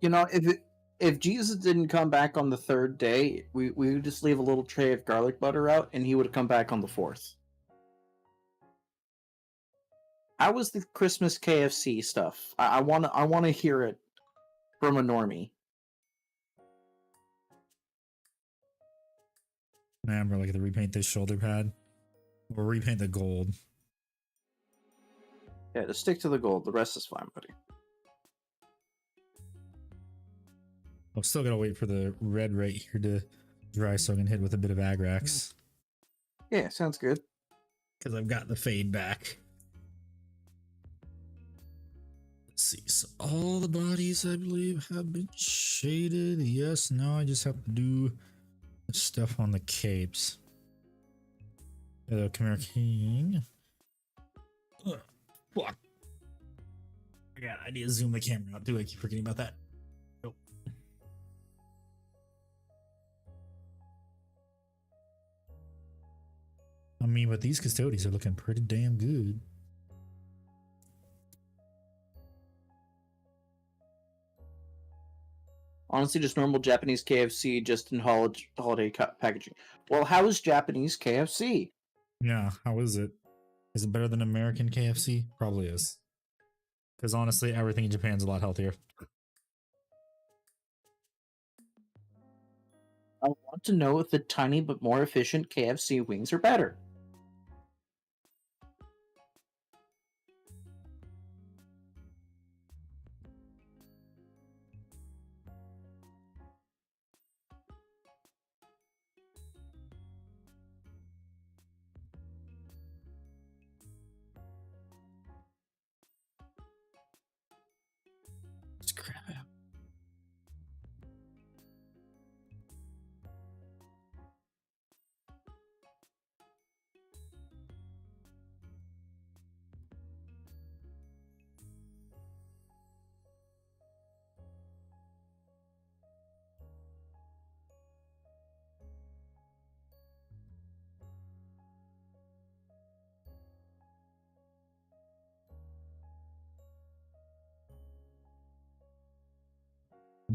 if Jesus didn't come back on the third day, we would just leave a little tray of garlic butter out, and he would have come back on the fourth. How was the Christmas KFC stuff? I wanna hear it from a normie. Man, we're like to repaint this shoulder pad. Or repaint the gold. Yeah, just stick to the gold. The rest is fine, buddy. I'm still gotta wait for the red right here to dry so I can hit with a bit of Agrax. Yeah, sounds good. Because I've got the fade back. Let's see. So all the bodies, I believe, have been shaded. Yes, now I just have to do the stuff on the capes. Hello, come here, King. Ugh, fuck. I need to zoom the camera out too. I keep forgetting about that. Nope. I mean, but these custodies are looking pretty damn good. Honestly, just normal Japanese KFC, just in holiday packaging. Well, how is Japanese KFC? Yeah, how is it? Is it better than American KFC? Probably is. Because honestly, everything in Japan's a lot healthier. I want to know if the tiny but more efficient KFC wings are better. Just crap out.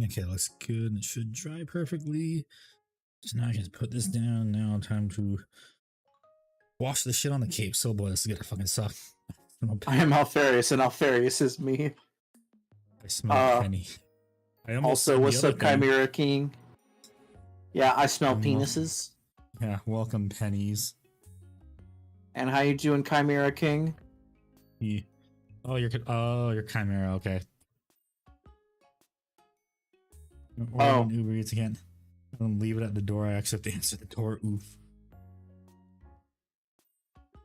Okay, looks good. It should dry perfectly. So now I can just put this down. Now time to wash the shit on the cape. So boy, this is gonna fucking suck. I am Alfarius, and Alfarius is me. I smell penny. I almost Also, said the what's other up, thing. Chimera King? Yeah, I smell Well- penises. Yeah, welcome pennies. And how you doing, Chimera King? Oh, you're Chimera. Okay. Ordering Uber Eats again. Don't leave it at the door. I actually have to answer the door. Oof.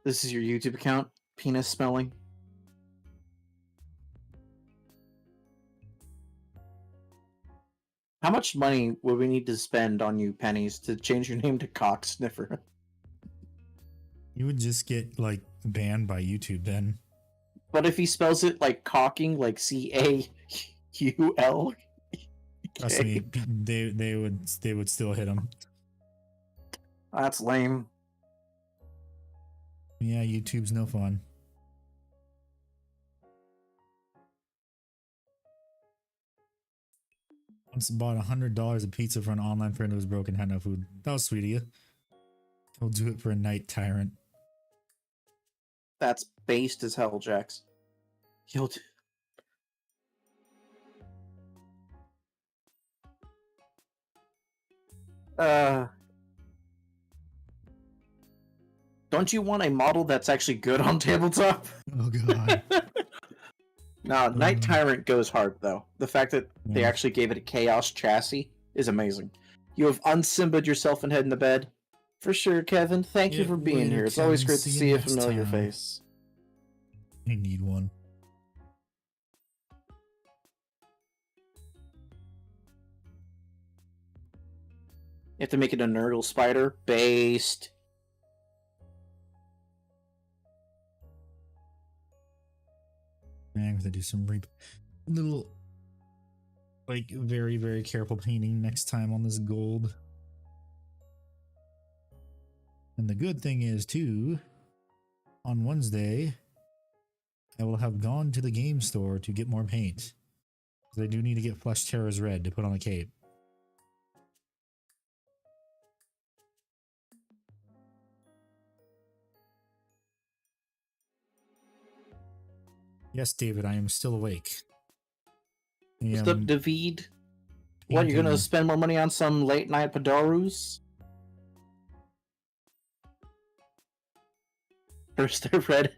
This is your YouTube account? Penis smelling? How much money would we need to spend on you, Pennies, to change your name to Cock Sniffer? You would just get like banned by YouTube then. But if he spells it like cocking, like CAUL? Trust me, they would still hit him. That's lame. Yeah, YouTube's no fun. Once bought $100 of pizza for an online friend who was broken, had no food. That was sweet of you. He'll do it for a night, tyrant. That's based as hell, Jax. He'll do... Don't you want a model that's actually good on tabletop? Oh god. No, Night Tyrant goes hard, though. The fact that they actually gave it a Chaos chassis is amazing. You have unsimbered yourself and head in the bed. For sure, Kevin. Thank you for being here. It's always great to see a familiar face. I need one. You have to make it a Nurgle spider. Based. I'm gonna have to do some little, like, very, very careful painting next time on this gold. And the good thing is, too, on Wednesday, I will have gone to the game store to get more paint. Because I do need to get Flesh Terror's red to put on the cape. Yes, David, I am still awake. What's up, David? What, you're gonna spend more money on some late night Padarus? First I read.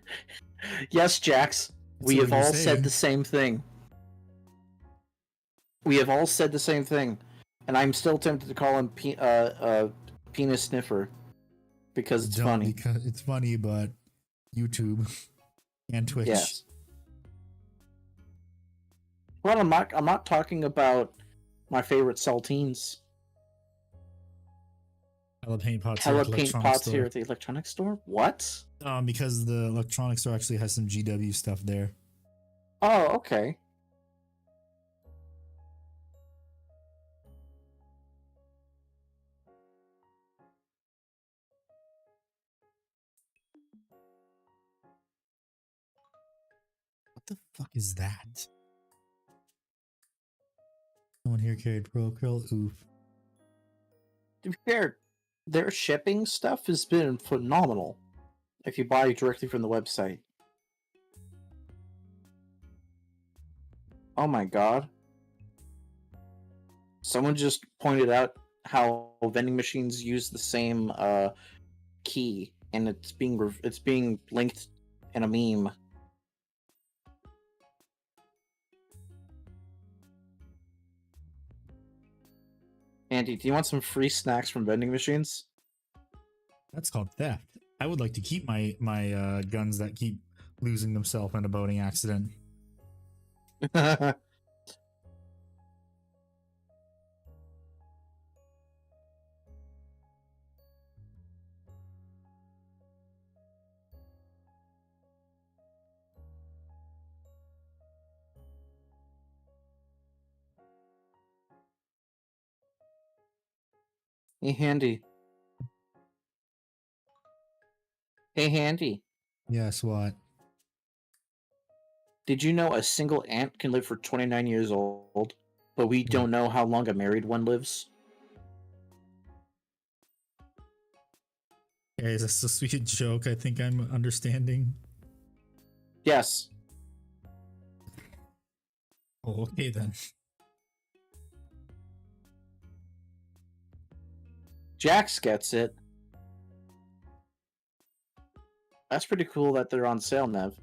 Yes, Jax. We have all said the same thing. We have all said the same thing. And I'm still tempted to call him Penis Sniffer. Because it's funny. Because it's funny, but YouTube and Twitch. Yes. Well, I'm not talking about my favorite saltines. Hella paint pots here at the electronics store? What? Because the electronics store actually has some GW stuff there. Oh, okay. What the fuck is that? Someone here carried Pro Krill. Oof. To be fair, their shipping stuff has been phenomenal. If you buy directly from the website. Oh my god. Someone just pointed out how vending machines use the same key, and it's being linked in a meme. Andy, do you want some free snacks from vending machines? That's called theft. I would like to keep my guns that keep losing themselves in a boating accident. Hey, Handy. Hey, Handy. Yes, what? Did you know a single ant can live for 29 years old, but we don't know how long a married one lives? Okay, is this a sweet joke I think I'm understanding? Yes. Oh, okay then. Jax gets it. That's pretty cool that they're on sale, Nev.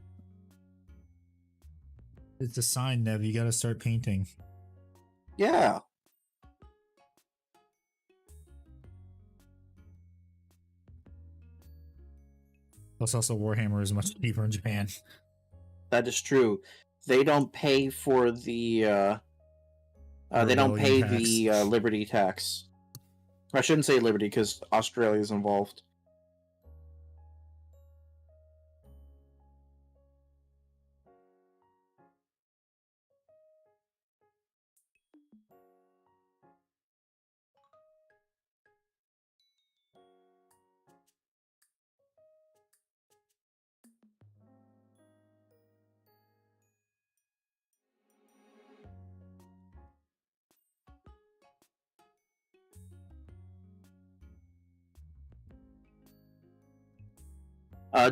It's a sign, Nev. You gotta start painting. Yeah. Plus, also Warhammer is much cheaper in Japan. That is true. They don't pay for the they don't pay Rebellion the tax. liberty tax. I shouldn't say liberty because Australia's involved.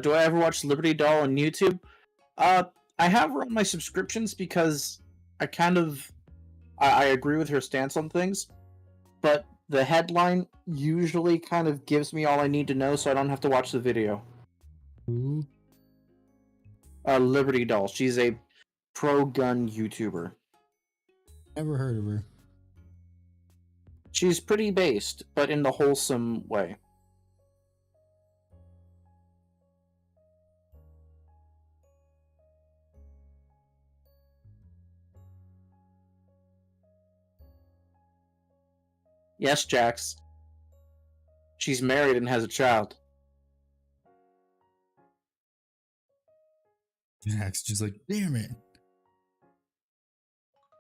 Do I ever watch Liberty Doll on YouTube? I have her on my subscriptions because I kind of I agree with her stance on things, but the headline usually kind of gives me all I need to know, so I don't have to watch the video. Ooh. Liberty Doll. She's a pro-gun YouTuber. Never heard of her. She's pretty based, but in the wholesome way. Yes, Jax. She's married and has a child. Jax just like, damn it.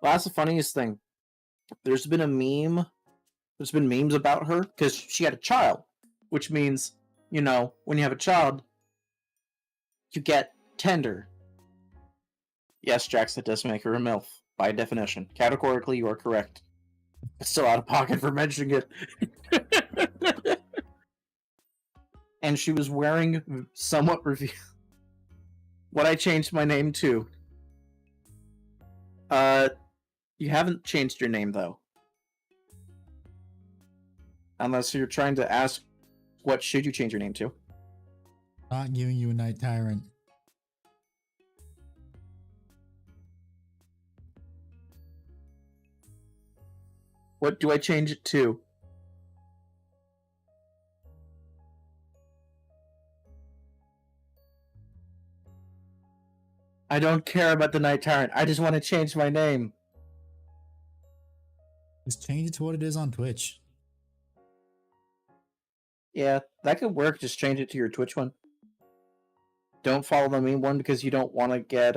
Well, that's the funniest thing. There's been a meme. There's been memes about her because she had a child, which means, you know, when you have a child, you get tender. Yes, Jax, that does make her a MILF, by definition. Categorically, you are correct. It's still out of pocket for mentioning it. And she was wearing somewhat review. What I changed my name to. You haven't changed your name, though. Unless you're trying to ask, what should you change your name to? Not giving you a night tyrant. What do I change it to? I don't care about the Night Tyrant. I just want to change my name. Just change it to what it is on Twitch. Yeah, that could work. Just change it to your Twitch one. Don't follow the main one because you don't want to get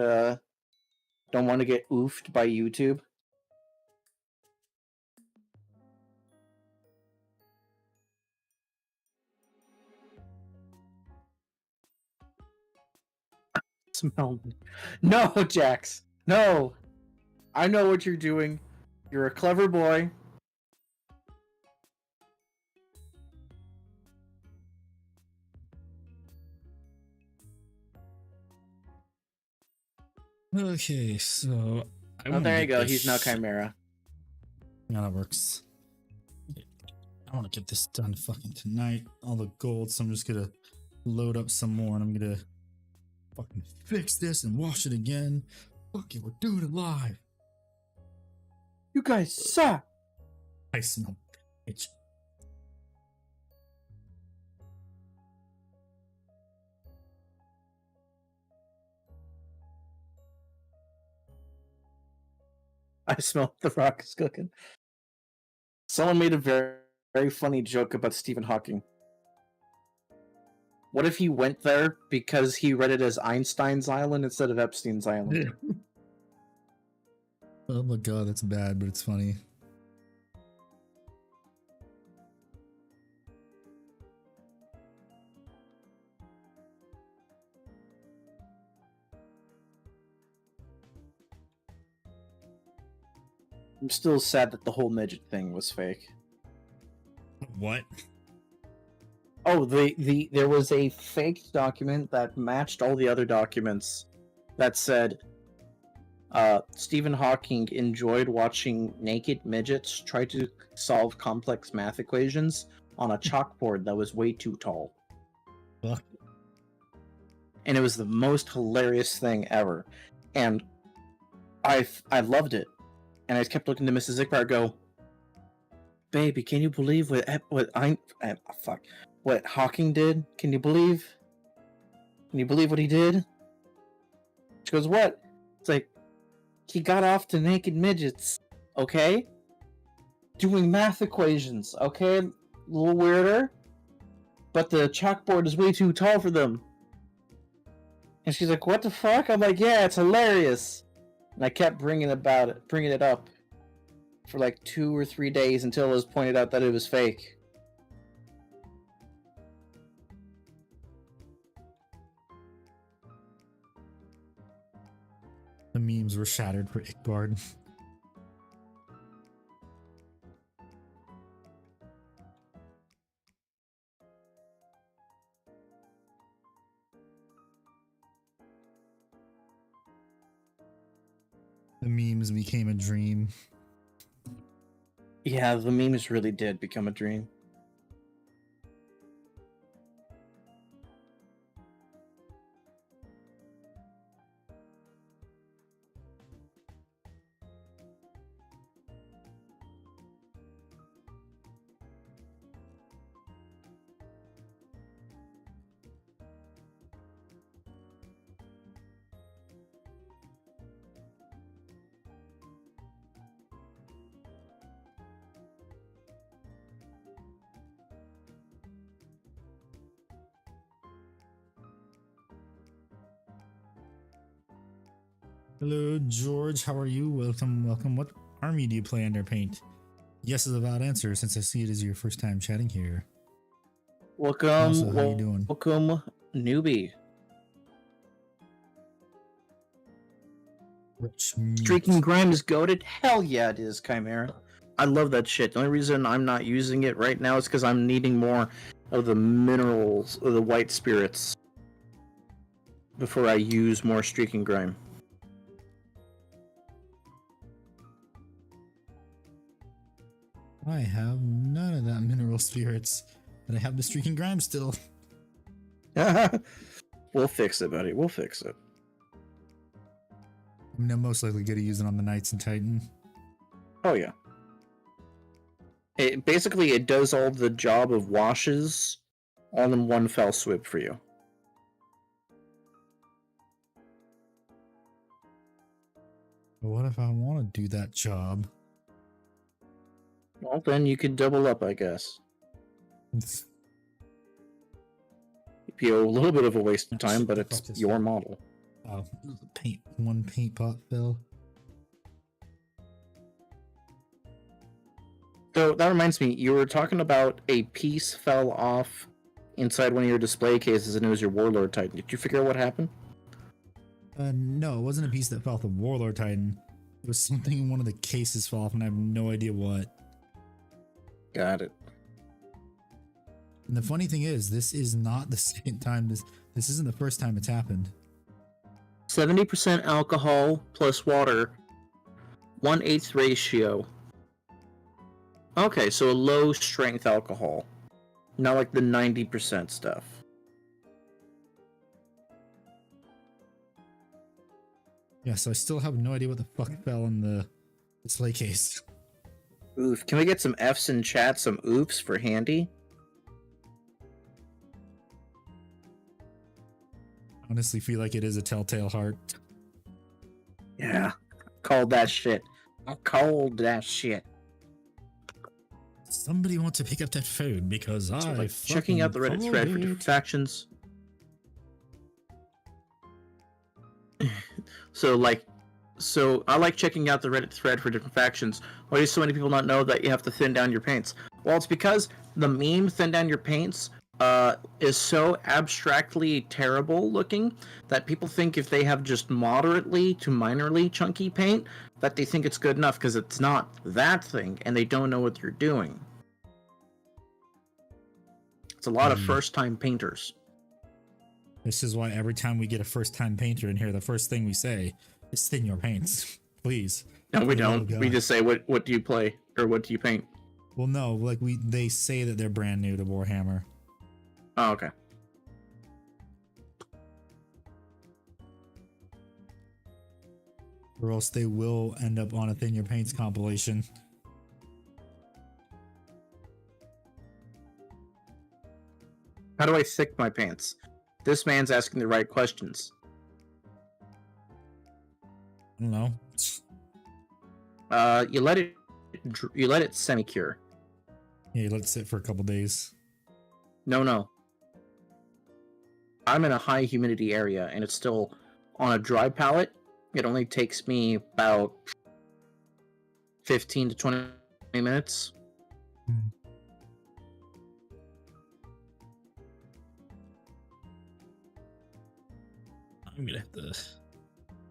oofed by YouTube. Smell. No, Jax. No. I know what you're doing. You're a clever boy. Okay, so Oh, there you go. He's now Chimera. Yeah, that works. I want to get this done fucking tonight. All the gold, so I'm just gonna load up some more and I'm gonna fucking fix this and wash it again. Fuck it, we're doing it live. You guys suck. I smell bitch. I smell the rock is cooking. Someone made a very, very funny joke about Stephen Hawking. What if he went there because he read it as Einstein's Island instead of Epstein's Island? Oh my god, that's bad, but it's funny. I'm still sad that the whole midget thing was fake. What? Oh, there was a fake document that matched all the other documents that said Stephen Hawking enjoyed watching naked midgets try to solve complex math equations on a chalkboard that was way too tall. Fuck. And it was the most hilarious thing ever. And I loved it. And I kept looking to Mrs. Zickbar go, baby, can you believe what Hawking did? Can you believe what he did? She goes, what? It's like, he got off to naked midgets, okay? Doing math equations, okay? A little weirder, but the chalkboard is way too tall for them. And she's like, what the fuck? I'm like, yeah, it's hilarious. And I kept bringing it up for like 2 or 3 days until it was pointed out that it was fake. The memes were shattered for Ickbard. The memes became a dream. Yeah, the memes really did become a dream. Hello, George. How are you? Welcome, welcome. What army do you play under paint? Yes is a valid answer since I see it is your first time chatting here. Welcome, Also, how you doing? welcome, newbie. Rich meat. Streaking Grime is goated? Hell yeah, it is, Chimera. I love that shit. The only reason I'm not using it right now is because I'm needing more of the minerals, of the white spirits, before I use more Streaking Grime. I have none of that mineral spirits, but I have the streaking grime still. We'll fix it, buddy. We'll fix it. I mean, I'm most likely going to use it on the Knights and Titan. Oh yeah. It basically does all the job of washes all in one fell swoop for you. But what if I want to do that job? Well, then you could double up, I guess. It'd be a little bit of a waste of time, but it's your model. Oh, one paint pot fell. So that reminds me, you were talking about a piece fell off inside one of your display cases, and it was your Warlord Titan. Did you figure out what happened? No, it wasn't a piece that fell off the Warlord Titan. It was something in one of the cases fell off, and I have no idea what. Got it. And the funny thing is, this is not the second time. This isn't the first time it's happened. 70% alcohol plus water, 1/8 ratio. Okay, so a low strength alcohol, not like the 90% stuff. Yeah, so I still have no idea what the fuck fell in the display case. Oof. Can we get some Fs in chat? Some oops for handy? Honestly, feel like it is a telltale heart. Yeah. Called that shit. I called that shit. Somebody want to pick up that phone because I Like checking out the Reddit thread for different factions. So I like checking out the Reddit thread for different factions. Why do so many people not know that you have to thin down your paints? Well, it's because the meme "thin down your paints" is so abstractly terrible looking that people think if they have just moderately to minorly chunky paint, that they think it's good enough because it's not that thing, and they don't know what you're doing. It's a lot of first-time painters. This is why every time we get a first-time painter in here, the first thing we say, It's thin your paints, please. No, we For the love don't. of We God. just say what do you play or what do you paint? Well, no, like they say that they're brand new to Warhammer. Oh, okay. Or else they will end up on a Thin Your Paints compilation. How do I thick my pants? This man's asking the right questions. I don't know. You let it semi-cure. Yeah, you let it sit for a couple days. No. I'm in a high humidity area and it's still on a dry palette. It only takes me about 15 to 20 minutes. I'm gonna have to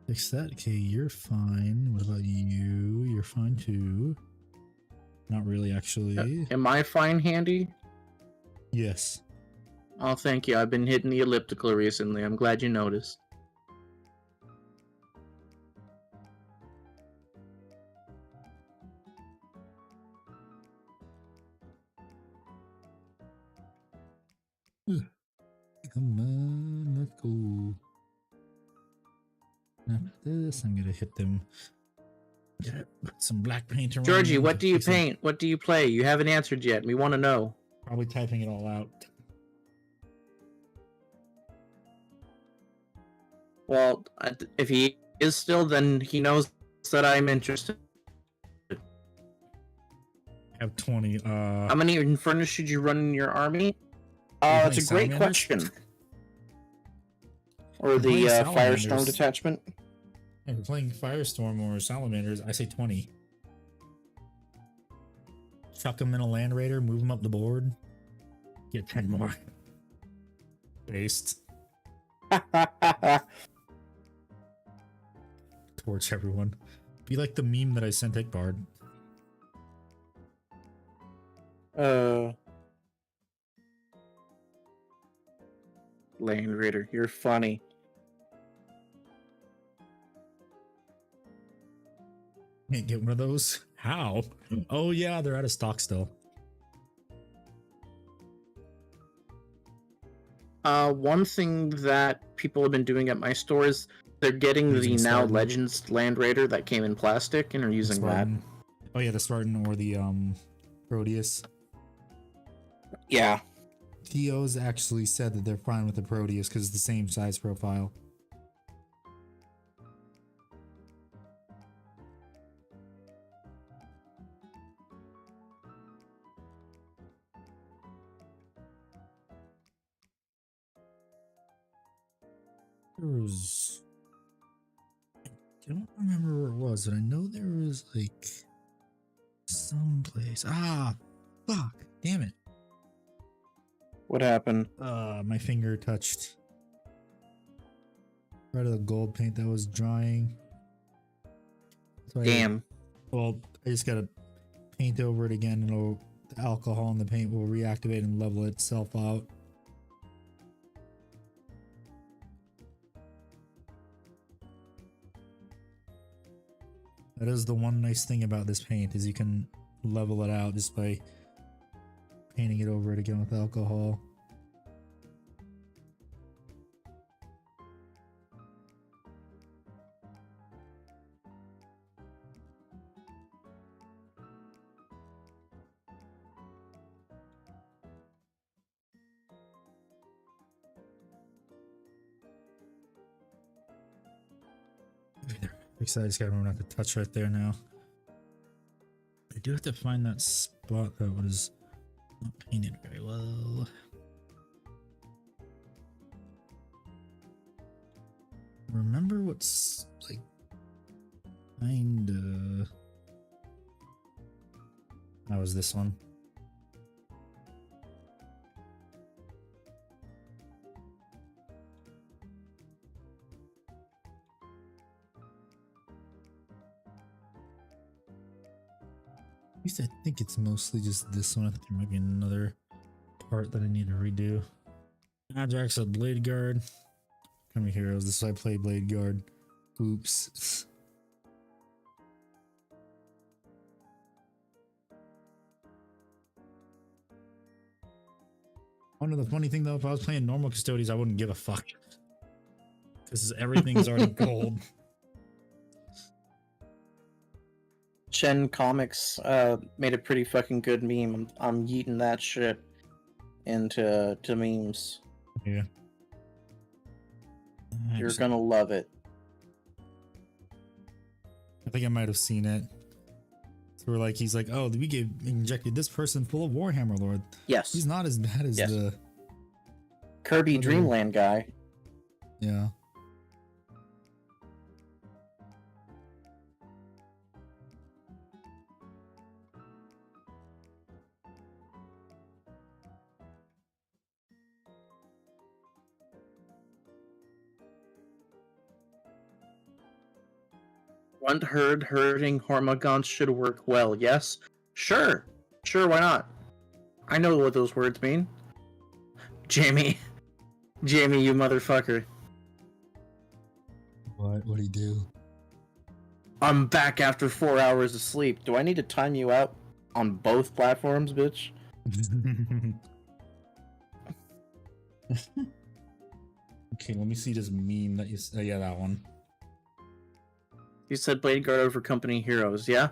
fix that. Okay, you're fine. What about you? You're fine too. Not really, actually. Am I fine, Handy? Yes. Oh, thank you. I've been hitting the elliptical recently. I'm glad you noticed. Come on, let's go. After this, I'm gonna hit them. Put some black paint around. Georgie, them what to do you fix it. paint? What do you play? You haven't answered yet. We want to know. Probably typing it all out. Well, if he is still, then he knows that I'm interested. I have 20. How many Infernus should you run in your army? Are you That's a playing great Salamanders? question. Or I'm the playing Firestorm Salamanders. detachment? If we're playing Firestorm or Salamanders, I say 20. Chuck them in a Land Raider, move them up the board. Get 10 more. Based. Torch everyone. Be like the meme that I sent Ickbard. Land Raider, you're funny. Can't get one of those? How? Oh yeah, they're out of stock still. One thing that people have been doing at my store is they're getting Using the now Spartan. Legends Land Raider that came in plastic and are using that. Spartan. Oh yeah, the Spartan or the Proteus. Yeah. TO's actually said that they're fine with the Proteus because it's the same size profile. There was... I don't remember where it was, but I know there was like someplace. Ah, fuck! Damn it! What happened? My finger touched part of the gold paint that was drying. So Damn. Well, I just gotta paint over it again, and the alcohol in the paint will reactivate and level itself out. That is the one nice thing about this paint, is you can level it out just by painting it over it again with alcohol. I just gotta remember not to touch right there now. I do have to find that spot that was not painted very well. Remember what's like kinda... That was this one. At least I think it's mostly just this one. I think there might be another part that I need to redo. Ajax a Blade Guard. Come here, heroes. This is how I play Blade Guard. Oops. Oh no, the funny thing though, if I was playing normal custodians, I wouldn't give a fuck. Because everything's already gold. Shen Comics made a pretty fucking good meme. I'm yeeting that shit into memes. Yeah. You're gonna love it. I think I might have seen it. So we're like, he's like, oh, we injected this person full of Warhammer Lord. Yes. He's not as bad as the Kirby other- Dreamland guy. Yeah. One herding Hormagons should work well, yes? Sure, why not? I know what those words mean. Jamie, you motherfucker. What'd he do? I'm back after 4 hours of sleep. Do I need to time you out on both platforms, bitch? Okay, let me see this meme that you said. Yeah, that one. You said Blade Guard over Company Heroes, yeah?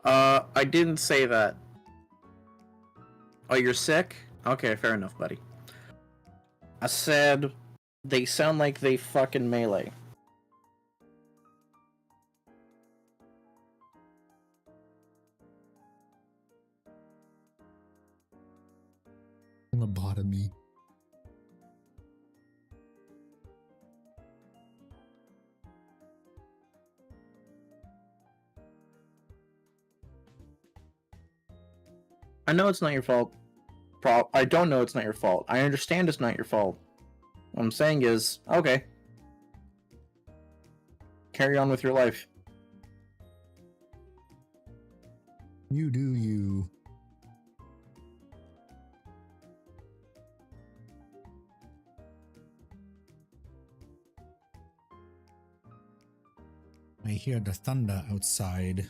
I didn't say that. Oh, you're sick? Okay, fair enough, buddy. I said they sound like they fucking melee. Lobotomy. I know it's not your fault. I don't know it's not your fault. I understand it's not your fault. What I'm saying is, okay. Carry on with your life. You do you. I hear the thunder outside.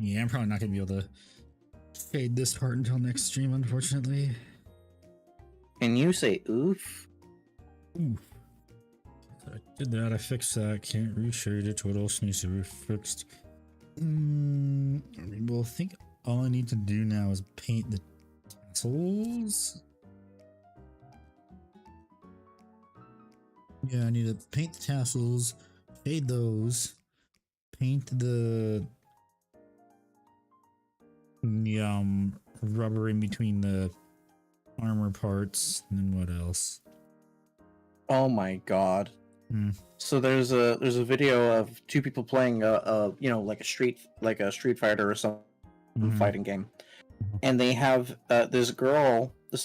Yeah, I'm probably not gonna be able to fade this part until next stream, unfortunately. Can you say oof? Oof. I did that, I fixed that. Can't reshade it. What else needs to be fixed? Well, I think all I need to do now is paint the tassels. Yeah, I need to paint the tassels, fade those, paint the rubber in between the armor parts, and then what else? Oh my god. So there's a video of two people playing like a street fighter or some fighting game, and they have this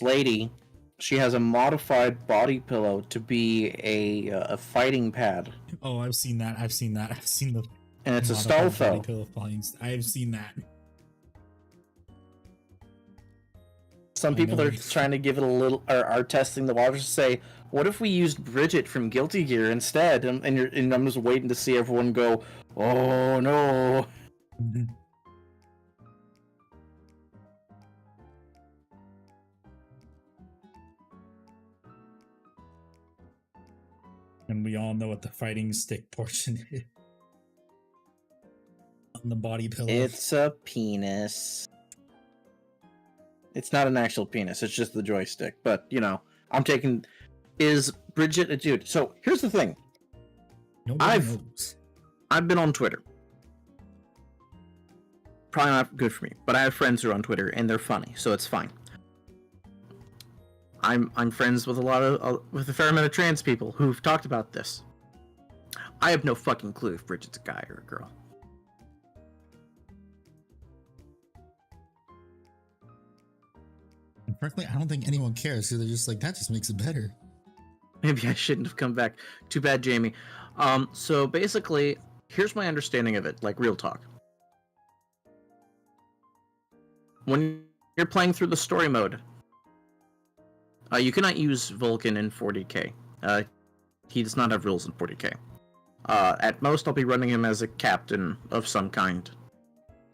lady. She has a modified body pillow to be a fighting pad. Oh, I've seen that. I've seen the. And it's a modified body Stalfo. pillow flying. I've seen that. Some people are trying to give it a little, are testing the waters to say, what if we used Bridget from Guilty Gear instead? And I'm just waiting to see everyone go, oh no. And we all know what the fighting stick portion is on the body pillow. It's a penis. It's not an actual penis, it's just the joystick. But, is Bridget a dude? So, here's the thing. Nobody knows. I've been on Twitter. Probably not good for me, but I have friends who are on Twitter, and they're funny, so it's fine. I'm friends with with a fair amount of trans people who've talked about this. I have no fucking clue if Bridget's a guy or a girl. Frankly, I don't think anyone cares because they're just like, that just makes it better. Maybe I shouldn't have come back. Too bad, Jamie. So basically, here's my understanding of it, like real talk. When you're playing through the story mode, you cannot use Vulcan in 40k. He does not have rules in 40k. At most, I'll be running him as a captain of some kind.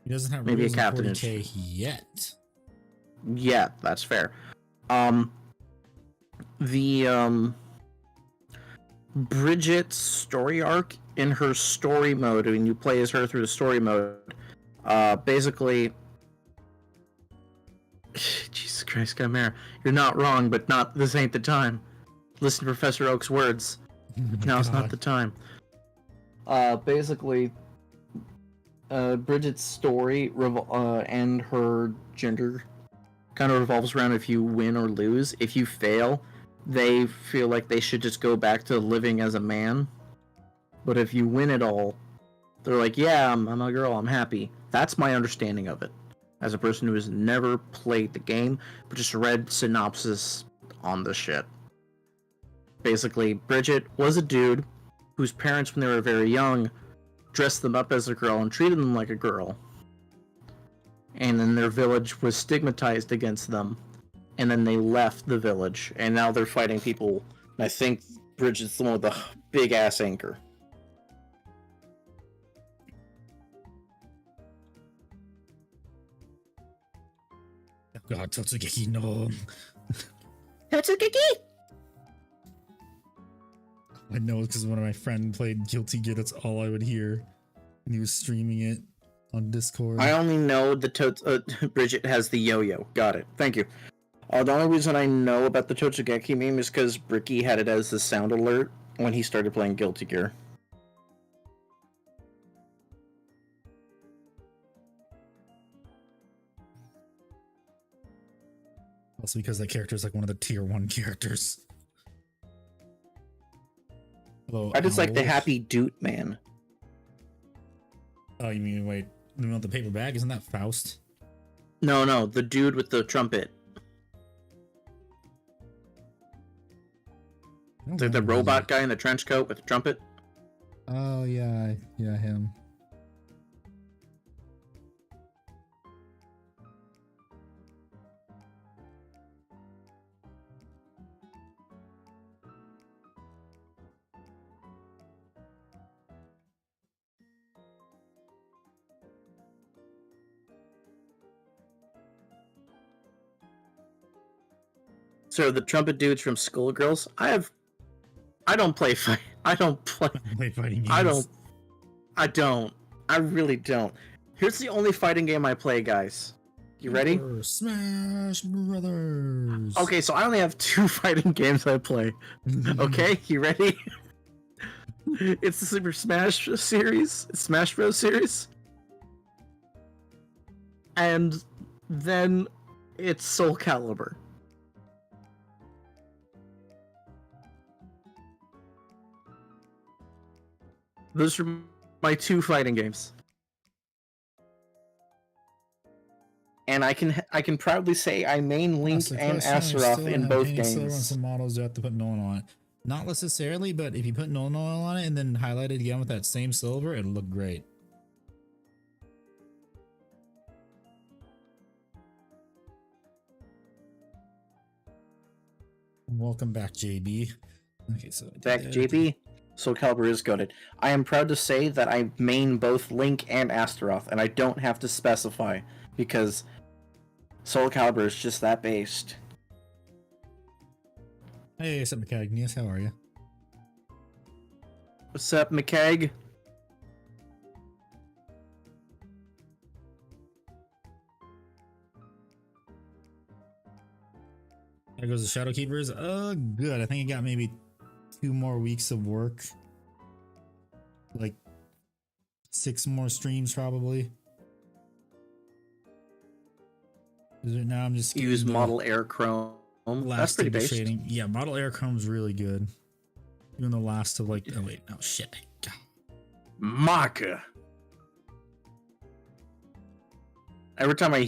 He doesn't have Maybe rules a captain in 40k yet. Yeah, that's fair. Bridget's story arc in her story mode, when you play as her through the story mode, basically, Jesus Christ, Chimera, you're not wrong, but not this ain't the time. Listen to Professor Oak's words. Now's not the time. Basically, Bridget's story and her gender kind of revolves around if you win or lose. If you fail, they feel like they should just go back to living as a man. But if you win it all, they're like, yeah, I'm a girl, I'm happy. That's my understanding of it. As a person who has never played the game, but just read synopsis on the shit. Basically, Bridget was a dude whose parents, when they were very young, dressed them up as a girl and treated them like a girl. And then their village was stigmatized against them. And then they left the village, and now they're fighting people. And I think Bridget's the one with the big ass anchor. God, Totsugeki, no. Totsugeki! I know because when my friend played Guilty Gear, that's all I would hear. And he was streaming it on Discord. I only know the Bridget has the yo-yo. Got it. Thank you. The only reason I know about the Totsugeki meme is because Bricky had it as the sound alert when he started playing Guilty Gear. Also because that character is like one of the tier 1 characters. Hello, I just like the Owls. happy Doot man. Oh, you mean, wait, you know the paper bag? Isn't that Faust? No, the dude with the trumpet. The robot guy in the trench coat with the trumpet. Oh, yeah, him. So the trumpet dudes from Skullgirls. I don't play fight. I don't play. Play fighting games. I don't. I really don't. Here's the only fighting game I play, guys. You ready? Smash Brothers. Okay, so I only have 2 fighting games I play. Okay, you ready? It's the Super Smash series, Smash Bros. Series, and then it's Soul Calibur. Those are my 2 fighting games. And I can proudly say I main Link and Astaroth in both games. Some models you have to put Nolan on it. Not necessarily, but if you put Nolan on it and then highlight it again with that same silver, it'll look great. Welcome back, JB. Okay, so Back, JB. Soul Calibur is goated. I am proud to say that I main both Link and Astaroth, and I don't have to specify because Soul Calibur is just that based. Hey, what's up, McAgnius? How are you? What's up, McKeg? There goes the Shadow Keepers. Good. I think I got maybe 2 more weeks of work. Like 6 more streams, probably. Now I'm just Use Model Air Chrome. That's pretty based. Shading. Yeah, Model Air Chrome's really good. Even the last of like, oh wait, no shit. Maka. Every time I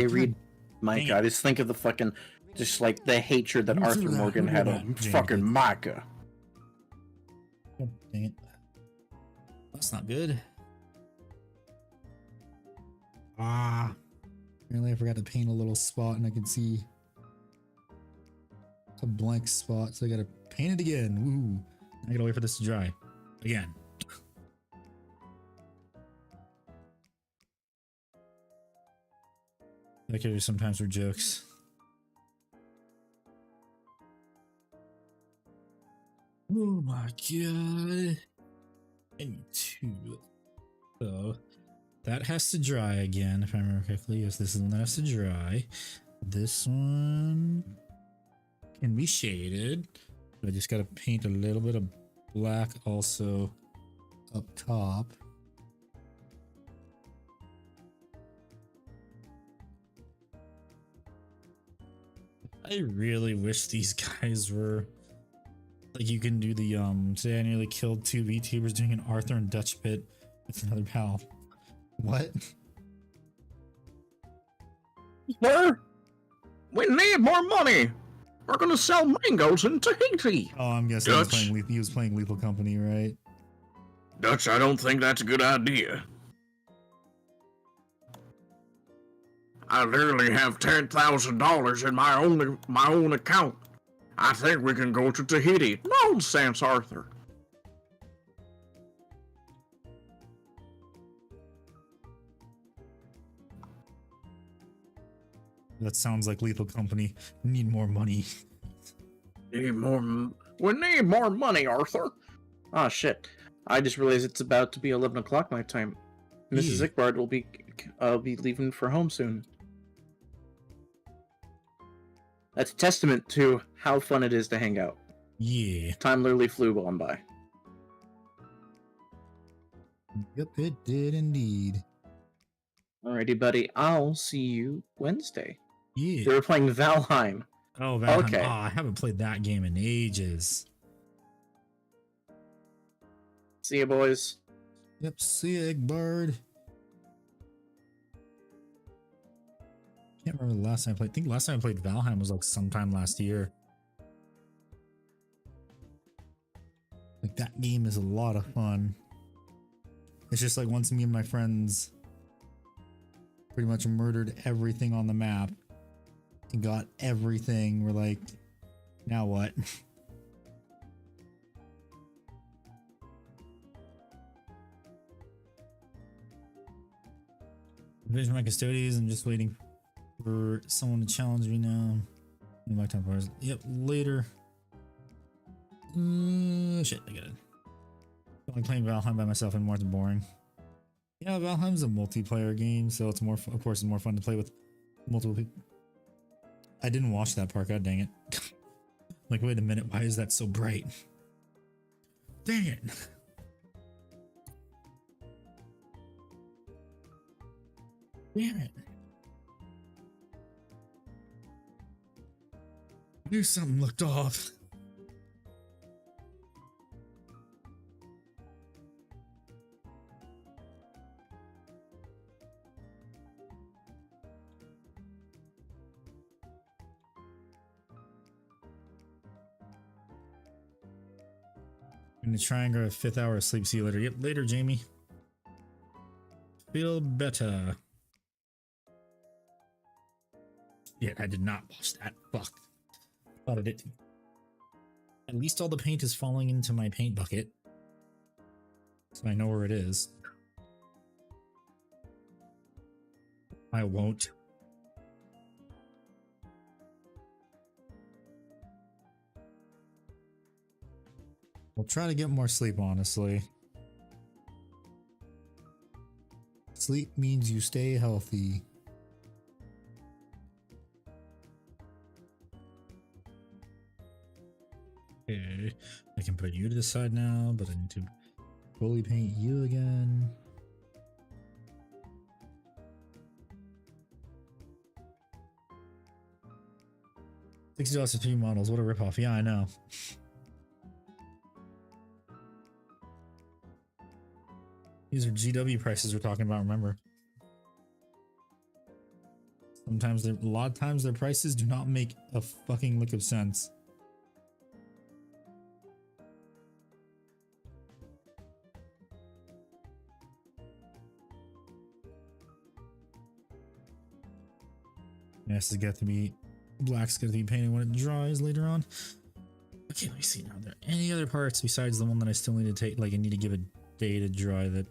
read Micah, I just think of the fucking Just like the hatred that Arthur Morgan had on fucking Micah. God dang it. That's not good. Ah. Apparently I forgot to paint a little spot and I can see a blank spot, so I gotta paint it again. Woo. I gotta wait for this to dry. Again. I could do sometimes for jokes. Oh my god. I need to. So that has to dry again, if I remember correctly. Yes, this is the one that has to dry. This one can be shaded. I just gotta paint a little bit of black also up top. I really wish these guys were like, you can do the today I nearly killed 2 VTubers doing an Arthur and Dutch pit with another pal. What? Sir, we need more money. We're gonna sell mangoes in Tahiti. Oh, I'm guessing he was playing Lethal Company, right? Dutch, I don't think that's a good idea. I literally have $10,000 in my own account. I think we can go to Tahiti. Nonsense, Arthur. That sounds like Lethal Company. Need more money. We need more money, Arthur. Oh shit! I just realized it's about to be 11 o'clock my time. Mrs. Ickbard will be leaving for home soon. That's a testament to how fun it is to hang out. Yeah. Time literally flew on by. Yep, it did indeed. Alrighty, buddy. I'll see you Wednesday. Yeah. They were playing Valheim. Oh, Valheim. Okay. Oh, I haven't played that game in ages. See you, boys. Yep, see ya, Egbard. Can't remember the last time I played. I think the last time I played Valheim was like sometime last year. Like, that game is a lot of fun. It's just like once me and my friends pretty much murdered everything on the map and got everything, we're like, now what? Division my custodians. I'm just waiting for someone to challenge me now. My time bars. Yep, later. Shit, I got it. Only playing Valheim by myself and more than boring. Yeah, Valheim's a multiplayer game, so it's more, of course, it's more fun to play with multiple people. I didn't watch that part, god dang it. Like, wait a minute, why is that so bright? Dang it! Damn it. I knew something looked off. I'm gonna try and go a 5th hour of sleep. See you later. Yep, later, Jamie. Feel better. Yeah, I did not watch that. Fuck. Thought I did. At least all the paint is falling into my paint bucket, so I know where it is. I won't. We'll try to get more sleep, honestly. Sleep means you stay healthy. Okay, I can put you to the side now, but I need to fully paint you again. $60 for 3 models. What a ripoff. Yeah, I know. These are GW prices we're talking about, remember. Sometimes, a lot of times, their prices do not make a fucking lick of sense. Yes, it's got to be black's got to be painted when it dries later on. Okay, let me see now. Are there any other parts besides the one that I still need to take? Like, I need to give a day to dry that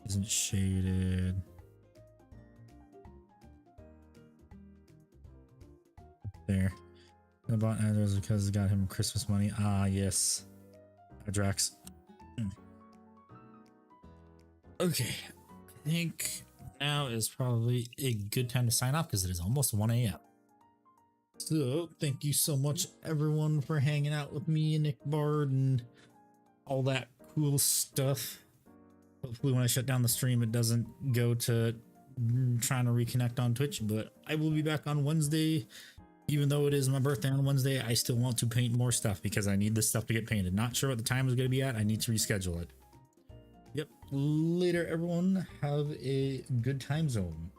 isn't shaded. There. I bought Andros because it got him Christmas money. Ah, yes. Drax. Okay. I think now is probably a good time to sign off because it is almost 1 a.m. So, thank you so much, everyone, for hanging out with me and Nick Bard and all that cool stuff. Hopefully, when I shut down the stream, it doesn't go to trying to reconnect on Twitch, but I will be back on Wednesday. Even though it is my birthday on Wednesday, I still want to paint more stuff because I need this stuff to get painted. Not sure what the time is going to be at. I need to reschedule it. Yep. Later, everyone. Have a good time zone.